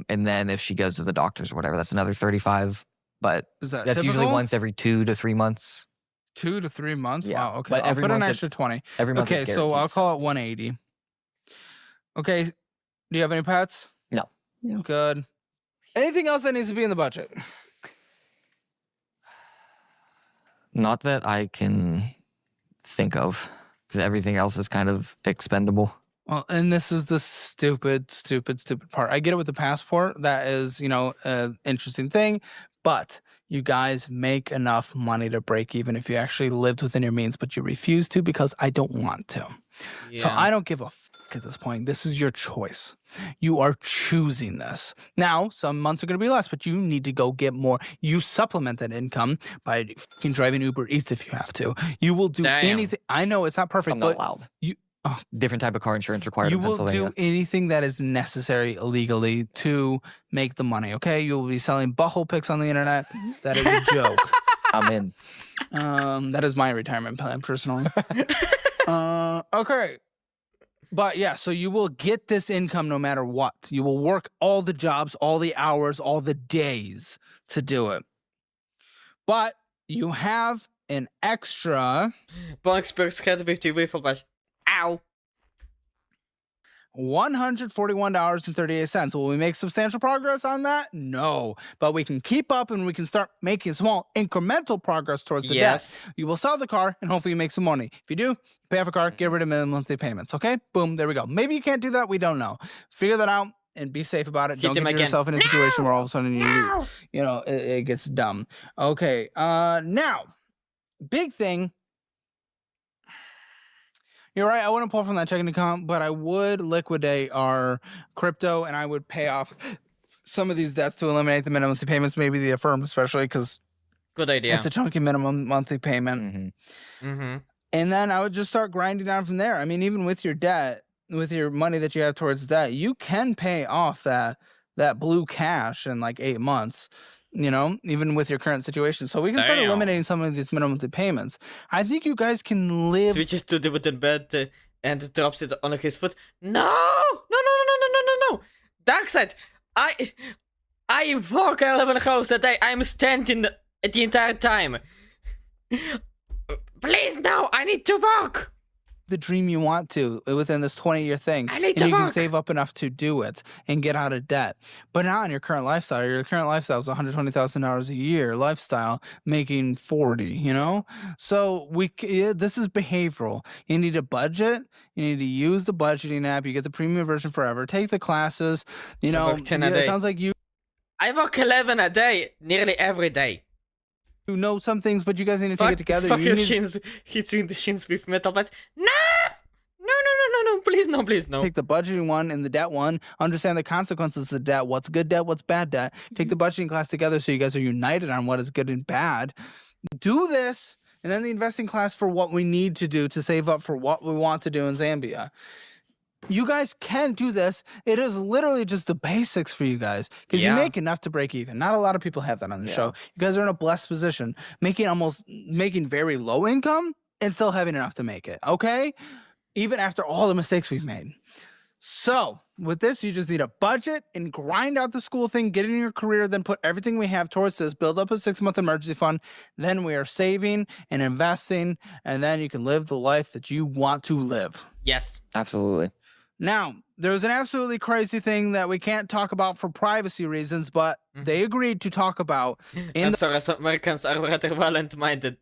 And then if she goes to the doctors or whatever, that's another $35. But Is that that's usually typical? once every 2 to 3 months. 2 to 3 months? Yeah, Wow, okay. but I'll every put an month extra it's- 20. every month Okay, it's so I'll guaranteed, call it 180. Okay, do you have any pets? No. No. Good. Anything else that needs to be in the budget? Not that I can think of, because everything else is kind of expendable. Well, and this is the stupid part. I get it with the passport. That is, an interesting thing. But you guys make enough money to break even if you actually lived within your means, but you refuse to because I don't want to. So Yeah. I don't give a at this point. This is your choice. You are choosing this. Now, some months are going to be less, but you need to go get more. You supplement that income by fucking driving Uber Eats if you have to. You will do anything. I know it's not perfect, I'm not but allowed. you Different type of car insurance required you in will Pennsylvania. do anything that is necessary legally to make the money, okay? You will be selling butthole pics on the internet. That is a joke. I'm in. That is my retirement plan, personally. Okay. But yeah, so you will get this income no matter what. You will work all the jobs, all the hours, all the days to do it. But you have an extra... Bonks per schat 50 wifelbash. Ow! $141.38. Will we make substantial progress on that? No. But we can keep up and we can start making small incremental progress towards the debt. You will sell the car and hopefully you make some money. If you do, pay off a car, get rid of minimum monthly payments. Okay? Boom, there we go. Maybe you can't do that. We don't know. Figure that out and be safe about it. Don't get yourself in a situation where all of a sudden it gets dumb. Okay. Now, big thing. You're right. I wouldn't pull from that checking account, but I would liquidate our crypto and I would pay off some of these debts to eliminate the minimum monthly payments, maybe the Affirm especially, because good idea. It's a chunky minimum monthly payment. And then I would just start grinding down from there. I mean, even with your debt, with your money that you have towards debt, you can pay off that blue cash in like 8 months. Even with your current situation. So we can start eliminating some of these minimum monthly payments. I think you guys can live... Switches to the wooden bed and drops it on his foot. No! Darkseid! I work 11 hours a day. I'm standing the entire time. Please, no! I need to work! The dream you want to within this 20-year thing. I need and to you work. can save up enough to do it and get out of debt. But not in your current lifestyle. Your current lifestyle is $120,000 a year lifestyle, making 40, So this is behavioral. You need a budget. You need to use the budgeting app. You get the premium version forever. Take the classes. I work 10 a day. It sounds like you... I work 11 a day, nearly every day. You know some things, but you guys need to take it together. Fuck your shins. Hitting the shins with metal plates. No! No, please no. Take the budgeting one and the debt one. Understand the consequences of the debt. What's good debt, what's bad debt. Take the budgeting class together so you guys are united on what is good and bad. Do this, and then the investing class for what we need to do to save up for what we want to do in Zambia. You guys can do this. It is literally just the basics for you guys because you make enough to break even. Not a lot of people have that on the show. You guys are in a blessed position, making very low income and still having enough to make it. Okay, even after all the mistakes we've made. So with this, you just need a budget and grind out the school thing, get in your career, then put everything we have towards this, build up a 6-month emergency fund. Then we are saving and investing, and then you can live the life that you want to live. Yes, absolutely. Now, there's an absolutely crazy thing that we can't talk about for privacy reasons, but they agreed to talk about. I'm sorry, some Americans are rather violent-minded.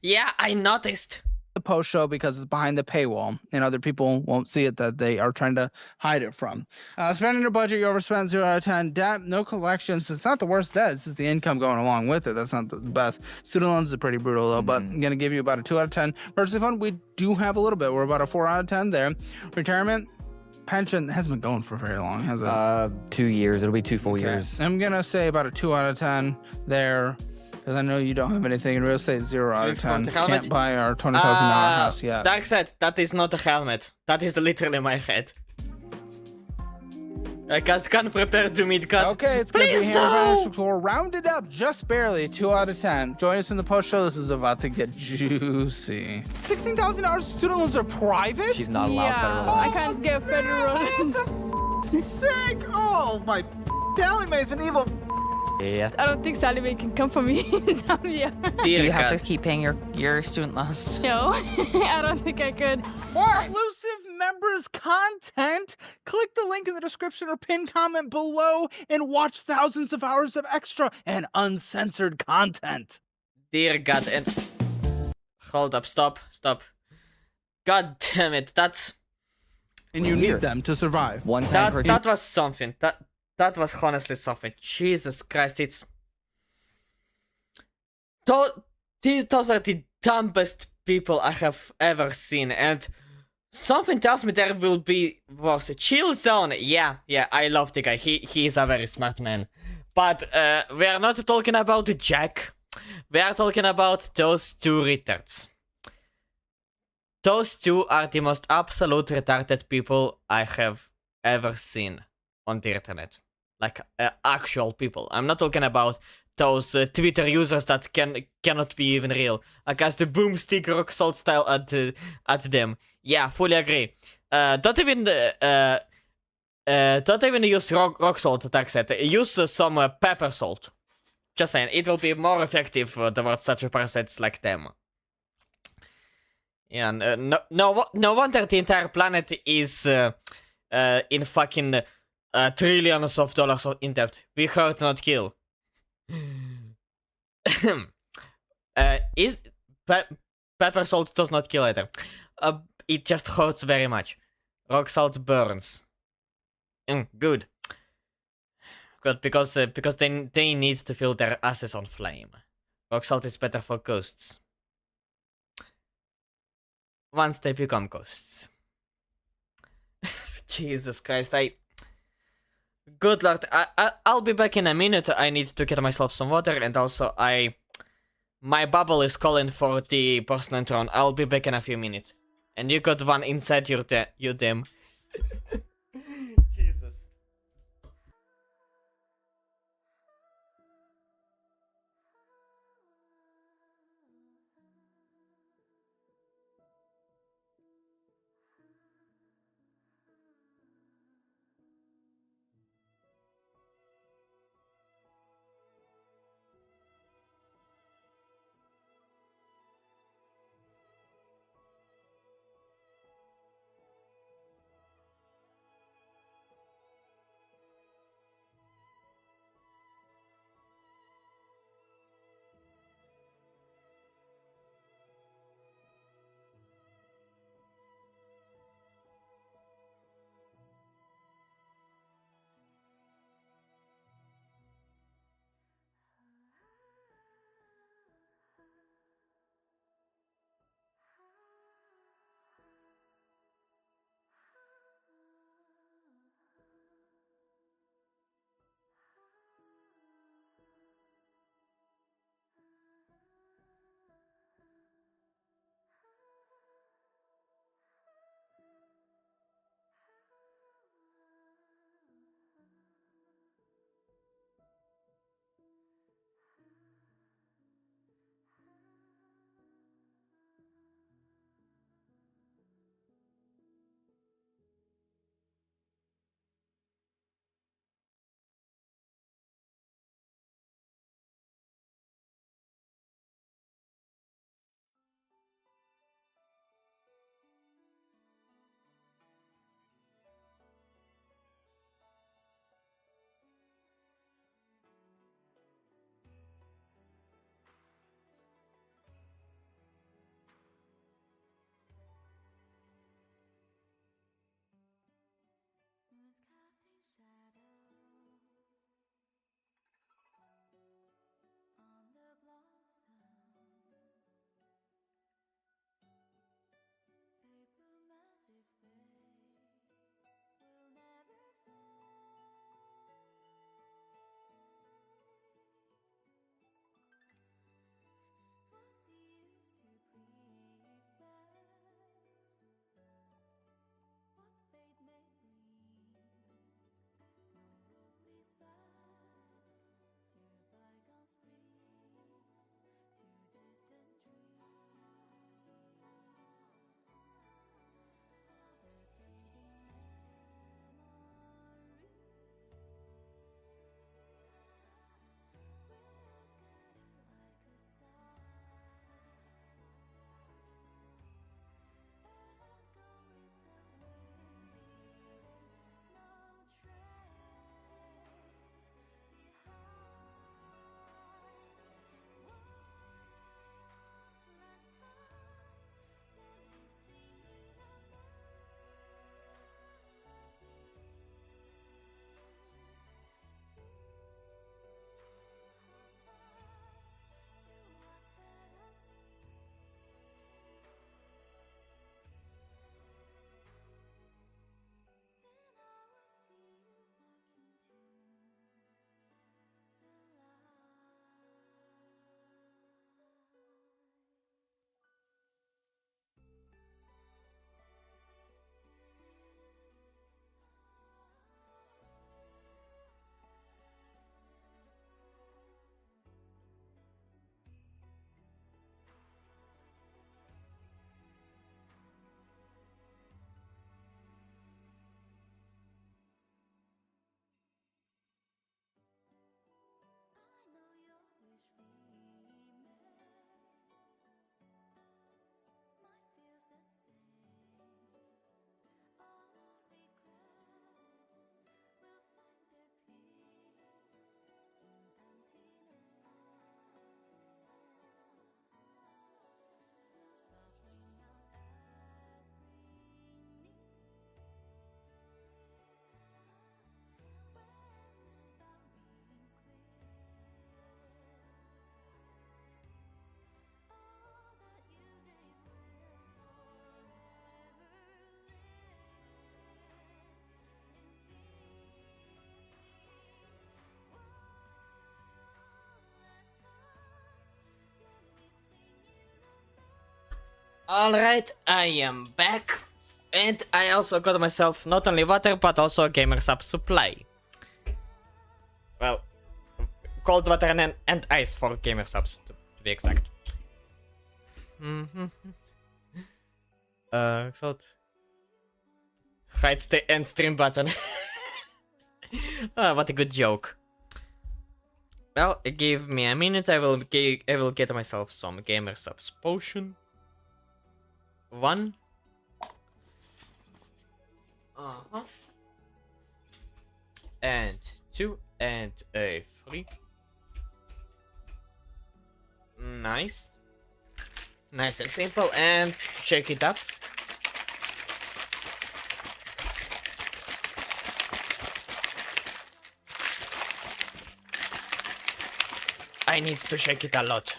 Yeah, I noticed. The post show because it's behind the paywall and other people won't see it that they are trying to hide it from. Spending your budget, you overspent 0 out of 10. Debt, no collections. It's not the worst debt. It's just the income going along with it. That's not the best. Student loans are pretty brutal though, but I'm going to give you about a 2 out of 10. Emergency fund, we do have a little bit. We're about a 4 out of 10 there. Retirement, pension hasn't been going for very long, has it? 2 years. It'll be 2 full years. I'm going to say about a 2 out of 10 there. Because I know you don't have anything in real estate. 0 out of 10. Can't buy our $20,000 house yet. Darkseid, that is not a helmet. That is literally my head. I just can't prepare to meet God. Okay, it's going to be Hammer Financial Score. Rounded up just barely. 2 out of 10. Join us in the post show. This is about to get juicy. $16,000 student loans are private? She's not allowed federal loans. I can't get federal loans. Sick! Oh, my Sally Mae's an evil. Yeah. I don't think Sally Mae can come for me in Zambia. Do you have to keep paying your student loans? No, I don't think I could. Exclusive members content. Click the link in the description or pinned comment below and watch thousands of hours of extra and uncensored content. Dear God, and hold up, stop. God damn it, that's... And you need them to survive. One time per that was something. That was honestly something. Jesus Christ, it's... Those are the dumbest people I have ever seen, and Something tells me there will be worse. Chill Zone. Yeah, I love the guy. He is a very smart man. But we are not talking about Jack. We are talking about those two retards. Those two are the most absolute retarded people I have ever seen on the internet. Like actual people. I'm not talking about those Twitter users that cannot be even real. I cast the boomstick rock salt style at them. Yeah, fully agree. Don't even use rock salt attack set. Use some pepper salt. Just saying, it will be more effective towards such parasites like them. Yeah, no wonder the entire planet is in fucking trillions of dollars in debt. We hurt, not kill. Pepper salt does not kill either. It just hurts very much. Rock salt burns. Good. Good, because they need to fill their asses on flame. Rock salt is better for ghosts. Once they become ghosts. Jesus Christ, Good lord, I'll be back in a minute. I need to get myself some water, and also my bubble is calling for the porcelain throne. I'll be back in a few minutes. And you got one inside your dem. Jesus. Alright, I am back. And I also got myself not only water, but also a gamer sub supply. Well, cold water and ice for gamer subs, to be exact. Thought... Hide the end stream button. Oh, what a good joke. Well, give me a minute, I will get myself some gamer subs potion. 1. And 2 and a 3. Nice. Nice and simple, and shake it up. I need to shake it a lot.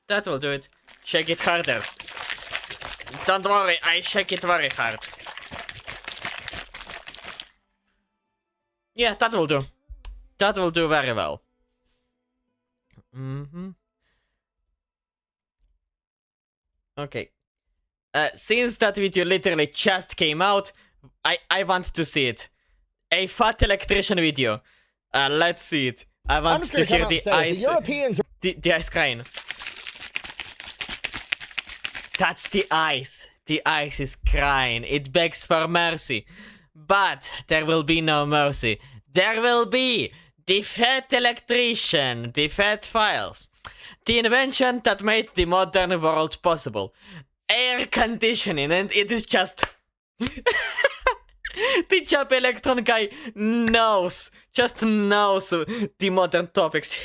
That will do it. Shake it harder. Don't worry, I shake it very hard. Yeah, that will do. That will do very well. Okay. Since that video literally just came out, I want to see it. A fat electrician video. Let's see it. I want to hear the ice. The Europeans. The ice crying. That's the ice. The ice is crying. It begs for mercy. But there will be no mercy. There will be the fat electrician, the fat files. The invention that made the modern world possible. Air conditioning, and it is just... The Job Electron guy knows, just knows the modern topics.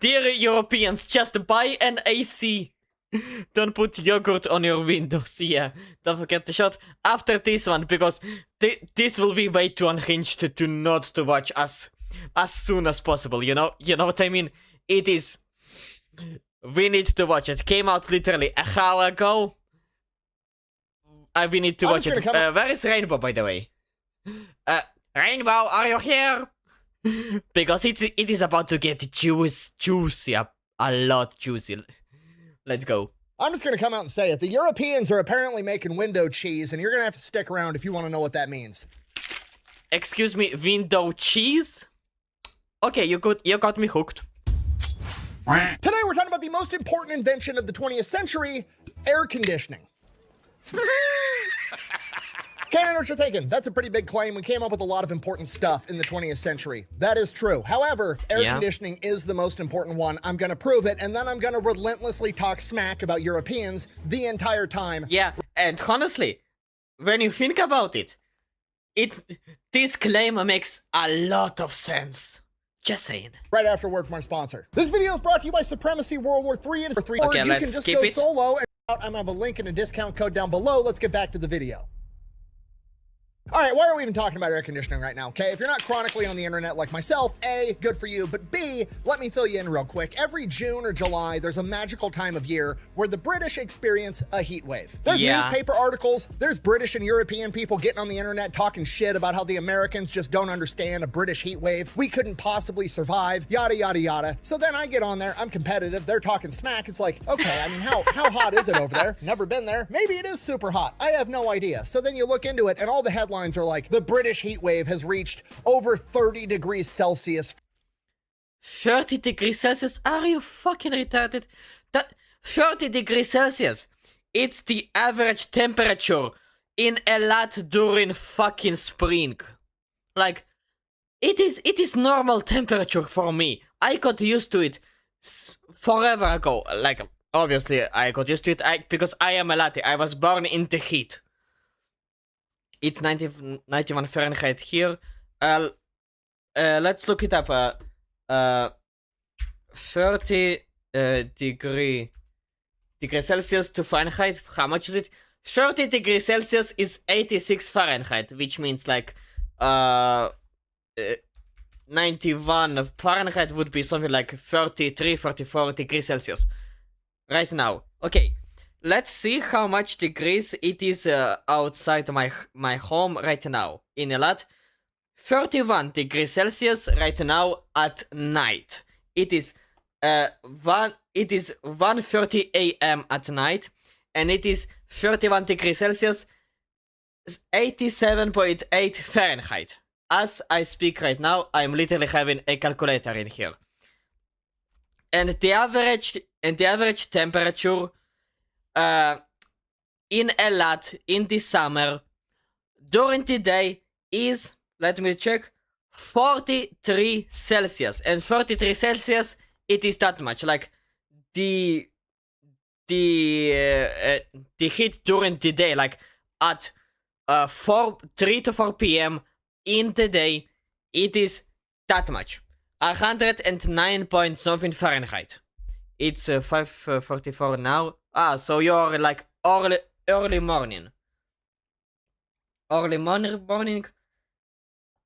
Dear Europeans, just buy an AC. Don't put yogurt on your windows. Yeah, don't forget the shot after this one, because this will be way too unhinged to not to watch as soon as possible. You know what I mean? It is. We need to watch it. Came out literally an hour ago. We need to watch it. Where is Rainbow, by the way? Rainbow, are you here? Because it is about to get juicy, a lot juicy. Let's go. I'm just going to come out and say it. The Europeans are apparently making window cheese, and you're going to have to stick around if you want to know what that means. Excuse me, window cheese? Okay, you got me hooked. Today we're talking about the most important invention of the 20th century, air conditioning. Can't know what you're thinking. That's a pretty big claim. We came up with a lot of important stuff in the 20th century. That is true. However, air conditioning is the most important one. I'm gonna prove it, and then I'm gonna relentlessly talk smack about Europeans the entire time. Yeah, and honestly, when you think about it, this claim makes a lot of sense. Just saying. Right after word from our sponsor. This video is brought to you by Supremacy World War III and Okay, you let's can just skip go it. solo, and I'm gonna have a link and a discount code down below. Let's get back to the video. All right, why are we even talking about air conditioning right now, okay? If you're not chronically on the internet like myself, A, good for you, but B, let me fill you in real quick. Every June or July, there's a magical time of year where the British experience a heat wave. There's newspaper articles, there's British and European people getting on the internet talking shit about how the Americans just don't understand a British heat wave. We couldn't possibly survive, yada, yada, yada. So then I get on there, I'm competitive, they're talking smack. It's like, okay, I mean, how hot is it over there? Never been there. Maybe it is super hot. I have no idea. So then you look into it and all the headlines are like, the British heat wave has reached over 30 degrees Celsius. 30 degrees Celsius? Are you fucking retarded? That 30 degrees Celsius. It's the average temperature in Elat during fucking spring. Like, it is normal temperature for me. I got used to it forever ago. Like, obviously, I got used to it because I am a latte. I was born in the heat. It's 91 Fahrenheit here. Let's look it up. 30 degrees Celsius to Fahrenheit. How much is it? 30 degrees Celsius is 86 Fahrenheit, which means like 91 of Fahrenheit would be something like 33, 34 degrees Celsius. Right now. Okay. let's see how much degrees it is outside my home right now. In Eilat, 31 degrees Celsius right now at night. It is 1:30 a.m. at night, and it is 31 degrees Celsius, 87.8 Fahrenheit. As I speak right now, I'm literally having a calculator in here. And the average temperature in Eilat in the summer during the day is, let me check, 43 Celsius. And 43 Celsius, it is that much. Like the heat during the day, like at 3 to 4 p.m. in the day, it is that much. 109 point something Fahrenheit. It's 5:44 now. So you're like early morning. Early morning.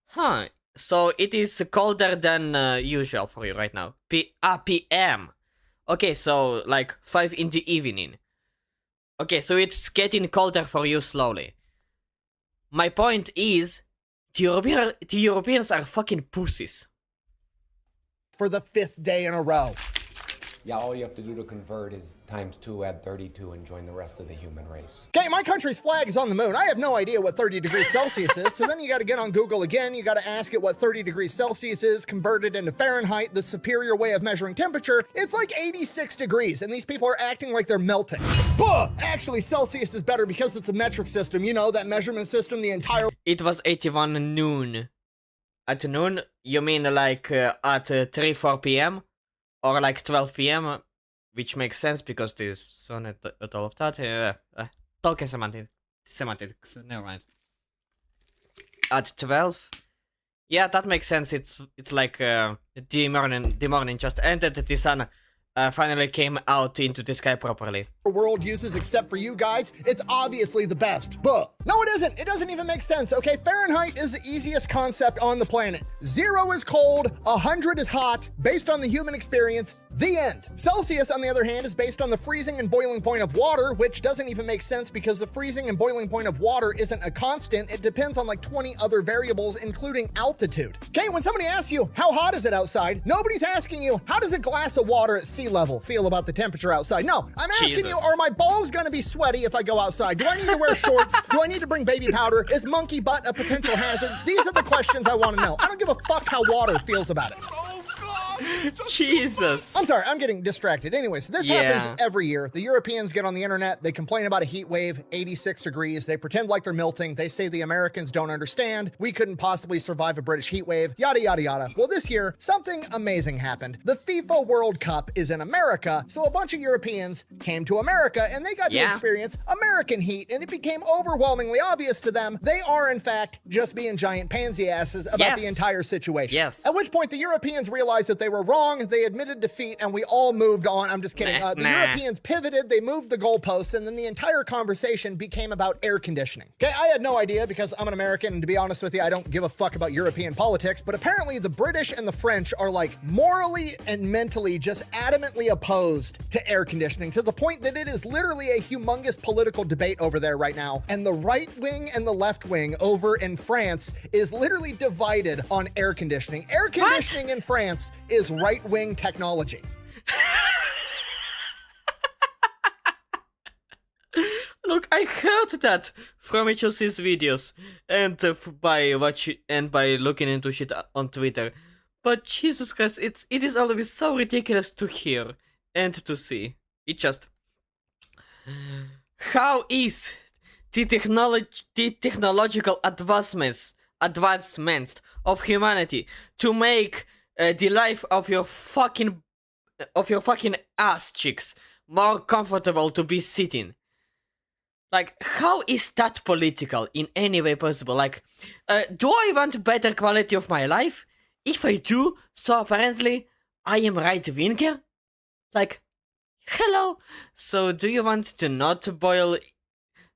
Huh. So it is colder than usual for you right now. PM. Okay, so like 5 in the evening. Okay, so it's getting colder for you slowly. My point is, the Europeans are fucking pussies. For the 5th day in a row. Yeah, all you have to do to convert is ×2, add 32, and join the rest of the human race. Okay, my country's flag is on the moon. I have no idea what 30 degrees Celsius is, so then you gotta get on Google again. You gotta ask it what 30 degrees Celsius is, converted into Fahrenheit, the superior way of measuring temperature. It's like 86 degrees, and these people are acting like they're melting. Buh! Actually, Celsius is better because it's a metric system. You know, that measurement system, the entire... It was 81 noon. At noon, you mean like at 3-4 p.m.? Or like 12 p.m., which makes sense because the sun at all of that. Talking semantics, never mind. At 12, yeah, that makes sense. It's like the morning just ended. The sun finally came out into the sky properly. World uses except for you guys, it's obviously the best. But no, it isn't. It doesn't even make sense. Okay, Fahrenheit is the easiest concept on the planet. 0 is cold, 100 is hot, based on the human experience. The end. Celsius, on the other hand, is based on the freezing and boiling point of water, which doesn't even make sense because the freezing and boiling point of water isn't a constant. It depends on like 20 other variables, including altitude. Okay, when somebody asks you, how hot is it outside? Nobody's asking you, how does a glass of water at sea level feel about the temperature outside? No, I'm asking you, are my balls gonna be sweaty if I go outside? Do I need to wear shorts? Do I need to bring baby powder? Is monkey butt a potential hazard? These are the questions I want to know. I don't give a fuck how water feels about it. Jesus. I'm sorry, I'm getting distracted. Anyways, this happens every year. The Europeans get on the internet, they complain about a heat wave, 86 degrees, they pretend like they're melting, they say the Americans don't understand, we couldn't possibly survive a British heat wave, yada yada yada. Well, this year, something amazing happened. The FIFA World Cup is in America, so a bunch of Europeans came to America and they got to experience American heat, and it became overwhelmingly obvious to them they are, in fact, just being giant pansy asses about the entire situation. At which point the Europeans realized that they were wrong, they admitted defeat, and we all moved on. I'm just kidding. The Europeans pivoted, they moved the goalposts, and then the entire conversation became about air conditioning. Okay, I had no idea because I'm an American, and to be honest with you, I don't give a fuck about European politics, but apparently the British and the French are like morally and mentally just adamantly opposed to air conditioning, to the point that it is literally a humongous political debate over there right now, and the right wing and the left wing over in France is literally divided on air conditioning. Air conditioning in France is right-wing technology. Look, I heard that from HLC's videos and by looking into shit on Twitter. But Jesus Christ, it is always so ridiculous to hear and to see. It just, how is the technological advancements of humanity to make the life of your fucking ass cheeks more comfortable to be sitting? Like, how is that political in any way possible? Like, do I want better quality of my life? If I do, so apparently I am right-winger? Like, hello? So do you want to not boil...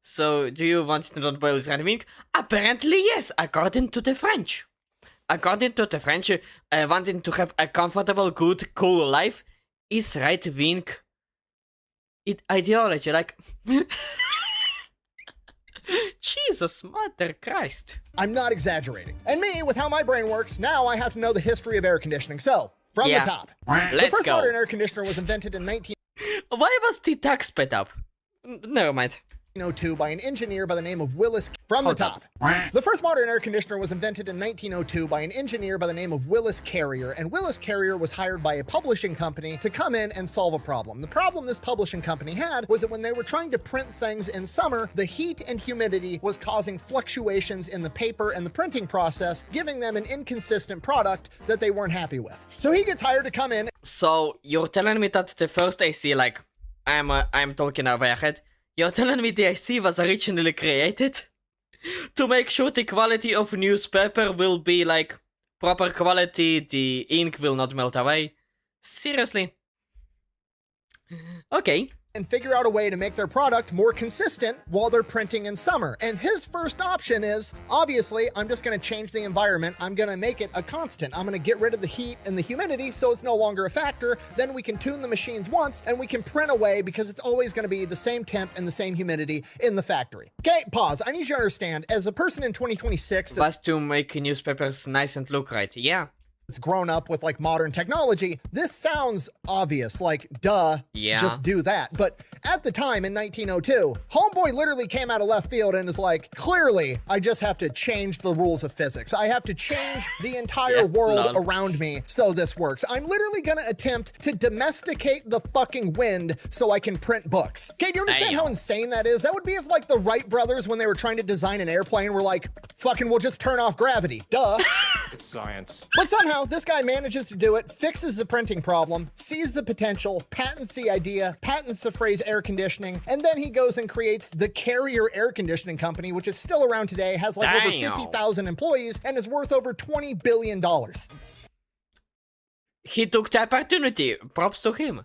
So do you want to not boil is right-wing? Apparently yes, according to the French. According to the French, wanting to have a comfortable, good, cool life is right-wing. ideology. Like, Jesus, Mother Christ. I'm not exaggerating. And me, with how my brain works, now I have to know the history of air conditioning. So, from Yeah. the top. Let's the first go. modern air conditioner was invented in 1902 Why was the tag sped up? Never mind. by an engineer by the name of Willis. From the top. The first modern air conditioner was invented in 1902 by an engineer by the name of Willis Carrier, and Willis Carrier was hired by a publishing company to come in and solve a problem. The problem this publishing company had was that when they were trying to print things in summer, the heat and humidity was causing fluctuations in the paper and the printing process, giving them an inconsistent product that they weren't happy with. So he gets hired to come in. So you're telling me that the first AC, like, I'm talking way ahead. You're telling me the AC was originally created to make sure the quality of newspaper will be like proper quality, the ink will not melt away. Seriously? Okay. And figure out a way to make their product more consistent while they're printing in summer. And his first option is, obviously, I'm just going to change the environment. I'm going to make it a constant. I'm going to get rid of the heat and the humidity so it's no longer a factor. Then we can tune the machines once and we can print away because it's always going to be the same temp and the same humidity in the factory. Okay, pause. I need you to understand, as a person in 2026 Was to make newspapers nice and look right, yeah. it's grown up with like modern technology, this sounds obvious, like duh, Yeah. just do that. But at the time in 1902, Homeboy literally came out of left field and is like, clearly, I just have to change the rules of physics. I have to change the entire world lol. around me so this works. I'm literally gonna attempt to domesticate the fucking wind so I can print books. Okay, do you understand how insane that is? That would be if like the Wright brothers, when they were trying to design an airplane, were like, fucking we'll just turn off gravity, duh. It's science. But somehow, this guy manages to do it, fixes the printing problem, sees the potential, patents the idea, patents the phrase air conditioning, and then he goes and creates the Carrier Air Conditioning Company, which is still around today, has like over Damn. 50,000 employees, and is worth over $20 billion. He took the opportunity. Props to him.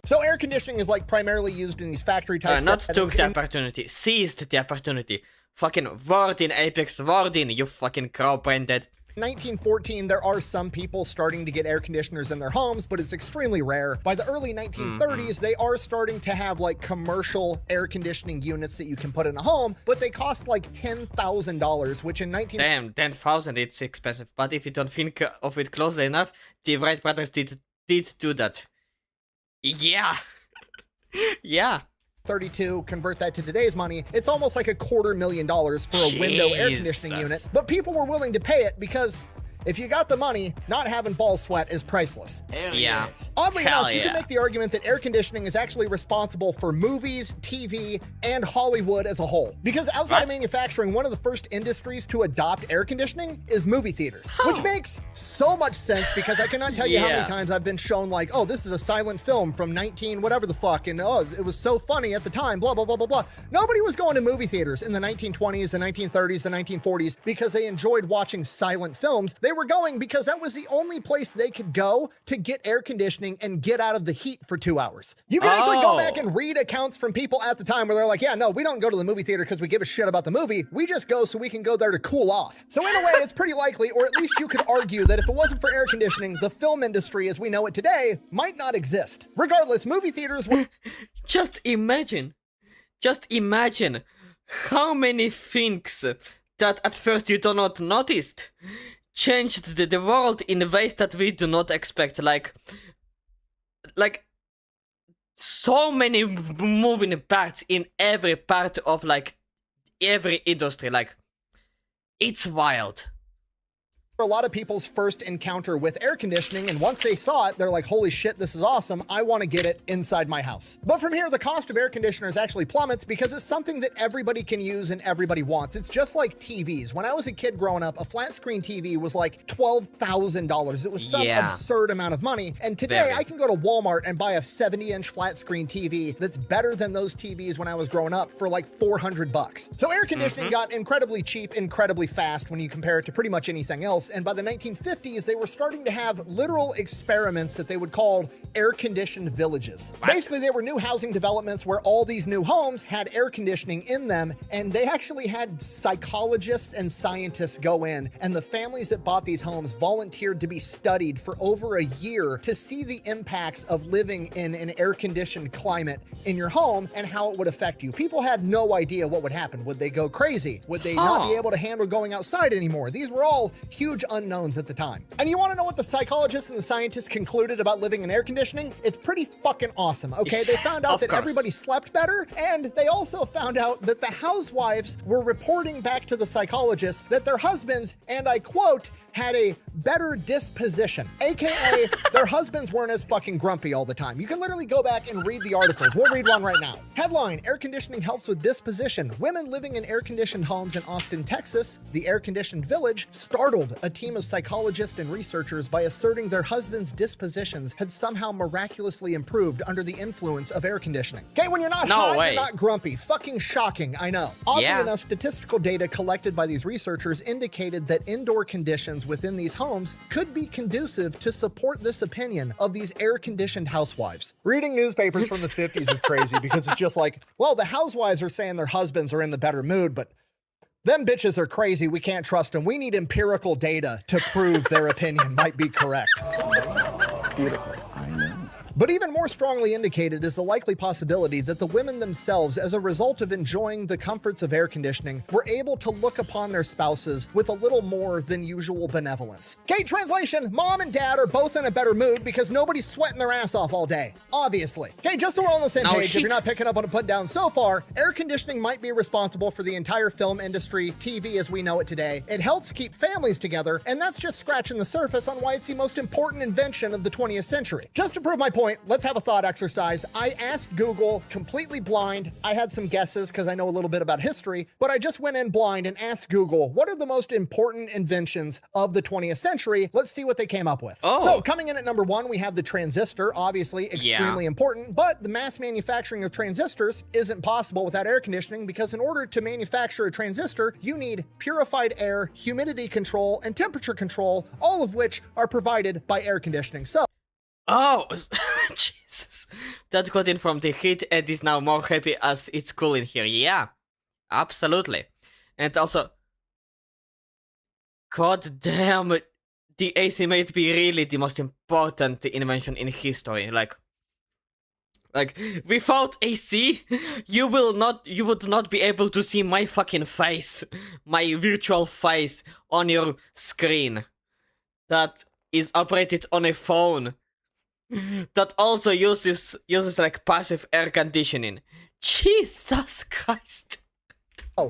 So air conditioning is like primarily used in these factory type Not settings. took the opportunity. Seized the opportunity. Fucking word in Apex, word in, you fucking crow-branded. 1914, there are some people starting to get air conditioners in their homes, but it's extremely rare. By the early 1930s, they are starting to have like commercial air conditioning units that you can put in a home, but they cost like $10,000, which in 19... Damn, 10,000, it's expensive. But if you don't think of it closely enough, the Wright brothers did do that. Yeah. Yeah. 32, convert that to today's money, it's almost like $250,000 for a window air conditioning Jesus. unit. But people were willing to pay it because if you got the money, not having ball sweat is priceless. Yeah. Oddly Hell enough, you yeah. can make the argument that air conditioning is actually responsible for movies, TV, and Hollywood as a whole. Because outside of manufacturing, one of the first industries to adopt air conditioning is movie theaters. Which makes so much sense because I cannot tell you how Yeah. many times I've been shown like, oh, this is a silent film from 19 whatever the fuck, and oh, it was so funny at the time, blah, blah, blah, blah, blah. Nobody was going to movie theaters in the 1920s, the 1930s, the 1940s because they enjoyed watching silent films. They were going because that was the only place they could go to get air conditioning and get out of the heat for 2 hours. You can actually go back and read accounts from people at the time where they're like, yeah, no, we don't go to the movie theater because we give a shit about the movie. We just go so we can go there to cool off. So in a way, it's pretty likely, or at least you could argue that if it wasn't for air conditioning, the film industry as we know it today might not exist. Regardless, movie theaters were... Just imagine how many things that at first you do not notice changed the world in ways that we do not expect. Like so many moving parts in every part of like every industry. Like, it's wild. A lot of people's first encounter with air conditioning, and once they saw it, they're like, holy shit, this is awesome. I want to get it inside my house. But from here, the cost of air conditioners actually plummets because it's something that everybody can use and everybody wants. It's just like TVs. When I was a kid growing up, a flat screen TV was like $12,000. It was some Yeah. absurd amount of money. And today Very. I can go to Walmart and buy a 70-inch flat screen TV that's better than those TVs when I was growing up for like $400. So air conditioning got incredibly cheap, incredibly fast when you compare it to pretty much anything else. automobiles, and by the 1950s, they were starting to have literal experiments that they would call air-conditioned villages. Basically, they were new housing developments where all these new homes had air conditioning in them, and they actually had psychologists and scientists go in, and the families that bought these homes volunteered to be studied for over a year to see the impacts of living in an air-conditioned climate in your home and how it would affect you. People had no idea what would happen. Would they go crazy? Would they not be able to handle going outside anymore? These were all huge unknowns at the time. And you want to know what the psychologists and the scientists concluded about living in air conditioning? It's pretty fucking awesome, okay? They found out that everybody slept better, and they also found out that the housewives were reporting back to the psychologists that their husbands, and I quote, had a better disposition, aka their husbands weren't as fucking grumpy all the time. You can literally go back and read the articles. We'll read one right now. Headline, air conditioning helps with disposition. Women living in air-conditioned homes in Austin, Texas, the air-conditioned village, startled a team of psychologists and researchers by asserting their husbands' dispositions had somehow miraculously improved under the influence of air conditioning. Okay, when you're not hot, you're not grumpy. Fucking shocking, I know. Oddly enough, statistical data collected by these researchers indicated that indoor conditions within these homes could be conducive to support this opinion of these air-conditioned housewives. Reading newspapers from the 50s is crazy because it's just like, well, the housewives are saying their husbands are in the better mood, but them bitches are crazy. We can't trust them. We need empirical data to prove their opinion might be correct. Beautiful. But even more strongly indicated is the likely possibility that the women themselves, as a result of enjoying the comforts of air conditioning, were able to look upon their spouses with a little more than usual benevolence. Okay, translation, mom and dad are both in a better mood because nobody's sweating their ass off all day, obviously. Okay, just so we're on the same page, if you're not picking up on a put down so far, air conditioning might be responsible for the entire film industry, TV as we know it today. It helps keep families together, and that's just scratching the surface on why it's the most important invention of the 20th century. Just to prove my point, let's have a thought exercise. I asked Google, completely blind. I had some guesses because I know a little bit about history, but I just went in blind and asked Google, what are the most important inventions of the 20th century? Let's see what they came up with. So coming in at number 1, we have the transistor, obviously extremely important, but the mass manufacturing of transistors isn't possible without air conditioning because in order to manufacture a transistor, you need purified air, humidity control, and temperature control, all of which are provided by air conditioning. So Jesus. That got in from the heat and is now more happy as it's cool in here. Yeah, absolutely. And also, god damn, the AC might be really the most important invention in history. Like without AC, you would not be able to see my fucking face, my virtual face on your screen. That is operated on a phone. That also uses like passive air conditioning. Jesus Christ.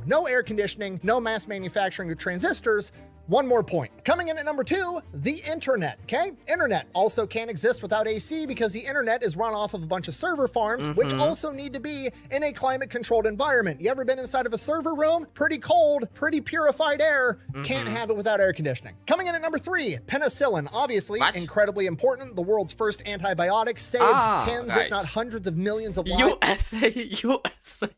No air conditioning, no mass manufacturing of transistors. One more point. Coming in at number 2, the internet, okay? Internet also can't exist without AC because the internet is run off of a bunch of server farms, which also need to be in a climate-controlled environment. You ever been inside of a server room? Pretty cold, pretty purified air. Can't have it without air conditioning. Coming in at number 3, penicillin. Obviously, incredibly important. The world's first antibiotic saved tens, if not hundreds of millions of lives. USA.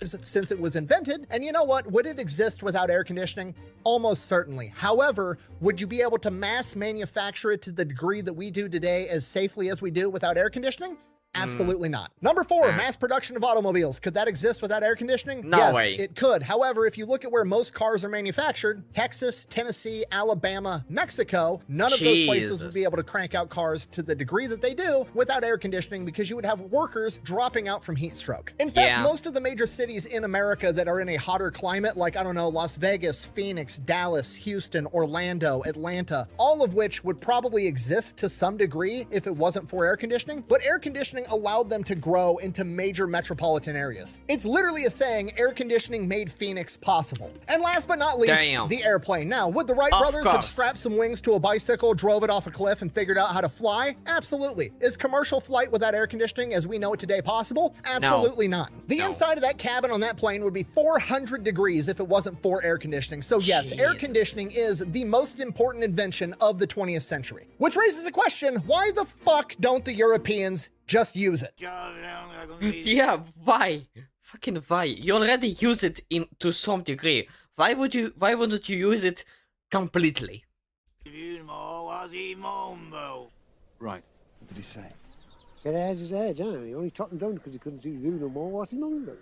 Since it was invented. And you know what? Would it exist without air conditioning? Almost certainly. However, would you be able to mass manufacture it to the degree that we do today as safely as we do without air conditioning? Absolutely not. Number 4, mass production of automobiles. Could that exist without air conditioning? No way. Yes, it could. However, if you look at where most cars are manufactured, Texas, Tennessee, Alabama, Mexico, none of those places would be able to crank out cars to the degree that they do without air conditioning because you would have workers dropping out from heat stroke. In fact, most of the major cities in America that are in a hotter climate, like, I don't know, Las Vegas, Phoenix, Dallas, Houston, Orlando, Atlanta, all of which would probably exist to some degree if it wasn't for air conditioning, but air conditioning allowed them to grow into major metropolitan areas. It's literally a saying, air conditioning made Phoenix possible. And last but not least, the airplane. Now, would the Wright brothers have strapped some wings to a bicycle, drove it off a cliff, and figured out how to fly? Absolutely. Is commercial flight without air conditioning as we know it today possible? Absolutely not. The inside of that cabin on that plane would be 400 degrees if it wasn't for air conditioning. So yes, air conditioning is the most important invention of the 20th century. Which raises the question, why the fuck don't the Europeans just use it? Yeah, why? Fucking why? You already use it to some degree. Why wouldn't you use it completely? Right. What did he say? Said as his edge, huh? He only took him down because he couldn't see the view no more. What's he known about?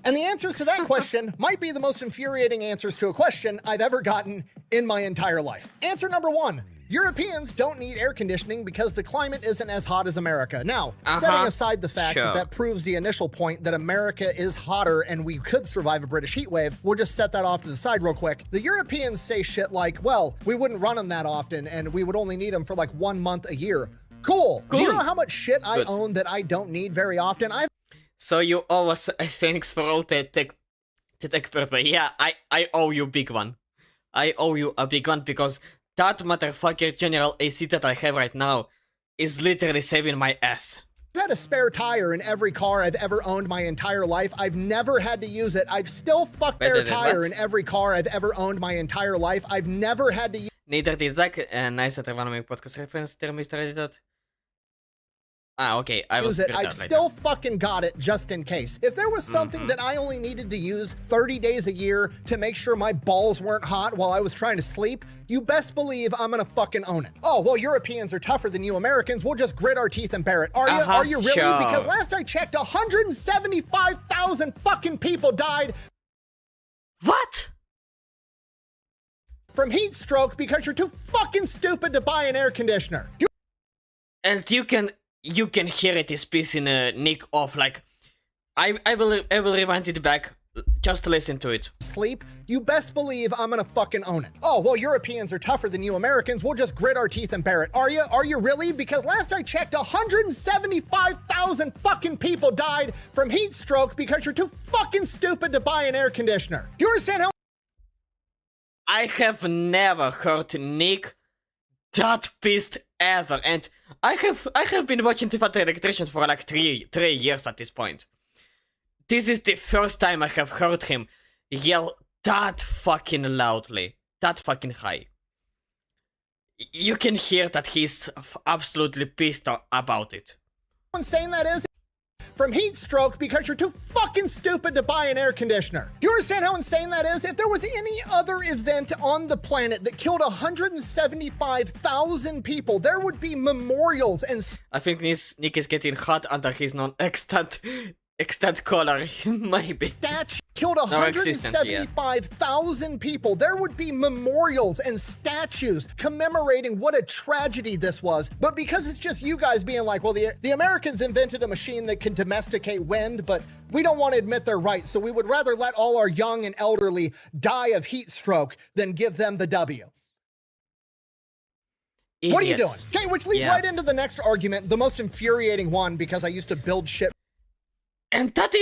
And the answers to that question might be the most infuriating answers to a question I've ever gotten in my entire life. Answer number 1. Europeans don't need air conditioning because the climate isn't as hot as America. Now, setting aside the fact that proves the initial point that America is hotter and we could survive a British heat wave, we'll just set that off to the side real quick. The Europeans say shit like, well, we wouldn't run them that often and we would only need them for like 1 month a year. Cool. Do you know how much shit I own that I don't need very often? So you owe us thanks for all the tech purple. Yeah, I owe you big one. I owe you a big one because that motherfucker General AC that I have right now is literally saving my ass. I've had a spare tire in every car I've ever owned my entire life. I've never had to use it. I've still fucked spare tire in every car I've ever owned my entire life. I've never had to use. Neither did Zach. Nice that everyone make podcast reference there, Mr. Editor. Ah, okay, I will it. I've still fucking got it just in case. If there was something that I only needed to use 30 days a year to make sure my balls weren't hot while I was trying to sleep, you best believe I'm gonna fucking own it. Oh, well, Europeans are tougher than you Americans. We'll just grit our teeth and bear it. Are you? Are you really? Sure. Because last I checked, 175,000 fucking people died. What? From heat stroke because you're too fucking stupid to buy an air conditioner. And you can hear it is pissing Nick off. Like, I will rewind it back. Just listen to it. Sleep, you best believe I'm gonna fucking own it. Oh, well, Europeans are tougher than you Americans. We'll just grit our teeth and bear it. Are you? Are you really? Because last I checked, 175,000 fucking people died from heat stroke because you're too fucking stupid to buy an air conditioner. Do you understand how? I have never heard Nick that pissed ever, and I have been watching Tifa the Electrician for like three years at this point. This is the first time I have heard him yell that fucking loudly, that fucking high. You can hear that he's absolutely pissed about it. How insane that is? From heat stroke because you're too fucking stupid to buy an air conditioner. Do you understand how insane that is? If there was any other event on the planet that killed 175,000 people, there would be memorials and... I think Nick is getting hot under his non-extant collar, maybe. Statue killed 175,000 people. There would be memorials and statues commemorating what a tragedy this was. But because it's just you guys being like, well, the Americans invented a machine that can domesticate wind, but we don't want to admit they're right. So we would rather let all our young and elderly die of heat stroke than give them the W. Idiots. What are you doing? Okay, which leads right into the next argument, the most infuriating one, because I used to build shit. And that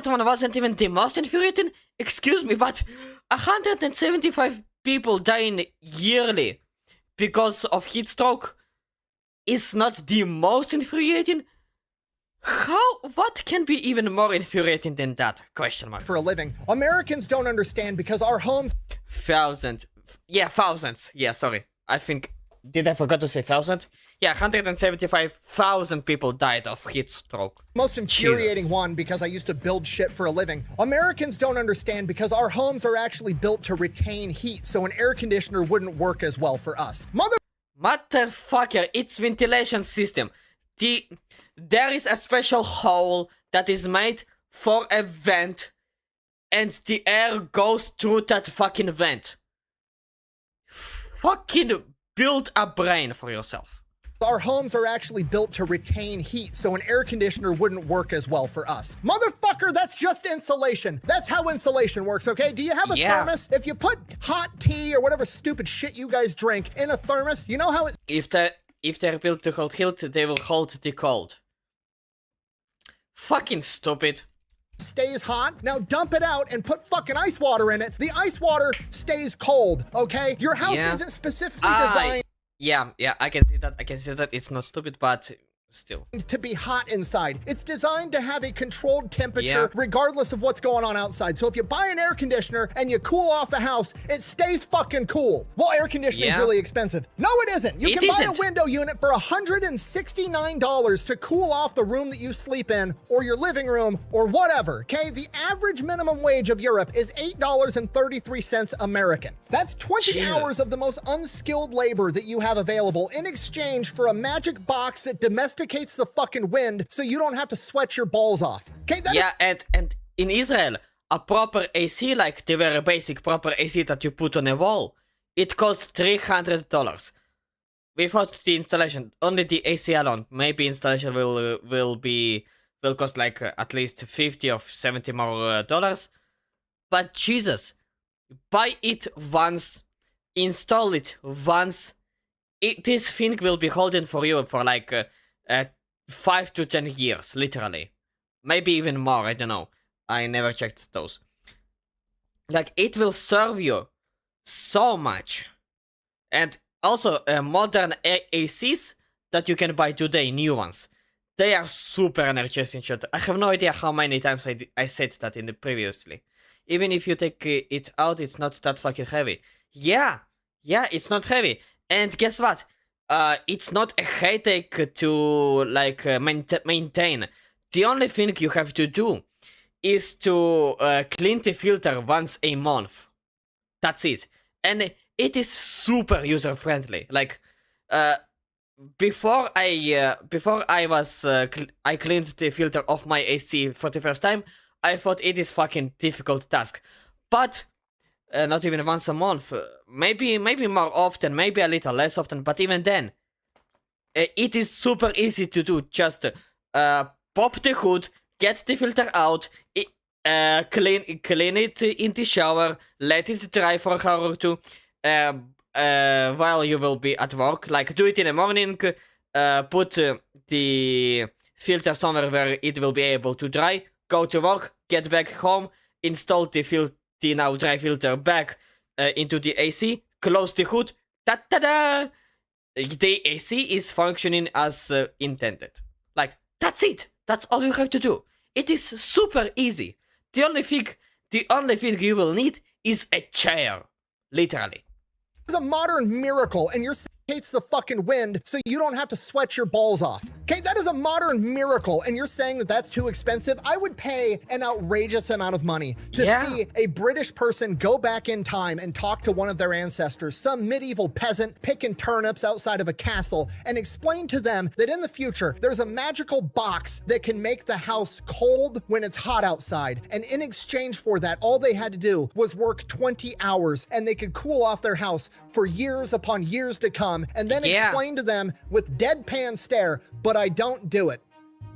one wasn't even the most infuriating? Excuse me, but 175 people dying yearly because of heat stroke is not the most infuriating? What can be even more infuriating than that? Question mark. For a living. Americans don't understand because our homes... Thousands. Yeah, thousands. Yeah, sorry. I think... Did I forget to say thousand? Yeah, 175,000 people died of heat stroke. Most infuriating one, because I used to build shit for a living. Americans don't understand because our homes are actually built to retain heat, so an air conditioner wouldn't work as well for us. Motherfucker, it's ventilation system. There is a special hole that is made for a vent, and the air goes through that fucking vent. Fucking build a brain for yourself. Our homes are actually built to retain heat, so an air conditioner wouldn't work as well for us. Motherfucker, that's just insulation. That's how insulation works, okay? Do you have a thermos? If you put hot tea or whatever stupid shit you guys drink in a thermos, you know how it... If they're built to hold heat, they will hold the cold. Fucking stupid. Stays hot. Now dump it out and put fucking ice water in it. The ice water stays cold, okay? Your house isn't specifically designed... Yeah, I can see that. It's not stupid, but still. To be hot inside. It's designed to have a controlled temperature regardless of what's going on outside. So if you buy an air conditioner and you cool off the house, it stays fucking cool. Well, air conditioning is really expensive. No, it isn't. You can buy a window unit for $169 to cool off the room that you sleep in or your living room or whatever, okay? The average minimum wage of Europe is $8.33 American. That's 20 hours of the most unskilled labor that you have available in exchange for a magic box that domesticates the fucking wind so you don't have to sweat your balls off. Okay, and in Israel, a proper AC, like the very basic proper AC that you put on a wall, it costs $300. Without the installation, only the AC alone. Maybe installation will cost like at least 50 or 70 more dollars. But Jesus, buy it once, install it once. This thing will be holding for you for like 5 to 10 years, literally. Maybe even more, I don't know. I never checked those. Like, it will serve you so much. And also, modern ACs that you can buy today, new ones. They are super energy efficient. I have no idea how many times I said that in the previously. Even if you take it out, it's not that fucking heavy. Yeah, it's not heavy. And guess what? It's not a headache to like maintain. The only thing you have to do is to clean the filter once a month. That's it. And it is super user friendly. Like before I cleaned the filter of my AC for the first time, I thought it is fucking difficult task. But not even once a month, maybe more often, maybe a little less often, but even then, it is super easy to do. Just pop the hood, get the filter out, clean it in the shower, let it dry for an hour or two, while you will be at work. Like, do it in the morning, put the filter somewhere where it will be able to dry, go to work, get back home, install the now dry filter back into the AC, close the hood, ta-da! The AC is functioning as intended. Like, that's it. That's all you have to do. It is super easy. The only thing you will need is a chair. Literally. It's a modern miracle, and you're hates the fucking wind so you don't have to sweat your balls off. Okay, that is a modern miracle, and you're saying that that's too expensive? I would pay an outrageous amount of money to see a British person go back in time and talk to one of their ancestors, some medieval peasant picking turnips outside of a castle, and explain to them that in the future, there's a magical box that can make the house cold when it's hot outside. And in exchange for that, all they had to do was work 20 hours, and they could cool off their house for years upon years to come, and then explain to them with deadpan stare, but I don't do it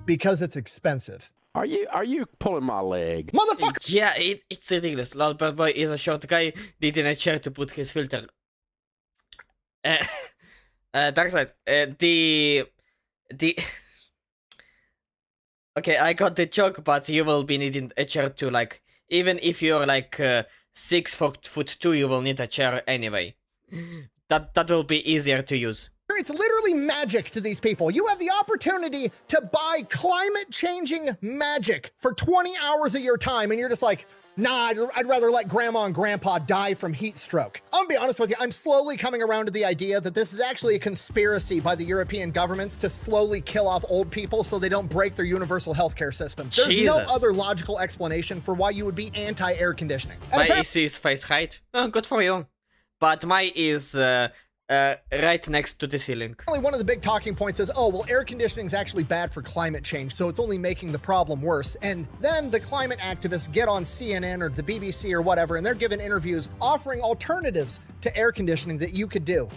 because it's expensive. Are you pulling my leg? Motherfucker! Yeah, it's ridiculous. Lord Bad Boy is a short guy, needing a chair to put his filter. Darkside, the okay, I got the joke, but you will be needing a chair too, like, even if you're like 6'2", you will need a chair anyway. That will be easier to use. It's literally magic to these people. You have the opportunity to buy climate-changing magic for 20 hours of your time, and you're just like, nah, I'd rather let grandma and grandpa die from heat stroke. I'm gonna be honest with you, I'm slowly coming around to the idea that this is actually a conspiracy by the European governments to slowly kill off old people so they don't break their universal healthcir system. There's no other logical explanation for why you would be anti-air conditioning. My AC is face height. Oh, good for you. But mine is right next to the ceiling. One of the big talking points is, oh, well, air conditioning is actually bad for climate change, so it's only making the problem worse. And then the climate activists get on CNN or the BBC or whatever, and they're giving interviews offering alternatives to air conditioning that you could do.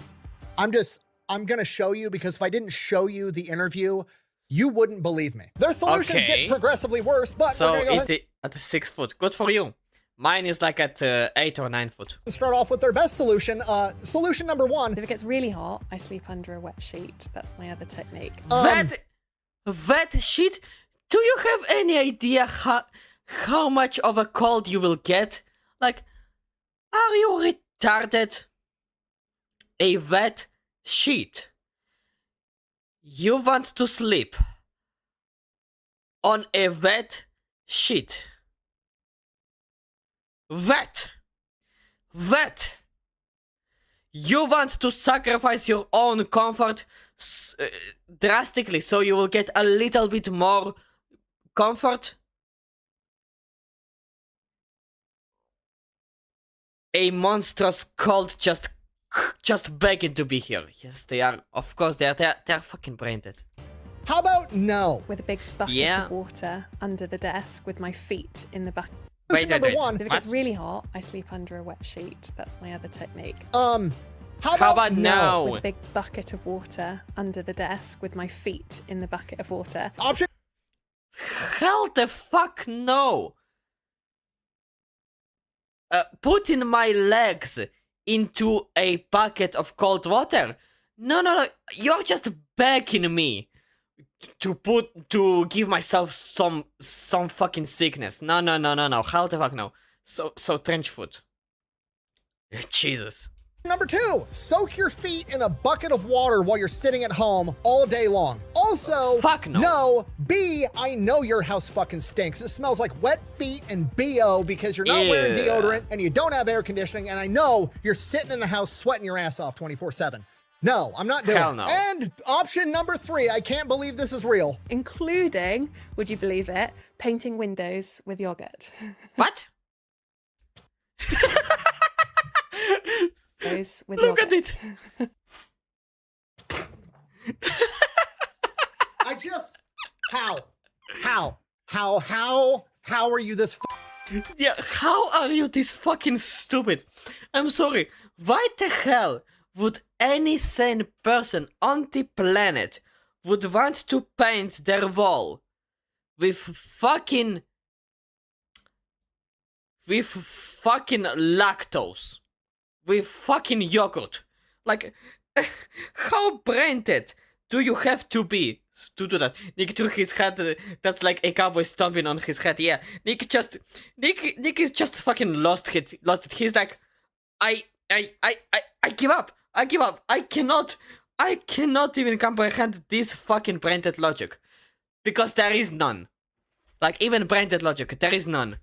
I'm going to show you, because if I didn't show you the interview, you wouldn't believe me. Their solutions get progressively worse, but so we're going to go at 6 foot. Good for you. Mine is like at 8 or 9 foot. Start off with their best solution. Solution number one. If it gets really hot, I sleep under a wet sheet. That's my other technique. Wet sheet? Do you have any idea how much of a cold you will get? Like, are you retarded? A wet sheet. You want to sleep on a wet sheet. Wet. You want to sacrifice your own comfort drastically so you will get a little bit more comfort? A monstrous cult just begging to be here. Yes, they are. Of course, they are fucking brain dead. How about no? With a big bucket Yeah. of water under the desk with my feet in the back. Wait, Number one. If it gets really hot, I sleep under a wet sheet. That's my other technique. How about no? With a big bucket of water under the desk with my feet in the bucket of water. Option. Hell the fuck no! Putting my legs into a bucket of cold water? No. You're just begging me to give myself some fucking sickness. No. Hell the fuck no. So trench foot. Jesus. Number 2, soak your feet in a bucket of water while you're sitting at home all day long. Also, fuck no. No, B, I know your house fucking stinks. It smells like wet feet and BO because you're not wearing Ew. deodorant and you don't have air conditioning, and I know you're sitting in the house sweating your ass off 24/7. No, I'm not doing Hell it. no. And option number 3, I can't believe this is real. Including, would you believe it, painting windows with yogurt. What? Those with Look yogurt. at it. I just how are you this Yeah, how are you this fucking stupid? I'm sorry. Why the hell would any sane person on the planet would want to paint their wall with fucking lactose? With fucking yogurt? Like, how brain dead do you have to be to do that? Nick threw his head, that's like a cowboy stomping on his head. Yeah, Nick is just fucking lost it. He's like, I give up. I cannot even comprehend this fucking brain dead logic. Because there is none. Like, even brain dead logic, there is none.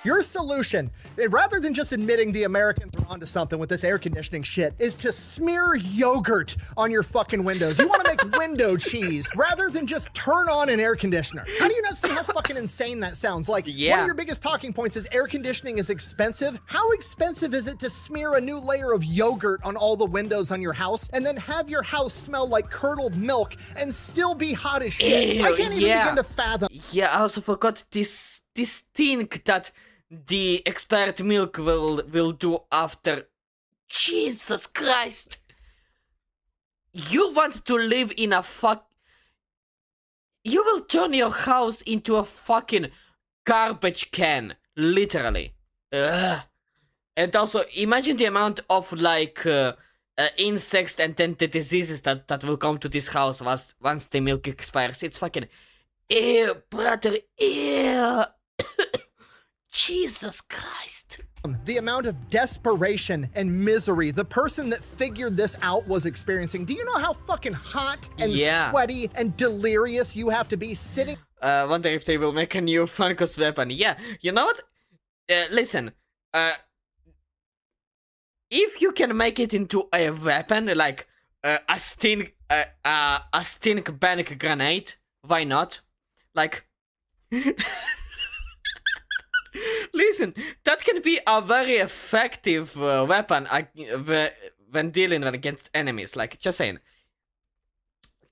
Your solution, rather than just admitting the Americans are onto something with this air conditioning shit, is to smear yogurt on your fucking windows. You want to make window cheese rather than just turn on an air conditioner. How do you not see how fucking insane that sounds? Like, one of your biggest talking points is air conditioning is expensive. How expensive is it to smear a new layer of yogurt on all the windows on your house and then have your house smell like curdled milk and still be hot as shit? Ew, I can't even begin to fathom. Yeah, I also forgot this stink that the expired milk will do after. Jesus Christ! You want to live in a You will turn your house into a fucking garbage can, literally. Ugh. And also, imagine the amount of like insects and then the diseases that will come to this house once the milk expires. It's fucking ew, brother, ew. Jesus Christ. The amount of desperation and misery the person that figured this out was experiencing. Do you know how fucking hot and sweaty and delirious you have to be sitting? Wonder if they will make a new Funkos weapon. Yeah, you know what? Listen, if you can make it into a weapon, like a stink bank grenade, why not? Like, listen, that can be a very effective weapon when dealing against enemies. Like, just saying.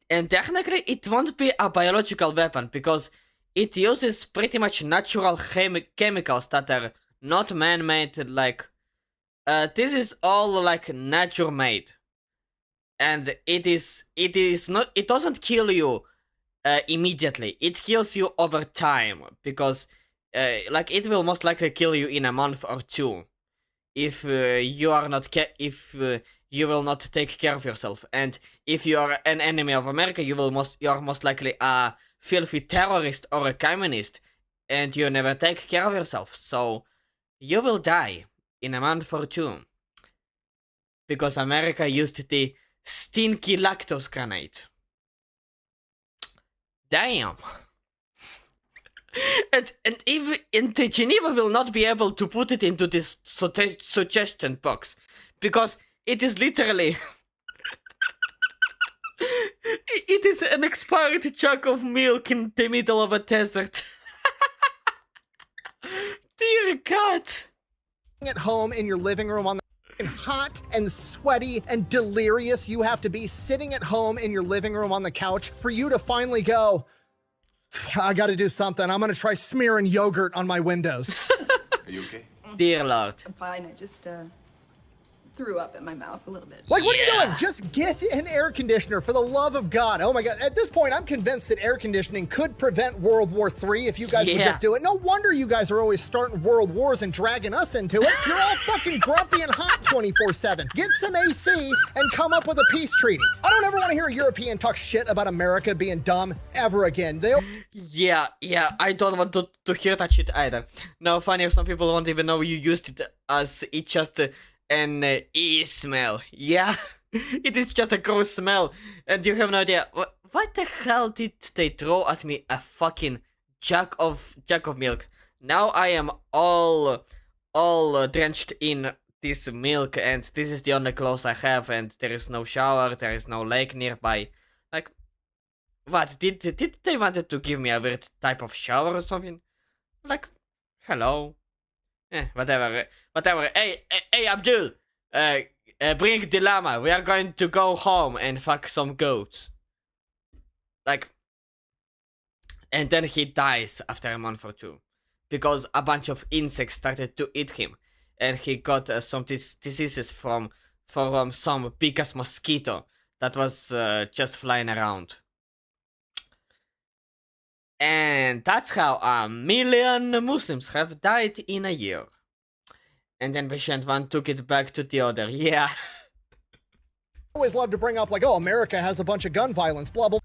And technically, it won't be a biological weapon because it uses pretty much natural chemicals that are not man-made. Like, this is all like nature-made, and it doesn't kill you immediately. It kills you over time because, like, it will most likely kill you in a month or two if you are not you will not take care of yourself. And if you are an enemy of America, you are most likely a filthy terrorist or a communist, and you never take care of yourself. So you will die in a month or two because America used the stinky lactose granite. Damn. And even Geneva will not be able to put it into this suggestion box because it is literally it is an expired jug of milk in the middle of a desert. Dear God. At home in your living room on the hot and sweaty and delirious you have to be sitting at home in your living room on the couch for you to finally go, I gotta do something. I'm gonna try smearing yogurt on my windows. Are you okay? Dear Lord. I'm fine. I just threw up in my mouth a little bit. Like, what are you doing? Just get an air conditioner, for the love of God. Oh my God. At this point, I'm convinced that air conditioning could prevent World War III if you guys would just do it. No wonder you guys are always starting world wars and dragging us into it. You're all fucking grumpy and hot 24/7. Get some AC and come up with a peace treaty. I don't ever want to hear a European talk shit about America being dumb ever again. Yeah, I don't want to hear that shit either. Now, funny if some people won't even know you used it as it's just an e-smell. Yeah, it is just a gross smell, and you have no idea. What the hell did they throw at me? A fucking jug of milk. Now I am all drenched in this milk, and this is the only clothes I have, and there is no shower, there is no lake nearby. Like, what? Did they wanted to give me a weird type of shower or something? Like, hello. Whatever. Hey, Abdul, bring the llama. We are going to go home and fuck some goats. Like, and then he dies after a month or two because a bunch of insects started to eat him, and he got some diseases from some big ass mosquito that was just flying around. And that's how 1 million Muslims have died in a year. And then patient one took it back to the other. Yeah. Always love to bring up like, oh, America has a bunch of gun violence, blah, blah.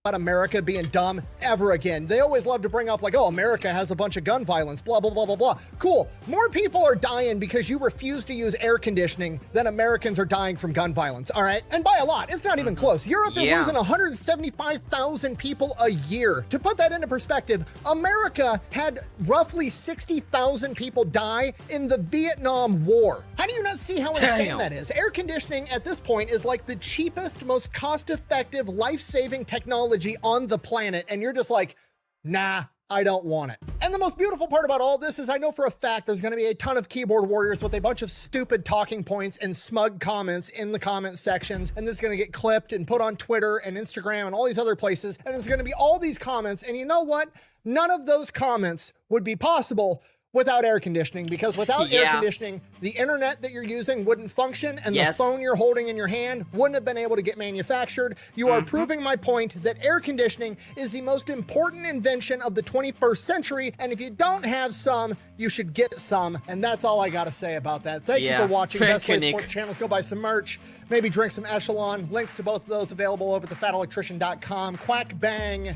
About America being dumb ever again. They always love to bring up like, oh, America has a bunch of gun violence, blah, blah, blah, blah, blah. Cool. More people are dying because you refuse to use air conditioning than Americans are dying from gun violence, all right? And by a lot. It's not even close. Europe is losing 175,000 people a year. To put that into perspective, America had roughly 60,000 people die in the Vietnam War. How do you not see how insane that is? Air conditioning at this point is like the cheapest, most cost-effective, life-saving technology on the planet, and you're just like, nah, I don't want it. And the most beautiful part about all this is I know for a fact there's going to be a ton of keyboard warriors with a bunch of stupid talking points and smug comments in the comment sections, and this is going to get clipped and put on Twitter and Instagram and all these other places, and it's going to be all these comments, and you know what? None of those comments would be possible without air conditioning, because without air conditioning, the internet that you're using wouldn't function, and the phone you're holding in your hand wouldn't have been able to get manufactured. You are proving my point that air conditioning is the most important invention of the 21st century, and if you don't have some, you should get some, and that's all I gotta say about that. Thank you for watching. Best way to support the channel is go buy some merch, maybe drink some Echelon. Links to both of those available over at thefatelectrician.com. Quack bang,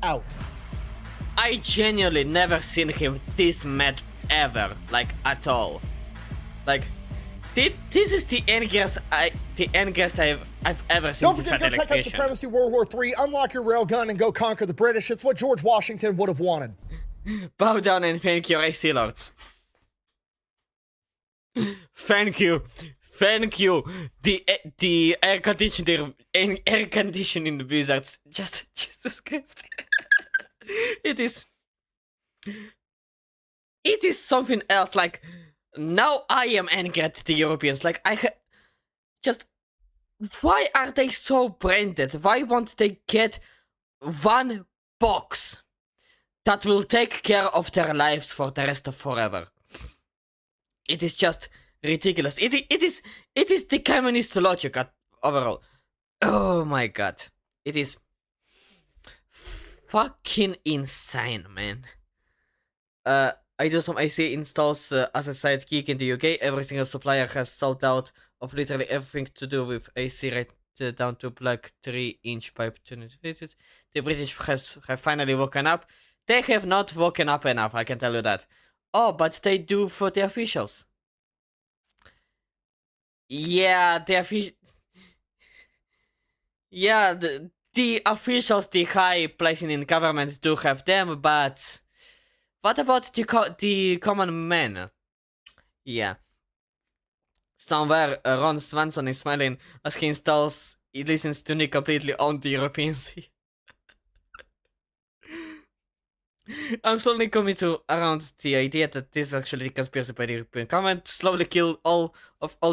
out. I genuinely never seen him this mad ever, like at all. Like, this is the angriest I've ever seen. Don't forget to go check out Supremacy World War III, unlock your railgun, and go conquer the British. It's what George Washington would have wanted. Bow down and thank your AC Lords. Thank you. The air conditioning wizards. Just Jesus Christ. It is something else. Like, now I am angry at the Europeans. Like, why are they so branded? Why won't they get one box that will take care of their lives for the rest of forever? It is just ridiculous. It is the communist logic overall. Oh my God. It is fucking insane, man. I do some AC installs as a sidekick in the UK. Every single supplier has sold out of literally everything to do with AC, right down to black 3-inch pipe. The British have finally woken up. They have not woken up enough, I can tell you that. Oh, but they do for the officials. Yeah, the officials. Yeah, the officials, the high placing in government do have them, but what about the common man? Yeah. Somewhere Ron Swanson is smiling as he listens to Nick completely on the European Sea. I'm slowly coming to around the idea that this is actually a conspiracy by the European government to slowly kill all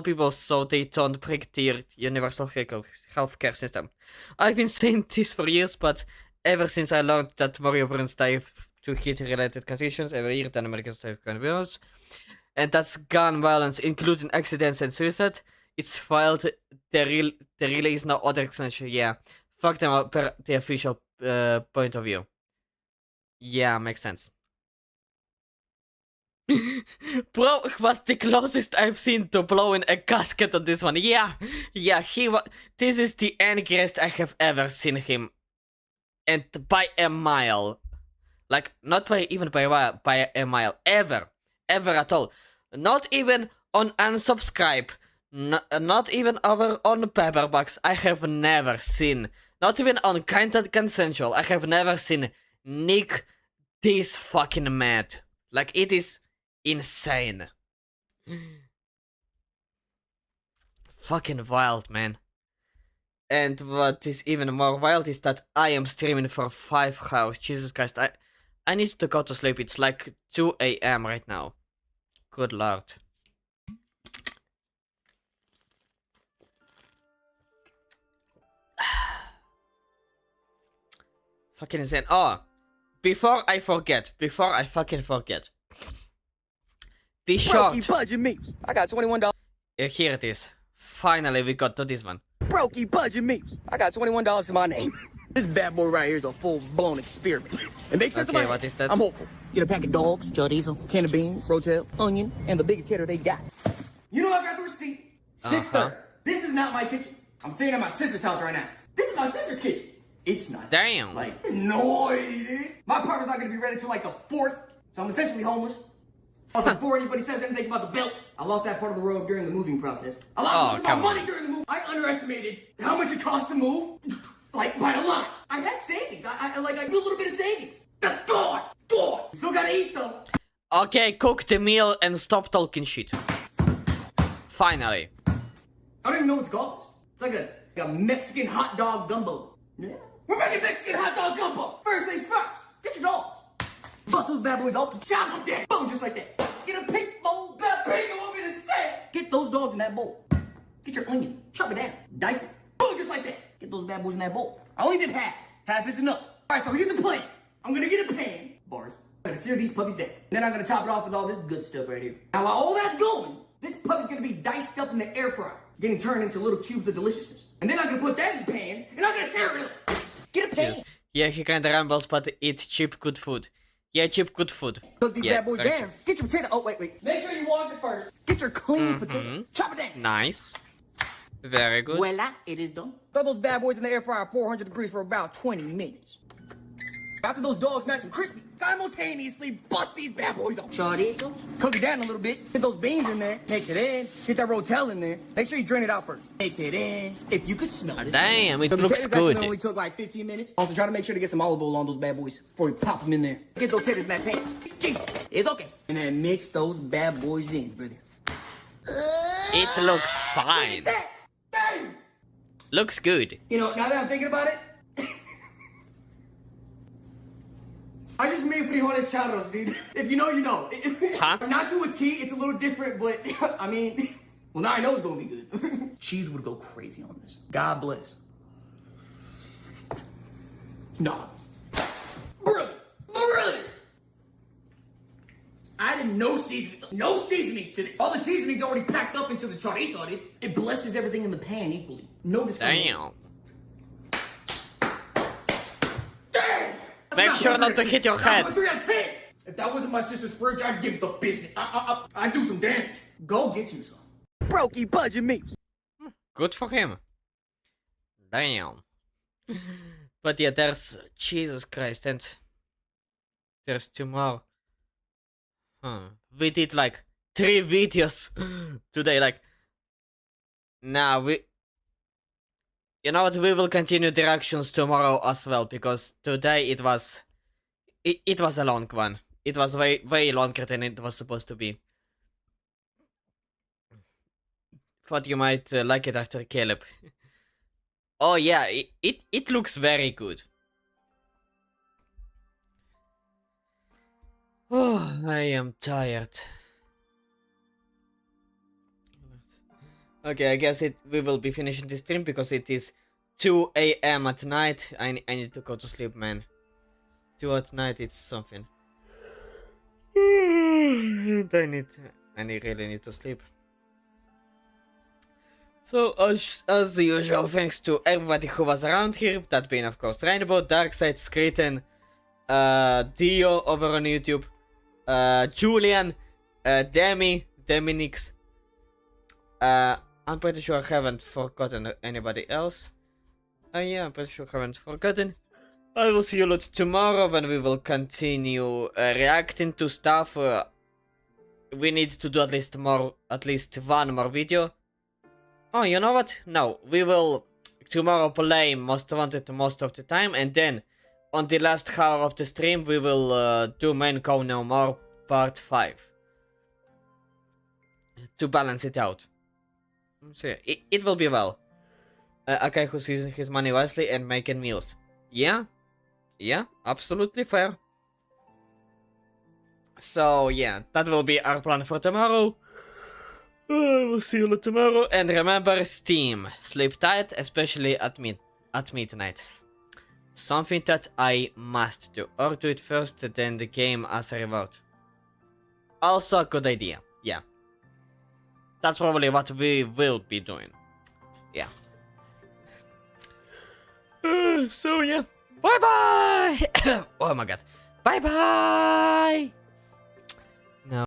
people so they don't break the universal healthcare system. I've been saying this for years, but ever since I learned that more Europeans die to heat-related conditions every year than Americans die of coronavirus, and that's gun violence, including accidents and suicide, it's filed. There really is no other explanation. Yeah, fuck them per the official point of view. Yeah, makes sense. Bro was the closest I've seen to blowing a gasket on this one. Yeah, this is the angriest I have ever seen him, and by a mile. Like, not by a mile, ever at all. Not even on unsubscribe, not even over on Pepperbox. I have never seen, not even on Kinda Consensual, I have never seen Nick this fucking mad. Like, it is insane. Fucking wild, man. And what is even more wild is that I am streaming for 5 hours. Jesus Christ, I need to go to sleep. It's like 2 AM right now. Good lord. Fucking insane. Oh, before I fucking forget. The short. Budget me. I got $21. Here it is. Finally, we got to this one. Brokey budget me. I got $21 to my name. This bad boy right here is a full-blown experiment. It makes sense. Okay, what is that? I'm hopeful. Get a pack of dogs, chorizo, can of beans, rotel, onion, and the biggest cheddar they got. You know I got the receipt. 6:30. This is not my kitchen. I'm staying at my sister's house right now. This is my sister's kitchen. It's not. Damn. Like, noisy. My apartment's not gonna be ready till like the 4th, so I'm essentially homeless. Also, before anybody says anything about the belt, I lost that part of the road during the moving process. I lost my money during the move. I underestimated how much it costs to move. Like, by a lot. I had savings. I do a little bit of savings. That's gone. Still gotta eat, though. Okay, cook the meal and stop talking shit. Finally. I don't even know what it's called. It's like a Mexican hot dog gumbo. Yeah. We're making Mexican hot dog gumbo. First things first. Get your dogs. Bust those bad boys open. Chop them down. Boom, just like that. Get a pink bowl. That pink, I want me to say. Get those dogs in that bowl. Get your onion. Chop it down. Dice it. Boom, just like that. Get those bad boys in that bowl. I only did half. Half is enough. All right, so here's the plan. I'm gonna get a pan, bars. I'm gonna sear these puppies down. Then I'm gonna top it off with all this good stuff right here. Now, while all that's going, this puppy's gonna be diced up in the air fryer, getting turned into little cubes of deliciousness. And then I'm gonna put that in the pan, and I'm gonna tear it up. Get a pan. Yeah, he kinda rambles, but eat cheap good food. Yeah, cheap good food. Cook these bad boys down. Get your potato. Oh, wait. Make sure you wash it first. Get your clean potato. Chop it down. Nice. Very good. Voila, it is done. Throw those bad boys in the air fryer at 400 degrees for about 20 minutes. After those dogs nice and crispy, simultaneously bust these bad boys on. Chorizo. Cook it down a little bit. Get those beans in there. Mix it in. Get that rotel in there. Make sure you drain it out first. Mix it in. If you could smell it. Damn, it the looks good. good. Only took like 15 minutes. Also, try to make sure to get some olive oil on those bad boys before you pop them in there. Get those taters in that pan. Jesus, it's okay. And then mix those bad boys in, brother. It looks fine. Damn. Looks good. You know, now that I'm thinking about it, I just made frijoles charros, dude. If you know, you know. Huh? Not to a T, it's a little different, but I mean, well, now I know it's gonna be good. Cheese would go crazy on this. God bless. Nah. Brother. I added no seasonings to this. All the seasonings already packed up into the chorizo, dude. It blesses everything in the pan equally. No discrimination. Damn. Make sure not to hit your head. 3 out of 10. If that wasn't my sister's fridge, I'd give it the business. I'd do some damage. Go get you some. Brokey budget me. Good for him. Damn. But yeah, there's Jesus Christ, and there's 2 more. We did like 3 videos today. Like, now You know what? We will continue the reactions tomorrow as well, because today it was a long one. It was way longer than it was supposed to be. Thought you might like it after Caleb. Oh yeah, it looks very good. Oh, I am tired. Okay, I guess we will be finishing the stream because it is 2 AM at night. I need to go to sleep, man. 2 at night, it's something. And I really need to sleep. So, as usual, thanks to everybody who was around here. That being, of course, Rainbow, Darkseid, Skriten, Dio over on YouTube, Julian, Deminix. I'm pretty sure I haven't forgotten anybody else. Yeah, I'm pretty sure I haven't forgotten. I will see you lot tomorrow when we will continue reacting to stuff. We need to do at least one more video. Oh, you know what? No, we will tomorrow play Most Wanted most of the time, and then on the last hour of the stream we will do Main Go No More Part 5 to balance it out. So yeah, it will be well. A guy who's using his money wisely and making meals. Yeah, absolutely fair. So yeah, that will be our plan for tomorrow. We'll see you tomorrow, and remember Steam. Sleep tight, especially at midnight. Something that I must do, or do it first, then the game as a reward. Also a good idea, yeah. That's probably what we will be doing. Yeah. So yeah. Bye bye! Oh my god. Bye bye!